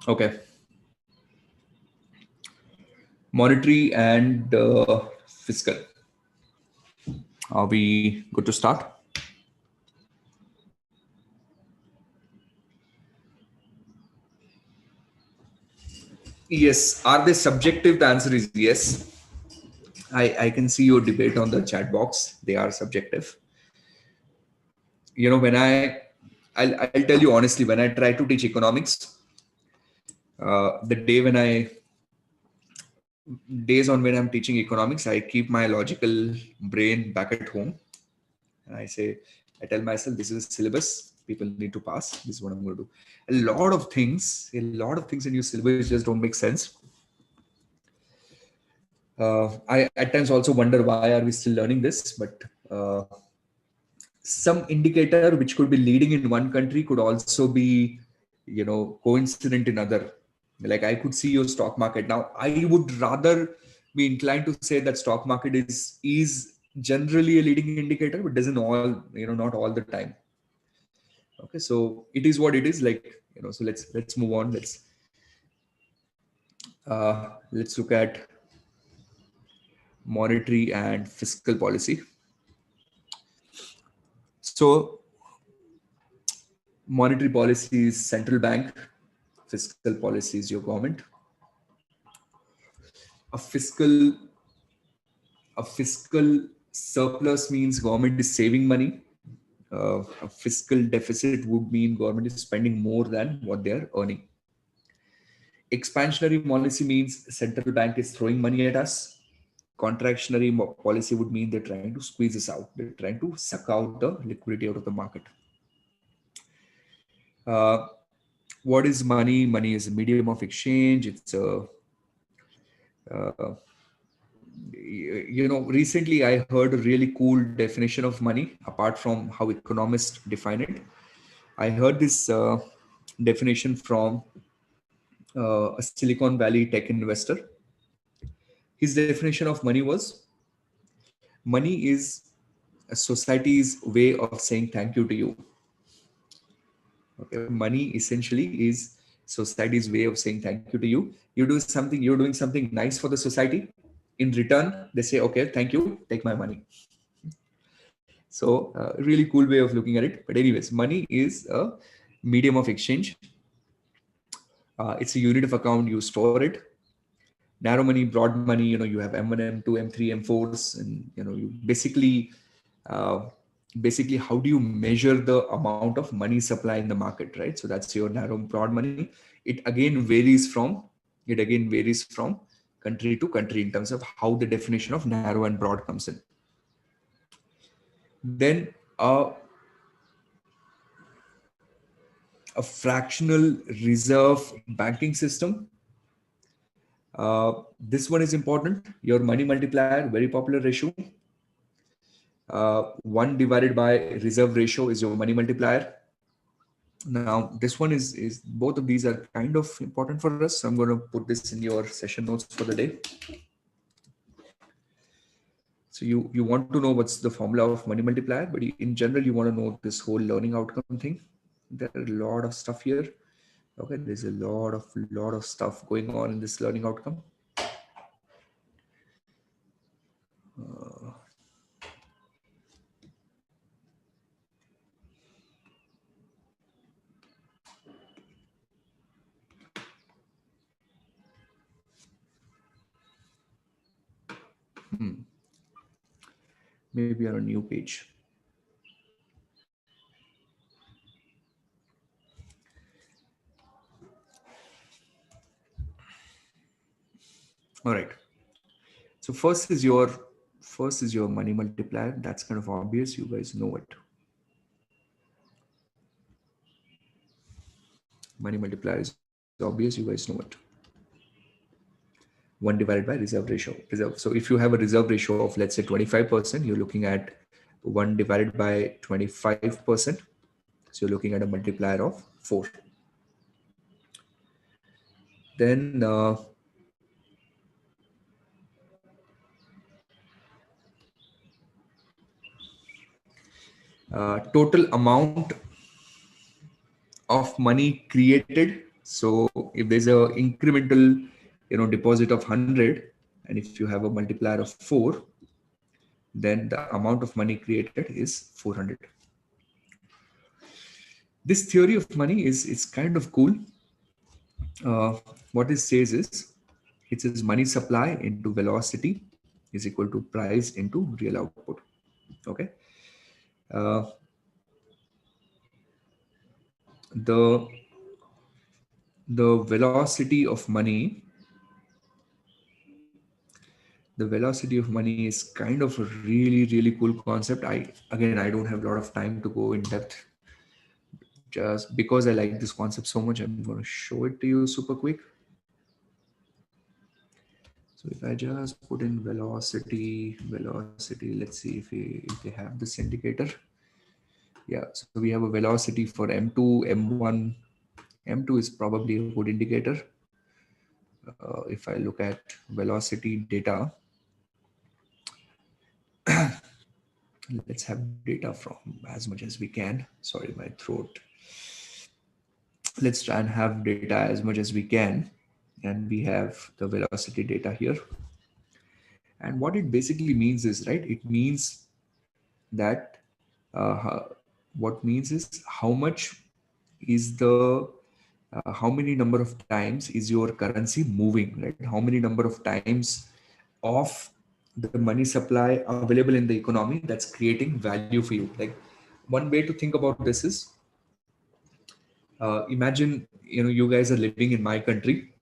Okay. Monetary and fiscal. Are we good to start? Yes. Are they subjective? The answer is yes. I can see your debate on the chat box. They are subjective. When I'll tell you honestly, when I try to teach economics, the days on when I'm teaching economics, I keep my logical brain back at home, and I tell myself, this is a syllabus. People need to pass. This is what I'm going to do. A lot of things in your syllabus just don't make sense. I at times also wonder why are we still learning this, but some indicator which could be leading in one country could also be, coincident in other. Like I could see your stock market. Now, I would rather be inclined to say that stock market is generally a leading indicator, but doesn't all, not all the time. Okay, so it is what it is. Like, so let's move on. Let's look at monetary and fiscal policy. So monetary policy is central bank, fiscal policy is your government. A fiscal a fiscal surplus means government is saving money. A fiscal deficit would mean government is spending more than what they are earning. Expansionary policy means central bank is throwing money at us. Contractionary policy would mean they're trying to squeeze us out. They're trying to suck out the liquidity out of the market. Uh, what is money? Money is a medium of exchange. It's a uh, recently I heard a really cool definition of money apart from how economists define it. I heard this definition from a Silicon Valley tech investor. His definition of money was, money is a society's way of saying thank you to you. Okay, money essentially is society's way of saying thank you to you. You're doing something nice for the society. In return, they say, okay, thank you, take my money. So, really cool way of looking at it. But anyways, money is a medium of exchange. It's a unit of account. You store it. Narrow money, broad money. You have M1, M2, M3, M4s, and you uh, basically, how do you measure the amount of money supply in the market, right? So that's your narrow, broad money. It again varies from country to country in terms of how the definition of narrow and broad comes in. Then a fractional reserve banking system. This one is important. Your money multiplier, very popular ratio. 1 divided by reserve ratio is your money multiplier. Now, this one is both of these are kind of important for us. So I'm going to put this in your session notes for the day. So you want to know what's the formula of money multiplier, but in general, you want to know this whole learning outcome thing. There are a lot of stuff here. Okay, there's a lot of stuff going on in this learning outcome. Maybe on a new page. All right. So first is your money multiplier. That's kind of obvious. You guys know it. Money multiplier is obvious. You guys know it. 1 divided by reserve ratio. So if you have a reserve ratio of, let's say, 25%, you're looking at 1 divided by 25%. So you're looking at a multiplier of 4. Then total amount of money created. So if there's a incremental, deposit of 100, and if you have a multiplier of 4, then the amount of money created is 400. This theory of money is kind of cool. What it says is, it says money supply into velocity is equal to price into real output. Okay. Uh, the the velocity of money the velocity of money is kind of a really cool concept. I don't have a lot of time to go in depth. Just because I like this concept so much, I'm going to show it to you super quick. So if I just put in velocity, let's see if they have this indicator. Yeah, so we have a velocity for M2, M1. M2 is probably a good indicator. If I look at velocity data, let's have data from as much as we can. Sorry, my throat. Let's try and have data as much as we can. And we have the velocity data here. And what it basically means is, right, it means that what means is how much is the how many number of times is your currency moving, right? How many number of times of the money supply available in the economy that's creating value for you. Like, one way to think about this is, imagine, you guys are living in my country.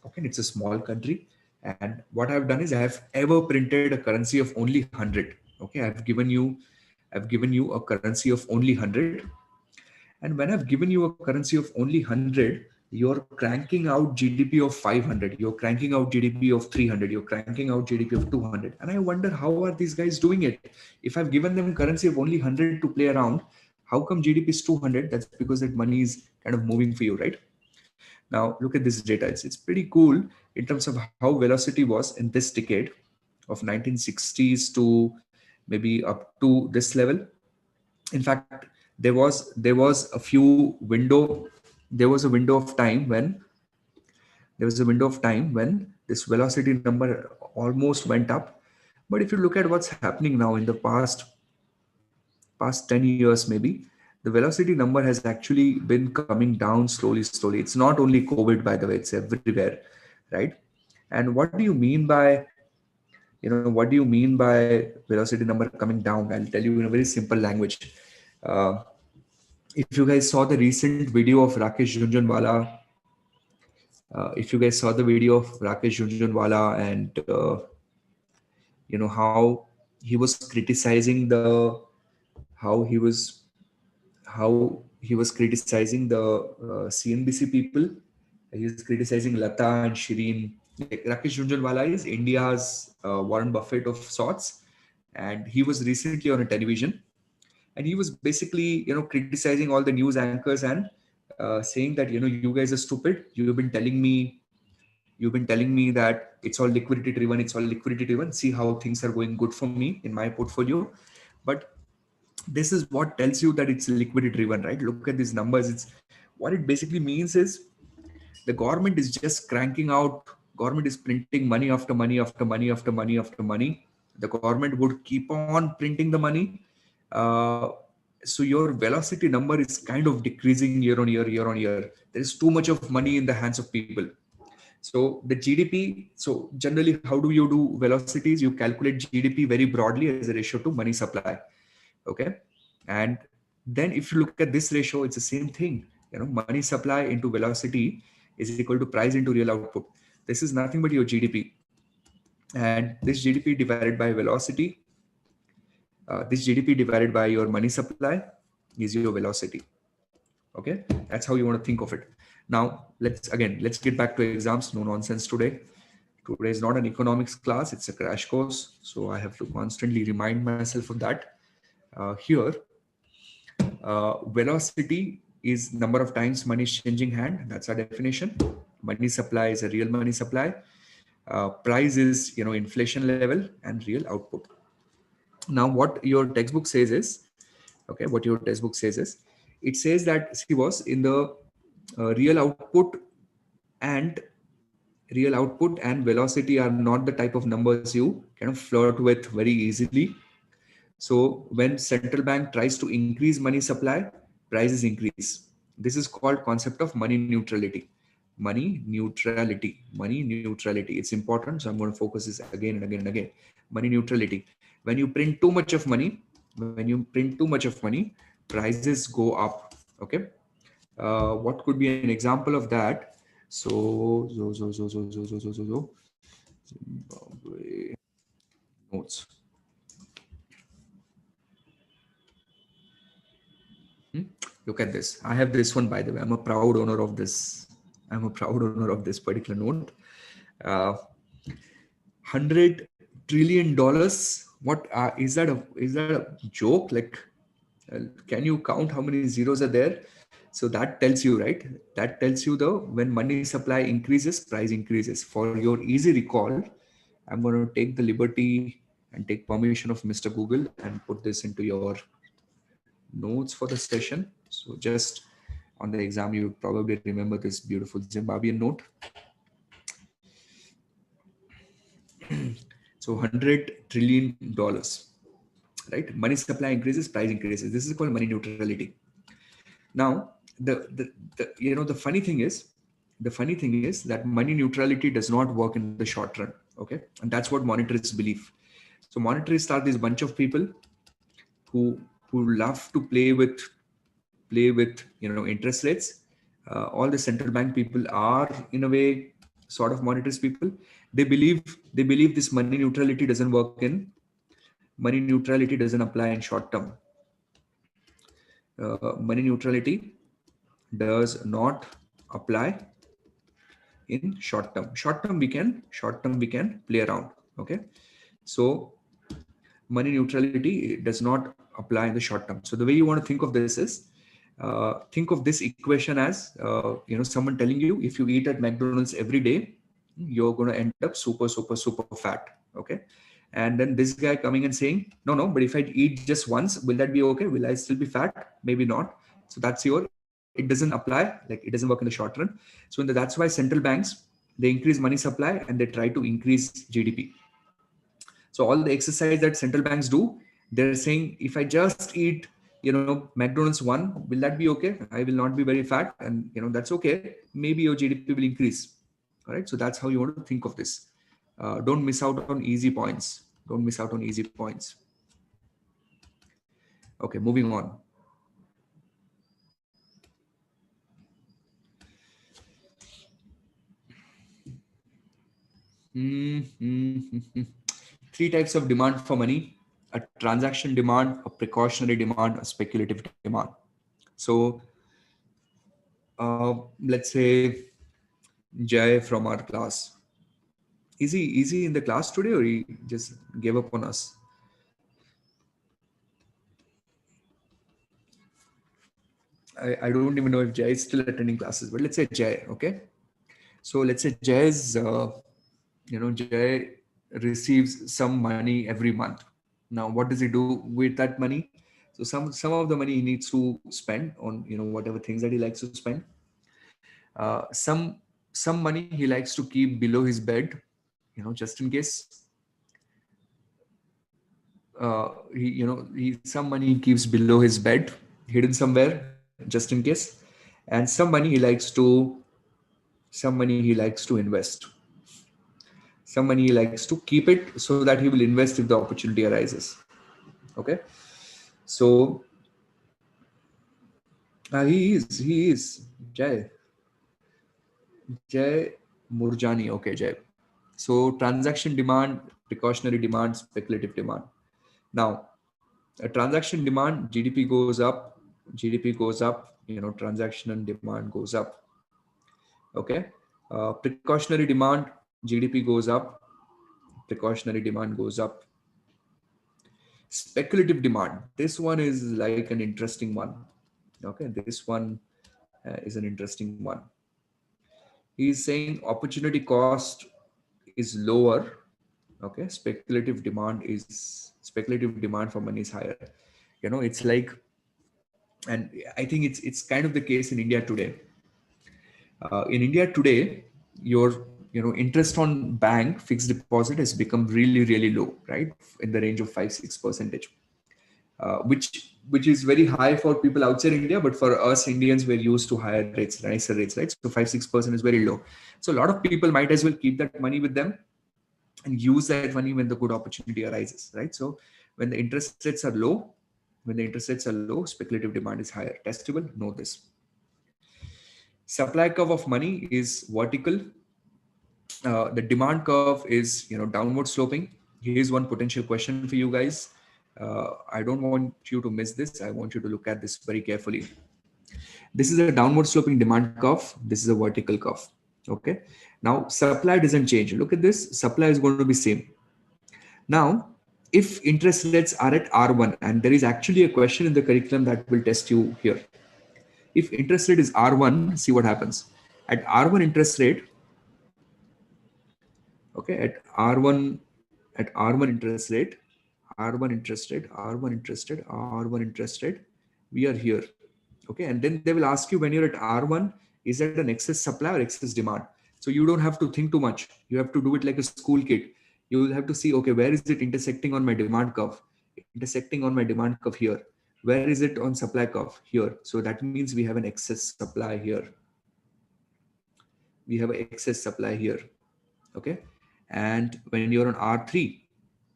Okay, it's a small country, and what I've done is I have ever printed a currency of only 100. Okay, I've given you a currency of only 100. And when I've given you a currency of only 100, you're cranking out GDP of 500, you're cranking out GDP of 300, you're cranking out GDP of 200. And I wonder, how are these guys doing it? If I've given them currency of only 100 to play around, how come GDP is 200? That's because that money is kind of moving for you, right? Now look at this data. It's pretty cool in terms of how velocity was in this decade of 1960s to maybe up to this level. In fact, there was a few window there was a window of time when this velocity number almost went up. But if you look at what's happening now in the past 10 years maybe, the velocity number has actually been coming down slowly. It's not only COVID, by the way, it's everywhere, right? And what do you mean by velocity number coming down? I'll tell you in a very simple language. uh, if you guys saw the recent video of Rakesh Jhunjhunwala, if you guys saw the video of Rakesh Jhunjhunwala, and how he was criticizing the how he was criticizing the CNBC people. He was criticizing Lata and Shireen. Like, Rakesh Jhunjhunwala is India's Warren Buffett of sorts, and he was recently on a television, and he was basically criticizing all the news anchors, and saying that you guys are stupid. You've been telling me that it's all liquidity driven. See how things are going good for me in my portfolio. But this is what tells you that it's liquidity driven, right? Look at these numbers. It's what it basically means is, the government is just cranking out. Government is printing money after money after money after money after money. The government would keep on printing the money. uh, so your velocity number is kind of decreasing year on year. There is too much of money in the hands of people. So the GDP, so generally, how do you do velocities? You calculate GDP very broadly as a ratio to money supply. Okay. And then if you look at this ratio, it's the same thing. Money supply into velocity is equal to price into real output. This is nothing but your GDP. And this GDP divided by velocity, this GDP divided by your money supply is your velocity. Okay. That's how you want to think of it. Now, let's get back to exams. No nonsense today. Today is not an economics class. It's a crash course. So I have to constantly remind myself of that. Here, velocity is number of times money is changing hand. That's our definition. Money supply is a real money supply. Price is, inflation level and real output. Now, what your textbook says is, it says that, see, was in the real output, and real output and velocity are not the type of numbers you kind of flirt with very easily. So when central bank tries to increase money supply, prices increase. This is called concept of money neutrality. Money neutrality, it's important, so I'm going to focus this again and again and again. Money neutrality: when you print too much of money, prices go up. Okay. What could be an example of that? So Zimbabwe notes. Look at this. I have this one, by the way. I'm a proud owner of this. Particular note. 100 trillion dollars. What is that? A joke? Like, can you count how many zeros are there? So that tells you, right? That tells you the when money supply increases, price increases. For your easy recall, I'm going to take the liberty and take permission of Mr. Google and put this into your notes for the session. So just on the exam, you would probably remember this beautiful Zimbabwean note. So $100 trillion, right? Money supply increases, price increases. This is called money neutrality. Now, the funny thing is that money neutrality does not work in the short run. Okay, and that's what monetarists believe. So monetarists are this bunch of people who love to play with interest rates. All the central bank people are in a way sort of monetarist people. They believe this money neutrality doesn't apply in short term. Money neutrality does not apply in short term. Short term we can play around. Okay, so money neutrality does not apply in the short term. So the way you want to think of this is, think of this equation as someone telling you, if you eat at McDonald's every day, you're going to end up super fat. Okay, and then this guy coming and saying, no, but if I eat just once, will that be okay? Will I still be fat? Maybe not. So that's it doesn't apply, like it doesn't work in the short run. So that's why central banks, they increase money supply and they try to increase GDP. So all the exercise that central banks do, they're saying, if I just eat, McDonald's one, will that be okay? I will not be very fat, and that's okay. Maybe your GDP will increase. All right. So that's how you want to think of this. Don't miss out on easy points. Okay, moving on. Three types of demand for money: a transaction demand, a precautionary demand, a speculative demand. So let's say Jay from our class. Is he in the class today, or he just gave up on us? I don't even know if Jay is still attending classes, but let's say Jay. Okay, so let's say Jay receives some money every month. Now, what does he do with that money? So some of the money he needs to spend on whatever things that he likes to spend. Some money he likes to keep below his bed, just in case. Some money he keeps below his bed, hidden somewhere, just in case. And some money he likes to invest. Some money he likes to keep it so that he will invest if the opportunity arises. Okay, so he is Jay Murjani. Okay, Jay. So transaction demand, precautionary demand, speculative demand. Now, a transaction demand, GDP goes up, transaction demand goes up. Okay. Precautionary demand, GDP goes up, precautionary demand goes up. Speculative demand, this one is like an interesting one. Okay, this one is an interesting one. He's saying opportunity cost is lower. Okay, speculative demand for money is higher. It's like, and I think it's kind of the case in India today. In India today, your interest on bank fixed deposit has become really, really low, right? In the range of 5-6%, which is very high for people outside India, but for us Indians, we're used to higher rates, nicer rates, right? So 5-6% is very low. So a lot of people might as well keep that money with them and use that money when the good opportunity arises, right? So when the interest rates are low, speculative demand is higher. Testable, know this. Supply curve of money is vertical. The demand curve is downward sloping. Here's one potential question for you guys. I don't want you to miss this. I want you to look at this very carefully. This is a downward sloping demand curve. This is a vertical curve. Okay. Now supply doesn't change. Look at this. Supply is going to be same. Now, if interest rates are at R1, and there is actually a question in the curriculum that will test you here. If interest rate is R1, see what happens. At R1 interest rate, okay, at R1 interest rate, we are here. Okay, and then they will ask you when you're at R1, is that an excess supply or excess demand? So you don't have to think too much. You have to do it like a school kid. You will have to see, okay, where is it intersecting on my demand curve? Intersecting on my demand curve here. Where is it on supply curve? Here. So that means we have an excess supply here. We have an excess supply here. Okay. And when you're on R3,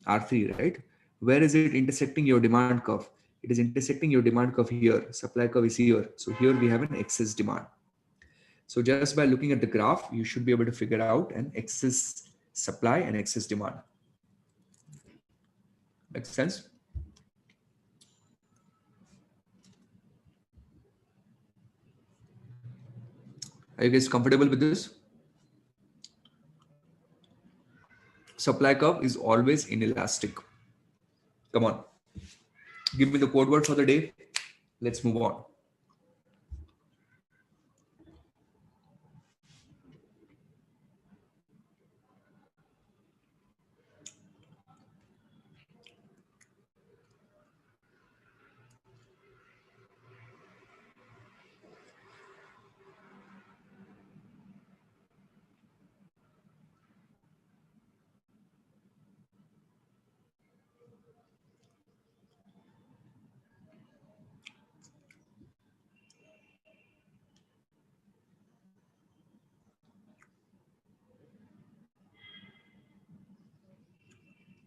right? Where is it intersecting your demand curve? It is intersecting your demand curve here. Supply curve is here. So here we have an excess demand. So just by looking at the graph, you should be able to figure out an excess supply and excess demand. Makes sense? Are you guys comfortable with this? Supply curve is always inelastic. Come on. Give me the code word for the day. Let's move on.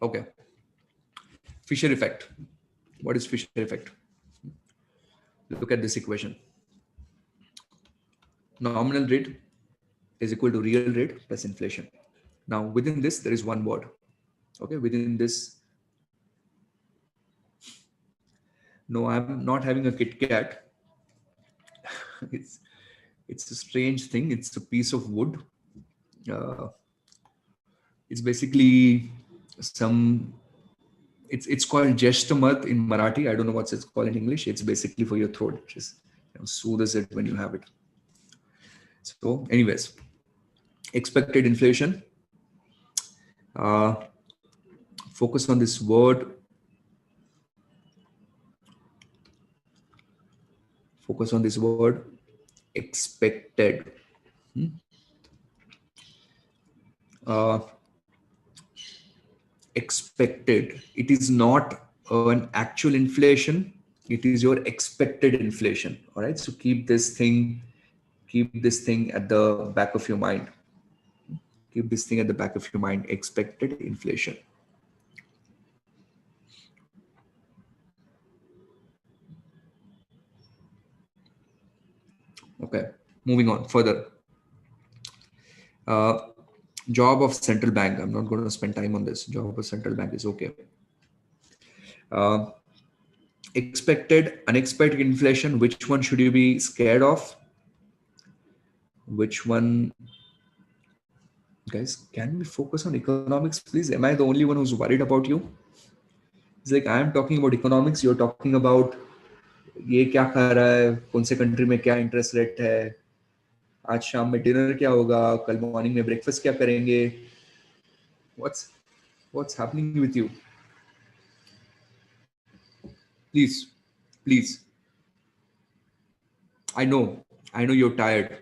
Okay. Fisher effect. What is Fisher effect? Look at this equation. Nominal rate is equal to real rate plus inflation. Now within this, there is one word. Okay, within this, no, I'm not having a Kit Kat. it's a strange thing. It's a piece of wood. It's basically some. It's called Jeshtamat in Marathi. I don't know what's it's called in English. It's basically for your throat. It just soothes it when you have it. So, anyways, expected inflation. Focus on this word. Focus on this word. Expected. Expected. It is not an actual inflation. It is your expected inflation. All right. So keep this thing at the back of your mind. Keep this thing at the back of your mind. Expected inflation. Okay. Moving on further. Job of central bank. I'm not going to spend time on this. Job of central bank is okay. Expected, unexpected inflation. Which one should you be scared of? Which one? Guys, can we focus on economics, please? Am I the only one who's worried about you? It's like I'm talking about economics. You're talking about ये क्या खा रहा है, कौन से country में क्या interest rate है, आज शाम में डिनर क्या होगा, कल मॉर्निंग में ब्रेकफास्ट क्या करेंगे. What's happening with you? Please. I know you're tired.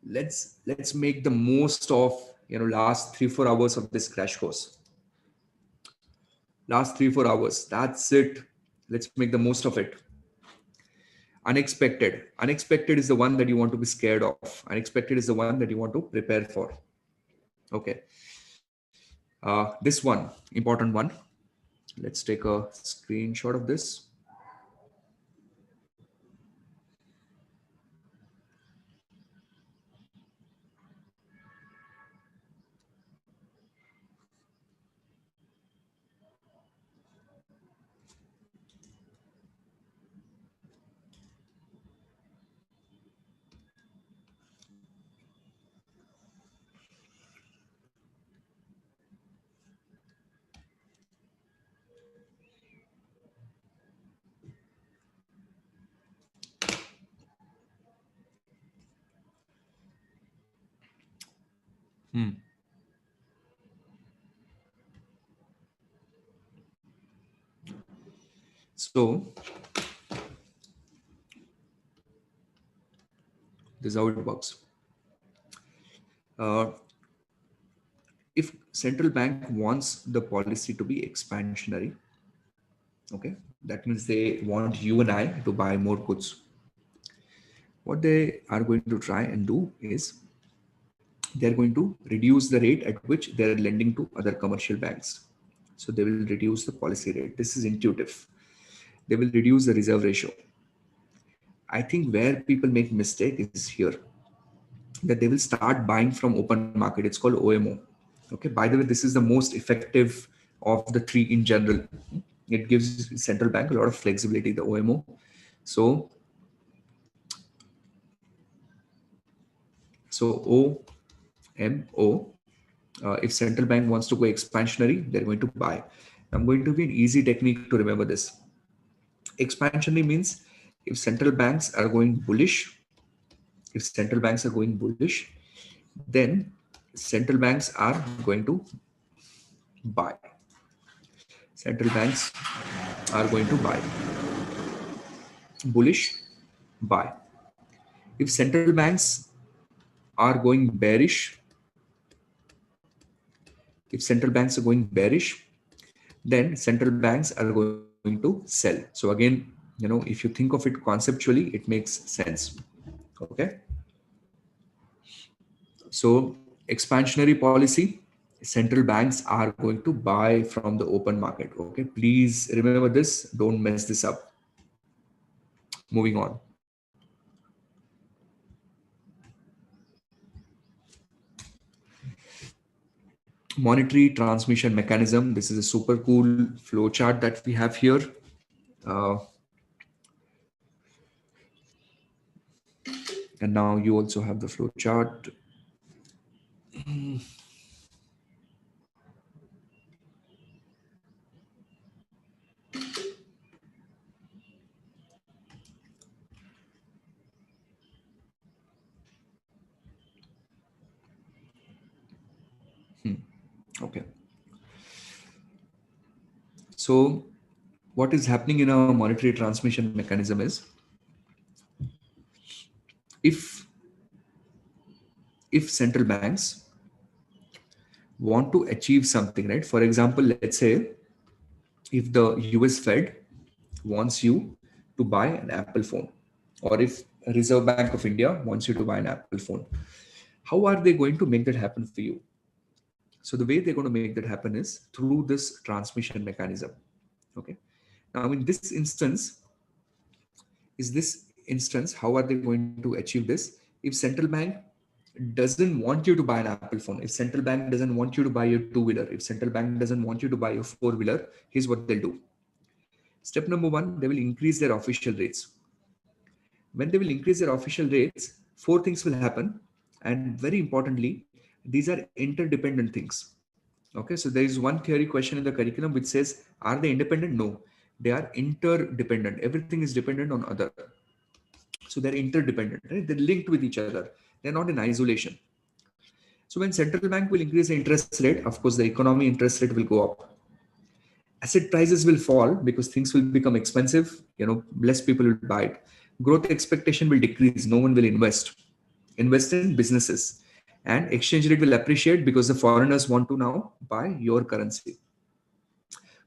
let's make the most of last 3-4 hours of this crash course. Last 3-4 hours, that's it. Let's make the most of it. Unexpected is the one that you want to be scared of. Unexpected is the one that you want to prepare for. Okay. This one, important one. Let's take a screenshot of this. So this is how it works. If central bank wants the policy to be expansionary, okay, that means they want you and I to buy more goods. What they are going to try and do is they're going to reduce the rate at which they're lending to other commercial banks. So they will reduce the policy rate. This is intuitive. They will reduce the reserve ratio. I think where people make mistake is here, that they will start buying from open market. It's called OMO. Okay. By the way, this is the most effective of the three in general. It gives central bank a lot of flexibility, the OMO. So OMO, if central bank wants to go expansionary, they're going to buy. I'm going to be an easy technique to remember this. Expansionary means if central banks are going bullish, then central banks are going to buy. Central banks are going to buy. Bullish, buy. If central banks are going bearish, then central banks are going to sell. So again, if you think of it conceptually, it makes sense. Okay. So expansionary policy, central banks are going to buy from the open market. Okay. Please remember this. Don't mess this up. Moving on. Monetary transmission mechanism. This is a super cool flow chart that we have here. And now you also have the flow chart. Okay. So what is happening in a monetary transmission mechanism is if central banks want to achieve something, right? For example, let's say if the US Fed wants you to buy an Apple phone, or if Reserve Bank of India wants you to buy an Apple phone, how are they going to make that happen for you? So the way they're going to make that happen is through this transmission mechanism. Okay. Now in this instance, how are they going to achieve this? If central bank doesn't want you to buy an Apple phone, if central bank doesn't want you to buy a two-wheeler, if central bank doesn't want you to buy a four-wheeler, here's what they'll do. Step number one, they will increase their official rates. When they will increase their official rates, four things will happen. And very importantly, these are interdependent things. Okay, so there is one theory question in the curriculum which says, are they independent? No, they are interdependent. Everything is dependent on other. So they're interdependent, right? They're linked with each other. They're not in isolation. So when central bank will increase the interest rate, of course, the economy interest rate will go up. Asset prices will fall because things will become expensive. Less people will buy it. Growth expectation will decrease. No one will invest. invest in businesses, and exchange rate will appreciate because the foreigners want to now buy your currency.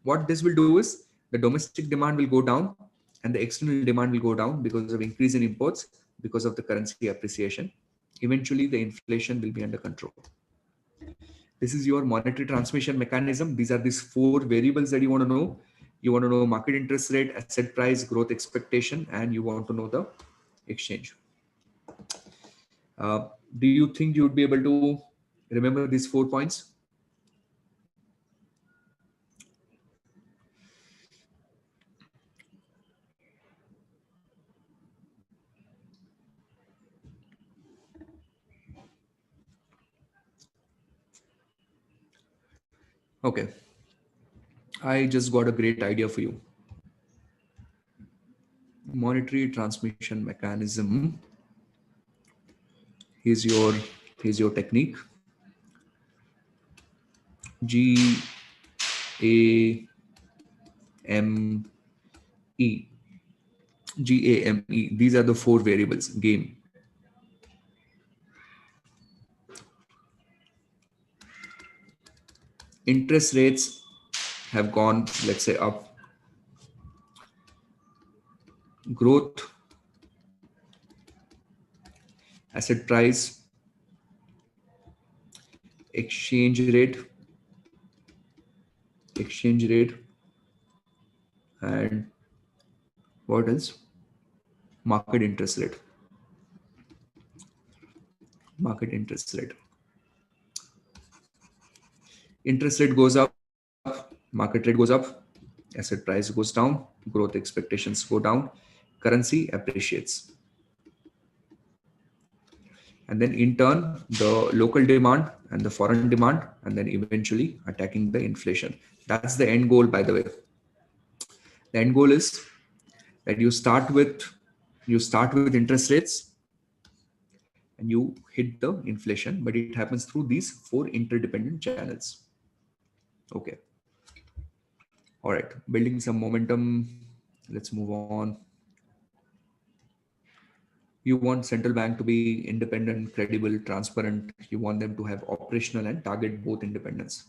What this will do is the domestic demand will go down and the external demand will go down because of increase in imports, because of the currency appreciation. Eventually, the inflation will be under control. This is your monetary transmission mechanism. These are these four variables that you want to know. You want to know market interest rate, asset price, growth expectation, and you want to know the exchange. Uh, do you think you would be able to remember these 4 points? Okay. I just got a great idea for you. Monetary transmission mechanism. Here's your technique. G A M E. GAME. These are the four variables. Game. Interest rates have gone, let's say, up. Growth, asset price, exchange rate, and what else? Market interest rate. Market interest rate. Interest rate goes up, market rate goes up, asset price goes down, growth expectations go down, currency appreciates. And then in turn, the local demand and the foreign demand, and then eventually attacking the inflation. That's the end goal, by the way. The end goal is that you start with interest rates and you hit the inflation, but it happens through these four interdependent channels. Okay. All right. Building some momentum. Let's move on. You want central bank to be independent, credible, transparent. You want them to have operational and target both independence.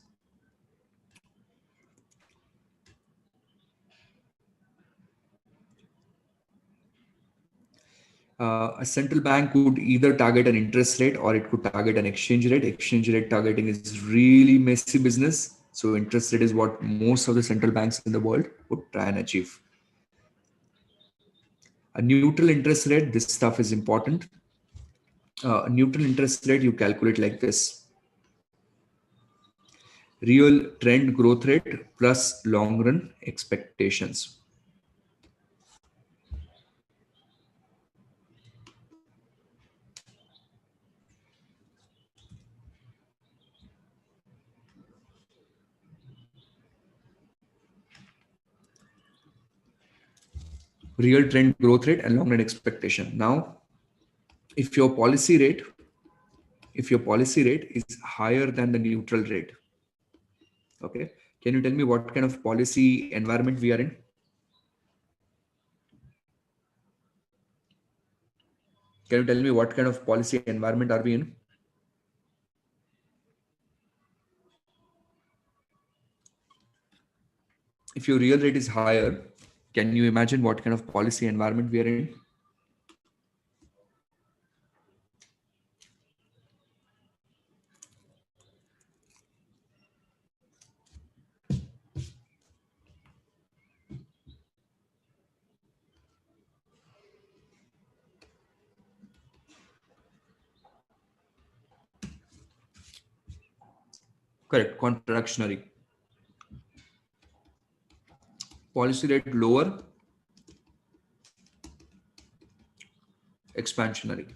A central bank could either target an interest rate or it could target an exchange rate. Exchange rate targeting is really messy business. So interest rate is what most of the central banks in the world would try and achieve. A neutral interest rate, this stuff is important. A neutral interest rate, you calculate like this. Real trend growth rate plus long run expectations. Real trend growth rate and long run expectation. Now, if your policy rate is higher than the neutral rate, okay, can you tell me what kind of policy environment we are in? Can you tell me what kind of policy environment are we in? If your real rate is higher, can you imagine what kind of policy environment we are in? Correct, contractionary. Policy rate lower, expansionary.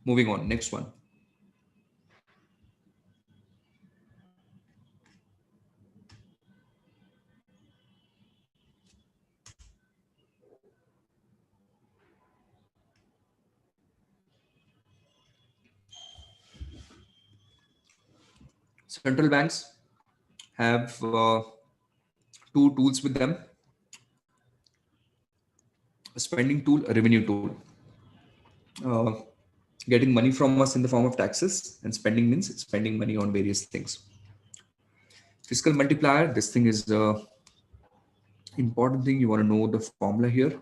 Moving on, next one. Central banks have two tools with them: a spending tool, a revenue tool. Uh, Getting money from us in the form of taxes, and spending means spending money on various things. Fiscal multiplier, this thing is important thing. You want to know the formula here.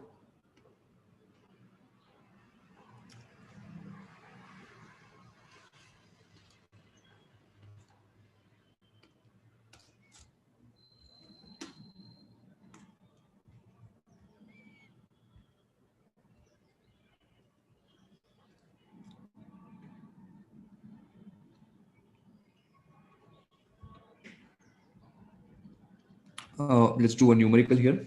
Let's do a numerical here.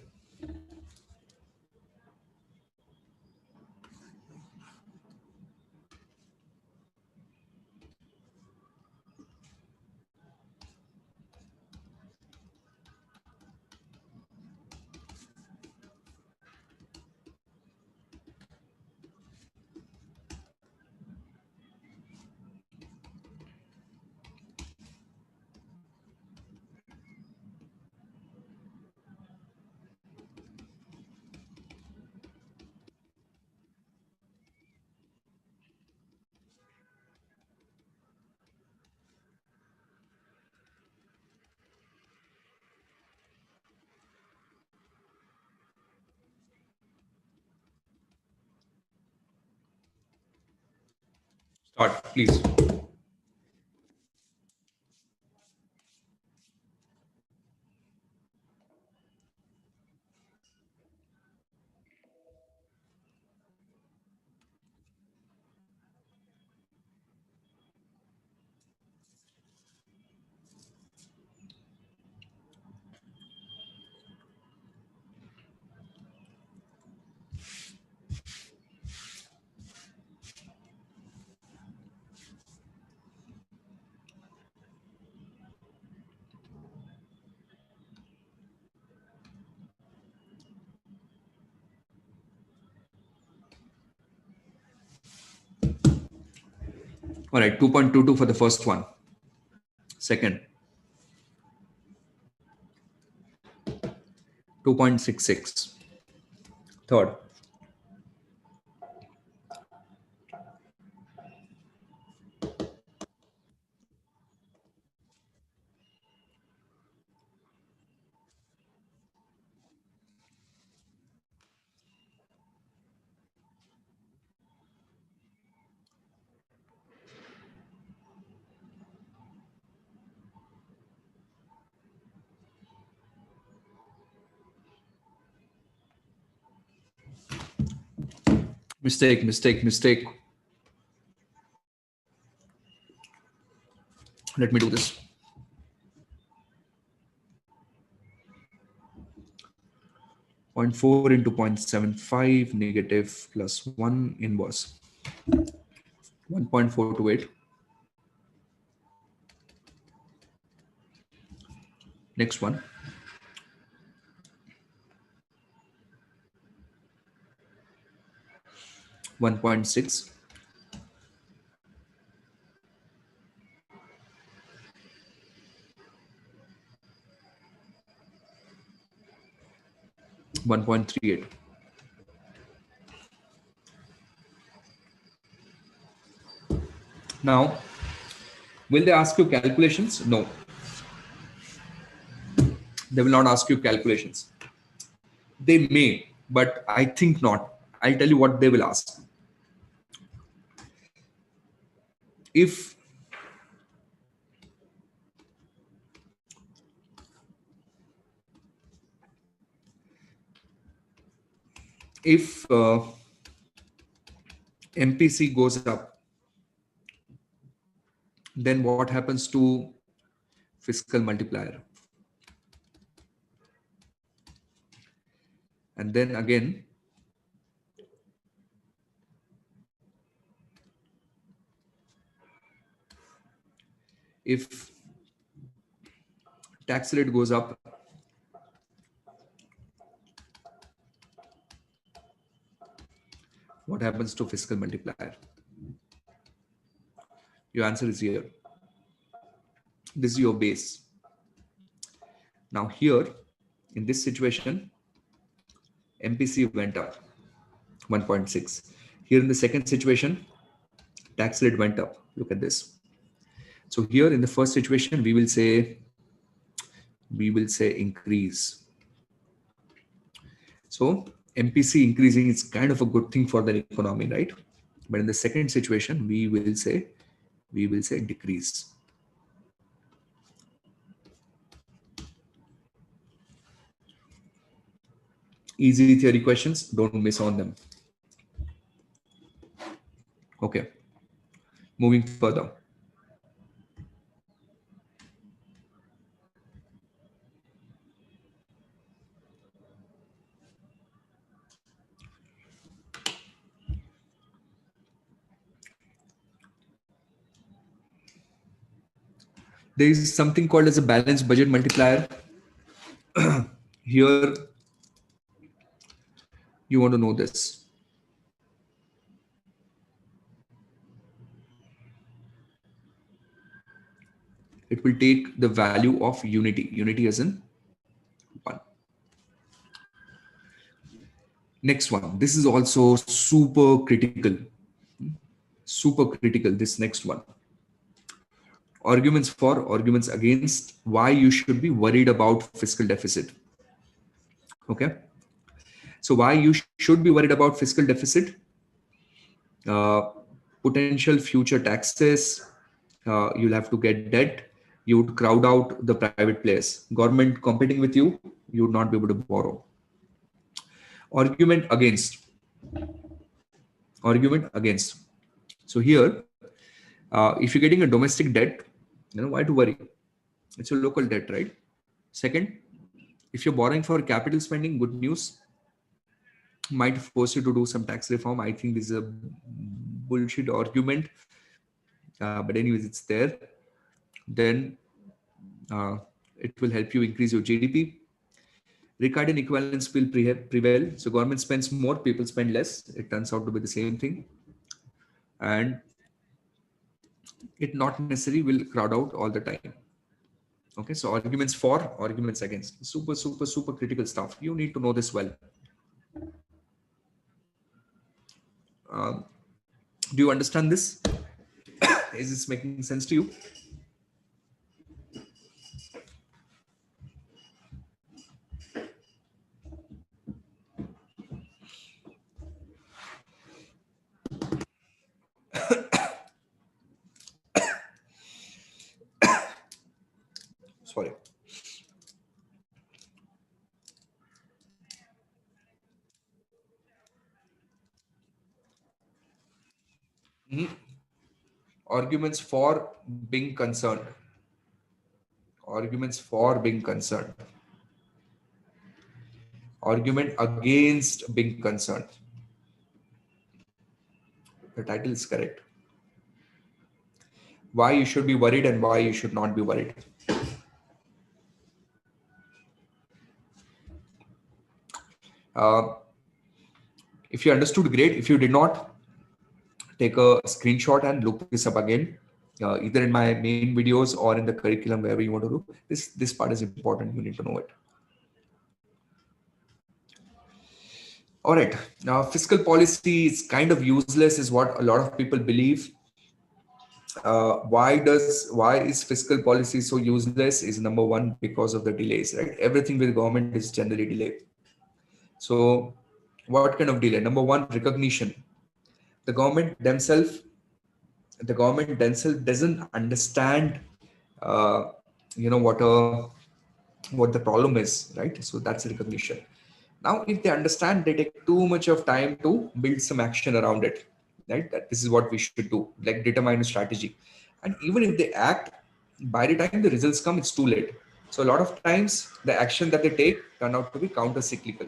Start, please. All right, 2.22 for the first one. Second, 2.66. Third, mistake. Let me do this. 0.4 into 0.75 negative plus 1 inverse. 1.428. Next one. 1.6. 1.38. Now, will they ask you calculations? No. They will not ask you calculations. They may, but I think not. I'll tell you what they will ask. If MPC goes up, then what happens to fiscal multiplier? And then again, if tax rate goes up, what happens to fiscal multiplier? Your answer is here. This is your base. Now here, In this situation, MPC went up 1.6. Here in the second situation, tax rate went up. Look at this. So here in the first situation, we will say increase. So MPC increasing is kind of a good thing for the economy, right? But in the second situation, we will say decrease. Easy theory questions, don't miss on them. Okay, moving further. There is something called as a balanced budget multiplier. Here, you want to know this. It will take the value of unity as in 1. Next one, this is also super critical, this next one. Arguments for, arguments against, why you should be worried about fiscal deficit. Okay, so why you should be worried about fiscal deficit? Potential future taxes, you'll have to get debt, you would crowd out the private players, government competing with you, you would not be able to borrow. Argument against. So here, if you're getting a domestic debt, why to worry? It's a local debt, right? Second, if you're borrowing for capital spending, good news, might force you to do some tax reform. I think this is a bullshit argument, but anyways, it's there. Then it will help you increase your GDP. Ricardian equivalence will prevail. So government spends more, people spend less. It turns out to be the same thing. And it not necessarily will crowd out all the time. Okay, so arguments for, arguments against. Super critical stuff. You need to know this well. Do you understand this? Is this making sense to you? Sorry. Arguments for being concerned. Arguments for being concerned. Argument against being concerned. The title is correct. Why you should be worried and why you should not be worried. If you understood, great. If you did not, take a screenshot and look this up again, either in my main videos or in the curriculum, wherever you want to do. This part is important. You need to know it. All right. Now, fiscal policy is kind of useless, is what a lot of people believe. Why is fiscal policy so useless? Is number one, because of the delays, right? Everything with government is generally delayed. So what kind of delay? Number one, recognition. The government themselves doesn't understand, what the problem is, right? So that's recognition. Now, if they understand, they take too much of time to build some action around it, right? That this is what we should do, like determine a strategy. And even if they act, by the time the results come, it's too late. So a lot of times the action that they take turn out to be counter-cyclical.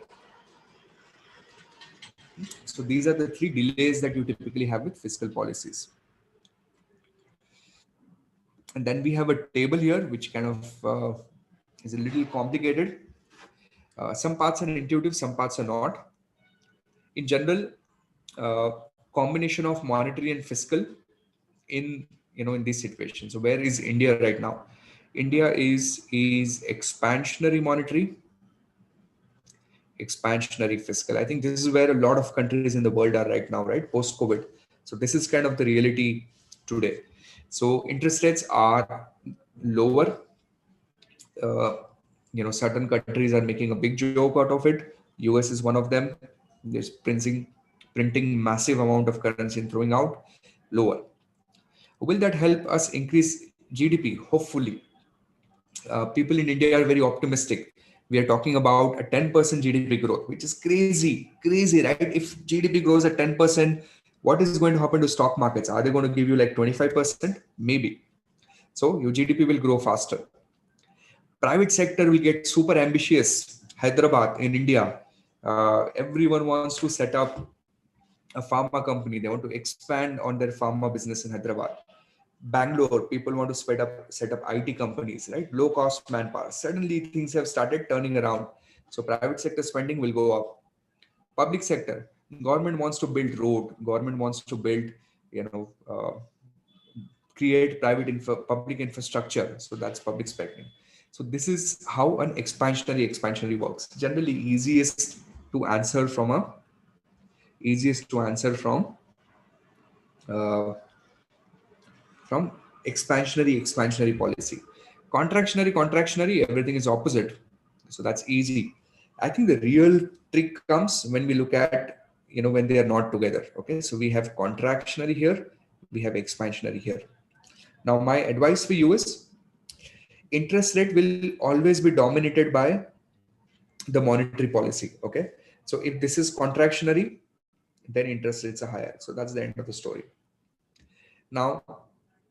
So these are the 3 delays that you typically have with fiscal policies. And then we have a table here, which kind of is a little complicated. Some parts are intuitive, some parts are not. In general, combination of monetary and fiscal in this situation. So where is India right now? India is expansionary monetary expansionary fiscal. I think this is where a lot of countries in the world are right now, right? Post COVID. So this is kind of the reality today. So interest rates are lower. Uh, certain countries are making a big joke out of it. US is one of them. There's printing massive amount of currency and throwing out lower. Will that help us increase GDP? Hopefully. People in India are very optimistic. We are talking about a 10% GDP growth, which is crazy, right? If GDP grows at 10%, what is going to happen to stock markets? Are they going to give you like 25%? Maybe. So your GDP will grow faster. Private sector will get super ambitious. Hyderabad in India, everyone wants to set up a pharma company. They want to expand on their pharma business in Hyderabad. Bangalore, people want to set up IT companies, right? Low cost manpower. Suddenly things have started turning around. So private sector spending will go up. Public sector, government wants to build road. Government wants to build, you know, create public infrastructure. So that's public spending. So this is how an expansionary works. Generally, to answer from a easiest to answer uh, from expansionary policy. Contractionary, everything is opposite. So that's easy. I think the real trick comes when we look at, when they are not together. Okay, so we have contractionary here, we have expansionary here. Now, my advice for you is interest rate will always be dominated by the monetary policy. Okay, so if this is contractionary, then interest rates are higher. So that's the end of the story. Now,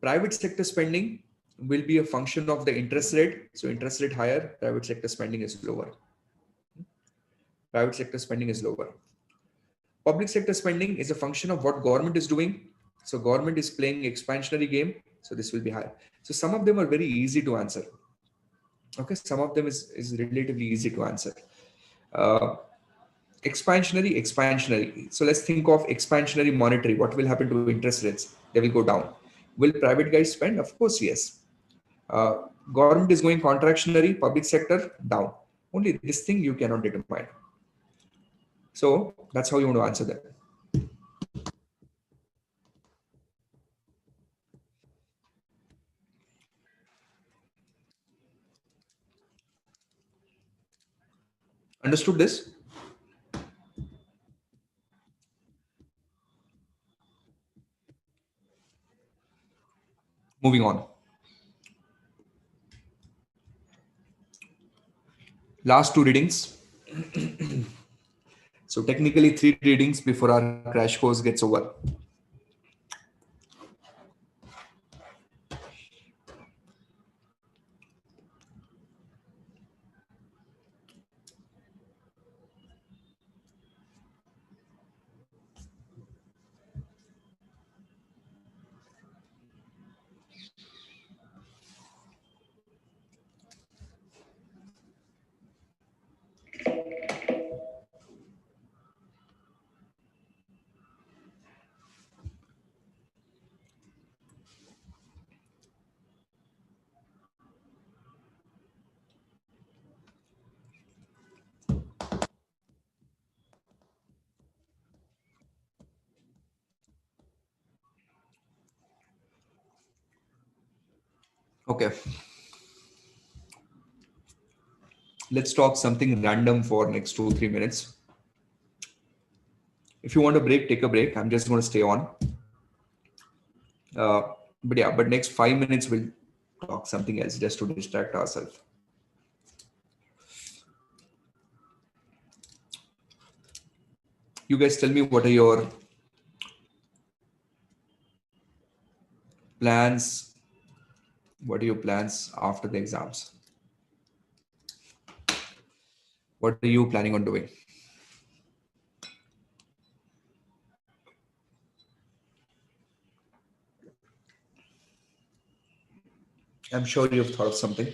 private sector spending will be a function of the interest rate. So interest rate higher, private sector spending is lower. Private sector spending is lower. Public sector spending is a function of what government is doing. So government is playing expansionary game. So this will be high. So some of them are very easy to answer. Okay, some of them is relatively easy to answer. Uh, expansionary. So let's think of expansionary monetary. What will happen to interest rates? They will go down. Will private guys spend? Of course, yes. Government is going contractionary, public sector down. Only this thing you cannot determine. So that's how you want to answer that. Understood this? Moving on. Last two readings. So technically 3 readings before our crash course gets over. Okay. Let's talk something random for next 2-3 minutes. If you want a break, take a break. I'm just going to stay on. But next 5 minutes we'll talk something else just to distract ourselves. You guys tell me, what are your plans? What are your plans after the exams? What are you planning on doing? I'm sure you've thought of something.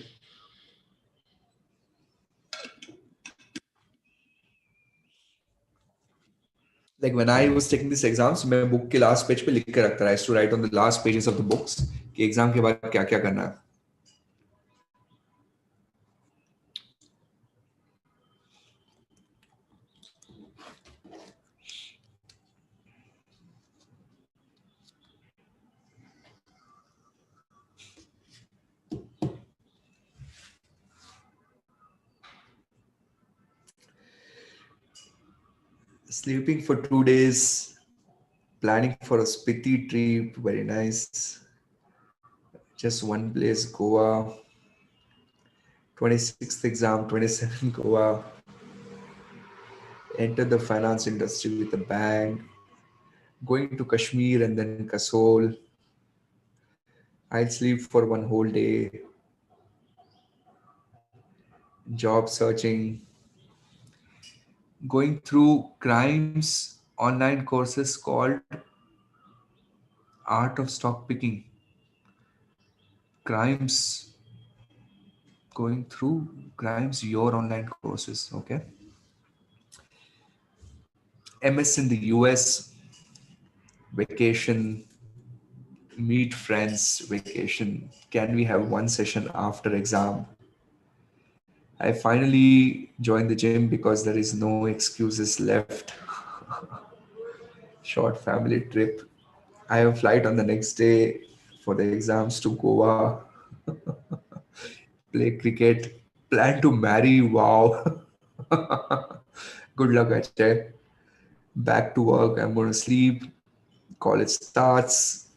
Like when I was taking these exams, मैं book के last page पे लिख के रखता था. I used to write on the last pages of the books कि exam के बाद क्या क्या करना है. Sleeping for 2 days, planning for a Spiti trip, very nice. Just one place, Goa. 26th exam, 27th Goa. Enter the finance industry with a bang. Going to Kashmir and then Kasol. I'll sleep for one whole day. Job searching. Going through crimes online courses called Art of Stock Picking. Crimes, going through crimes, your online courses. Okay. MS in the US, vacation, meet friends, vacation. Can we have one session after exam? I finally joined the gym because there is no excuses left. Short family trip. I have a flight on the next day for the exams to Goa. Play cricket. Plan to marry. Wow. Good luck, Ajay. Back to work. I'm going to sleep. College starts.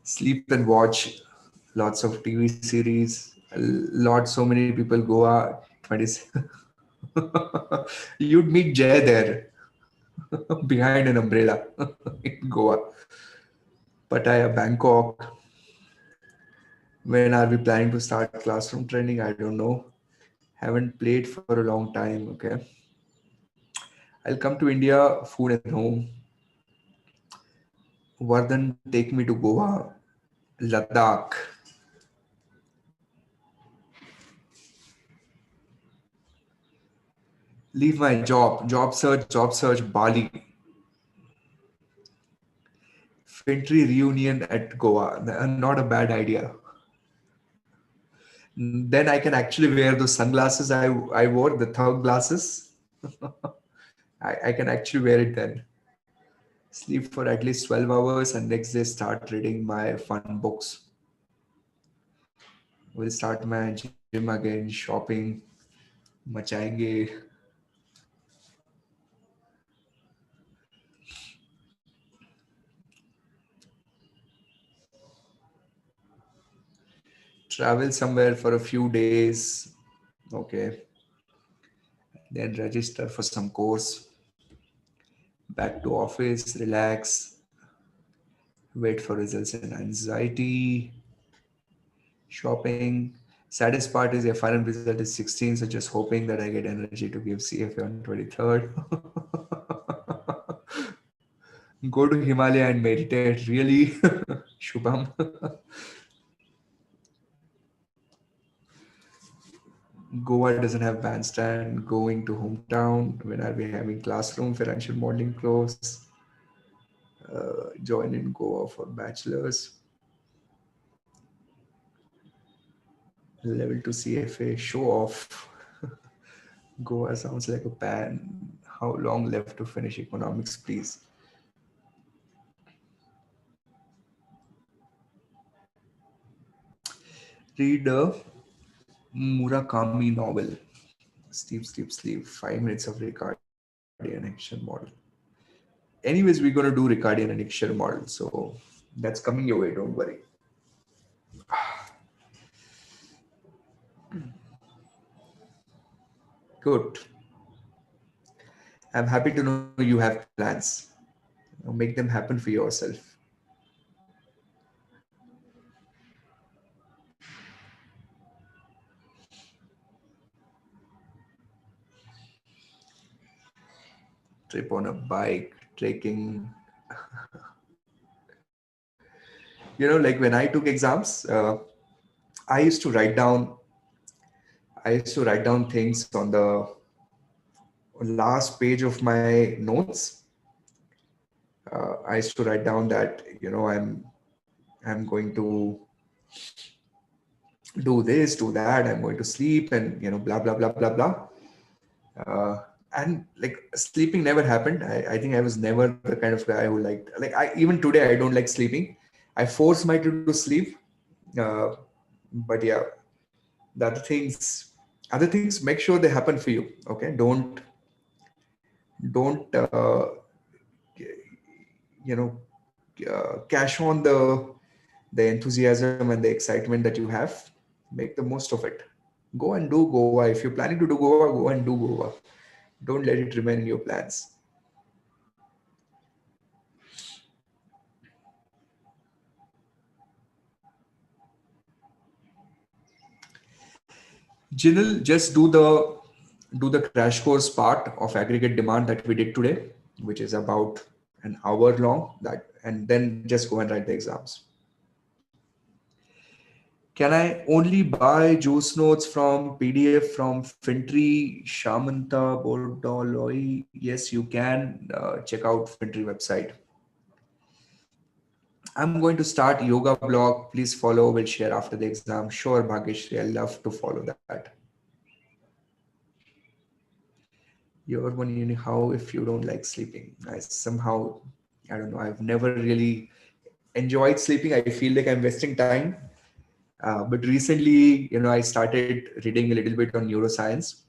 Sleep and watch lots of TV series. So many people Goa. 20. You'd meet Jay there behind an umbrella in Goa. Pattaya, Bangkok. When are we planning to start classroom training? I don't know. Haven't played for a long time. Okay. I'll come to India, food at home. Vardhan, take me to Goa. Ladakh. Leave my job. Job search, Bali. FinTree reunion at Goa. Not a bad idea. Then I can actually wear those sunglasses I wore, the thug glasses. I can actually wear it then. Sleep for at least 12 hours and next day start reading my fun books. We'll start my gym again, shopping, machayenge. Travel somewhere for a few days. Okay. Then register for some course. Back to office, relax, wait for results and anxiety, shopping. Saddest part is your final result is 16, so just hoping that I get energy to give CFA on 23rd. Go to Himalaya and meditate. Really? Shubham. Goa doesn't have bandstand. Going to hometown. When are we having classroom? Financial modeling close. Join in Goa for bachelor's. Level 2 CFA. Show off. Goa sounds like a pan. How long left to finish economics, please? Read a Murakami novel. Sleep. 5 minutes of Ricardian action model. Anyways, we're going to do Ricardian and action model. So that's coming your way. Don't worry. Good. I'm happy to know you have plans. Make them happen for yourself. Trip on a bike, trekking. Like when I took exams, I used to write down. I used to write down things on the last page of my notes. I used to write down that I'm going to do this, do that. I'm going to sleep, and blah blah blah blah blah. And like sleeping never happened. I think I was never the kind of guy who like I even today I don't like sleeping. I force my to sleep, but yeah, the other things make sure they happen for you. Okay, Don't you know cash on the enthusiasm and the excitement that you have. Make the most of it. Go and do Goa. If you're planning to do Goa, go and do Goa. Don't let it remain in your plans. Jinil, just do the crash course part of aggregate demand that we did today, which is about an hour long. That and then just go and write the exams. Can I only buy juice notes from PDF from FinTree, Shamanta, Bordoloi? Yes, you can. Check out FinTree website. I'm going to start yoga blog. Please follow. We'll share after the exam. Sure, Bhageshri. I love to follow that. Your one unique how if you don't like sleeping. I somehow, I don't know. I've never really enjoyed sleeping. I feel like I'm wasting time. But recently, I started reading a little bit on neuroscience,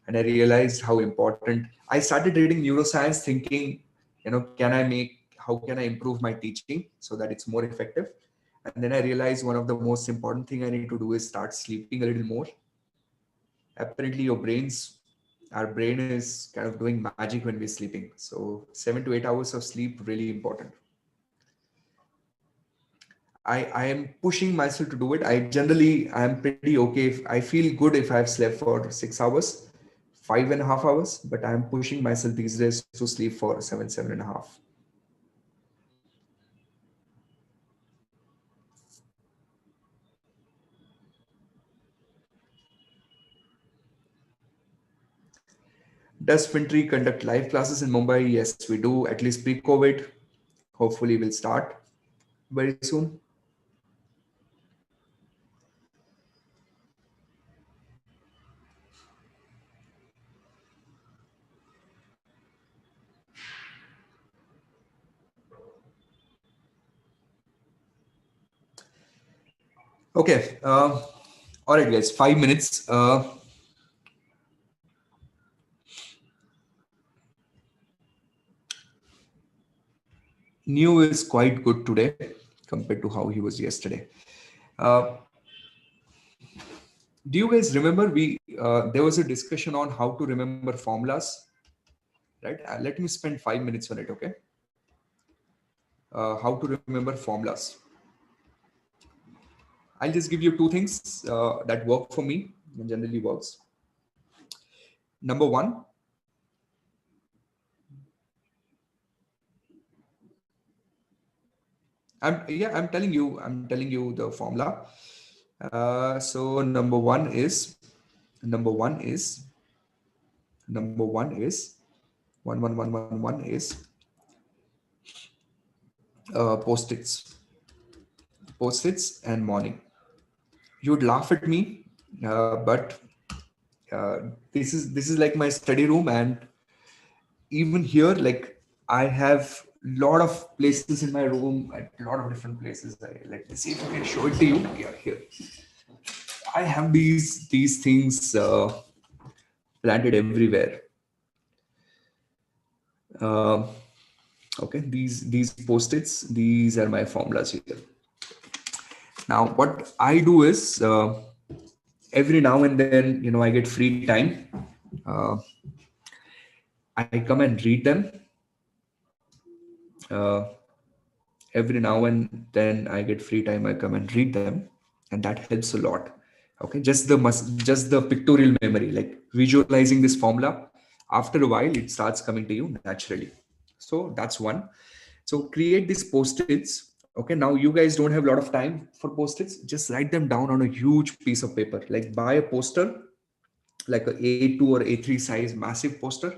and I realized how important. I started reading neuroscience, thinking, how can I improve my teaching so that it's more effective? And then I realized one of the most important thing I need to do is start sleeping a little more. Apparently, our brain is kind of doing magic when we're sleeping. So 7 to 8 hours of sleep really important. I am pushing myself to do it. I am pretty okay. If I feel good if I've slept for 6 hours, 5.5 hours, but I'm pushing myself these days to sleep for 7.5. Does FinTree conduct live classes in Mumbai? Yes, we do, at least pre-COVID. Hopefully we'll start very soon. Okay. All right, guys, 5 minutes. New is quite good today compared to how he was yesterday. Uh, do you guys remember there was a discussion on how to remember formulas, right? Let me spend 5 minutes on it, okay? How to remember formulas. I'll just give you two things that work for me and generally works. Number one, I'm telling you the formula. So number one is number one is 11111 is post-its and morning. You would laugh at me, but this is like my study room, and even here, like I have lot of places in my room, at a lot of different places. Let me see if I can show it to you. Yeah, here. I have these things planted everywhere. Uh, okay, these post-its, these are my formulas here. Now, what I do is every now and then, I get free time. Uh, I come and read them. Uh, every now and then I get free time. I come and read them, and that helps a lot. Okay, just the pictorial memory, like visualizing this formula. After a while, it starts coming to you naturally. So that's one. So create these post-its. Okay, now you guys don't have a lot of time for post-its. Just write them down on a huge piece of paper. Like buy a poster, like a A2 or A3 size massive poster.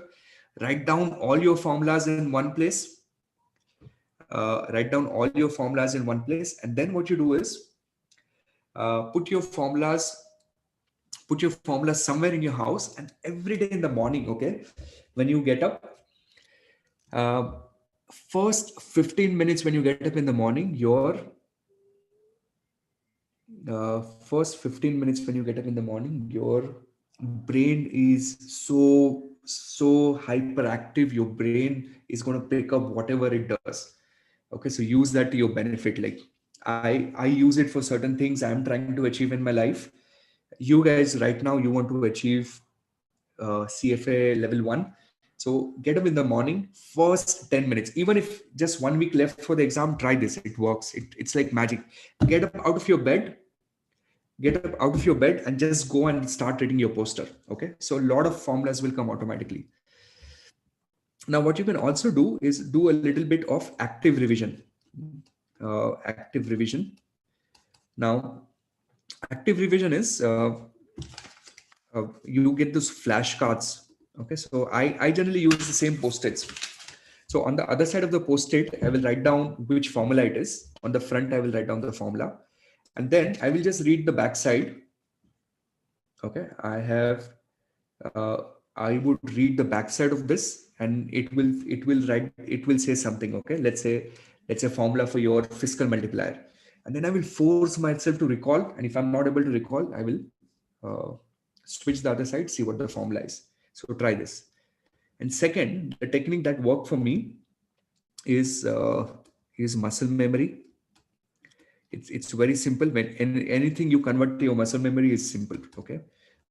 Write down all your formulas in one place. Write down all your formulas in one place, and then what you do is put your formulas somewhere in your house, and every day in the morning, okay, when you get up, uh, first 15 minutes when you get up in the morning, your first 15 minutes when you get up in the morning, your brain is so so hyperactive, your brain is going to pick up whatever it does. Okay, so use that to your benefit. Like I use it for certain things I'm trying to achieve in my life. You guys right now, you want to achieve CFA level 1. So get up in the morning, first 10 minutes, even if just 1 week left for the exam, try this. It works. It's like magic. Get up out of your bed, get up out of your bed and just go and start reading your poster. Okay, so a lot of formulas will come automatically. Now what you can also do is do a little bit of active revision. Active revision. Now active revision is you get those flashcards. Okay, so I generally use the same post-its. So on the other side of the post-it, I will write down which formula it is. On the front, I will write down the formula, and then I will just read the back side. Okay, uh, I would read the back side of this, and it will say something. Okay, let's say formula for your fiscal multiplier, and then I will force myself to recall. And if I'm not able to recall, I will uh, switch the other side, see what the formula is. So try this. And second, the technique that worked for me is muscle memory. It's very simple. When anything you convert to your muscle memory is simple. Okay,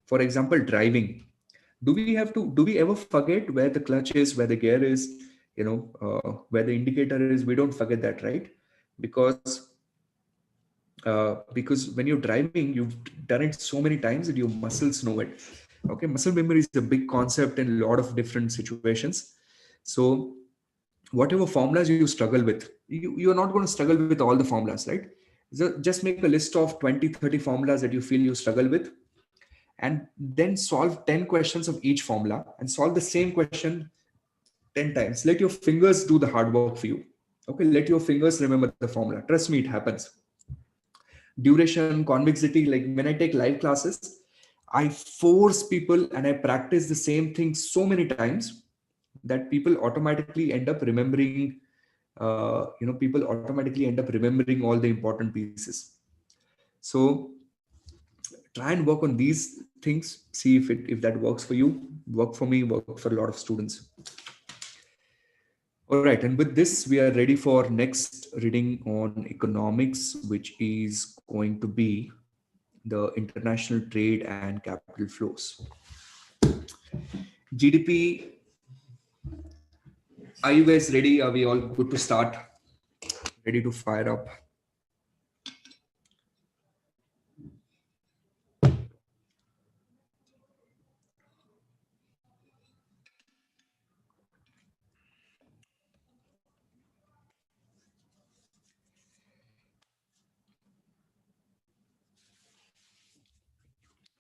for example, driving. Do we ever forget where the clutch is, where the gear is, where the indicator is? We don't forget that, right? Because when you're driving, you've done it so many times that your muscles know it. Okay, muscle memory is a big concept in a lot of different situations. So whatever formulas you struggle with, you're not going to struggle with all the formulas, right? So just make a list of 20-30 formulas that you feel you struggle with, and then solve 10 questions of each formula and solve the same question 10 times. Let your fingers do the hard work for you. Okay, let your fingers remember the formula. Trust me, it happens. Duration, convexity, like when I take live classes, I force people and I practice the same thing so many times that people automatically end up remembering. People automatically end up remembering all the important pieces. So try and work on these things. See if that works for you. Work for me. Work for a lot of students. All right, and with this, we are ready for next reading on economics, which is going to be the international trade and capital flows. GDP. Are you guys ready? Are we all good to start? Ready to fire up?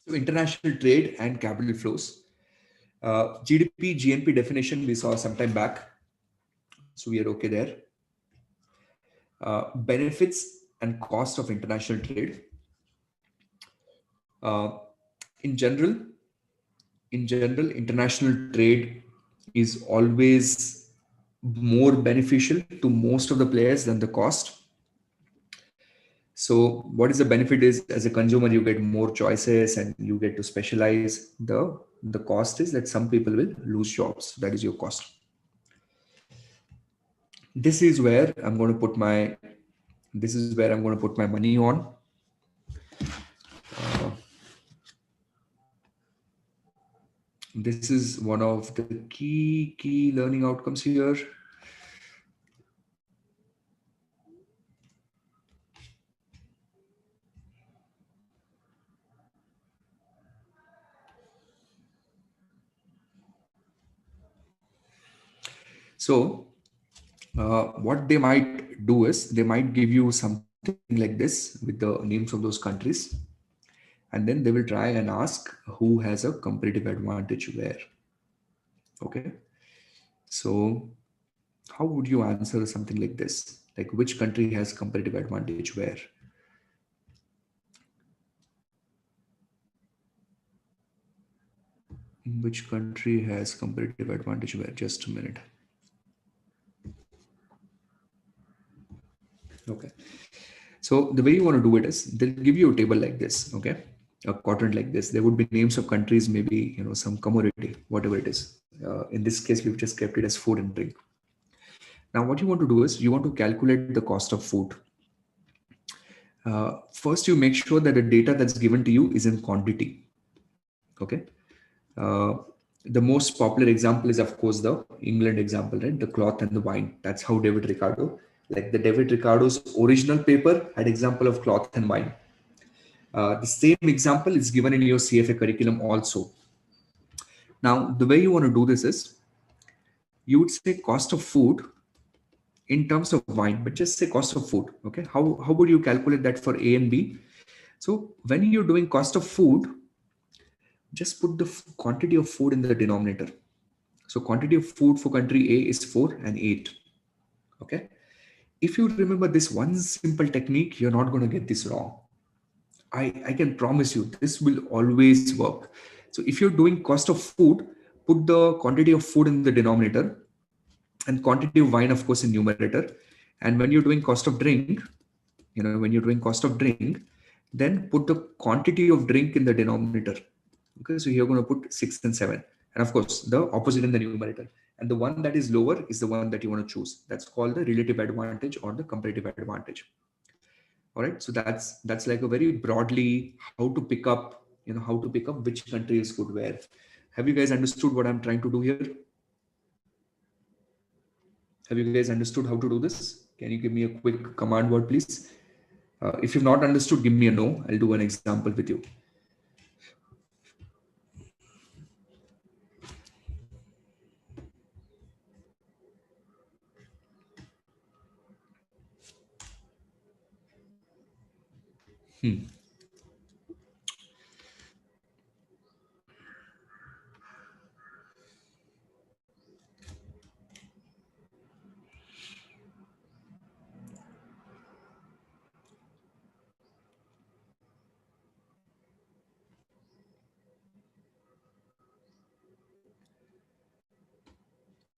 So international trade and capital flows. GDP, GNP definition we saw some time back. So we are okay there. Benefits and cost of international trade. Uh, in general, international trade is always more beneficial to most of the players than the cost. So what is the benefit is, as a consumer, you get more choices and you get to specialize. The cost is that some people will lose jobs. That is your cost. This is where I'm going to put my money on. This is one of the key learning outcomes here. So what they might do is they might give you something like this with the names of those countries, and then they will try and ask who has a competitive advantage where. Okay, so how would you answer something like this? Like, which country has competitive advantage where? Which country has competitive advantage where? Just a minute. Okay. So the way you want to do it is they'll give you a table like this, okay? A quadrant like this. There would be names of countries, maybe, some commodity, whatever it is. In this case, we've just kept it as food and drink. Now, what you want to do is you want to calculate the cost of food. First, you make sure that the data that's given to you is in quantity. Okay. Uh, the most popular example is, of course, the England example, right? The cloth and the wine. That's how David Ricardo, like the David Ricardo's original paper had example of cloth and wine. The same example is given in your CFA curriculum also. Now, the way you want to do this is you would say cost of food in terms of wine, but just say cost of food. Okay. How would you calculate that for A and B? So when you're doing cost of food, just put the quantity of food in the denominator. So quantity of food for country A is 4 and 8. Okay. If you remember this one simple technique, you're not going to get this wrong. I can promise you this will always work. So if you're doing cost of food, put the quantity of food in the denominator and quantity of wine, of course, in numerator. And when you're doing cost of drink, when you're doing cost of drink, then put the quantity of drink in the denominator. Okay, so you're going to put 6 and 7. And of course, the opposite in the numerator. And the one that is lower is the one that you want to choose. That's called the relative advantage or the comparative advantage. All right, so that's like a very broadly how to pick up, how to pick up which country is good where. Have you guys understood what I'm trying to do here? Have you guys understood how to do this? Can you give me a quick command word, please? If you've not understood, give me a no. I'll do an example with you.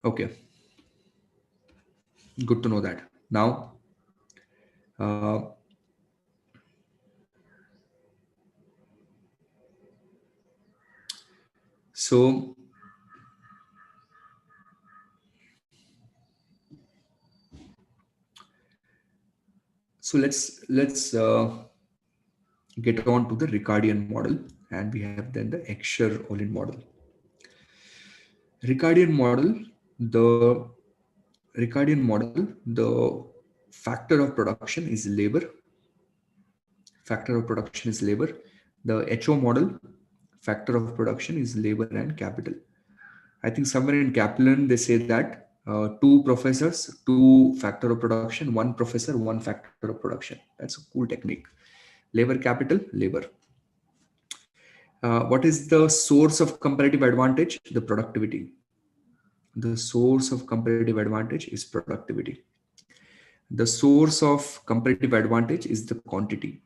Okay. Good to know that. Now, so let's get on to the Ricardian model, and we have then the Escher-Ohlin model. Ricardian model, the factor of production is labor. Factor of production is labor. The HO model, factor of production is labor and capital. I think somewhere in Kaplan they say that 2 professors, 2 factor of production, 1 professor, 1 factor of production. That's a cool technique. Labor capital, labor. What is the source of comparative advantage? The productivity. The source of comparative advantage is productivity. The source of comparative advantage is the quantity,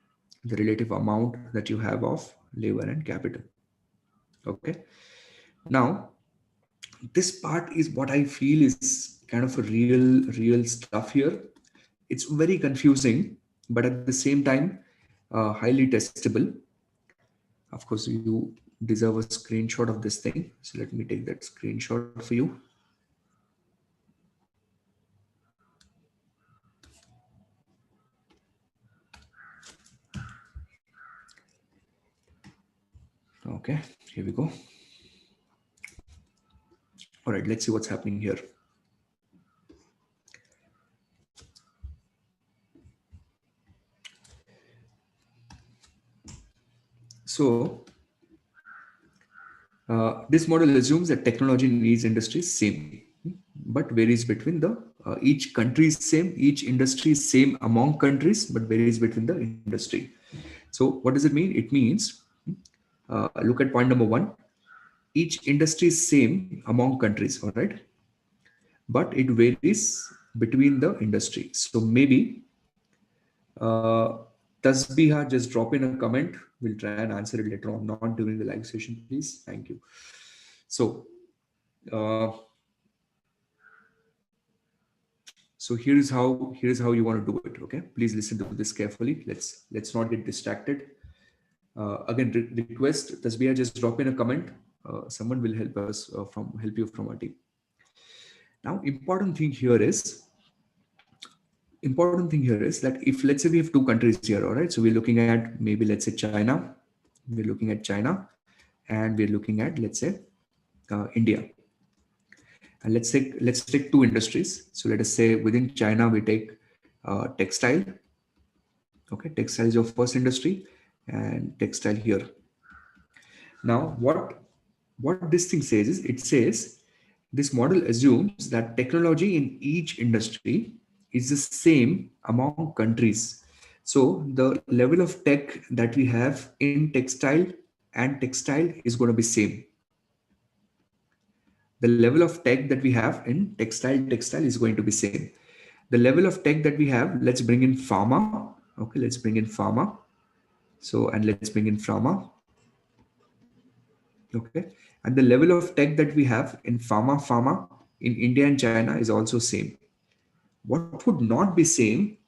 the relative amount that you have of labor and capital. Okay. Now, this part is what I feel is kind of a real stuff here. It's very confusing, but at the same time, highly testable. Of course, you deserve a screenshot of this thing. So let me take that screenshot for you. Okay, here we go. All right, let's see what's happening here. So this model assumes that technology in each industry is same, but varies between the each country is same, each industry is same among countries, but varies between the industry. So what does it mean? It means, look at point number 1. Each industry is same among countries, all right? But it varies between the industry. So maybe Tasbiha, just drop in a comment. We'll try and answer it later on, not during the live session, please. Thank you. So, so here's how you want to do it. Okay, please listen to this carefully. Let's not get distracted. Again, request Tasbiha, just drop in a comment. someone will help us help you from our team. Now, important thing here is that if, let's say, we have two countries here, all right, so we're looking at maybe, let's say, China, and we're looking at, let's say, India. And let's take two industries. So let us say within China we take textile. Okay, textile is your first industry, and textile here. Now, what this thing says is, it says this model assumes that technology in each industry is the same among countries. So the level of tech that we have in textile is going to be same. The level of tech that we have in textile is going to be same. The level of tech that we have, let's bring in pharma. Okay, let's bring in pharma. So, and let's bring in pharma. Okay, and the level of tech that we have in pharma in India and China is also same. What would not be same?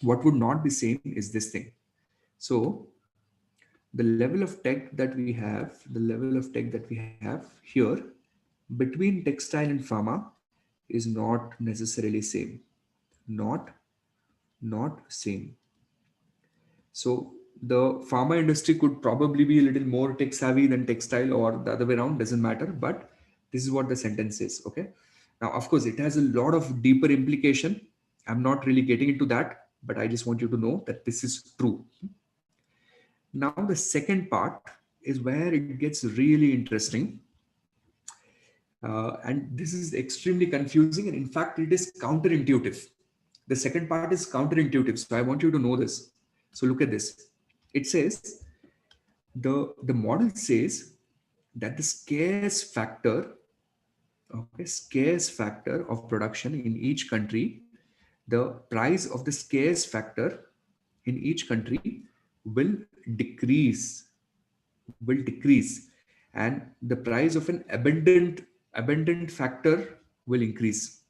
What would not be same is this thing. So the level of tech that we have, here between textile and pharma is not necessarily same. Not same. So the pharma industry could probably be a little more tech savvy than textile, or the other way around, doesn't matter. But this is what the sentence is. Okay. Now, of course, it has a lot of deeper implication. I'm not really getting into that, but I just want you to know that this is true. Now, the second part is where it gets really interesting. And this is extremely confusing. And in fact, it is counterintuitive. The second part is counterintuitive. So I want you to know this. So look at this. It says, the model says that the scarce factor of production in each country, the price of the scarce factor in each country will decrease, and the price of an abundant factor will increase.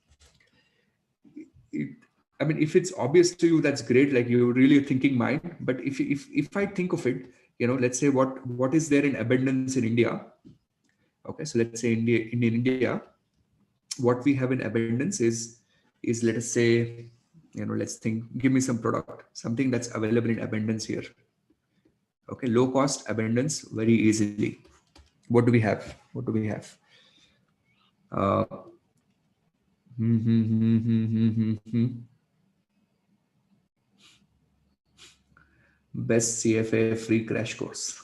I mean, if it's obvious to you, that's great. Like, you're really thinking mind. But if I think of it, let's say what is there in abundance in India? Okay, so let's say in India, what we have in abundance is let us say, let's think. Give me some product, something that's available in abundance here. Okay, low cost abundance, very easily. What do we have? Uh, Best CFA free crash course.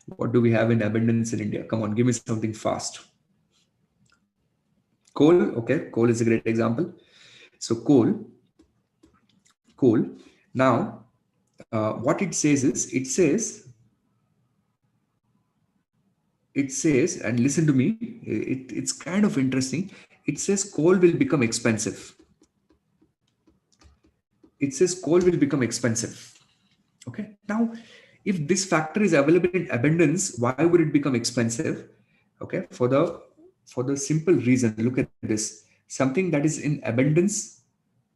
What do we have in abundance in India? Come on, give me something fast. Coal. Okay, coal is a great example. So coal. Now, what it says is, it says, and listen to me, it's kind of interesting. It says coal will become expensive. Okay. Now, if this factor is available in abundance, why would it become expensive? Okay. For the simple reason, look at this. Something that is in abundance,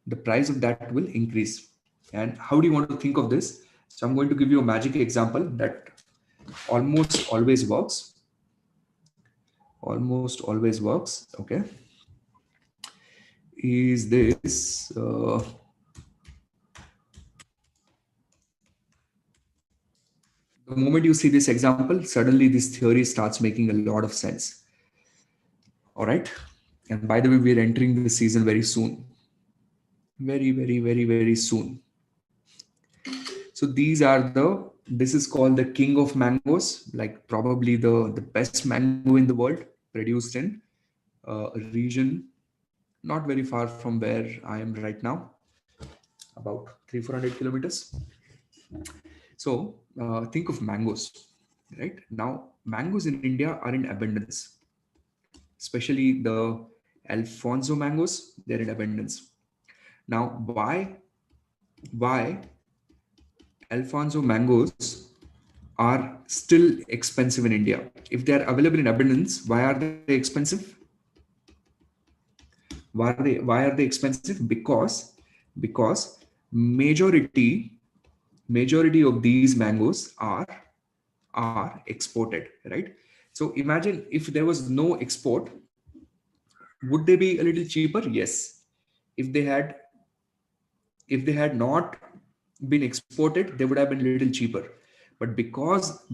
the price of that will increase. And how do you want to think of this? So I'm going to give you a magic example that almost always works. Okay. Is this the moment you see this example, suddenly this theory starts making a lot of sense. All right. And by the way, we're entering the season very soon. Very, very, very, very soon. So this is called the king of mangoes, like probably the best mango in the world, produced in a region not very far from where I am right now, about 300-400 kilometers. So think of mangoes, right? Now, mangoes in India are in abundance, especially the Alfonso mangoes, they're in abundance. Now, why Alfonso mangoes are still expensive in India? If they are available in abundance, why are they expensive? Why are they expensive? Because majority of these mangoes are are exported, right? So imagine if there was no export, would they be a little cheaper? Yes. If they had if they had not been exported, they would have been a little cheaper. But because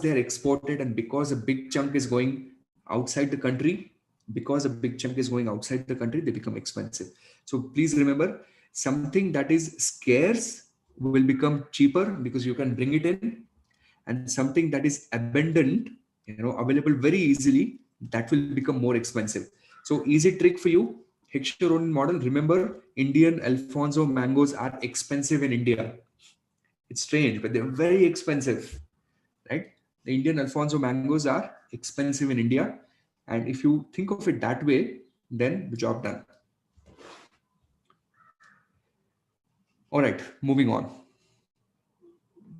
they're exported and because a big chunk is going outside the country, because a big chunk is going outside the country, they become expensive. So please remember, something that is scarce will become cheaper because you can bring it in, and something that is abundant, available very easily, that will become more expensive. So easy trick for you: hitch your own model. Remember, Indian Alfonso mangoes are expensive in India. It's strange, but they're very expensive, right? The Indian Alfonso mangoes are expensive in India, and if you think of it that way, then the job done. All right, moving on.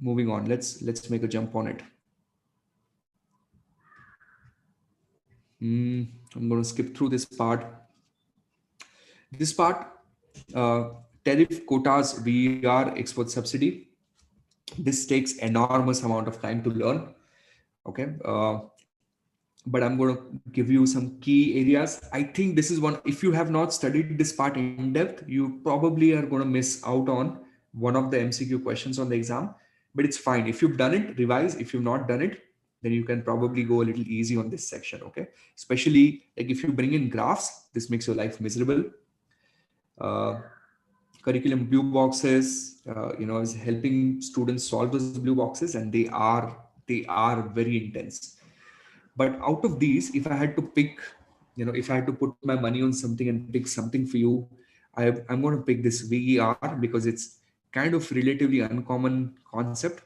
Let's make a jump on it. I'm going to skip through this part. This part, uh, tariff quotas, VER, export subsidy. This takes enormous amount of time to learn. Okay, but I'm going to give you some key areas. I think this is one. If you have not studied this part in depth, you probably are going to miss out on one of the MCQ questions on the exam. But it's fine. If you've done it, revise. If you've not done it, then you can probably go a little easy on this section. Okay, especially like if you bring in graphs, this makes your life miserable. Uh, Curriculum blue boxes, is helping students solve those blue boxes, and they are very intense. But out of these, if I had to pick, if I had to put my money on something and pick something for you, I'm going to pick this VER because it's kind of relatively uncommon concept.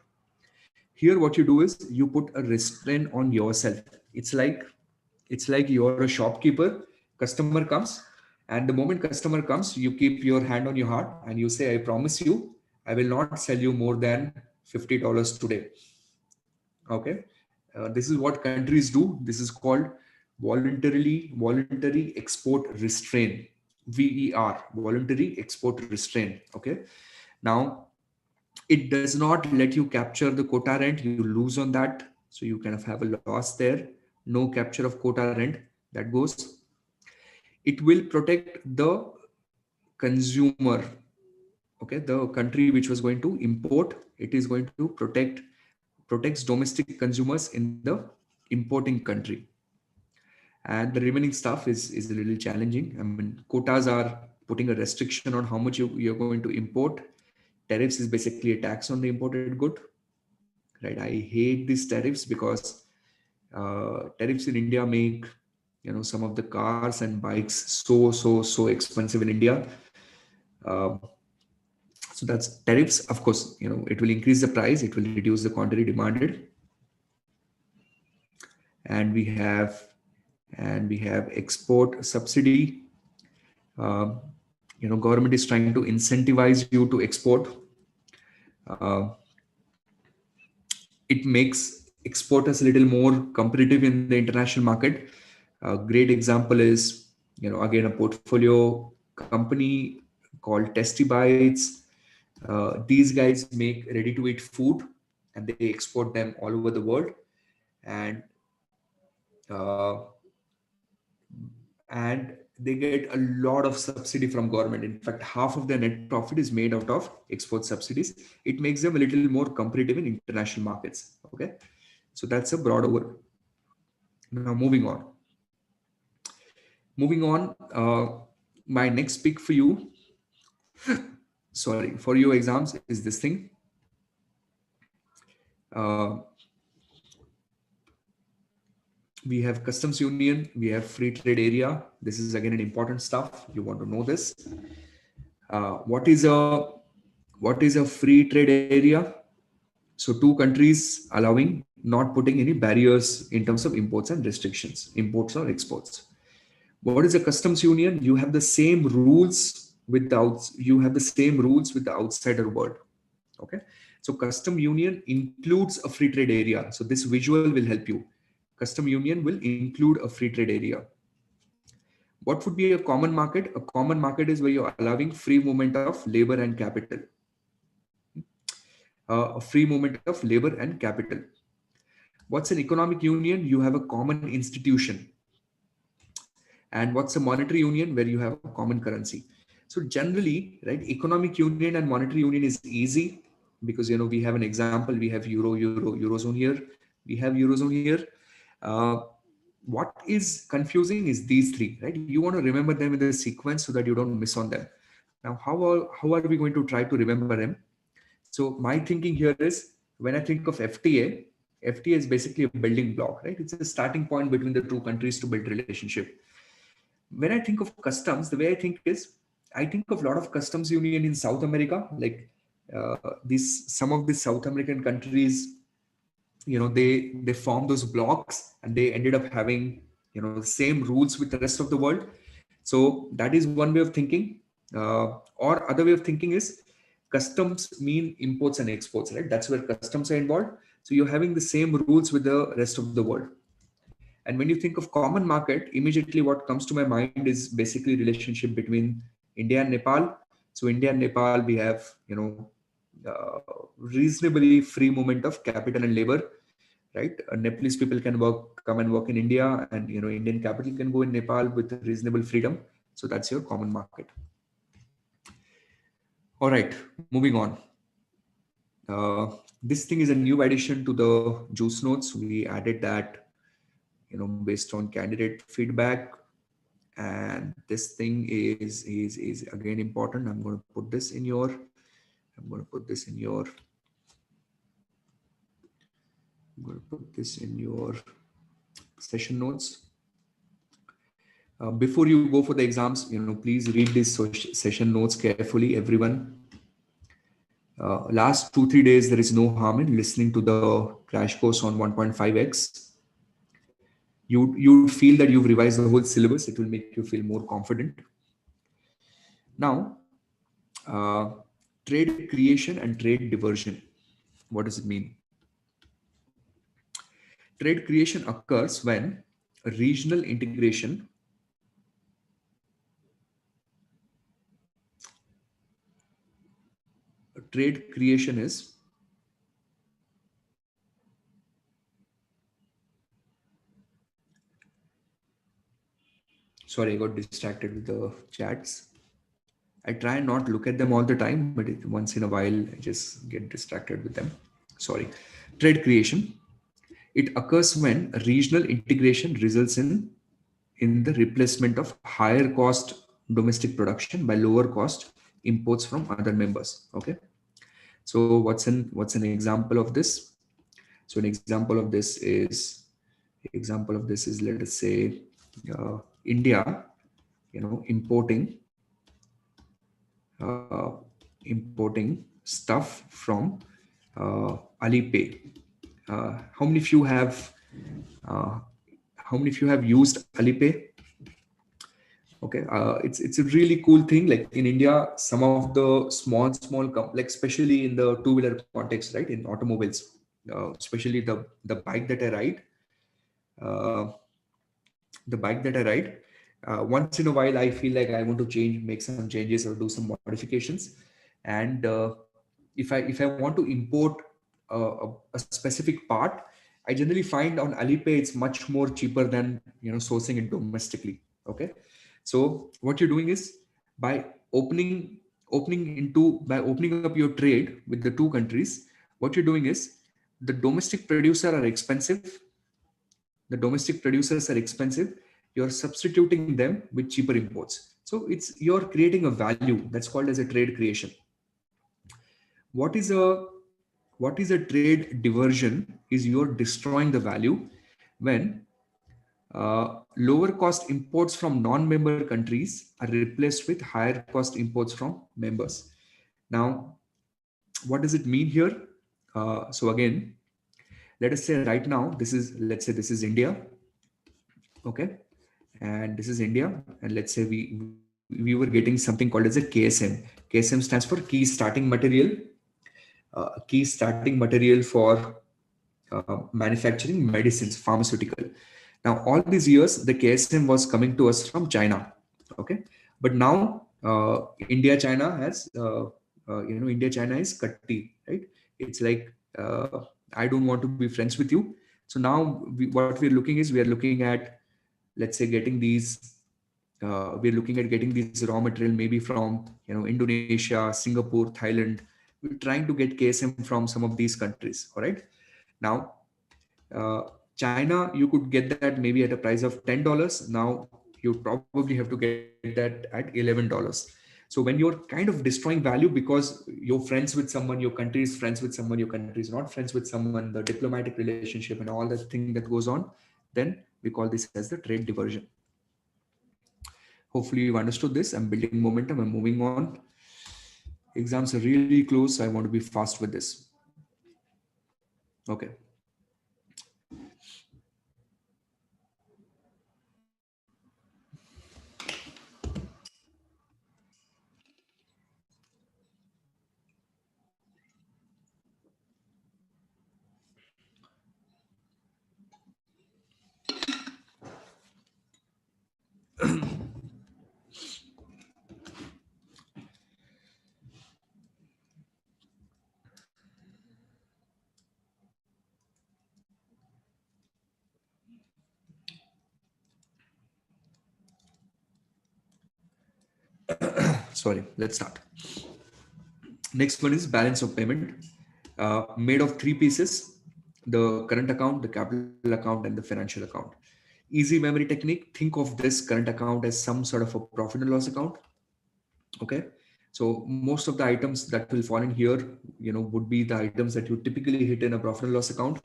Here what you do is you put a restraint on yourself. It's like you're a shopkeeper. Customer comes, and the moment customer comes, you keep your hand on your heart and you say, I promise you, I will not sell you more than $50 today. Okay. This is what countries do. This is called voluntary export restraint, VER, voluntary export restraint. Okay. Now, it does not let you capture the quota rent. You lose on that. So you kind of have a loss there. No capture of quota rent. That goes. It will protect the consumer. Okay. The country which was going to import, it is going to protects domestic consumers in the importing country. And the remaining stuff is a little challenging. I mean, quotas are putting a restriction on how much you're going to import. Tariffs is basically a tax on the imported good, right? I hate these tariffs because tariffs in India make some of the cars and bikes so expensive in India. Um, so that's tariffs. Of course, it will increase the price. It will reduce the quantity demanded, and we have export subsidy. Um, Government is trying to incentivize you to export. Uh, it makes exporters a little more competitive in the international market. A great example is, again, a portfolio company called Testy Bites. These guys make ready-to-eat food and they export them all over the world. And uh, and they get a lot of subsidy from government. In fact, half of their net profit is made out of export subsidies. It makes them a little more competitive in international markets. Okay, so that's a broad over. Now moving on. My next pick for you, sorry, for your exams is this thing. Uh, we have customs union, we have free trade area. This is again an important stuff. You want to know this. What is a free trade area? So two countries allowing, not putting any barriers in terms of imports and restrictions, imports or exports. What is a customs union? You have the same rules with the outsider world. Okay. So custom union includes a free trade area. So this visual will help you. Custom union will include a free trade area. What would be a common market? A common market is where you're allowing free movement of labor and capital. A free movement of labor and capital. What's an economic union? You have a common institution. And what's a monetary union? Where you have a common currency. So generally, right, economic union and monetary union is easy because, we have an example. We have eurozone here. We have eurozone here. Uh, what is confusing is these three, right? You want to remember them in the sequence so that you don't miss on them. Now, how are we going to try to remember them? So my thinking here is, when I think of FTA is basically a building block, right? It's a starting point between the two countries to build relationship. When I think of customs, the way I think is, I think of a lot of customs union in South America, like some of these South American countries, they form those blocks and they ended up having, the same rules with the rest of the world. So that is one way of thinking. Or other way of thinking is, customs mean imports and exports, right? That's where customs are involved. So you're having the same rules with the rest of the world. And when you think of common market, immediately what comes to my mind is basically relationship between India and Nepal. So India and Nepal, we have, reasonably free movement of capital and labor, right? Nepalese people can come and work in India, and Indian capital can go in Nepal with reasonable freedom. So that's your common market. All right, moving on. This thing is a new addition to the juice notes. We added that, based on candidate feedback. And this thing is again important. I'm going to put this in your session notes. Before you go for the exams, please read these session notes carefully, everyone. Last 2-3 days, there is no harm in listening to the crash course on 1.5x. You feel that you've revised the whole syllabus. It will make you feel more confident. Now, trade creation and trade diversion. What does it mean? Trade creation occurs when a regional integration trade creation is sorry, I got distracted with the chats. I try and not look at them all the time, but once in a while I just get distracted with them. Sorry. Trade creation. It occurs when a regional integration results in the replacement of higher cost domestic production by lower cost imports from other members. Okay. So what's an example of this? So an example of this is let us say India, importing stuff from Alipay. How many of you have used Alipay? Okay, it's a really cool thing. Like in India, some of the small like especially in the two-wheeler context, right? In automobiles, especially the bike that I ride, once in a while I feel like I want to make some changes or do some modifications, and if I want to import a specific part, I generally find on Alipay it's much more cheaper than sourcing it domestically. Okay, so what you're doing is, by opening up your trade with the two countries, what you're doing is, the domestic producers are expensive. You're substituting them with cheaper imports. So you're creating a value that's called as a trade creation. What is a trade diversion? Is you're destroying the value when lower cost imports from non-member countries are replaced with higher cost imports from members. Now, what does it mean here? So again, let us say right now, let's say this is India. Okay. And this is India. And let's say we were getting something called as a KSM. KSM stands for key starting material. Key starting material for manufacturing medicines, pharmaceutical. Now, all these years, the KSM was coming to us from China. Okay. But now India, China has, India, China is cut teeth, right? It's like, I don't want to be friends with you. So now what we're looking is, we are looking at, let's say, getting these, we're looking at getting these raw material maybe from, Indonesia, Singapore, Thailand. We're trying to get KSM from some of these countries. All right. Now, uh, China, you could get that maybe at a price of $10. Now you probably have to get that at $11. So when you're kind of destroying value because you're friends with someone, your country is friends with someone, your country is not friends with someone, the diplomatic relationship and all that thing that goes on, then we call this as the trade diversion. Hopefully you've understood this. I'm building momentum. I'm moving on. Exams are really close. I want to be fast with this. Okay. Sorry, let's start. Next one is balance of payment, made of three pieces: the current account, the capital account, and the financial account. Easy memory technique: think of this current account as some sort of a profit and loss account. Okay. So most of the items that will fall in here, would be the items that you typically hit in a profit and loss account.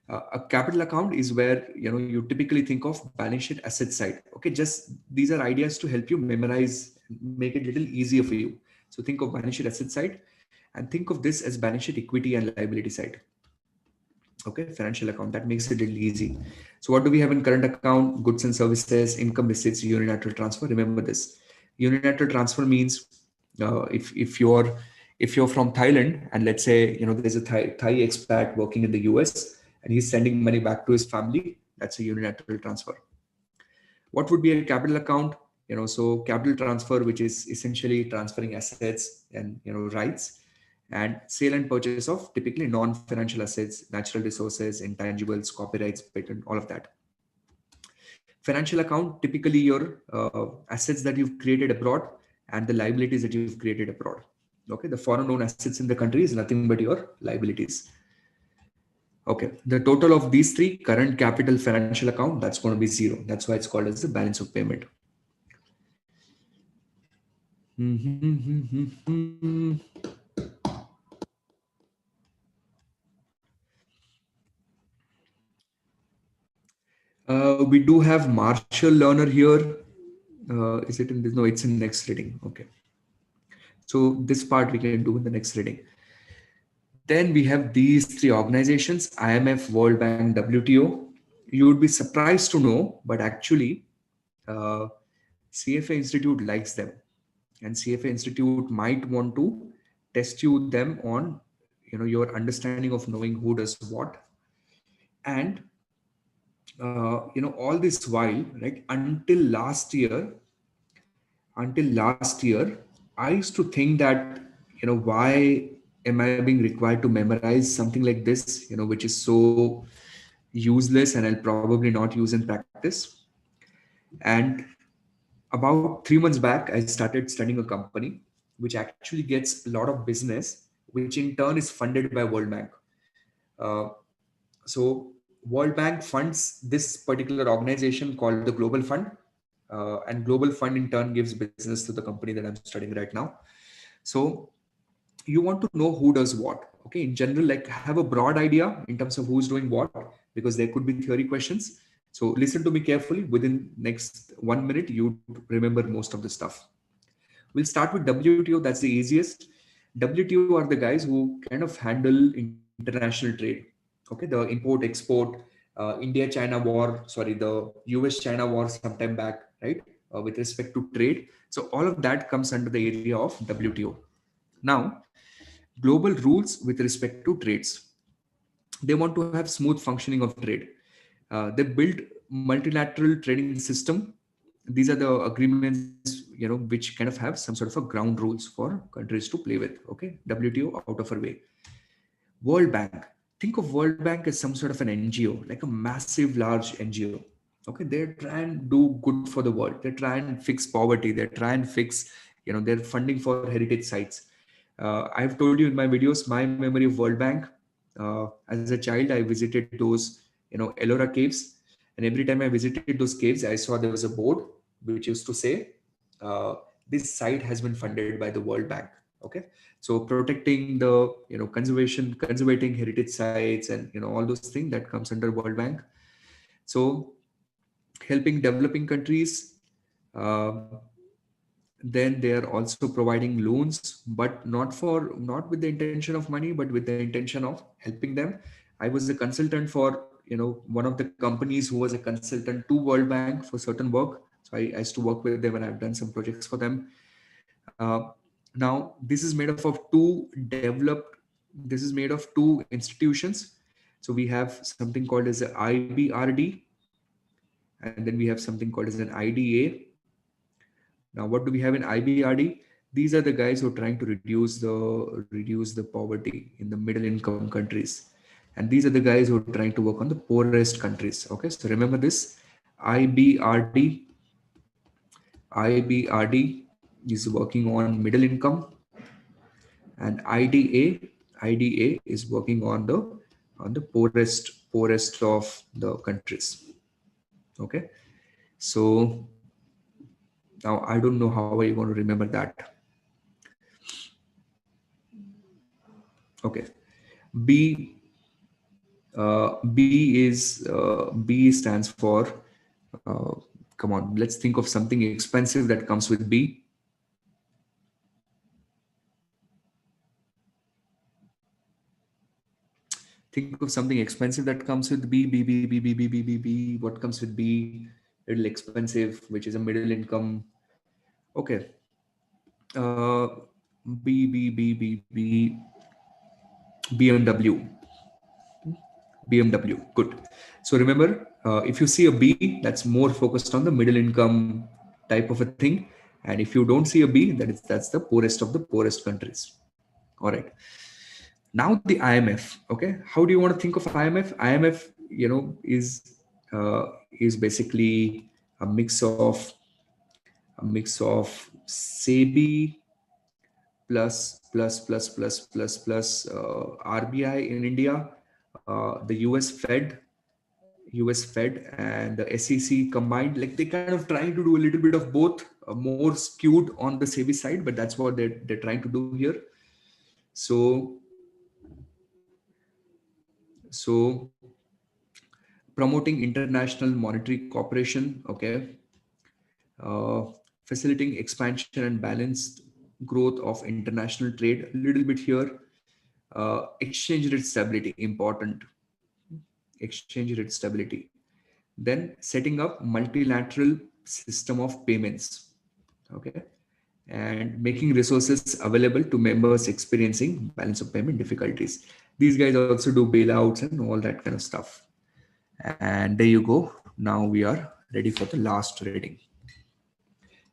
A capital account is where you typically think of balance sheet asset side. Okay, just these are ideas to help you memorize, make it a little easier for you. So think of balance sheet asset side, and think of this as balance sheet equity and liability side. Okay, financial account, that makes it a little easy. So what do we have in current account? Goods and services, income receipts, unilateral transfer. Remember this: unilateral transfer means, if you're from Thailand, and let's say there's a Thai expat working in the US, and he's sending money back to his family, that's a unilateral transfer. What would be a capital account? So capital transfer, which is essentially transferring assets and rights, and sale and purchase of typically non-financial assets, natural resources, intangibles, copyrights, patent, all of that. Financial account, typically your assets that you've created abroad and the liabilities that you've created abroad. Okay, the foreign owned assets in the country is nothing but your liabilities. Okay, the total of these three: current, capital, financial account, that's going to be zero. That's why it's called as the balance of payment. We do have Marshall Learner here. Is it in this? No, it's in next reading. Okay. So this part we can do in the next reading. Then we have these three organizations: IMF, World Bank, WTO. You would be surprised to know, but actually, uh, CFA Institute likes them, and CFA Institute might want to test you them on, your understanding of knowing who does what, and all this while, right? Until last year, I used to think that, why am I being required to memorize something like this, which is so useless and I'll probably not use in practice. And about 3 months back, I started studying a company which actually gets a lot of business, which in turn is funded by World Bank. Uh, so World Bank funds this particular organization called the Global Fund, and Global Fund in turn gives business to the company that I'm studying right now. So you want to know who does what. Okay, in general, like, have a broad idea in terms of who's doing what, because there could be theory questions. So listen to me carefully. Within next 1 minute, you remember most of the stuff. We'll start with WTO. That's the easiest. WTO are the guys who kind of handle international trade. Okay, the import export, India-China war, sorry, the US-China war sometime back, right? With respect to trade. So all of that comes under the area of WTO. Now, global rules with respect to trades. They want to have smooth functioning of trade. They build multilateral trading system. These are the agreements, which kind of have some sort of a ground rules for countries to play with. Okay, WTO out of our way. World Bank. think of World Bank as some sort of an NGO, like a massive, large NGO. Okay, they try and do good for the world. They try and fix poverty. They try and fix, they're funding for heritage sites. I've told you in my videos, my memory of World Bank. As a child, I visited those, Ellora caves, and every time I visited those caves, I saw there was a board which used to say, uh, "This site has been funded by the World Bank." Okay, so protecting the, conservating heritage sites, and all those things that comes under World Bank. So helping developing countries. Uh, then they are also providing loans, but not with the intention of money, but with the intention of helping them. I was a consultant for, one of the companies who was a consultant to World Bank for certain work. So I used to work with them, and I've done some projects for them. uh, Now this is made up of two developed this is made of two institutions. So we have something called as a IBRD, and then we have something called as an IDA. Now, what do we have in IBRD? These are the guys who are trying to reduce the poverty in the middle income countries, and these are the guys who are trying to work on the poorest countries. Okay, so remember this: IBRD. IBRD is working on middle income, and IDA is working on the poorest of the countries. Okay, so now I don't know how are you going to remember that. Okay, B B stands for, uh, come on, let's think of something expensive that comes with B. Think of something expensive that comes with B. B, B, B, B, B, B, B, B. What comes with B? Little expensive, which is a middle income. Okay. Uh, B, B, B, B, B. BMW. BMW. Good. So remember, if you see a B, that's more focused on the middle income type of a thing. And if you don't see a B, that's the poorest of the poorest countries. All right. Now the IMF. Okay. How do you want to think of IMF? IMF, is basically a mix of SEBI plus RBI in India, the US Fed and the SEC combined. Like they kind of trying to do a little bit of both, more skewed on the SEBI side, but that's what they're trying to do here. So so promoting international monetary cooperation. Okay, uh, facilitating expansion and balanced growth of international trade. A little bit here. Exchange rate stability important. Exchange rate stability. Then setting up multilateral system of payments. Okay, and making resources available to members experiencing balance of payment difficulties. These guys also do bailouts and all that kind of stuff. And there you go. Now we are ready for the last reading.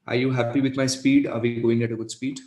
Are you happy with my speed? Are we going at a good speed?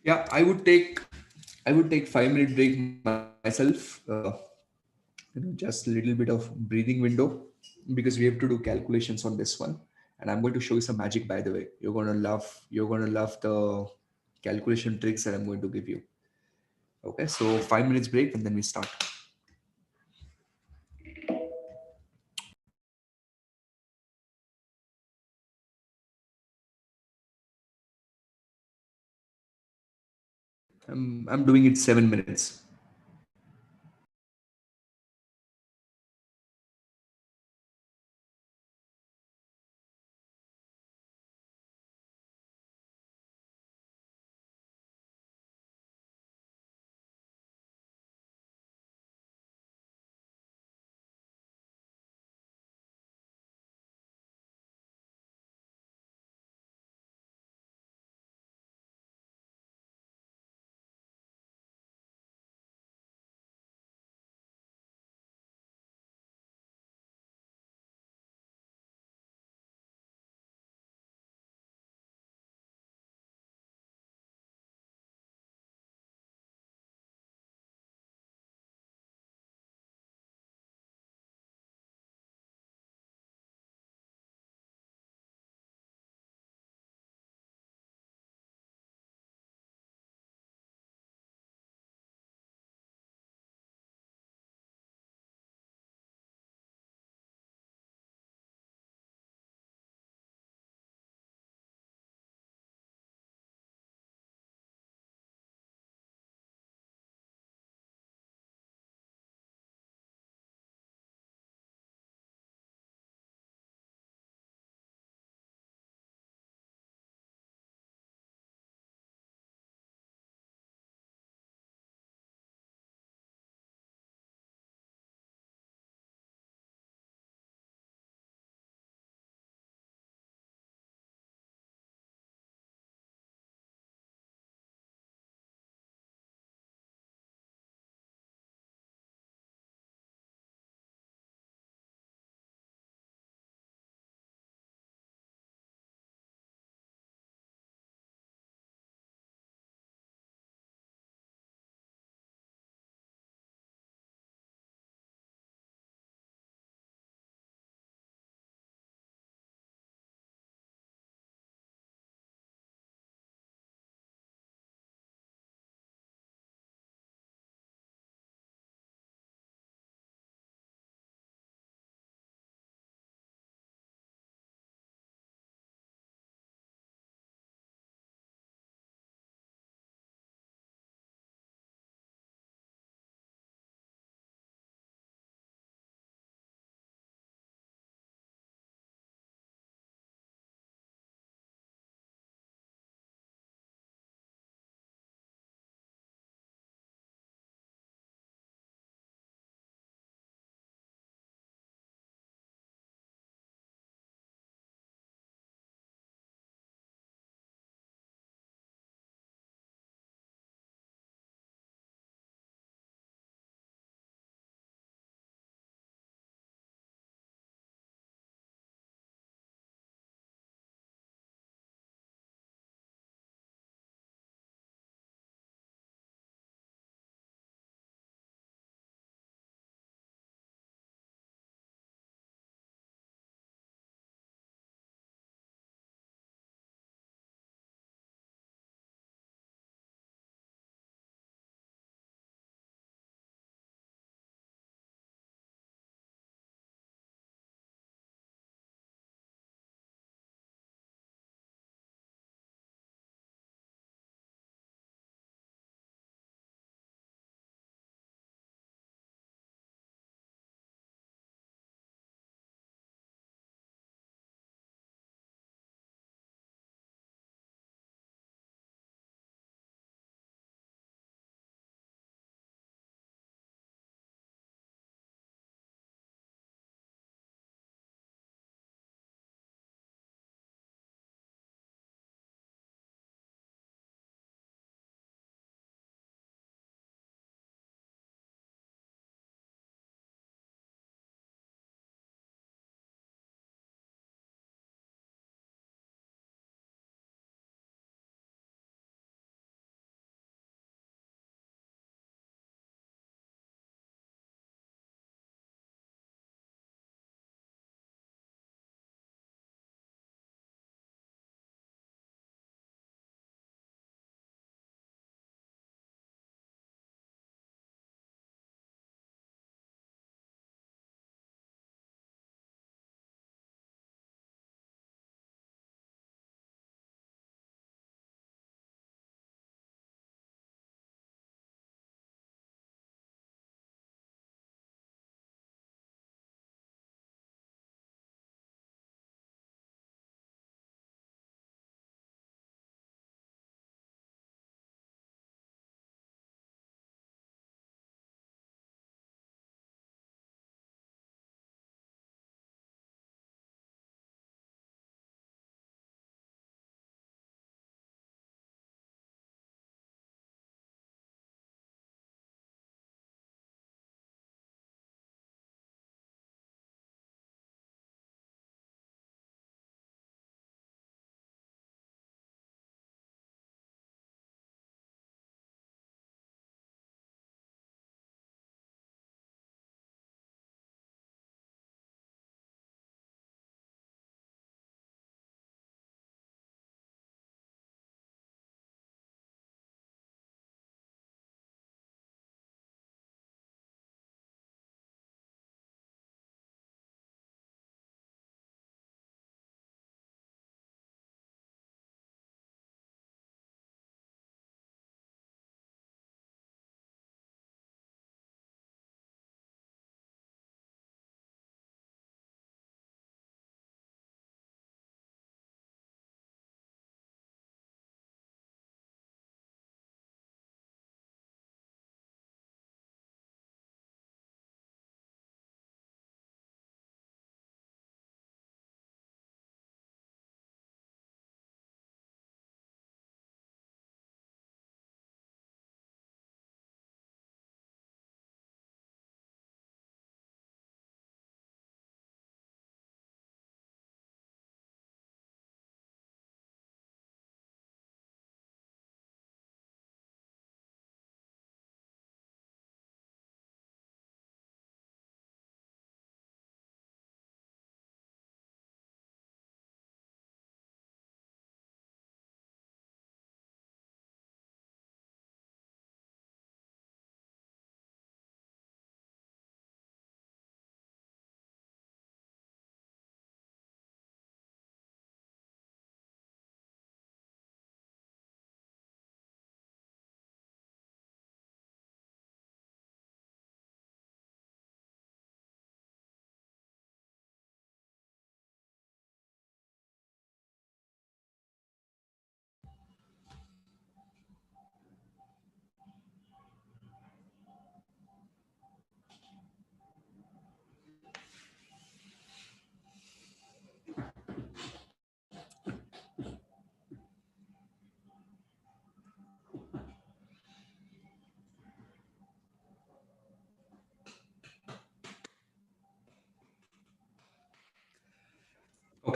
Yeah, I would take 5 minute break myself. Just a little bit of breathing window, because we have to do calculations on this one. And I'm going to show you some magic, by the way. You're gonna love the calculation tricks that I'm going to give you. Okay, so 5 minutes break and then we start. I'm doing it 7 minutes.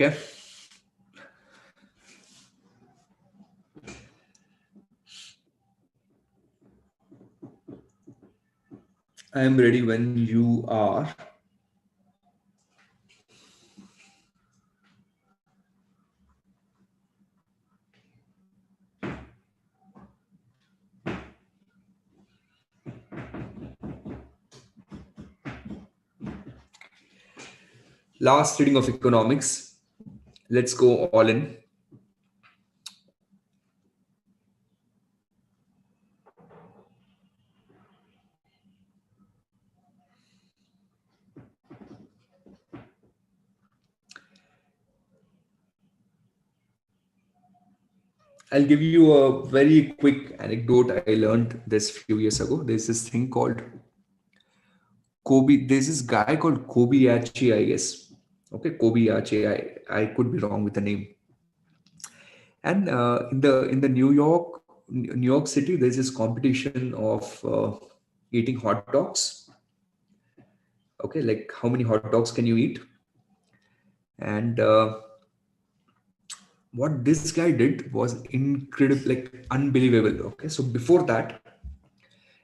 Okay. I am ready when you are. Last reading of economics. Let's go all in. I'll give you a very quick anecdote. I learned this few years ago. There's this thing called Kobe. There's this guy called Kobayashi, I guess. Okay, Kobayashi. I could be wrong with the name. And in the New York City, there's this competition of eating hot dogs. Okay, like how many hot dogs can you eat? And what this guy did was incredible, like unbelievable. Okay, so before that,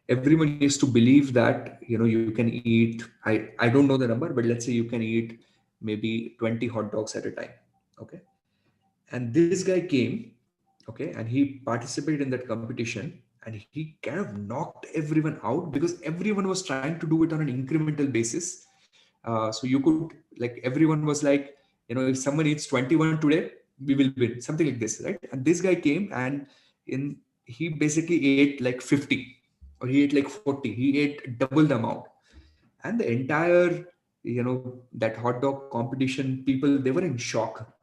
everyone used to believe that you can eat. I don't know the number, but let's say you can eat maybe 20 hot dogs at a time. Okay, and this guy came, okay, and he participated in that competition, and he kind of knocked everyone out because everyone was trying to do it on an incremental basis. So you could, like, everyone was like, if someone eats 21 today, we will win, something like this, right? And this guy came, and in he basically ate like 50, or he ate like 40. He ate double the amount. And the entire, that hot dog competition, people, they were in shock.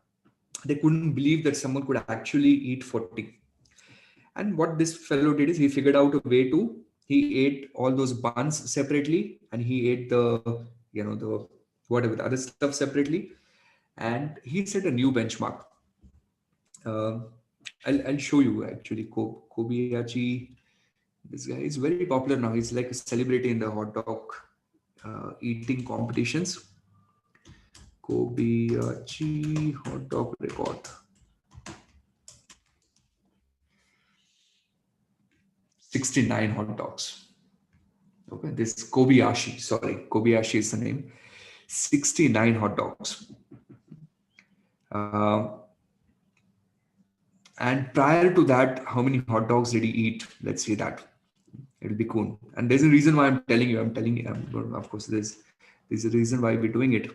They couldn't believe that someone could actually eat 40. And what this fellow did is he figured out a way to, he ate all those buns separately, and he ate the whatever the other stuff separately, and he set a new benchmark. Um I'll show you actually. Kobayashi, this guy is very popular now. He's like a celebrity in the hot dog eating competitions. Kobayashi hot dog record. 69 hot dogs. Okay, this Kobayashi, sorry, Kobayashi is the name. 69 hot dogs. Uh, and prior to that, how many hot dogs did he eat? Let's see that. It'll be cool. And there's a reason why I'm telling you. Of course, there's a reason why we're doing it.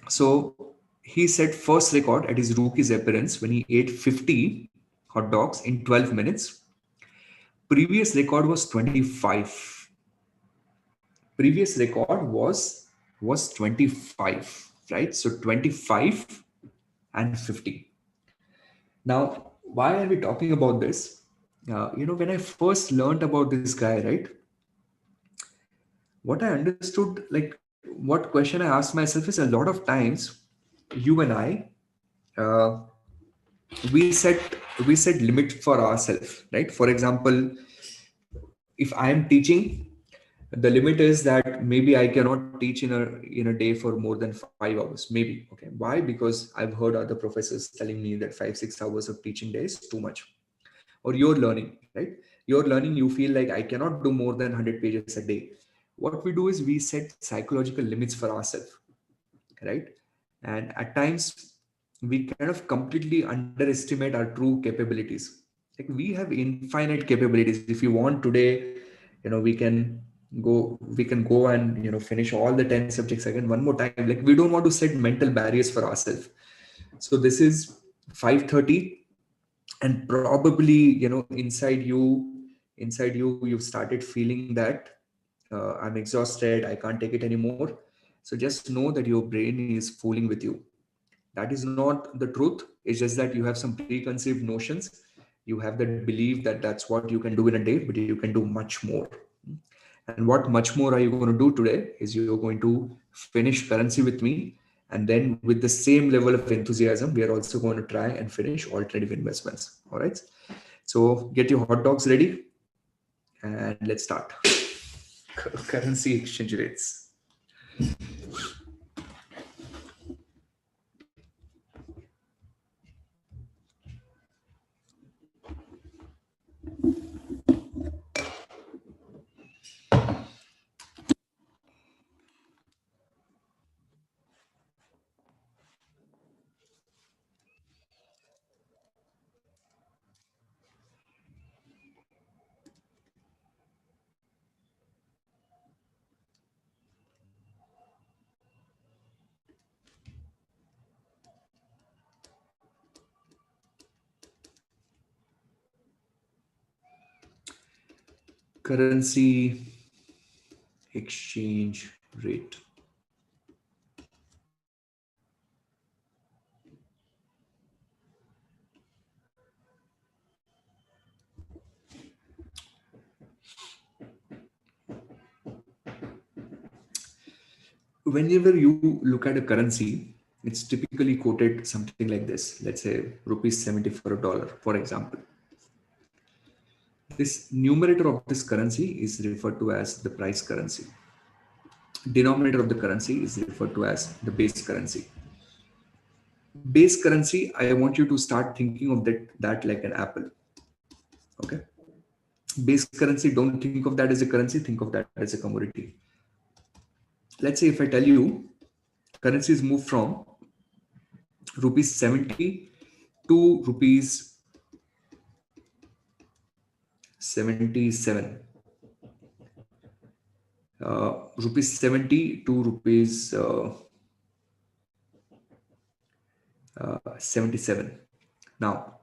So he set first record at his rookie's appearance when he ate 50 hot dogs in 12 minutes. Previous record was 25. Previous record was 25, right? So 25 and 50. Now, why are we talking about this? When I first learned about this guy, right? What I understood, like, what question I asked myself is, a lot of times, you and I, uh, we set limit for ourselves, right? For example, if I am teaching, the limit is that maybe I cannot teach in a day for more than 5 hours, maybe. Okay, why? Because I've heard other professors telling me that 5-6 hours of teaching day is too much. Or you're learning, right? You're learning, you feel like I cannot do more than 100 pages a day. What we do is we set psychological limits for ourselves, right? And at times we kind of completely underestimate our true capabilities. Like, we have infinite capabilities. If you want today, we can go and finish all the 10 subjects again one more time. Like, we don't want to set mental barriers for ourselves. So this is 5:30, and probably inside you you've started feeling that I'm exhausted, I can't take it anymore. So just know that your brain is fooling with you. That is not the truth. It's just that you have some preconceived notions. You have that belief that that's what you can do in a day, but you can do much more. And what much more are you going to do today is you're going to finish currency with me. And then with the same level of enthusiasm, we are also going to try and finish alternative investments. All right. So get your hot dogs ready and let's start. Currency exchange rates. currency exchange rate. Whenever you look at a currency, it's typically quoted something like this. Let's say rupees 70 for a dollar, for example. This numerator of this currency is referred to as the price currency. Denominator of the currency is referred to as the base currency. Base currency, I want you to start thinking of that like an apple. Okay. Base currency, don't think of that as a currency, think of that as a commodity. Let's say if I tell you currencies move from rupees 70 to rupees 77. Rupees 70 to rupees 77. Now,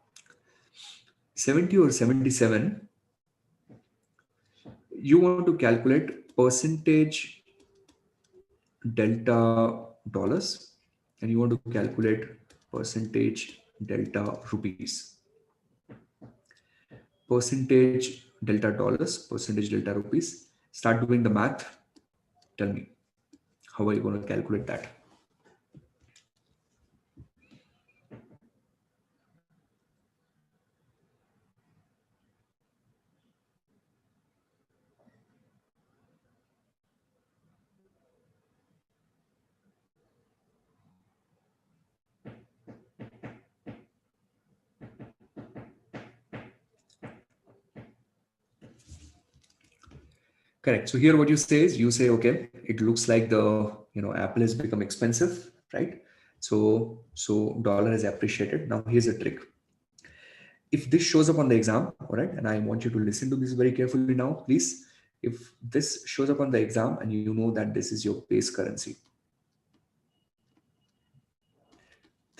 70 or 77, you want to calculate percentage delta dollars and you want to calculate percentage delta rupees. Percentage delta dollars, percentage delta rupees. Start doing the math. Tell me, how are you going to calculate that? Correct. So here what you say is you say, okay, it looks like the, Apple has become expensive, right? So dollar has appreciated. Now here's a trick. If this shows up on the exam, all right, and I want you to listen to this very carefully now, please. If this shows up on the exam and you know that this is your base currency,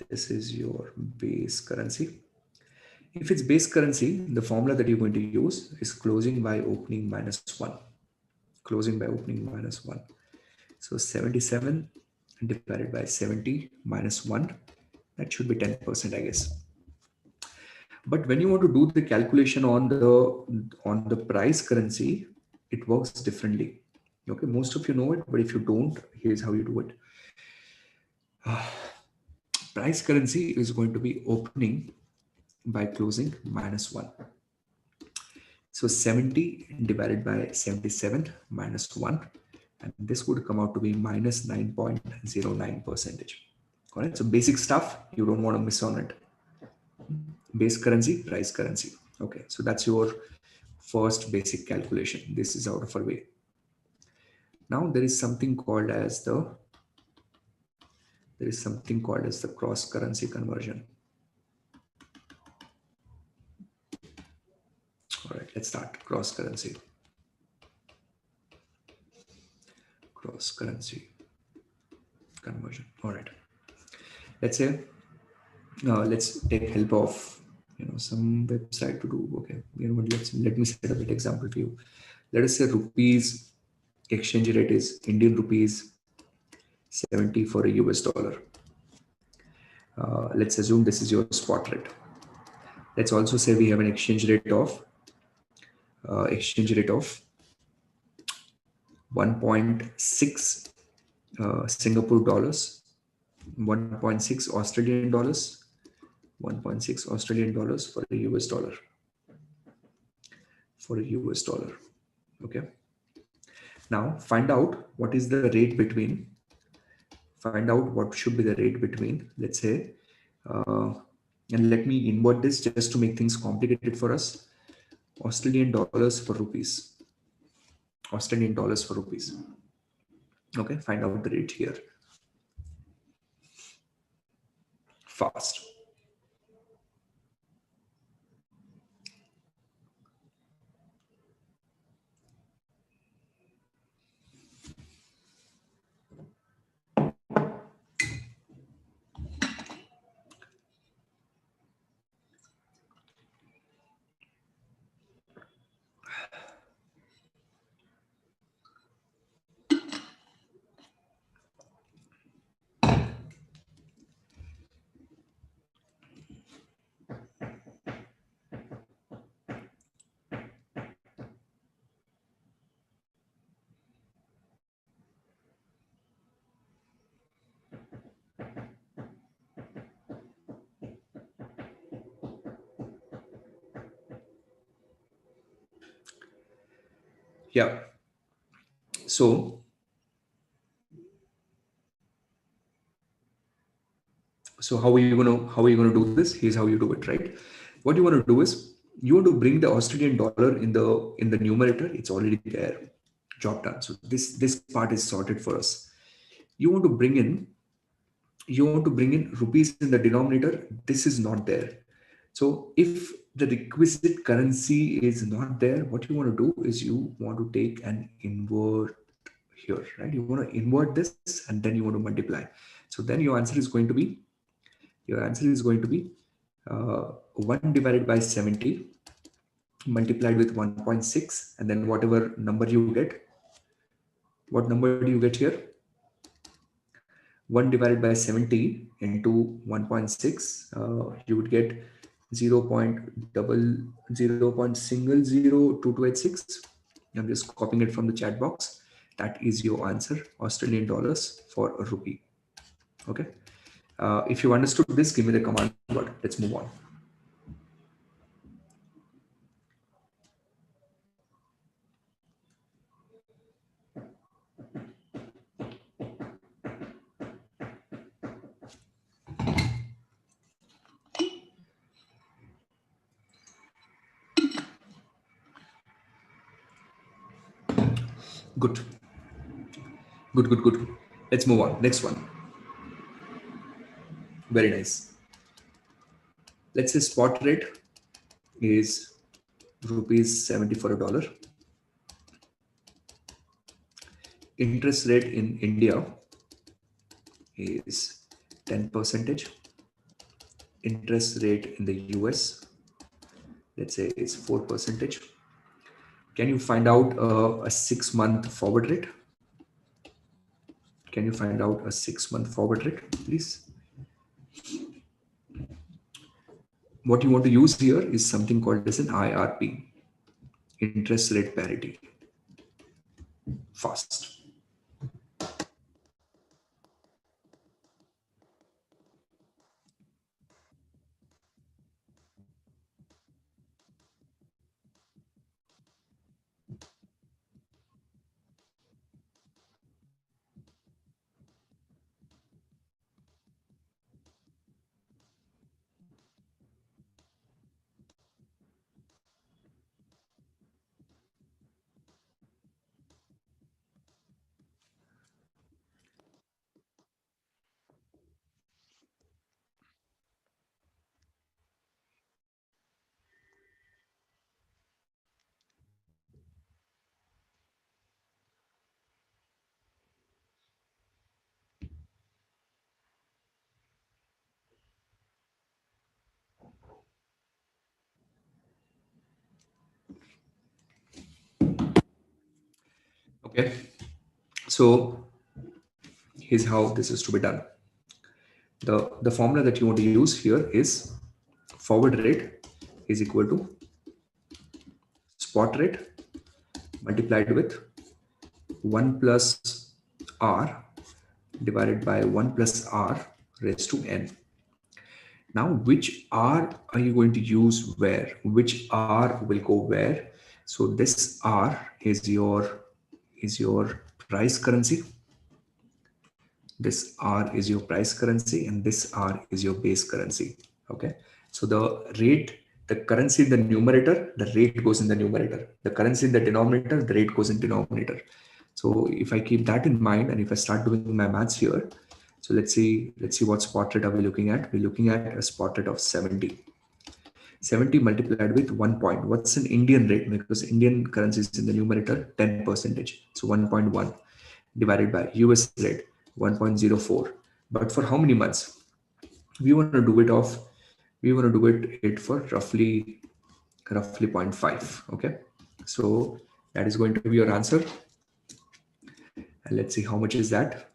this is your base currency. If it's base currency, the formula that you're going to use is closing by opening minus 1. Closing by opening minus 1. So 77 divided by 70 minus 1, that should be 10%, I guess. But when you want to do the calculation on the price currency, it works differently. Okay, most of you know it, but if you don't, here's how you do it. Price currency is going to be opening by closing minus 1. So 70 divided by 77 minus 1, and this would come out to be minus 9.09%. All right, so basic stuff, you don't want to miss on it. Base currency, price currency. Okay, so that's your first basic calculation. This is out of our way. Now there is something called as the cross currency conversion. All right, let's start. Cross currency conversion. All right, let's say let's take help of some website to do. Okay, let me set up an example for you. Let us say rupees exchange rate is Indian rupees 70 for a US dollar. Let's assume this is your spot rate. Let's also say we have an exchange rate of 1.6 Singapore dollars, 1.6 Australian dollars, 1.6 Australian dollars for a US dollar. Okay. Now find out what is the rate between. Find out what should be the rate between. Let's say, and let me invert this just to make things complicated for us. Australian dollars for rupees. Okay, find out the rate here. Fast. Yeah. So how are you gonna do this? Here's how you do it, right? What you want to do is you want to bring the Australian dollar in the numerator. It's already there. Job done. So this part is sorted for us. You want to bring in rupees in the denominator. This is not there. So if the requisite currency is not there, what you want to do is you want to take and invert here, right? You want to invert this and then you want to multiply. So then your answer is going to be 1 divided by 70 multiplied with 1.6, and then whatever number you get. What number do you get here? 1 divided by 70 into 1.6, you would get 0 0.000286. I'm just copying it from the chat box. That is your answer, Australian dollars for a rupee. Okay. If you understood this, give me the command word. Let's move on. Good. Good. Let's move on. Next one. Very nice. Let's say spot rate is rupees 70 for a dollar. Interest rate in India is 10%. Interest rate in the US, let's say, is 4%. Can you find out a 6-month forward rate? Can you find out a 6-month forward rate, please? What you want to use here is something called as an IRP, interest rate parity. Fast. Okay, so here's how this is to be done. The formula that you want to use here is forward rate is equal to spot rate multiplied with 1 plus r divided by 1 plus r raised to n. Now, which r are you going to use where? Which r will go where? So this r is your price currency. This r is your price currency, and this r is your base currency. Okay. So the currency in the numerator, the rate goes in the numerator. The currency in the denominator, the rate goes in denominator. So if I keep that in mind, and if I start doing my maths here, so let's see what spot rate are we looking at. We're looking at a spot rate of 70. 70 multiplied with 1 point. What's an Indian rate? Because Indian currency is in the numerator, 10%. So 1.1 divided by US rate, 1.04. But for how many months? We want to do it for roughly 0.5. Okay. So that is going to be your answer. And let's see how much is that.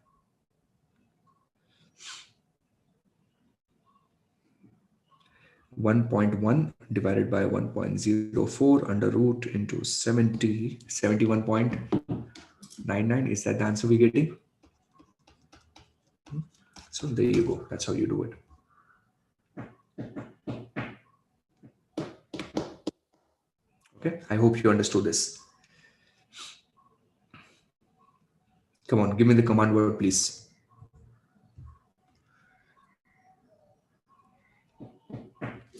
1.1 divided by 1.04 under root into 70, 71.99. Is that the answer we're getting? So there you go. That's how you do it. Okay. I hope you understood this. Come on, give me the command word, please.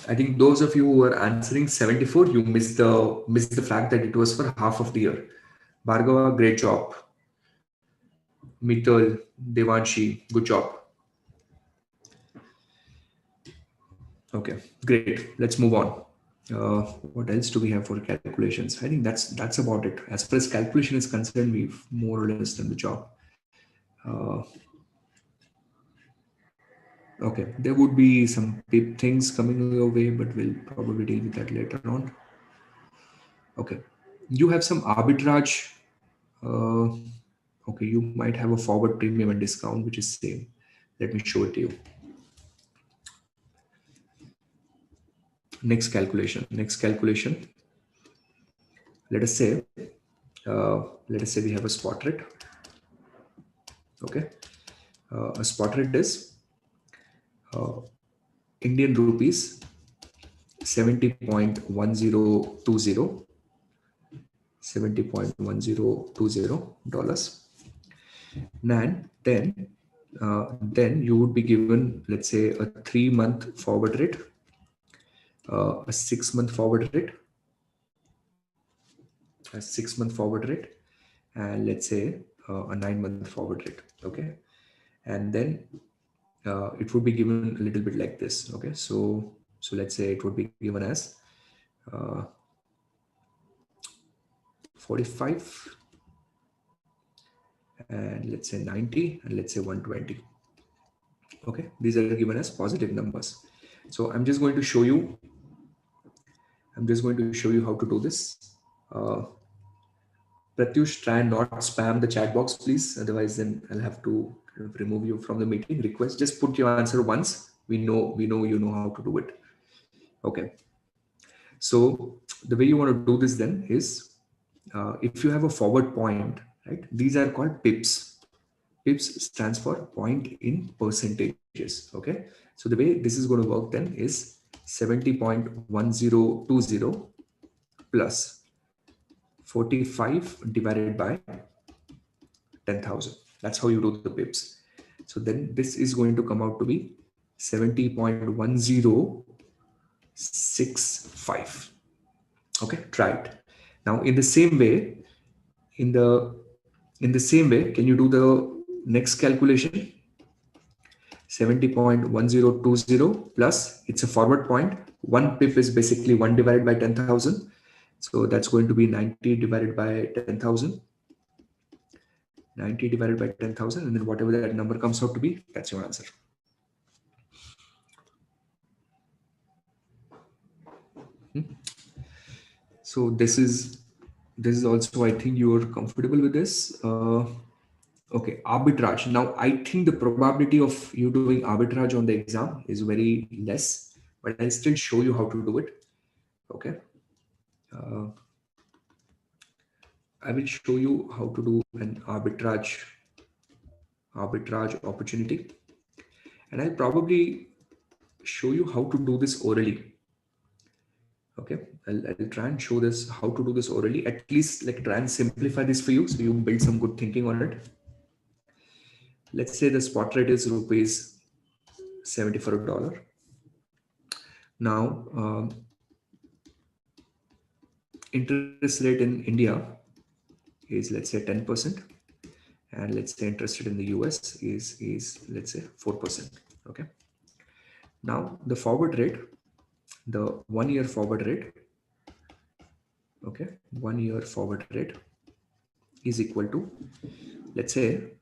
I think those of you who are answering 74, you missed the fact that it was for half of the year. Bhargava, great job. Mittal, Devanshi, good job. Okay, great. Let's move on. What else do we have for calculations? I think that's about it. As far as calculation is concerned, we've more or less done the job. Uh, okay, there would be some big things coming your way, but we'll probably deal with that later on. Okay, you have some arbitrage. Uh, okay, you might have a forward premium and discount, which is same. Let me show it to you. Next calculation. Next calculation. Let us say, we have a spot rate. Okay, a spot rate is Indian rupees 70.1020 $70.1020. And then you would be given, let's say, a 3-month forward rate, a 6-month forward rate, and let's say a 9-month forward rate. Okay, and then it would be given a little bit like this. Okay, so let's say it would be given as 45, and let's say 90, and let's say 120. Okay, these are given as positive numbers. So I'm just going to show you how to do this. Pratyush, try and not spam the chat box, please. Otherwise, then I'll have to kind of remove you from the meeting. Request, just put your answer once. We know you know how to do it. Okay. So the way you want to do this then is, if you have a forward point, right? These are called pips. Pips stands for point in percentages. Okay. So the way this is going to work then is 70.1020 plus 45 divided by 10,000. That's how you do the pips. So then this is going to come out to be 70.1065. Okay, try it. Now in the same way, can you do the next calculation? 70.1020 plus, it's a forward point. 1 pip is basically 1 divided by 10,000. So that's going to be 90 divided by 10,000. 90 divided by 10,000, and then whatever that number comes out to be, that's your answer. So this is also, I think you are comfortable with this. Okay, arbitrage. Now I think the probability of you doing arbitrage on the exam is very less, but I'll still show you how to do it. Okay. I will show you how to do an arbitrage opportunity, and I'll probably show you how to do this orally. Okay, I'll try and show this how to do this orally, at least like try and simplify this for you so you build some good thinking on it. Let's say the spot rate is rupees 70 for a dollar. Now interest rate in India is, let's say, 10%, and let's say interest rate in the US is let's say 4%. Okay, now the forward rate, the 1 year forward rate, okay, 1 year forward rate is equal to, let's say,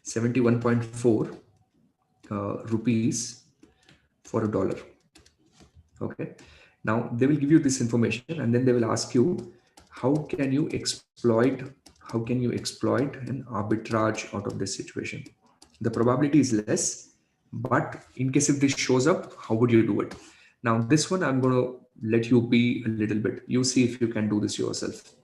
71.4 rupees for a dollar. Okay, now they will give you this information, and then they will ask you how can you exploit an arbitrage out of this situation. The probability is less, but in case if this shows up, how would you do it? Now this one I'm going to let you be a little bit, you see if you can do this yourself.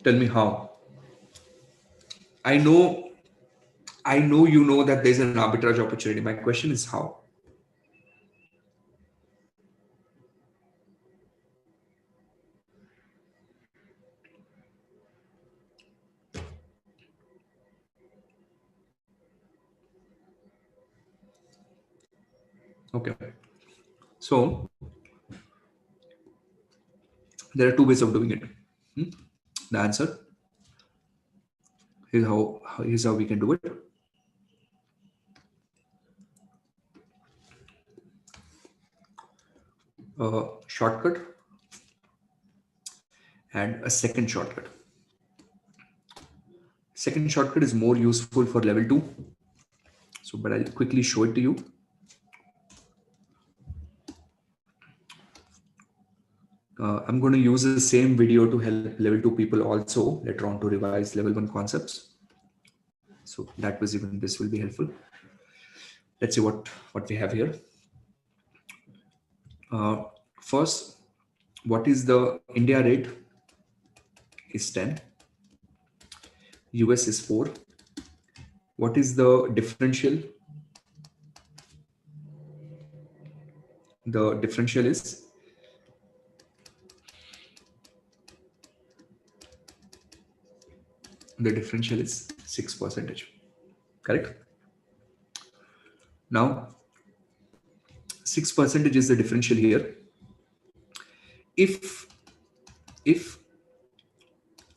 Tell me how. I know, I know you know that there's an arbitrage opportunity. My question is how? Okay. So there are two ways of doing it. Hmm? The answer here's how we can do it. A shortcut and a second shortcut. Second shortcut is more useful for level 2. So, but I'll quickly show it to you. I'm going to use the same video to help level 2 people also later on to revise level 1 concepts. So that was even this will be helpful. Let's see what we have here. First, what is the India rate? Is 10. US is 4. What is the differential? The differential is the differential is 6%. Correct? Now 6% is the differential here. If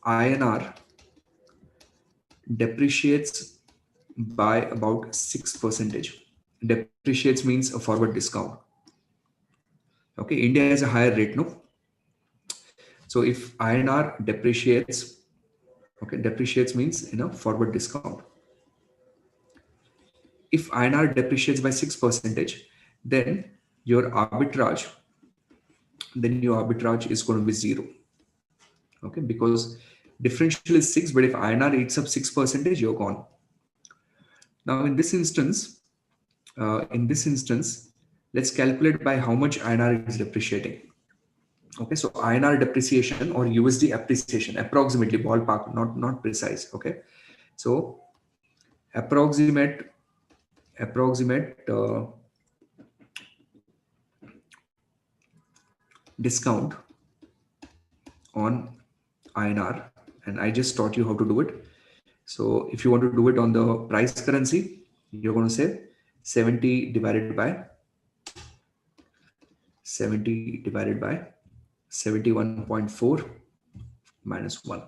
INR depreciates by about 6%, depreciates means a forward discount. Okay, India has a higher rate, no? So if INR depreciates, okay, depreciates means forward discount. If INR depreciates by 6%, then your arbitrage, is going to be 0. Okay, because differential is 6, but if INR eats up 6%, you're gone. Now in this instance, let's calculate by how much INR is depreciating. Okay, so INR depreciation or USD appreciation, approximately ballpark, not precise. Okay, so approximate discount on INR, and I just taught you how to do it. So if you want to do it on the price currency, you're going to say 70 divided by 71.4 minus 1.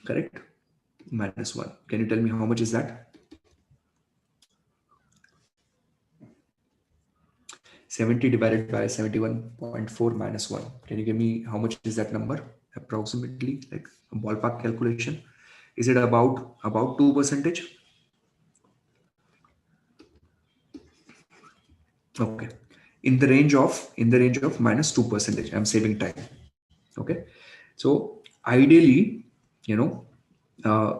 Correct? Minus 1. Can you tell me how much is that? 70 divided by 71.4 minus 1. Can you give me how much is that number? Approximately, like a ballpark calculation. Is it about 2%? Okay. In the range of minus 2%. I'm saving time. Okay. So ideally,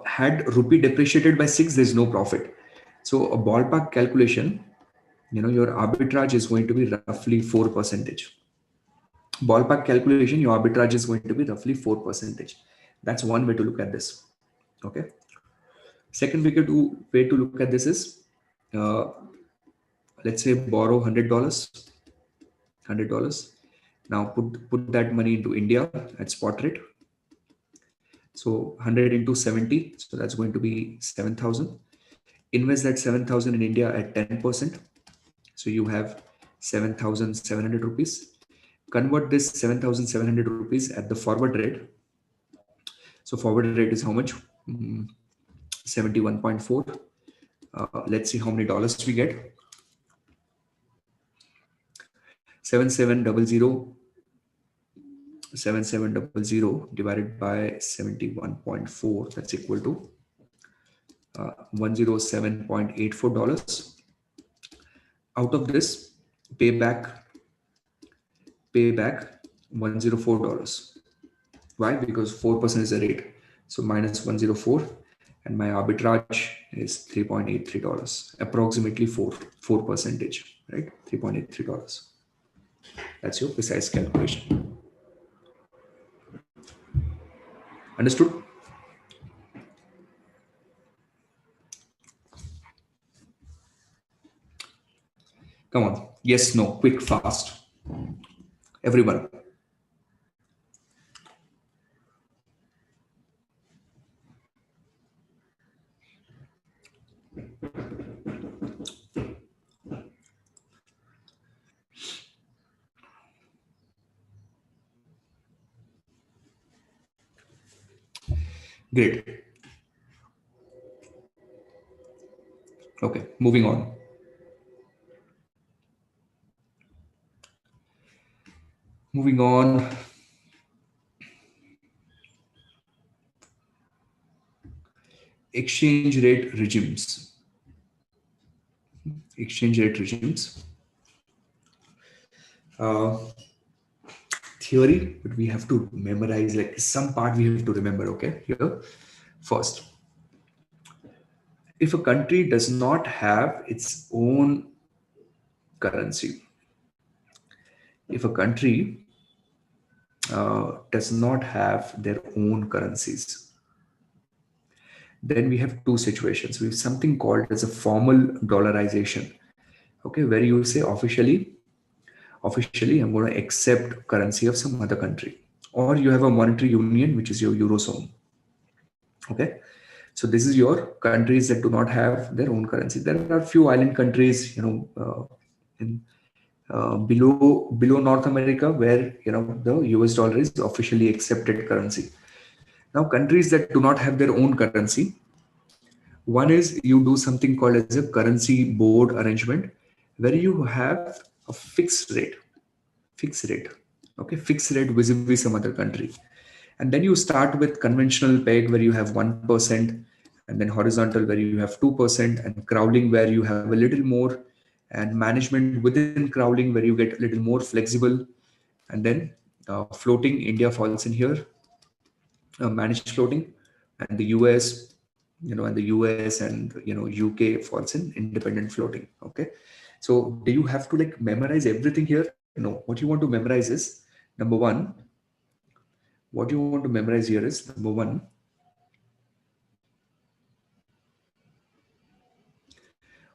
had rupee depreciated by 6, there's no profit. So a ballpark calculation, your arbitrage is going to be roughly 4%. Ballpark calculation, your arbitrage is going to be roughly 4%. That's one way to look at this. Okay. Second way to look at this is, let's say borrow $100. Now put that money into India at spot rate. So 100 into 70, so that's going to be 7,000. Invest that 7,000 in India at 10%. So you have 7,700 rupees. Convert this 7,700 rupees at the forward rate. So forward rate is how much? 71.4. Let's see how many dollars we get. 7700 divided by 71.4. That's equal to $107.84. Out of this, pay back $104. Why? Because 4% is the rate. So minus 104, and my arbitrage is $3.83, approximately 4%, right? $3.83. That's your precise calculation. Understood? Come on. Yes, no, quick, fast. Everyone. Great. Okay, moving on. Moving on. Exchange rate regimes. Exchange rate regimes. Uh, Theory, but we have to memorize, like some part we have to remember. Okay, here first, if a country does not have its own currency, if a country does not have their own currencies, then we have two situations. We have something called as a formal dollarization. Okay, where you say officially I'm going to accept currency of some other country, or you have a monetary union, which is your eurozone. Okay, so this is your countries that do not have their own currency. There are a few island countries, in below North America, where the US dollar is officially accepted currency. Now, countries that do not have their own currency, one is you do something called as a currency board arrangement, where you have a fixed rate, okay, fixed rate vis-a-vis some other country. And then you start with conventional peg where you have 1%, and then horizontal where you have 2%, and crawling where you have a little more, and management within crawling where you get a little more flexible, and then floating, India falls in here, managed floating, and the US, and the US and UK falls in independent floating. Okay, so do you have to like memorize everything here? No, what you want to memorize is number one. What you want to memorize here is number one.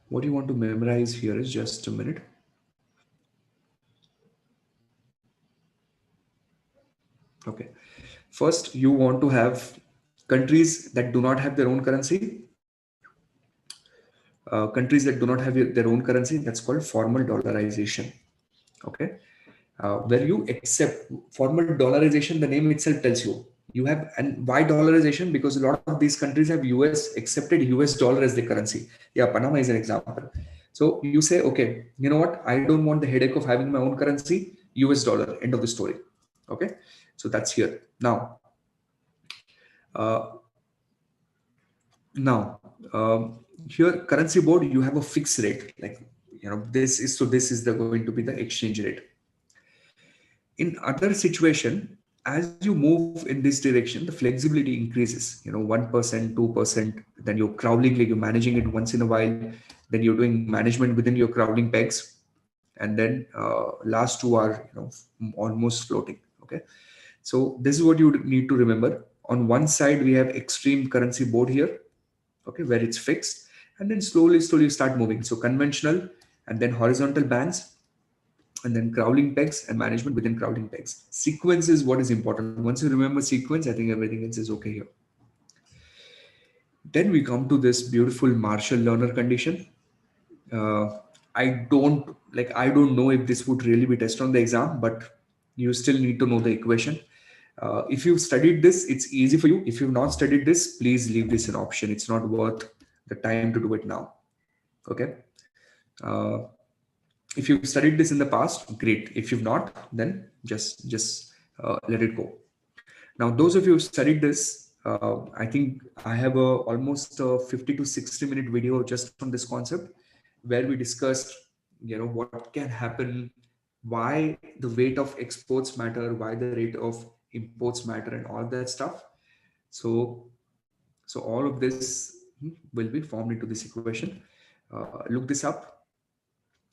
What you want to memorize here is, just a minute. Okay. First, you want to have countries that do not have their own currency. Countries that do not have their own currency, that's called formal dollarization. Okay. Where you accept formal dollarization, the name itself tells you have. And why dollarization? Because a lot of these countries have accepted US dollar as the currency. Yeah, Panama is an example. So you say, okay, you know what, I don't want the headache of having my own currency, US dollar, end of the story. Okay, so that's here. Uh, now here currency board, you have a fixed rate, like this is the going to be the exchange rate. In other situation, as you move in this direction, the flexibility increases, 1%, 2%, then you're crawling, like you're managing it once in a while, then you're doing management within your crawling pegs, and then last two are almost floating. Okay, so this is what you need to remember. On one side we have extreme currency board here, okay, where it's fixed, and then slowly start moving. So conventional, and then horizontal bands, and then crawling pegs, and management within crawling pegs. Sequence is what is important. Once you remember sequence, I think everything else is okay here. Then we come to this beautiful Marshall Lerner condition. uh, I don't know if this would really be tested on the exam, but you still need to know the equation. If you've studied this, it's easy for you. If you've not studied this, please leave this an option. It's not worth the time to do it now. Okay. uh, if you've studied this in the past, great. If you've not, then just let it go. Now, those of you who studied this, I think I have almost a 50 to 60-minute video just on this concept, where we discussed, what can happen, why the weight of exports matter, why the rate of imports matter, and all that stuff. So, all of this will be formed into this equation. Look this up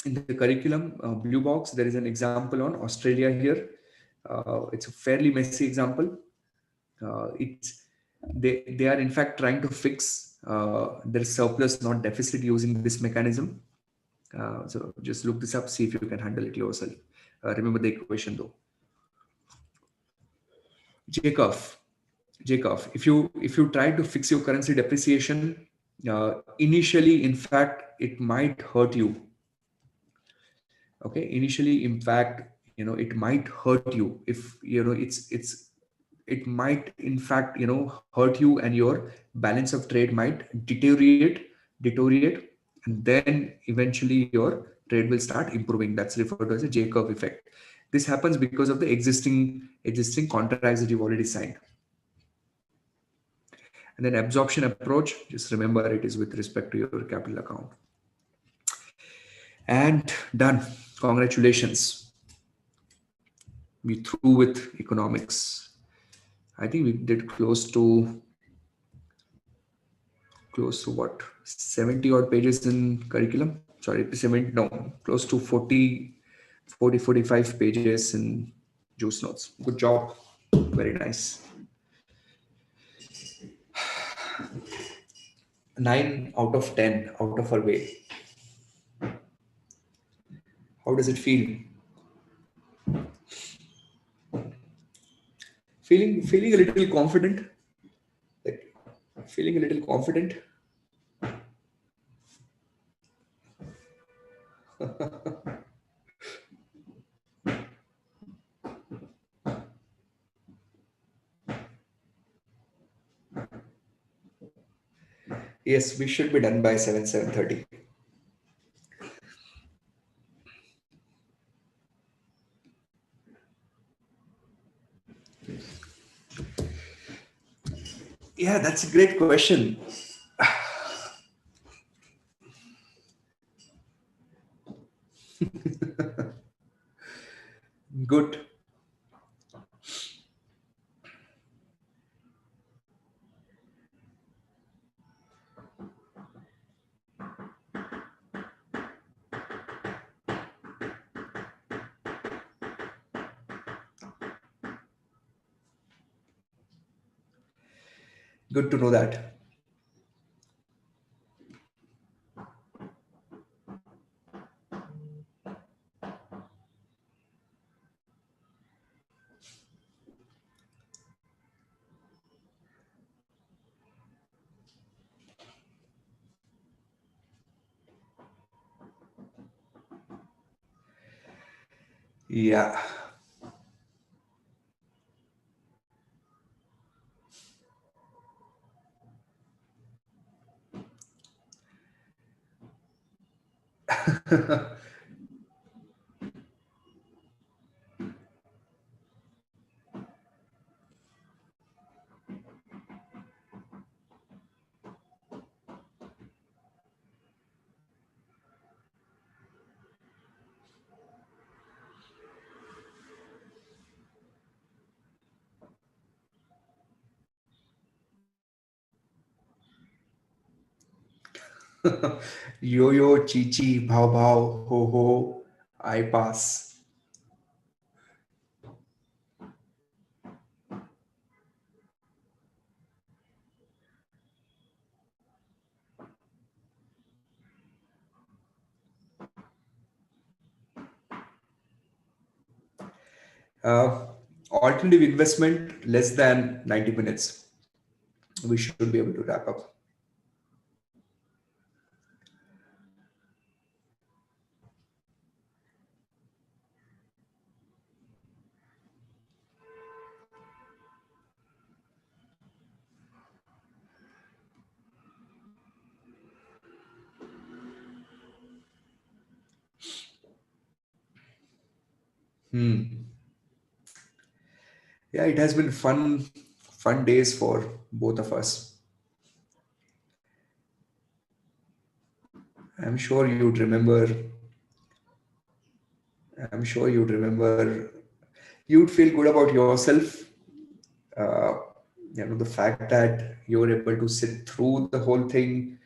in the curriculum, blue box. There is an example on Australia here. It's a fairly messy example. It's they are in fact trying to fix their surplus, not deficit, using this mechanism. So just look this up, see if you can handle it yourself. Remember the equation though. Jacob, if you try to fix your currency depreciation, initially, in fact, it might hurt you. Okay, initially, in fact, it might hurt you if it might in fact hurt you, and your balance of trade might deteriorate, and then eventually your trade will start improving. That's referred to as a J-curve effect. This happens because of the existing contracts that you've already signed. And then absorption approach, just remember it is with respect to your capital account. And done. Congratulations. We through with economics. I think we did close to what, 70 odd pages in curriculum. Sorry, 70, no, close to 45 pages in juice notes. Good job. Very nice. 9 out of 10 out of our way. How does it feel? Feeling a little confident? Like, feeling a little confident? Yes, we should be done by 7:30. Yeah, that's a great question. Good. Good to know that. Yeah. Yo yo, chichi, bhau bhau, ho ho, I pass. Uh, Alternative investment less than 90 minutes. We should be able to wrap up. Yeah, it has been fun days for both of us. I'm sure you'd remember. I'm sure you'd remember. You'd feel good about yourself. Uh, the fact that you were able to sit through the whole thing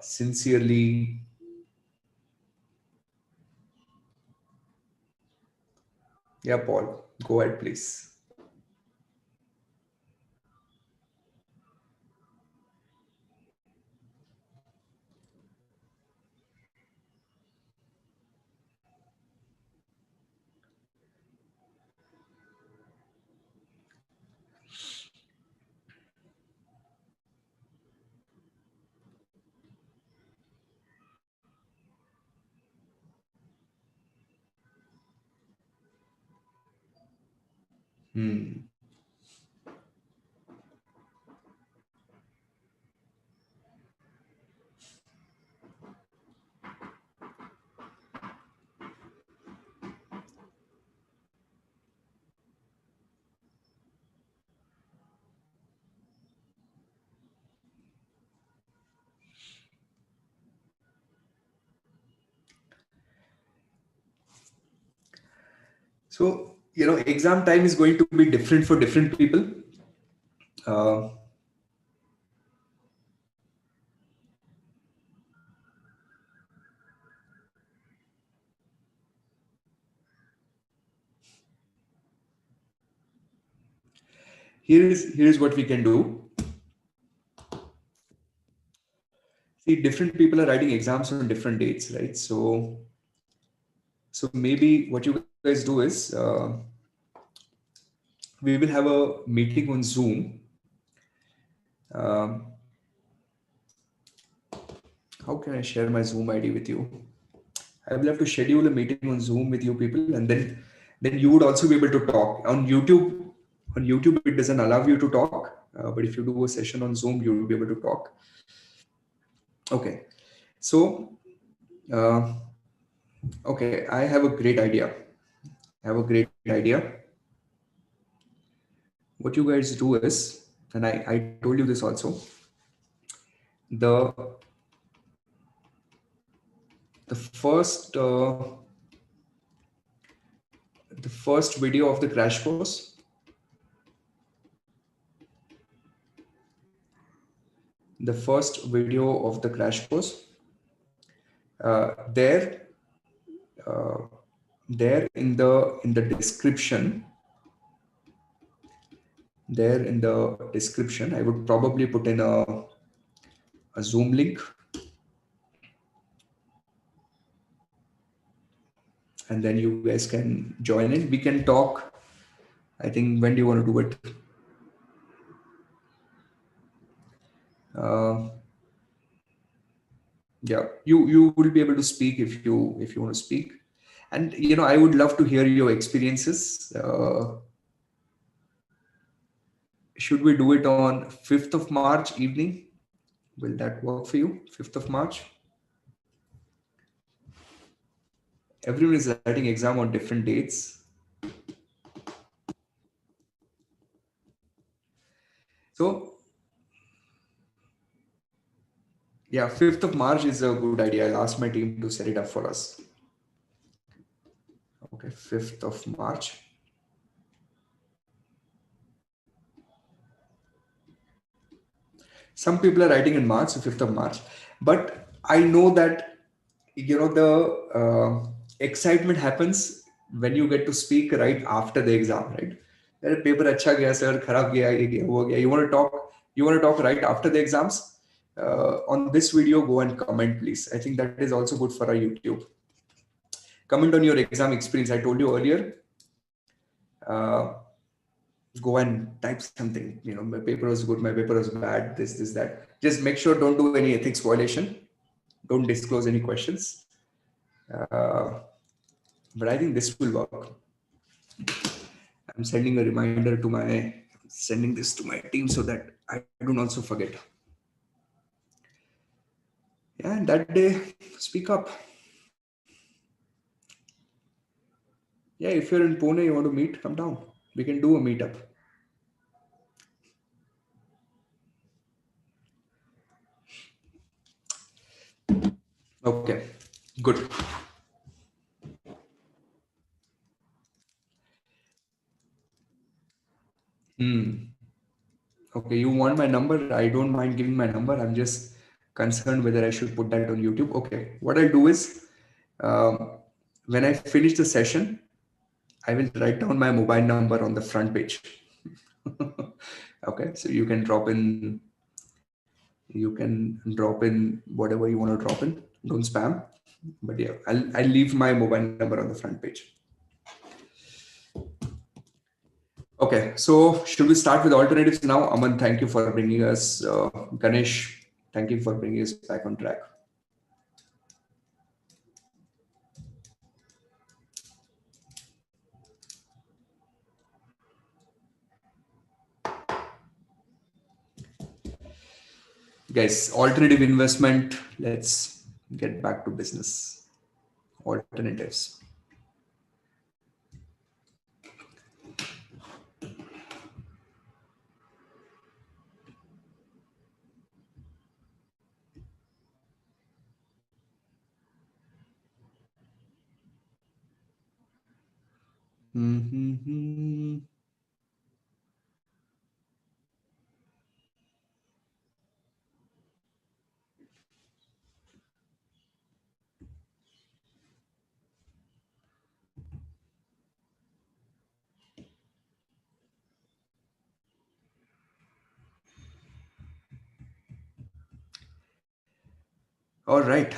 sincerely. Yeah, Paul, go ahead, please. Hmm. So, exam time is going to be different for different people. Uh, here's what we can do. See, different people are writing exams on different dates, right? So maybe what you guys do is, we will have a meeting on Zoom. Um, how can I share my Zoom ID with you? I will have to schedule a meeting on Zoom with you people, and then you would also be able to talk on YouTube. On YouTube, it doesn't allow you to talk, but if you do a session on Zoom, you will be able to talk. Okay, so uh, okay, I have a great idea. I have a great idea. What you guys do is, and I told you this also, the the first uh, the first video of the crash course, the first video of the crash course, there uh, there in the description, I would probably put in a Zoom link, and then you guys can join in. We can talk. I think, when do you want to do it? uh, yeah, you will be able to speak if you want to speak. And I would love to hear your experiences. Should we do it on 5th of March evening? Will that work for you? 5th of March? Everyone is writing exam on different dates. So, yeah, 5th of March is a good idea. I'll ask my team to set it up for us. Okay, 5th of March. Some people are writing in March, so 5th of March. But I know that, the excitement happens when you get to speak right after the exam, right? अरे paper अच्छा गया sir, खराब गया, ये गया, वो गया. You want to talk right after the exams. On this video, go and comment, please. I think that is also good for our YouTube. Comment on your exam experience. I told you earlier. Uh, Go and type something. My paper was good, my paper was bad, this, that. Just make sure don't do any ethics violation. Don't disclose any questions. Uh, but I think this will work. I'm sending this to my team so that I don't also forget. Yeah, and that day, speak up. Yeah, if you're in Pune, you want to meet, come down. We can do a meetup. Okay, good. Okay, you want my number? I don't mind giving my number. I'm just concerned whether I should put that on YouTube. Okay, what I'll do is, um, when I finish the session, I will write down my mobile number on the front page. Okay, so you can drop in whatever you want to drop in. Don't spam. But yeah, I'll leave my mobile number on the front page. Okay, so should we start with alternatives now? Aman, thank you for bringing us. Ganesh, thank you for bringing us back on track. Guys, alternative investment. Let's get back to business. Alternatives. Mm-hmm. All right,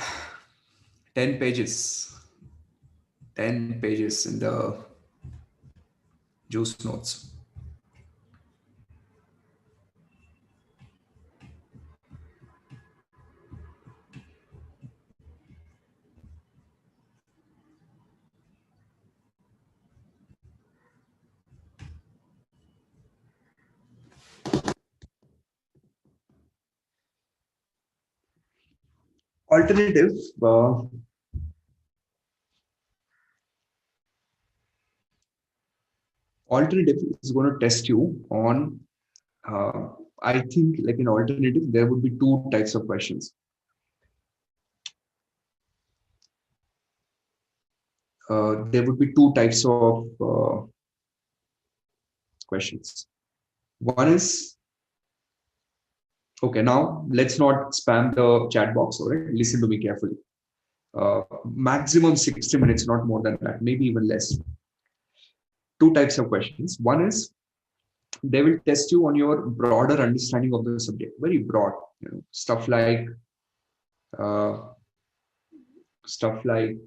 10 pages. 10 pages in the juice notes. Alternative. Uh, Alternative is going to test you on, uh, I think, like in alternative, there would be two types of questions. There would be two types of questions. One is, okay, now let's not spam the chat box, all right? Listen to me carefully. Maximum 60 minutes, not more than that, maybe even less. Two types of questions. One is, they will test you on your broader understanding of the subject, very broad, stuff like uh, stuff like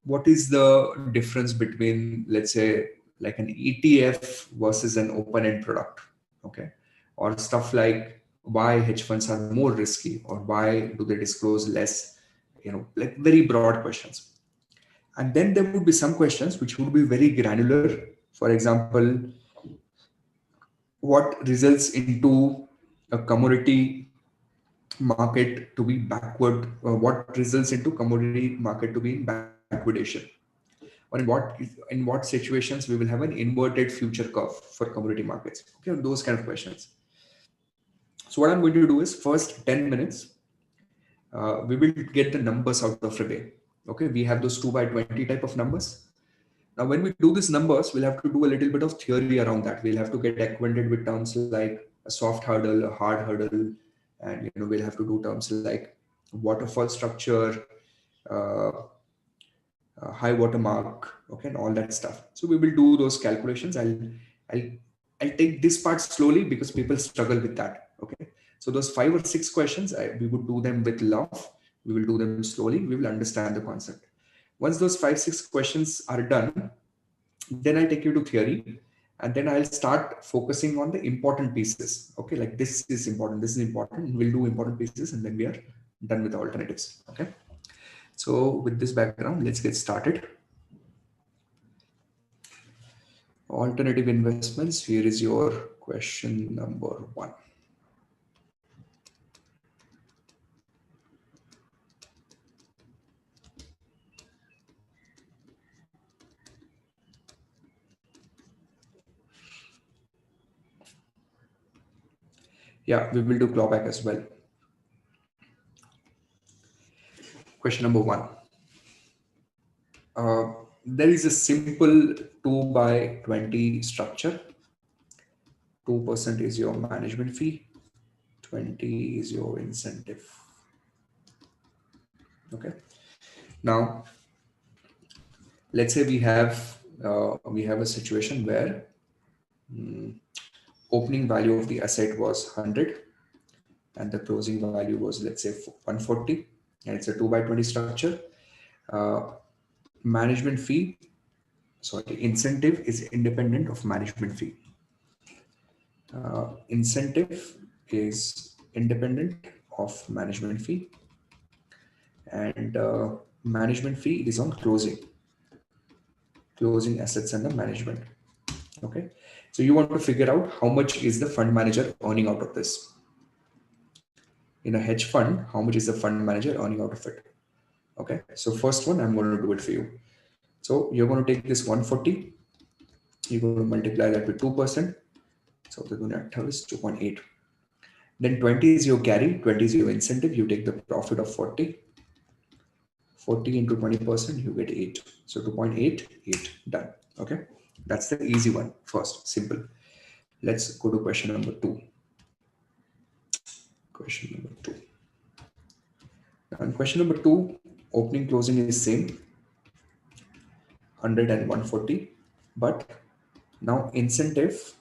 what is the difference between, let's say, like an ETF versus an open-end product, okay? Or stuff like why hedge funds are more risky, or why do they disclose less, like very broad questions. And then there would be some questions which would be very granular. For example, what results into a commodity market to be backward, what results into commodity market to be in backwardation, or in what situations we will have an inverted future curve for commodity markets, okay, those kind of questions. So what I'm going to do is, first 10 minutes, we will get the numbers out of the way. Okay, we have those 2 by 20 type of numbers. Now when we do these numbers, we'll have to do a little bit of theory around that. We'll have to get acquainted with terms like a soft hurdle, a hard hurdle, and we'll have to do terms like waterfall structure, uh, high watermark, okay, and all that stuff. So we will do those calculations. I'll I'll take this part slowly because people struggle with that. Okay, so those 5 or 6 questions, we would do them with love. We will do them slowly. We will understand the concept. Once those 5 6 questions are done, then I'll take you to theory, and then I'll start focusing on the important pieces. Okay, like this is important, this is important. We'll do important pieces, and then we are done with the alternatives. Okay. So with this background, let's get started. Alternative investments. Here is your question number 1. Yeah, we will do clawback as well. Question number 1. There is a simple 2 by 20 structure. 2% is your management fee, 20 is your incentive. Okay. Now, let's say we have a situation where opening value of the asset was 100, and the closing value was, let's say, 140, and it's a 2 by 20 structure. Management fee, sorry, incentive is independent of management fee. Incentive is independent of management fee, and management fee is on closing assets under management. Okay, so you want to figure out how much is the fund manager earning out of this. in a hedge fund, how much is the fund manager earning out of it? Okay, so first one, I'm going to do it for you. So you're going to take this 140, you're going to multiply that with 2%. So the unit is 2.8. Then 20 is your carry, 20 is your incentive. You take the profit of 40. 40 into 20%, you get 8. So 2.88, done. Okay, that's the easy one first, simple. Let's go to question number 2. Question number 2. Now in question number 2, opening closing is same, 100 and 140, but now incentive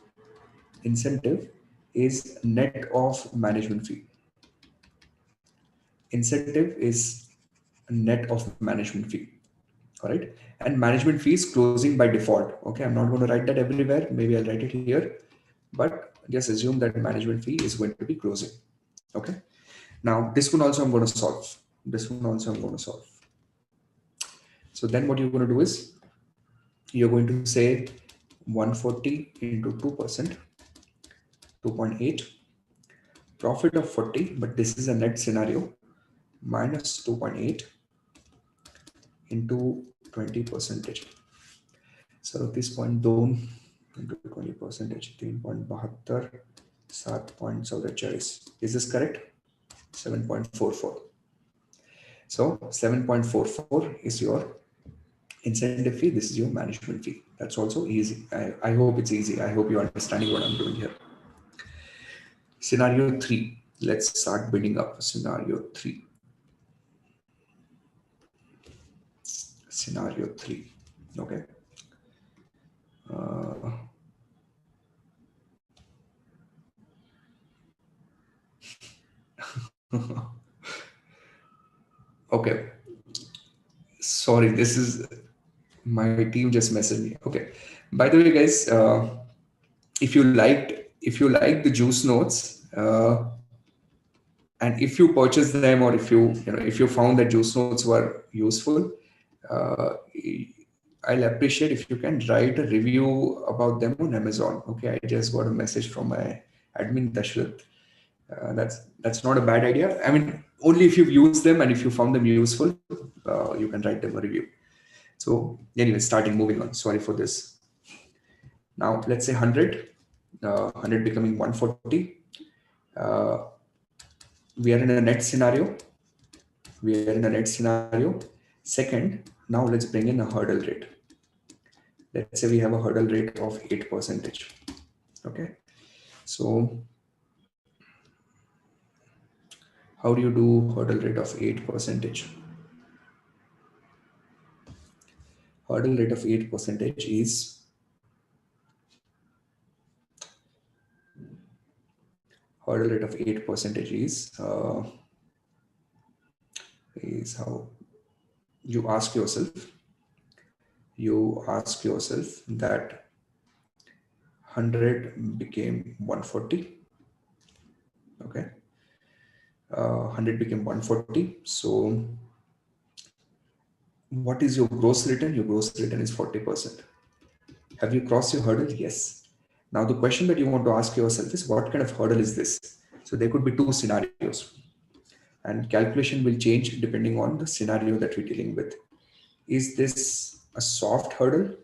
is net of management fee. Incentive is net of management fee. All right, and management fee is closing by default. Okay, I'm not going to write that everywhere, maybe I'll write it here, but just assume that management fee is going to be closing. Okay, now this one also I'm going to solve. This one also I'm going to solve. So then what you're going to do is you're going to say 140 into 2%, 2.8, profit of 40, but this is a net scenario, minus 2.8 into 20%. 37.2 into 20%, 3.72, 7.44. Is this correct? 7.44. So 7.44 is your incentive fee. This is your management fee. That's also easy. I hope it's easy. I hope you're understanding what I'm doing here. Scenario 3. Let's start building up scenario 3. Scenario 3. Okay. Okay. Sorry, this is my team just messaged me. Okay. By the way, guys, if you liked the juice notes, and if you purchased them, or if you found that juice notes were useful, uh, I'll appreciate if you can write a review about them on Amazon. Okay, I just got a message from my admin Dashrath. That's not a bad idea. I mean, only if you've used them and if you found them useful, you can write them a review. So anyway, moving on. Sorry for this. Now let's say 100, 100 becoming 140. We are in a net scenario. Second, now let's bring in a hurdle rate. Let's say we have a hurdle rate of 8%. Okay. So how do you do hurdle rate of 8%? Hurdle rate of 8% is how you ask yourself that 100 became 140. Okay, 100 became 140. So what is your gross return? Your gross return is 40%. Have you crossed your hurdle? Yes. Now the question that you want to ask yourself is, what kind of hurdle is this? So there could be two scenarios, and calculation will change depending on the scenario that we're dealing with. Is this a soft hurdle?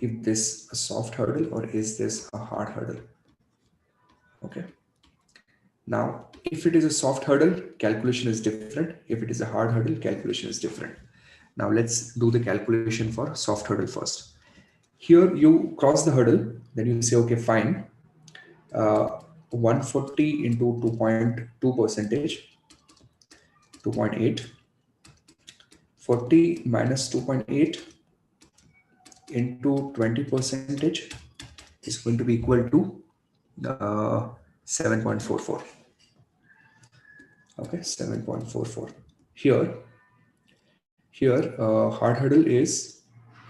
If this a soft hurdle, or is this a hard hurdle? Okay. Now, if it is a soft hurdle, calculation is different. If it is a hard hurdle, calculation is different. Now let's do the calculation for soft hurdle first. Here you cross the hurdle, then you say, okay, fine. 140 into 2.2%, 2.8. 40 minus 2.8 into 20% is going to be equal to 7.44. Okay, 7.44. Here hard hurdle is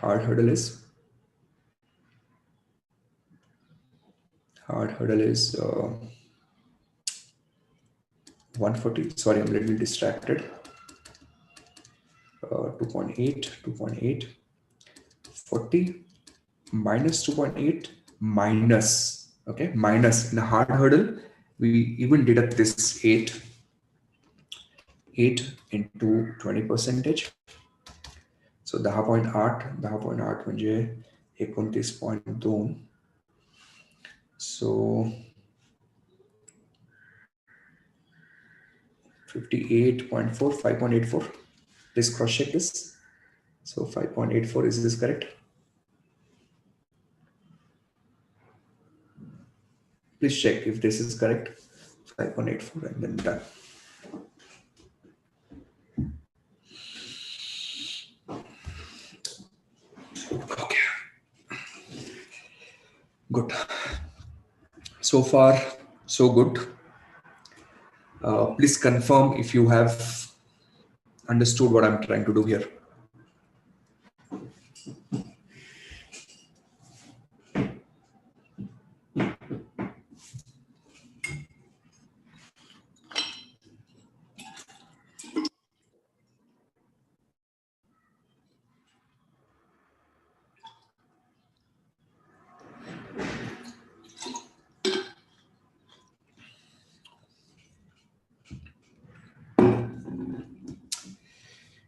140. Sorry, I'm a little distracted. 2.8, 40 minus 2.8 minus, okay, minus in a hard hurdle, We even deduct this 8 into 20%. So 10.8 म्हणजे 29.2. So 58.4, 5.84. Please cross check this. So 5.84, is this correct? Please check if this is correct. 5.84 and then done. Okay. Good. So far, so good. Please confirm if you have understood what I'm trying to do here.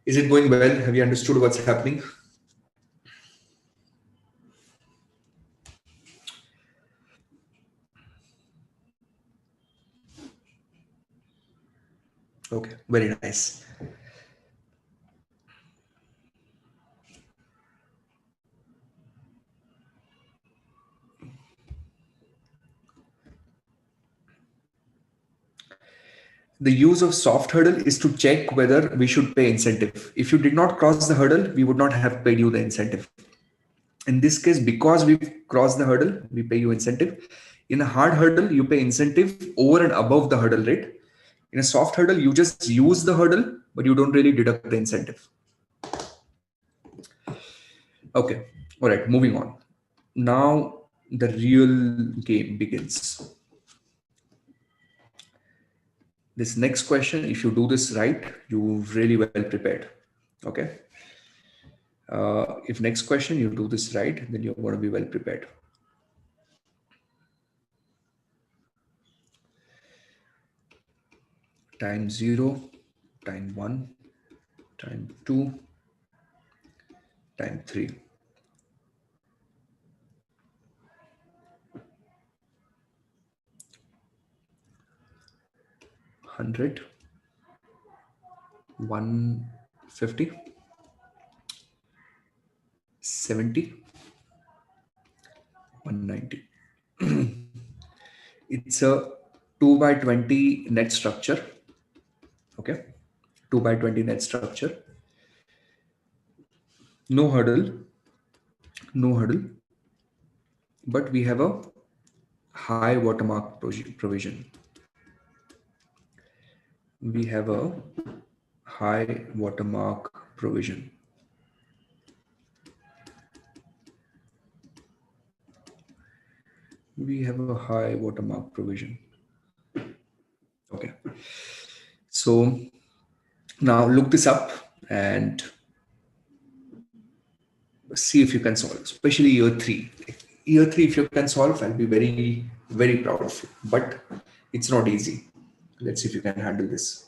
Is it going well? Have you understood what's happening? Okay, very nice. The use of soft hurdle is to check whether we should pay incentive. If you did not cross the hurdle, we would not have paid you the incentive. In this case, because we've crossed the hurdle, we pay you incentive. In a hard hurdle, you pay incentive over and above the hurdle rate. In a soft hurdle, you just use the hurdle, but you don't really deduct the incentive. Okay, all right, moving on. Now the real game begins. This next question, if you do this right, you're really well prepared. Okay. If next question you do this right, then you're going to be well prepared. Time 0, time 1, time 2, time 3. $100, $150, $70, $190. It's a 2 by 20 net structure. Okay, 2 by 20 net structure. No hurdle, but we have a high watermark provision. We have a high watermark provision. We have a high watermark provision. Okay. So now look this up and see if you can solve, especially year 3. Year 3, if you can solve, I'll be very, very proud of you. But it's not easy. Let's see if you can handle this.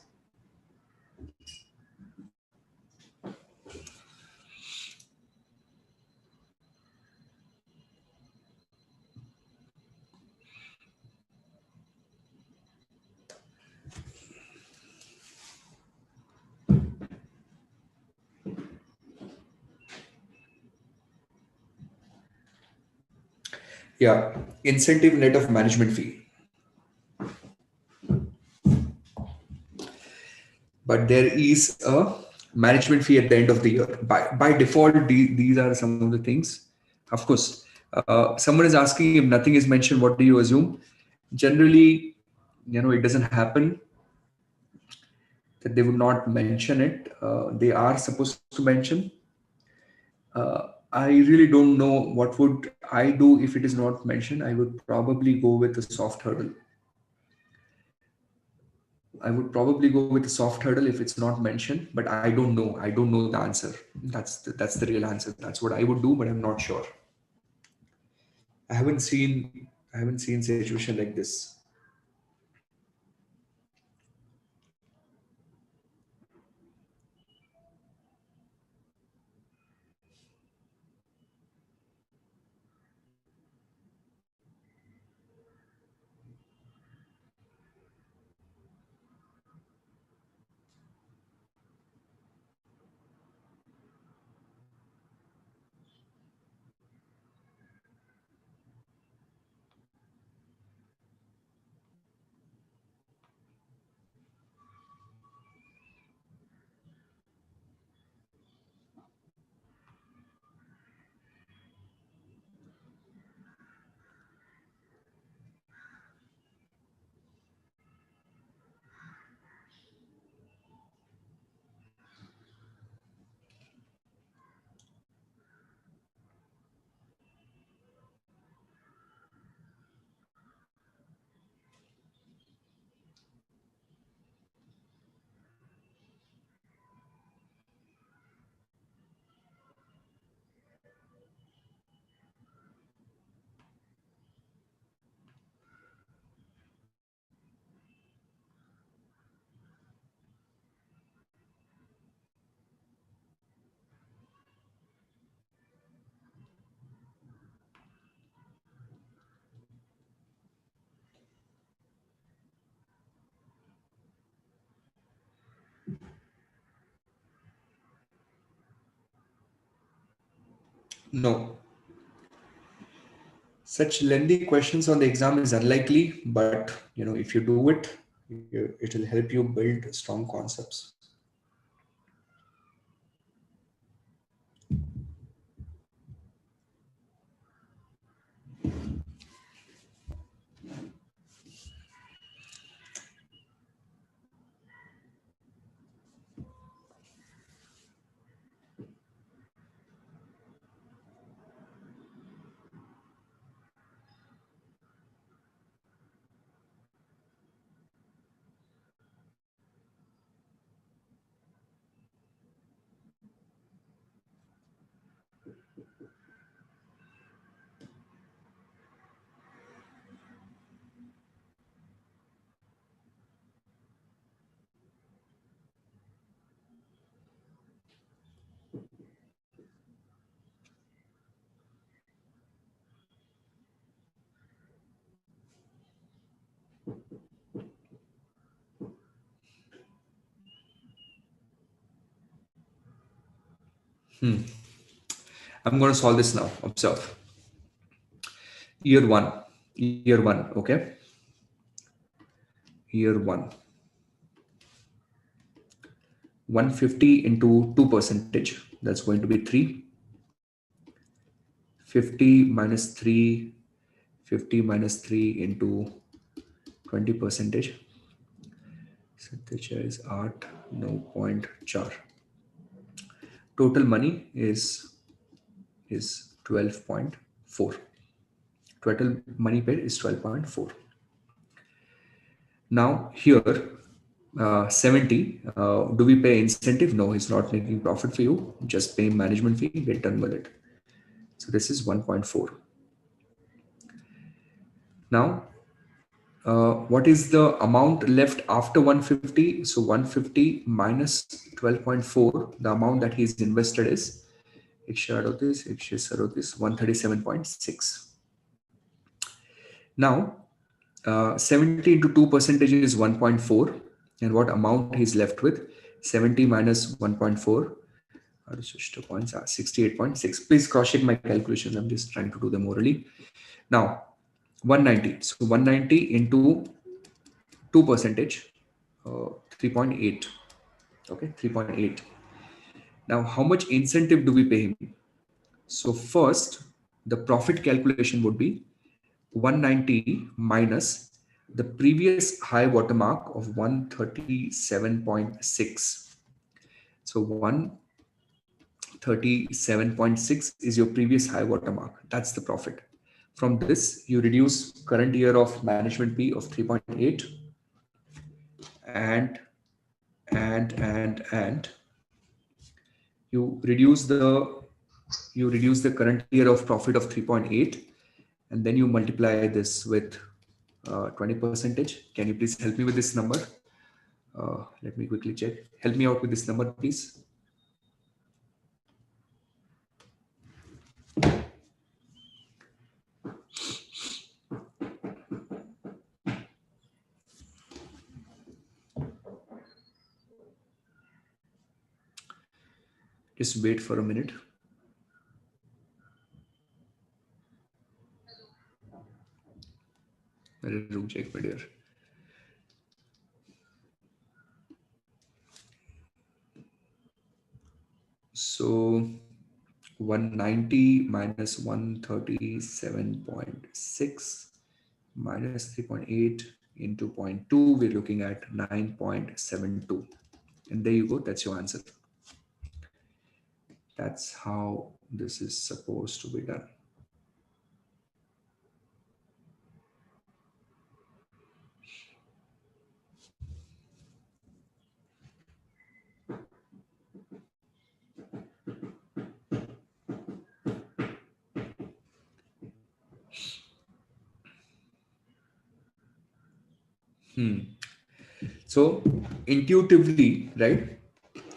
Yeah, incentive net of management fee. But there is a management fee at the end of the year. By default, these are some of the things. Of course, someone is asking if nothing is mentioned, what do you assume? Generally, it doesn't happen that they would not mention it. They are supposed to mention. I really don't know what would I do if it is not mentioned. I would probably go with a soft hurdle. I would probably go with a soft hurdle if it's not mentioned, but I don't know. I don't know the answer. That's the real answer. That's what I would do, but I'm not sure. I haven't seen a situation like this. No. Such lengthy questions on the exam is unlikely, but if you do it, it will help you build strong concepts. I'm going to solve this now. Observe. Year one. Year one. Okay. Year one. 150 into 2 percentage. That's going to be 3. 50 minus 3. 50 minus 3 into 20 percentage. Satyacha is 8, 9.4. Total money is 12.4. Total money paid is 12.4. Now here 70, do we pay incentive? No, he's not making profit for you. Just pay management fee, get done with it. So this is 1.4. Now, what is the amount left after 150? So 150 minus 12.4, the amount that he's invested is 137.6. Now, 70 into 2 percentage is 1.4. And what amount he's left with? 70 minus 1.4. 68.6. Please cross check my calculations. I'm just trying to do them orally. Now, 190. So 190 into 2 percentage, 3.8. Okay, 3.8. Now, how much incentive do we pay him? So first, the profit calculation would be 190 minus the previous high watermark of 137.6. So 137.6 is your previous high watermark. That's the profit. From this, you reduce current year of management fee of 3.8 and you reduce the current year of profit of 3.8, and then you multiply this with 20 percentage. Can you please help me with this number? Let me quickly check. Help me out with this number, please. Just wait for a minute. Room check, my dear. So 190 minus 137.6 minus 3.8 into 0.2, we're looking at 9.72. And there you go, that's your answer. That's how this is supposed to be done. So intuitively, right?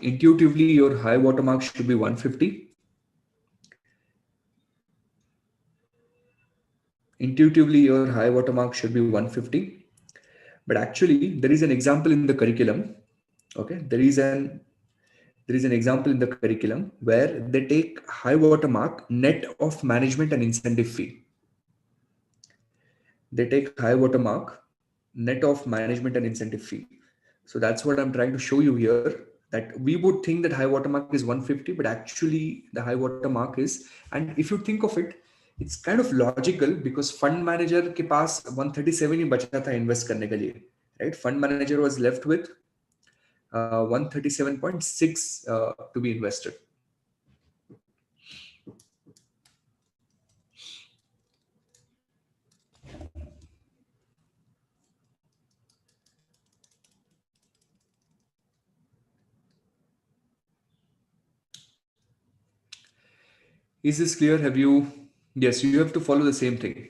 Intuitively, your high watermark should be 150. Intuitively, your high watermark should be 150. But actually, there is an example in the curriculum. Okay, there is an there is an example in the curriculum where they take high water mark net of management and incentive fee. They take high water mark net of management and incentive fee. So that's what I'm trying to show you here, that we would think that high water mark is 150, but actually the high water mark is, and if you think of it, it's kind of logical because fund manager के पास 137 ही बचा था invest करने के लिए, right? Fund manager was left with 137.6 to be invested. Is this clear? Have you? Yes, you have to follow the same thing.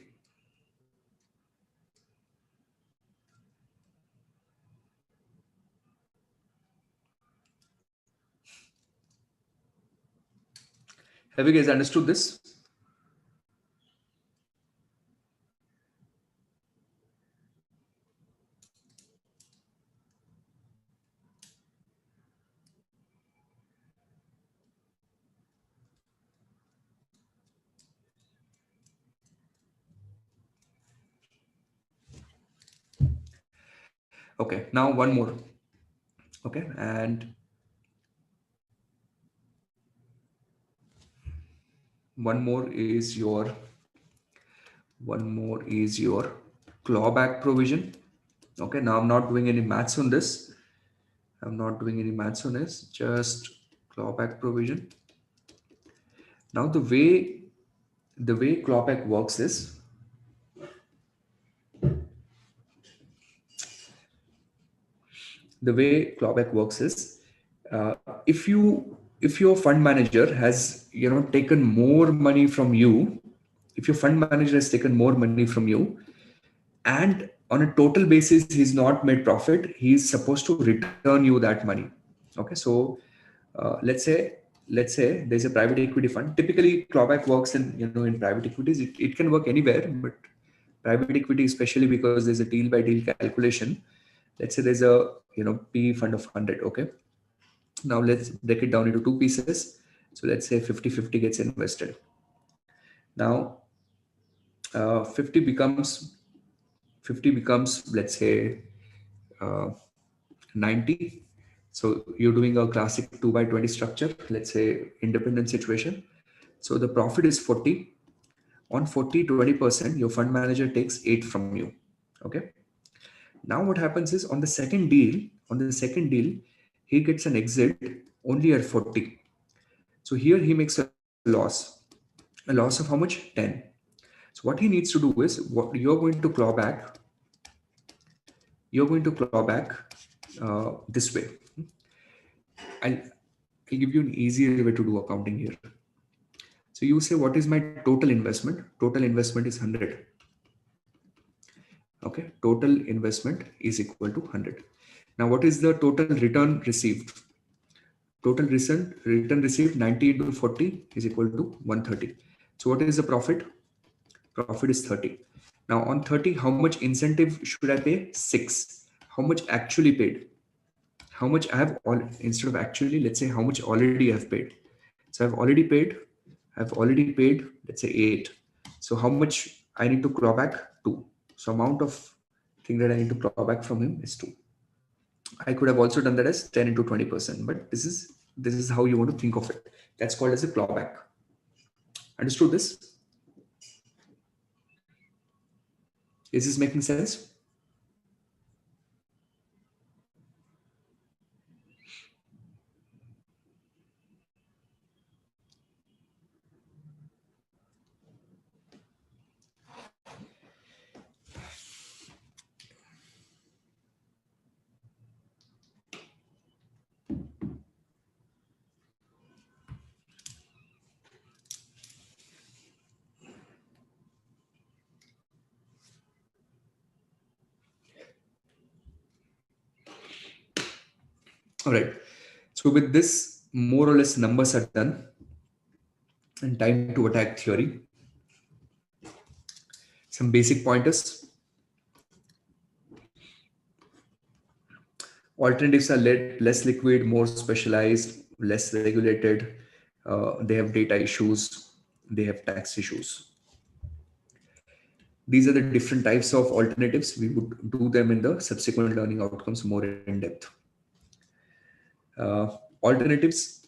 Have you guys understood this? Okay, now one more. Okay, and one more is your clawback provision. Okay, now I'm not doing any maths on this. Just clawback provision. Now the way clawback works is, if your fund manager has taken more money from you, if your fund manager has taken more money from you, and on a total basis he's not made profit, he's supposed to return you that money. Okay, so let's say there's a private equity fund. Typically clawback works in private equities. It can work anywhere, but private equity especially because there's a deal by deal calculation. Let's say there's a PE fund of 100. Okay, now let's break it down into two pieces. So let's say 50-50 gets invested. Now 50 becomes let's say 90. So you're doing a classic 2/20 structure, let's say independent situation. So the profit is 40. On 40, 20%, your fund manager takes 8 from you. Okay. Now what happens is on the second deal, he gets an exit only at 40. So here he makes a loss. A loss of how much? 10. So what he needs to do is, what you're going to claw back this way. I'll give you an easier way to do accounting here. So you say, what is my total investment? Total investment is 100. Okay, total investment is equal to 100. Now what is the total return received? Total return received 90 into 40 is equal to 130. So what is the profit? Profit is 30. Now on 30, how much incentive should I pay? 6. How much actually paid? How much I have instead of actually, let's say how much already I've paid. So I've already paid, let's say 8. So how much I need to claw back? 2. So amount of thing that I need to claw back from him is 2. I could have also done that as 10 into 20%, but this is how you want to think of it. That's called as a clawback. Understood this? Is this making sense? All right. So with this, more or less numbers are done and time to attack theory. Some basic pointers. Alternatives are less liquid, more specialized, less regulated, they have data issues, they have tax issues. These are the different types of alternatives. We would do them in the subsequent learning outcomes more in depth. Uh, alternatives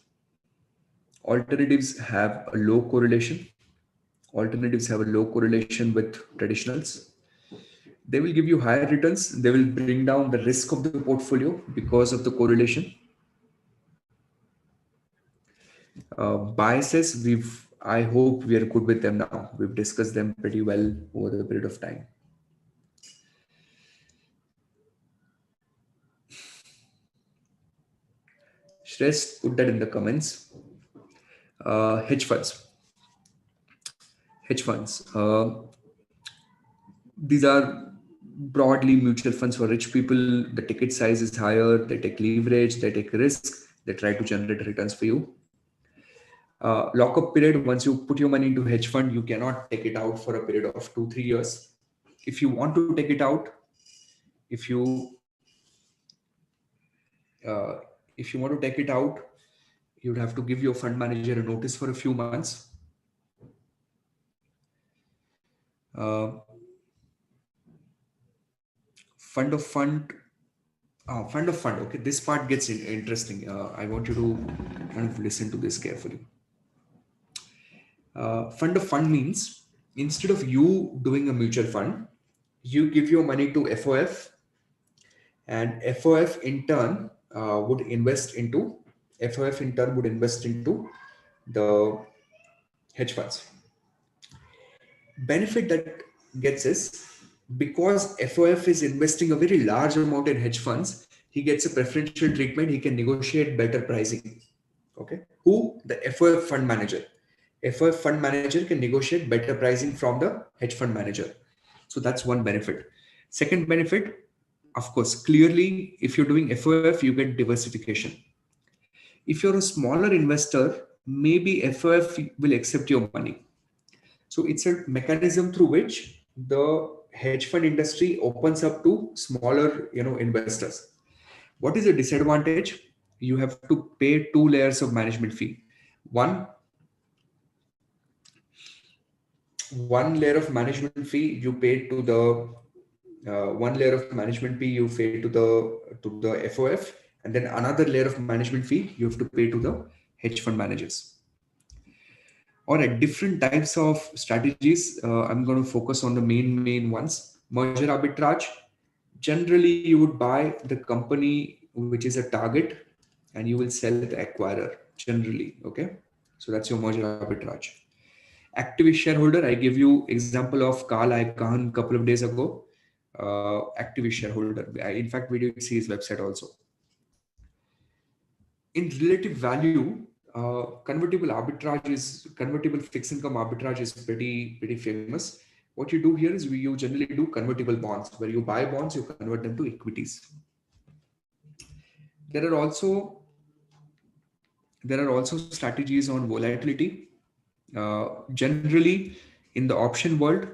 alternatives have a low correlation. Alternatives have a low correlation with traditionals. They will give you higher returns. They will bring down the risk of the portfolio because of the correlation. Biases, I hope we are good with them now. We've discussed them pretty well over the period of time. Shrest, put that in the comments. Hedge funds. Hedge funds. These are broadly mutual funds for rich people. The ticket size is higher. They take leverage. They take risk. They try to generate returns for you. Lockup period, once you put your money into hedge fund, you cannot take it out for a period of 2-3 years. If you want to take it out, if you uh, if you want to take it out, you'd have to give your fund manager a notice for a few months. uh, fund of fund Fund of fund. Okay, this part gets interesting. I want you to kind of listen to this carefully. Fund of fund means, instead of you doing a mutual fund, you give your money to FOF, and FOF in turn would invest into the hedge funds. Benefit that gets is, because FOF is investing a very large amount in hedge funds, he gets a preferential treatment. He can negotiate better pricing. Okay, who? The FOF fund manager. FOF fund manager can negotiate better pricing from the hedge fund manager. So that's one benefit. Second benefit, of course, clearly, if you're doing FOF, you get diversification. If you're a smaller investor, maybe FOF will accept your money. So it's a mechanism through which the hedge fund industry opens up to smaller, investors. What is the disadvantage? You have to pay 2 layers of management fee. One layer of management fee you pay to the one layer of management fee you pay to the FOF, and then another layer of management fee you have to pay to the hedge fund managers. All right, different types of strategies. I'm going to focus on the main ones. Merger arbitrage. Generally, you would buy the company which is a target, and you will sell the acquirer. Generally, okay. So that's your merger arbitrage. Activist shareholder. I give you example of Carl Icahn a couple of days ago. Activist shareholder. In fact, we did see his website also. In relative value, convertible fixed income arbitrage is pretty famous. What you do here is you generally do convertible bonds, where you buy bonds, you convert them to equities. There are also strategies on volatility. Generally, in the option world,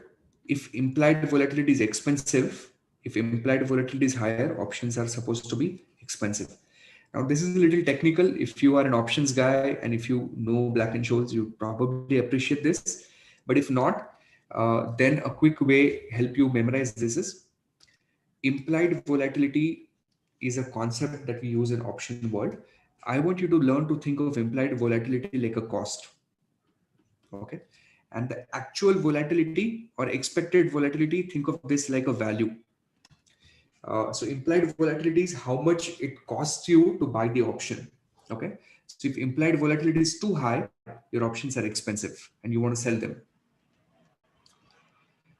if implied volatility is expensive, if implied volatility is higher, options are supposed to be expensive. Now, this is a little technical. If you are an options guy and if you know Black and Scholes, you probably appreciate this. But if not, then a quick way help you memorize this is, implied volatility is a concept that we use in option world. I want you to learn to think of implied volatility like a cost. Okay. And the actual volatility or expected volatility, think of this like a value. So implied volatility is how much it costs you to buy the option. Okay. So if implied volatility is too high, your options are expensive and you want to sell them.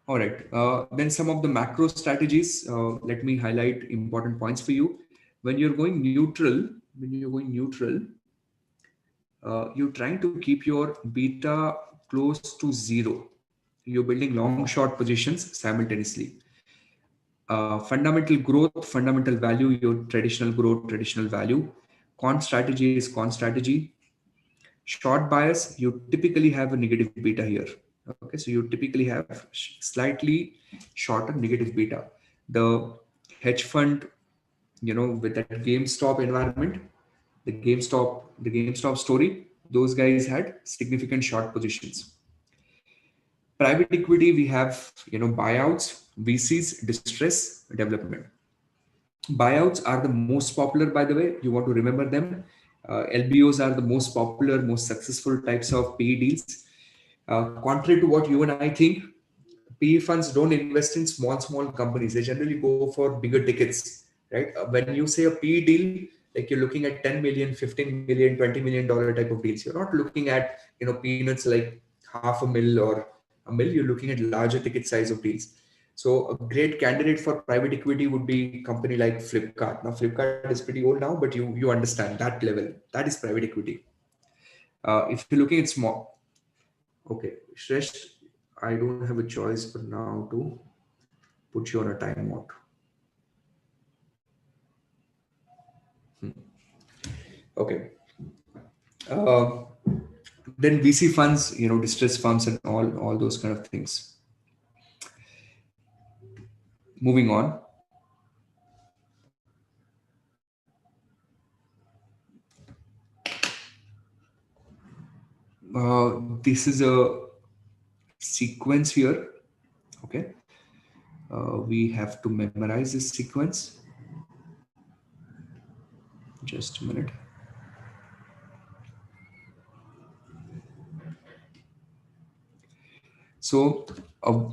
All right. Then some of the macro strategies. Let me highlight important points for you. When you're going neutral, you're trying to keep your beta close to zero. You're building long short positions simultaneously. Fundamental growth, fundamental value, your traditional growth, traditional value. Quant strategy is quant strategy. Short bias, you typically have a negative beta here. Okay, so you typically have slightly shorter negative beta. The hedge fund, with that GameStop environment, the GameStop story, those guys had significant short positions. Private equity, we have buyouts, VCs, distress, development. Buyouts are the most popular, by the way. You want to remember them. LBOs are the most popular, most successful types of PE deals. Contrary to what you and I think, PE funds don't invest in small companies. They generally go for bigger tickets, right? When you say a PE deal, like you're looking at 10 million, 15 million, $20 million type of deals. You're not looking at, peanuts like half a mil or a mil. You're looking at larger ticket size of deals. So a great candidate for private equity would be company like Flipkart. Now Flipkart is pretty old now, but you understand that level. That is private equity. If you're looking at small, okay, Shresh, I don't have a choice for now to put you on a timeout. Okay. Uh, then VC funds, distress funds and all those kind of things. Moving on. This is a sequence here. Okay. We have to memorize this sequence. Just a minute. So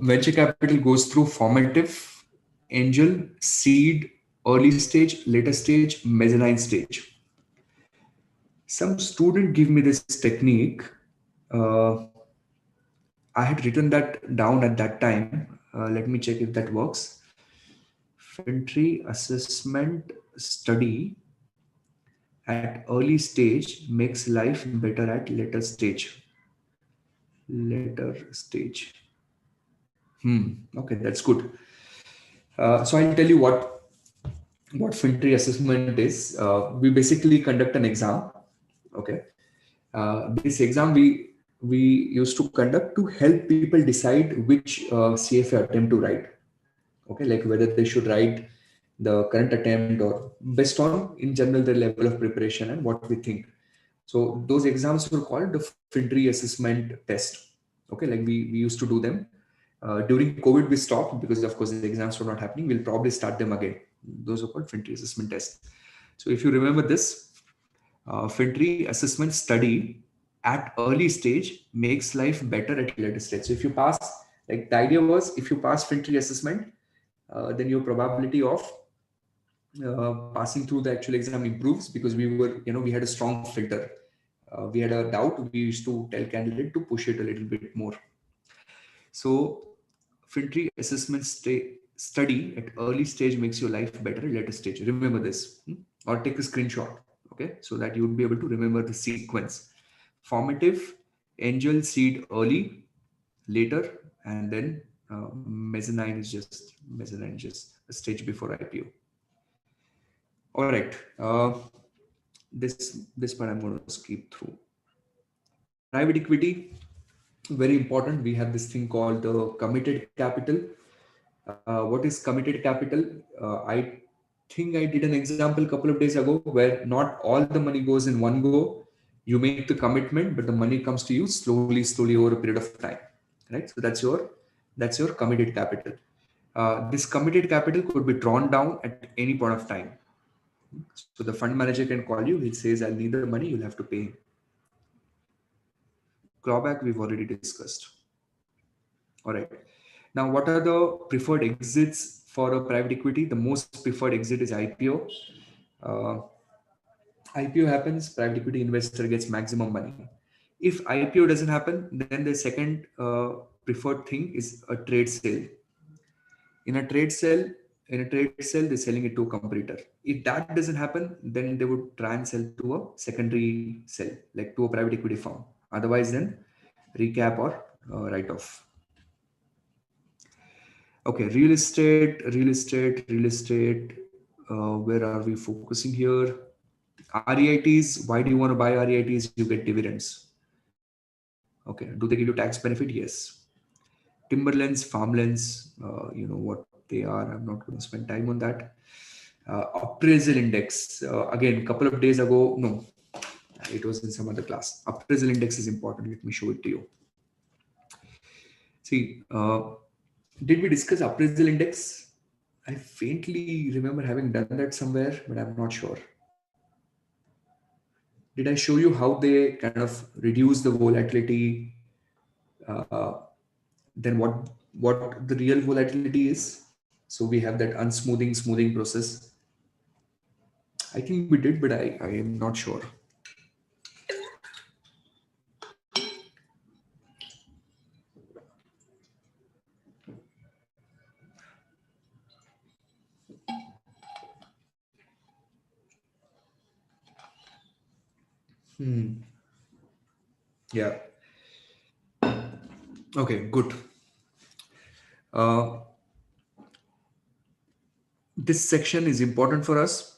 venture capital goes through formative, angel, seed, early stage, later stage, mezzanine stage. Some student give me this technique. Uh, I had written that down at that time. Let me check if that works. FinTree assessment study at early stage makes life better at later stage. Later stage. Okay, that's good. So I'll tell you what FinTree assessment is. We basically conduct an exam. Okay. This exam we used to conduct to help people decide which CFA attempt to write. Okay, like whether they should write the current attempt or based on in general their level of preparation and what we think. So those exams were called the FinTree assessment test. Okay, like we used to do them. During COVID, we stopped because of course the exams were not happening. We'll probably start them again. Those are called FinTree assessment tests. So if you remember this, FinTree assessment study at early stage makes life better at later stage. So if you pass, like the idea was, if you pass FinTree assessment, then your probability of passing through the actual exam improves because we had a strong filter. We had a doubt. We used to tell candidate to push it a little bit more. So FinTree assessment study at early stage makes your life better at later stage. Remember this, or take a screenshot. Okay, so that you would be able to remember the sequence. Formative, angel, seed early, later, and then mezzanine is just a stage before IPO. All right, this part I'm going to skip through. Private equity, very important. We have this thing called the committed capital. What is committed capital? I think I did an example a couple of days ago where not all the money goes in one go. You make the commitment, but the money comes to you slowly over a period of time, right? So that's your committed capital. This committed capital could be drawn down at any point of time. So the fund manager can call you. He says, "I'll need the money. You'll have to pay him." Clawback we've already discussed. All right. Now, what are the preferred exits for a private equity? The most preferred exit is IPO. Uh, IPO happens, private equity investor gets maximum money. If IPO doesn't happen, then the second preferred thing is a trade sale. In a trade sale, they're selling it to a competitor. If that doesn't happen, then they would try and sell to a secondary sale, like to a private equity firm. Otherwise, then recap or write off. Okay, real estate. Where are we focusing here? REITs. Why do you want to buy REITs? You get dividends. Okay. Do they give you tax benefit? Yes. Timberlands, farmlands. You know what they are. I'm not going to spend time on that. Appraisal index. Again, couple of days ago, no, it was in some other class. Appraisal index is important. Let me show it to you. See, did we discuss appraisal index? I faintly remember having done that somewhere, but I'm not sure. Did I show you how they kind of reduce the volatility? Uh, then what the real volatility is? So we have that smoothing process. I think we did, but I am not sure. Yeah. Okay, good. Uh, this section is important for us.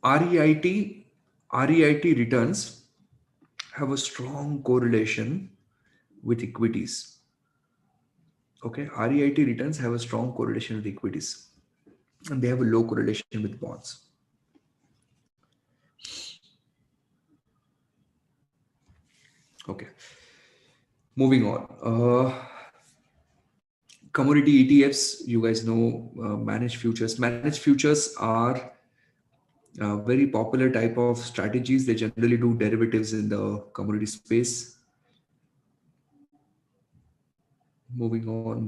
REIT, REIT returns have a strong correlation with equities. Okay, REIT returns have a strong correlation with equities, and they have a low correlation with bonds. Okay, moving on. Commodity ETFs, you guys know, managed futures. Managed futures are very popular type of strategies. They generally do derivatives in the commodity space. Moving on.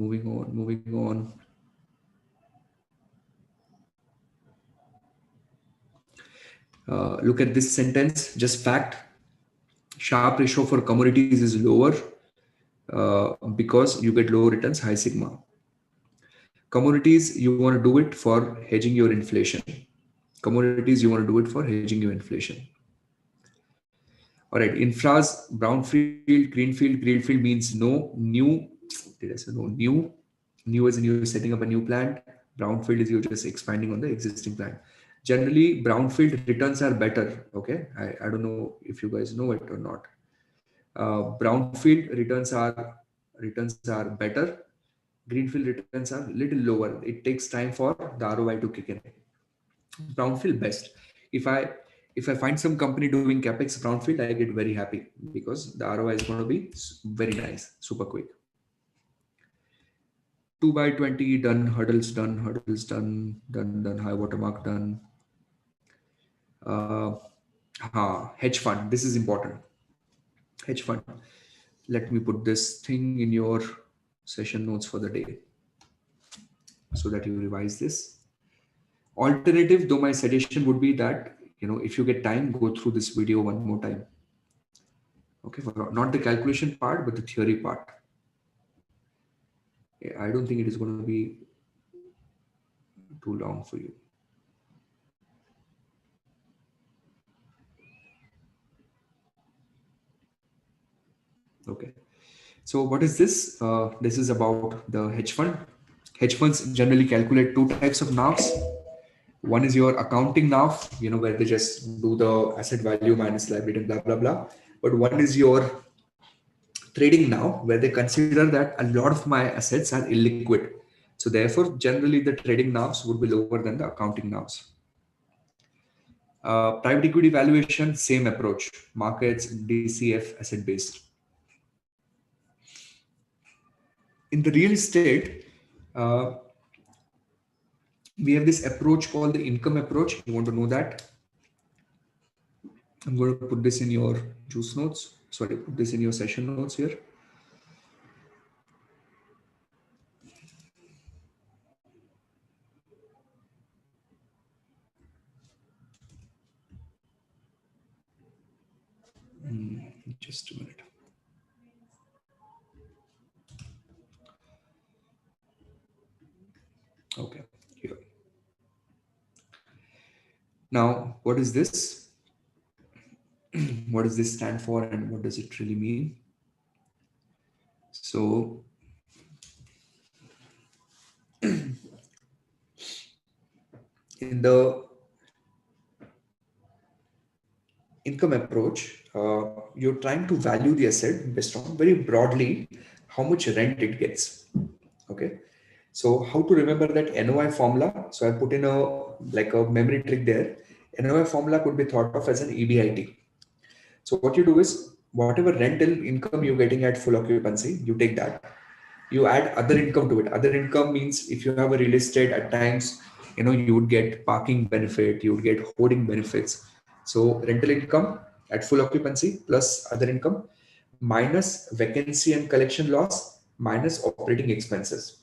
Look at this sentence, just fact. Sharp ratio for commodities is lower because you get low returns, high sigma. Commodities, you want to do it for hedging your inflation. Commodities, you want to do it for hedging your inflation. All right, infras, brownfield, greenfield means no new. Did I say no new? New as in you're setting up a new plant. Brownfield is you're just expanding on the existing plant. Generally, brownfield returns are better. Okay, I don't know if you guys know it or not. Brownfield returns are better. Greenfield returns are little lower. It takes time for the ROI to kick in. Brownfield best. If I if I find some company doing capex brownfield, I get very happy because the ROI is going to be very nice, super quick. 2 by 20 done, hurdles done, high watermark done. Hedge fund. This is important. Hedge fund. Let me put this thing in your session notes for the day so that you revise this. Alternative, though my suggestion would be that, if you get time, go through this video one more time. Okay, for not the calculation part, but the theory part. I don't think it is going to be too long for you. Okay. So what is this? This is about the hedge fund. Hedge funds generally calculate two types of NAVs. One is your accounting NAV, where they just do the asset value minus liability and blah, blah, blah. But one is your trading NAV, where they consider that a lot of my assets are illiquid. So therefore, generally the trading NAVs would be lower than the accounting NAVs. Private equity valuation, same approach, markets, DCF, asset based. In the real estate, we have this approach called the income approach. You want to know that? I'm going to put this in your juice notes. Sorry, put this in your session notes here. Just a minute. Okay, here. Now, what is this? What does this stand for and what does it really mean? So, in the income approach, you're trying to value the asset based on very broadly how much rent it gets. Okay. So how to remember that NOI formula? So I put in a memory trick there. NOI formula could be thought of as an EBIT. So what you do is whatever rental income you're getting at full occupancy, you take that. You add other income to it. Other income means if you have a real estate, at times, you would get parking benefit, you would get hoarding benefits. So rental income at full occupancy plus other income minus vacancy and collection loss minus operating expenses.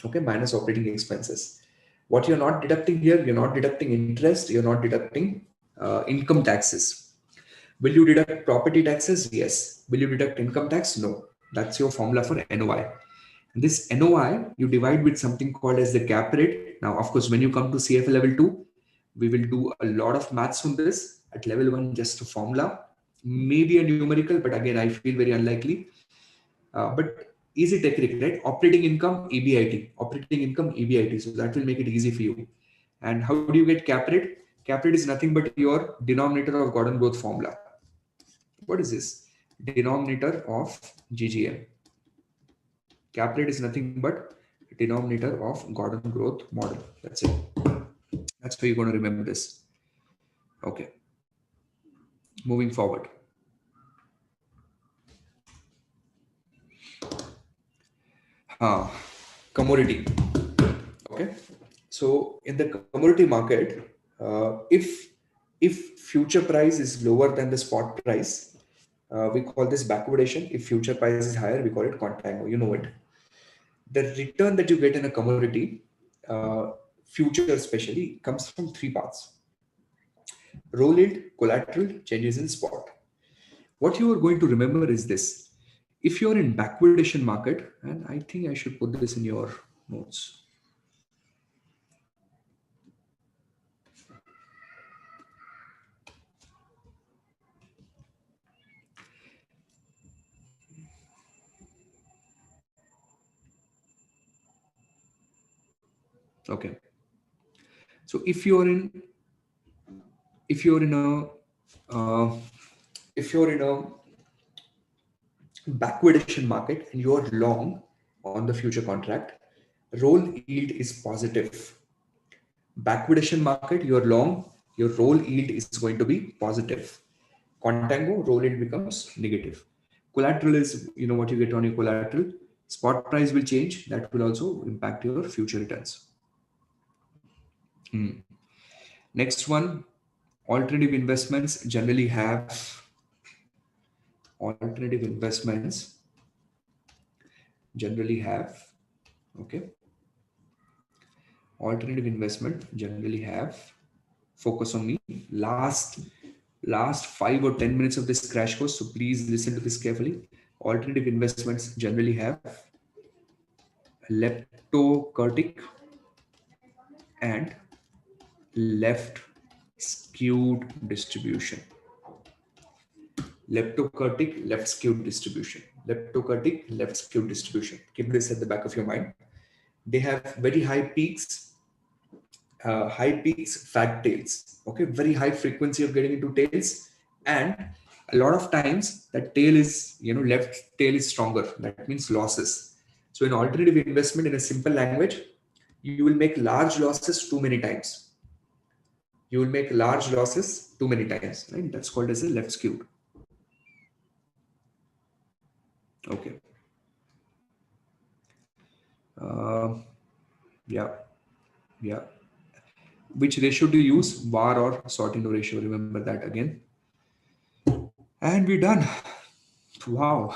Okay, minus operating expenses. What you're not deducting here, you're not deducting interest, you're not deducting income taxes. Will you deduct property taxes? Yes. Will you deduct income tax? No. That's your formula for NOI. And this NOI, you divide with something called as the cap rate. Now, of course, when you come to CFA level 2, we will do a lot of maths on this. At level 1, just a formula, maybe a numerical, but again, I feel very unlikely. But easy technique, right? Operating income, EBIT. Operating income, EBIT. So that will make it easy for you. And how do you get cap rate? Cap rate is nothing but your denominator of Gordon growth formula. What is this? Denominator of GGM. Cap rate is nothing but denominator of Gordon growth model. That's it. That's how you're going to remember this. Okay. Moving forward. Commodity. Okay. So in the commodity market, if future price is lower than the spot price, we call this backwardation. If future price is higher, we call it contango. You know it. The return that you get in a commodity, future especially, comes from three parts: roll yield, collateral, changes in spot. What you are going to remember is this: if you are in backwardation market, and I think I should put this in your notes. Okay. So if you're in a if you're in a backwardation market and you're long on the future contract, roll yield is positive. Backwardation market, you're long, your roll yield is going to be positive. Contango, roll yield becomes negative. Collateral is, what you get on your collateral. Spot price will change. That will also impact your future returns. Next one, alternative investments generally have alternative investments generally have okay alternative investment generally have focus on me. Last 5 or 10 minutes of this crash course, so please listen to this carefully. Alternative investments generally have leptokurtic and left skewed distribution. Leptokurtic, left skewed distribution. Leptokurtic, left skewed distribution. Keep this at the back of your mind. They have very high peaks, fat tails. Okay, very high frequency of getting into tails, and a lot of times that tail is, left tail is stronger. That means losses. So in alternative investment, in a simple language, you will make large losses too many times. You will make large losses too many times, right? That's called as a left skewed. Okay. Yeah. Yeah. Which ratio to use? VAR or Sortino ratio. Remember that again. And we're done. Wow.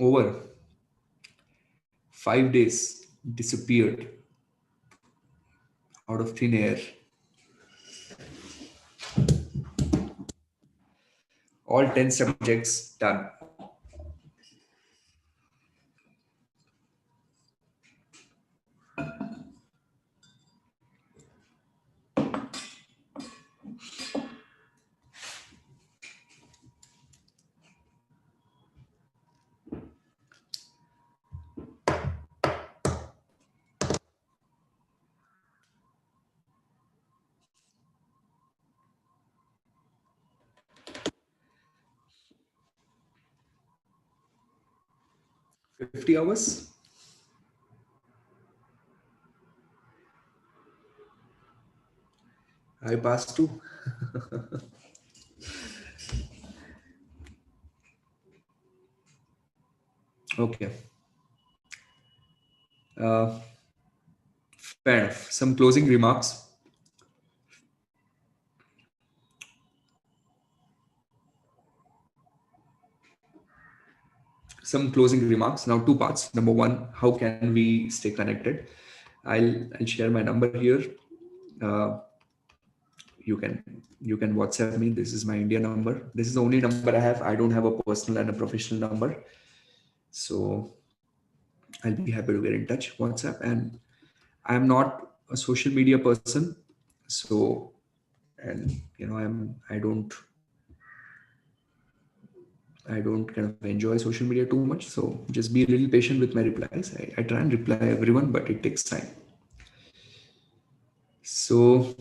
Over 5 days disappeared out of thin air. All 10 subjects done. 50 hours. I passed too. Okay. Uh, Fair enough. Some closing remarks. Some closing remarks. Now, two parts. Number one, how can we stay connected? I'll share my number here. Uh, you can WhatsApp me. This is my India number. This is the only number I have. I don't have a personal and a professional number. So I'll be happy to get in touch. WhatsApp. And I'm not a social media person. So, and I don't kind of enjoy social media too much. So just be a little patient with my replies. I try and reply everyone, but it takes time. So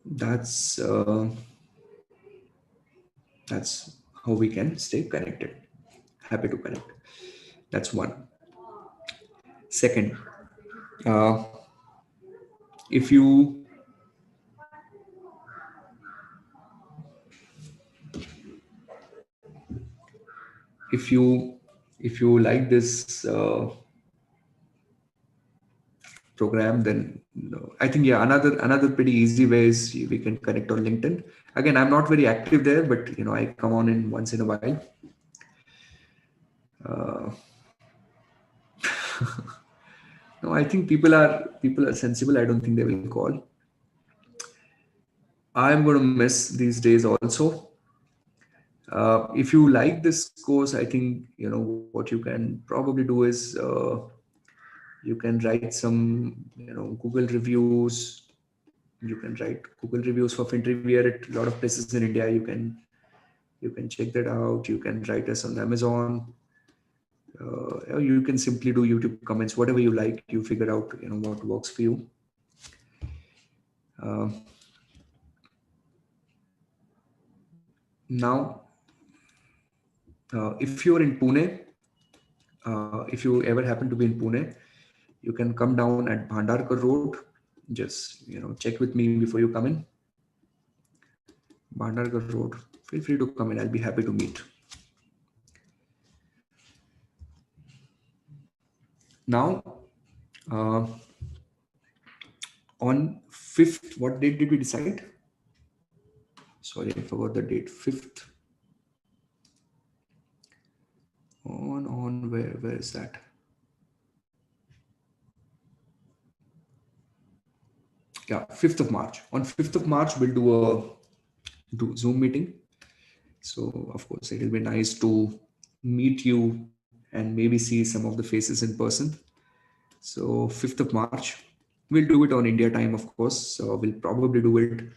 that's how we can stay connected. Happy to connect. That's one. Second, uh, if you if you if you like this program, then I think, yeah, another pretty easy way is we can connect on LinkedIn. Again, I'm not very active there, but I come on in once in a while. Uh, no, I think people are sensible. I don't think they will call. I'm going to miss these days also. If you like this course, I think what you can probably do is you can write some Google reviews. You can write Google reviews for FinTree. We are at a lot of places in India. You can check that out. You can write us on Amazon. Or you can simply do YouTube comments, whatever you like. You figure out what works for you. Now, if you're in Pune, if you ever happen to be in Pune, you can come down at Bhandarkar Road. Just check with me before you come in. Bhandarkar Road. Feel free to come in. I'll be happy to meet. Now, on 5th, what date did we decide? Sorry, I forgot the date. 5th. On where is that? Yeah, 5th of March. On 5th of March, we'll do Zoom meeting. So of course, it will be nice to meet you and maybe see some of the faces in person. So 5th of March, we'll do it on India time, of course. So we'll probably do it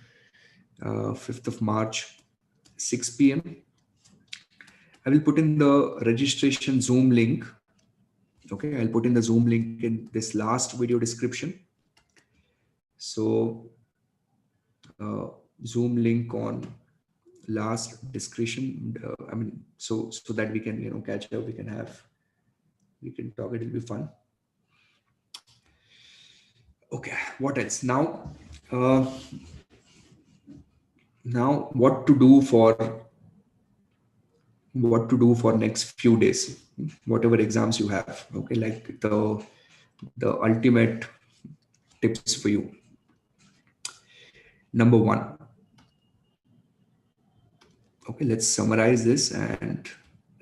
5th of March, 6 p.m. I will put in the registration Zoom link. Okay, I'll put in the Zoom link in this last video description. So Zoom link on last description. So that we can catch up. We can talk. It'll be fun. Okay, what else? Now what to do for next few days, whatever exams you have. Okay, like the ultimate tips for you. Number one. Okay, let's summarize this and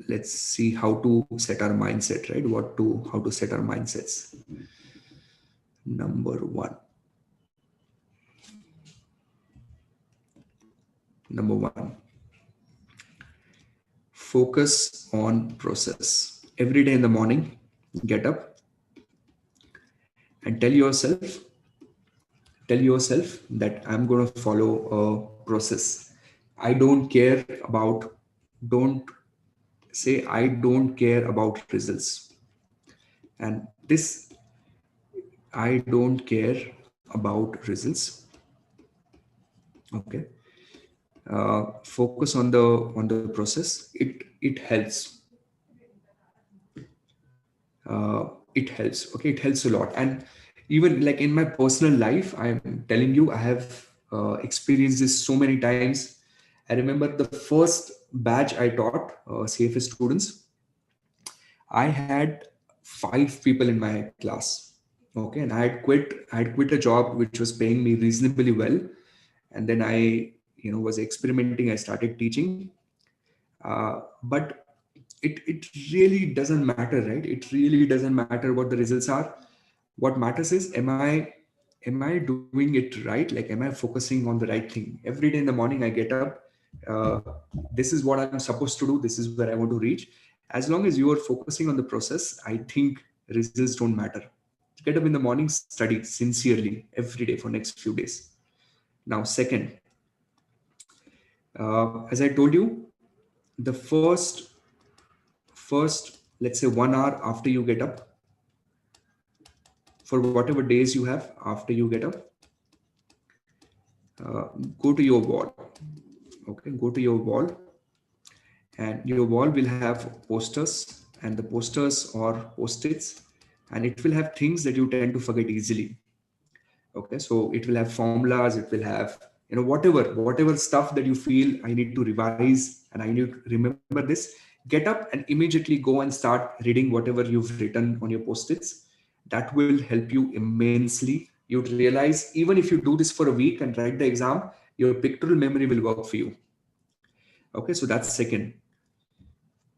let's see how to set our mindset, right? How to set our mindsets. Number one, focus on process. Every day in the morning, get up and tell yourself that I'm going to follow a process. Don't say I don't care about results. And this, I don't care about results. Okay. focus on the process. It helps. It helps. Okay, it helps a lot. And even like in my personal life, I'm telling you, I have experienced this so many times. I remember the first batch I taught CFA students. I had 5 people in my class. Okay, and I had quit a job which was paying me reasonably well, and then I was experimenting. I started teaching, but it really doesn't matter, right? It really doesn't matter what the results are. What matters is, am I doing it right? Like, am I focusing on the right thing? Every day in the morning I get up, uh, this is what I'm supposed to do, this is where I want to reach. As long as you are focusing on the process, I think results don't matter. Get up in the morning, study sincerely every day for next few days. Now, second, as I told you, the first, let's say, 1 hour after you get up, for whatever days you have after you get up, uh, go to your wall. Okay, go to your wall, and your wall will have posters, and the posters or post-its, and it will have things that you tend to forget easily. Okay, so it will have formulas, it will have, whatever stuff that you feel, I need to revise and I need to remember this. Get up and immediately go and start reading whatever you've written on your post-its. That will help you immensely. You'd realize, even if you do this for a week and write the exam, your pictorial memory will work for you. Okay, so that's second.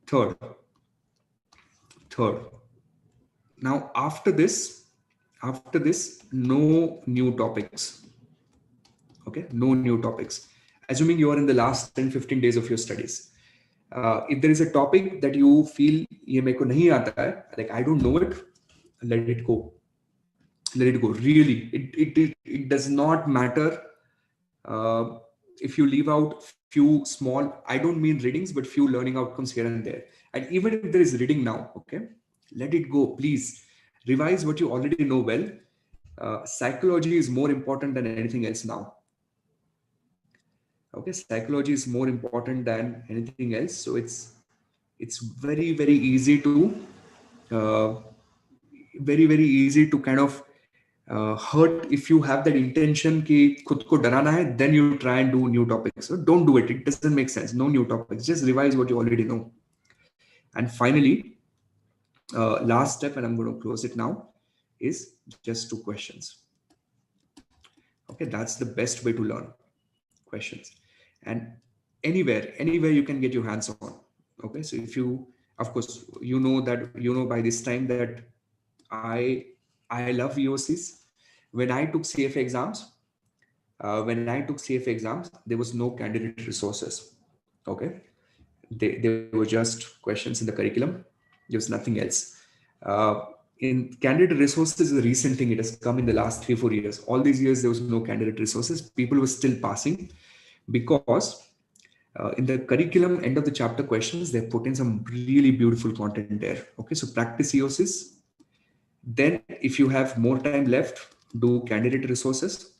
Third third now, after this, no new topics. Okay, no new topics. Assuming you are in the last 10-15 days of your studies, if there is a topic that you feel ye mere ko nahi aata hai, like I don't know it, let it go. Let it go. Really, it does not matter. uh, if you leave out few small, I don't mean readings, but few learning outcomes here and there. And even if there is reading now, okay, let it go, please. Revise what you already know well. Psychology is more important than anything else now. Okay, psychology is more important than anything else. So it's very, very easy to uh, very easy to kind of hurt if you have that intention कि खुद को डराना है, then you try and do new topics. So don't do it. It doesn't make sense. No new topics. Just revise what you already know. And finally, last step, and I'm going to close it now, is just 2 questions. Okay, that's the best way to learn. Questions. And anywhere you can get your hands on. Okay, so if you, of course, by this time that I love VOCs. When I took CFA exams, there was no candidate resources. Okay, they were just questions in the curriculum. There was nothing else. Uh, in candidate resources is a recent thing. It has come in the last 3-4 years. All these years there was no candidate resources. People were still passing because in the curriculum end of the chapter questions, they put in some really beautiful content there. Okay, so practice EOSIS. Then if you have more time left, do candidate resources.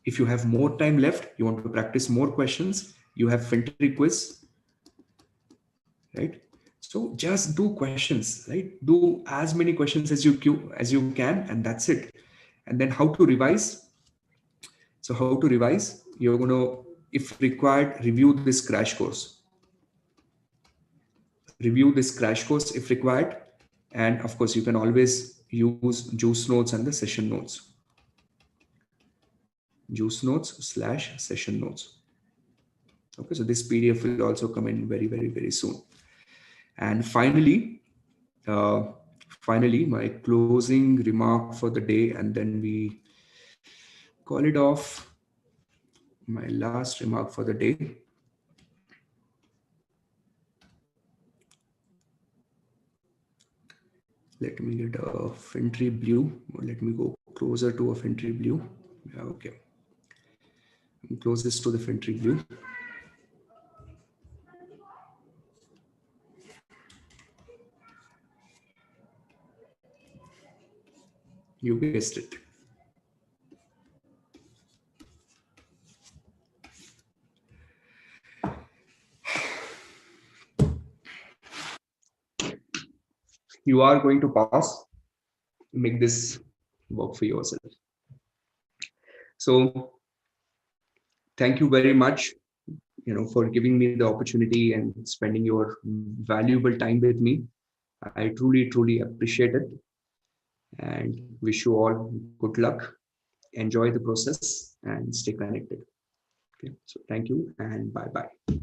If you have more time left, you want to practice more questions, you have FinTree quiz, right? So just do questions, right? Do as many questions as you can, and that's it. And then how to revise. So how to revise? You're going to, if required, review this crash course. Review this crash course if required. And of course, you can always use juice notes and the session notes. Juice notes/session notes. Okay, so this PDF will also come in very, very, very soon. And uh, finally, my closing remark for the day, and then we call it off. My last remark for the day. Let me get a FinTree blue. Let me go closer to a FinTree blue. Yeah, okay. I'm closest to the FinTree blue. You guessed it. you are going to pass. Make this work for yourself. So thank you very much, for giving me the opportunity and spending your valuable time with me. I truly appreciate it, and wish you all good luck. Enjoy the process and stay connected. Okay, so thank you and bye bye.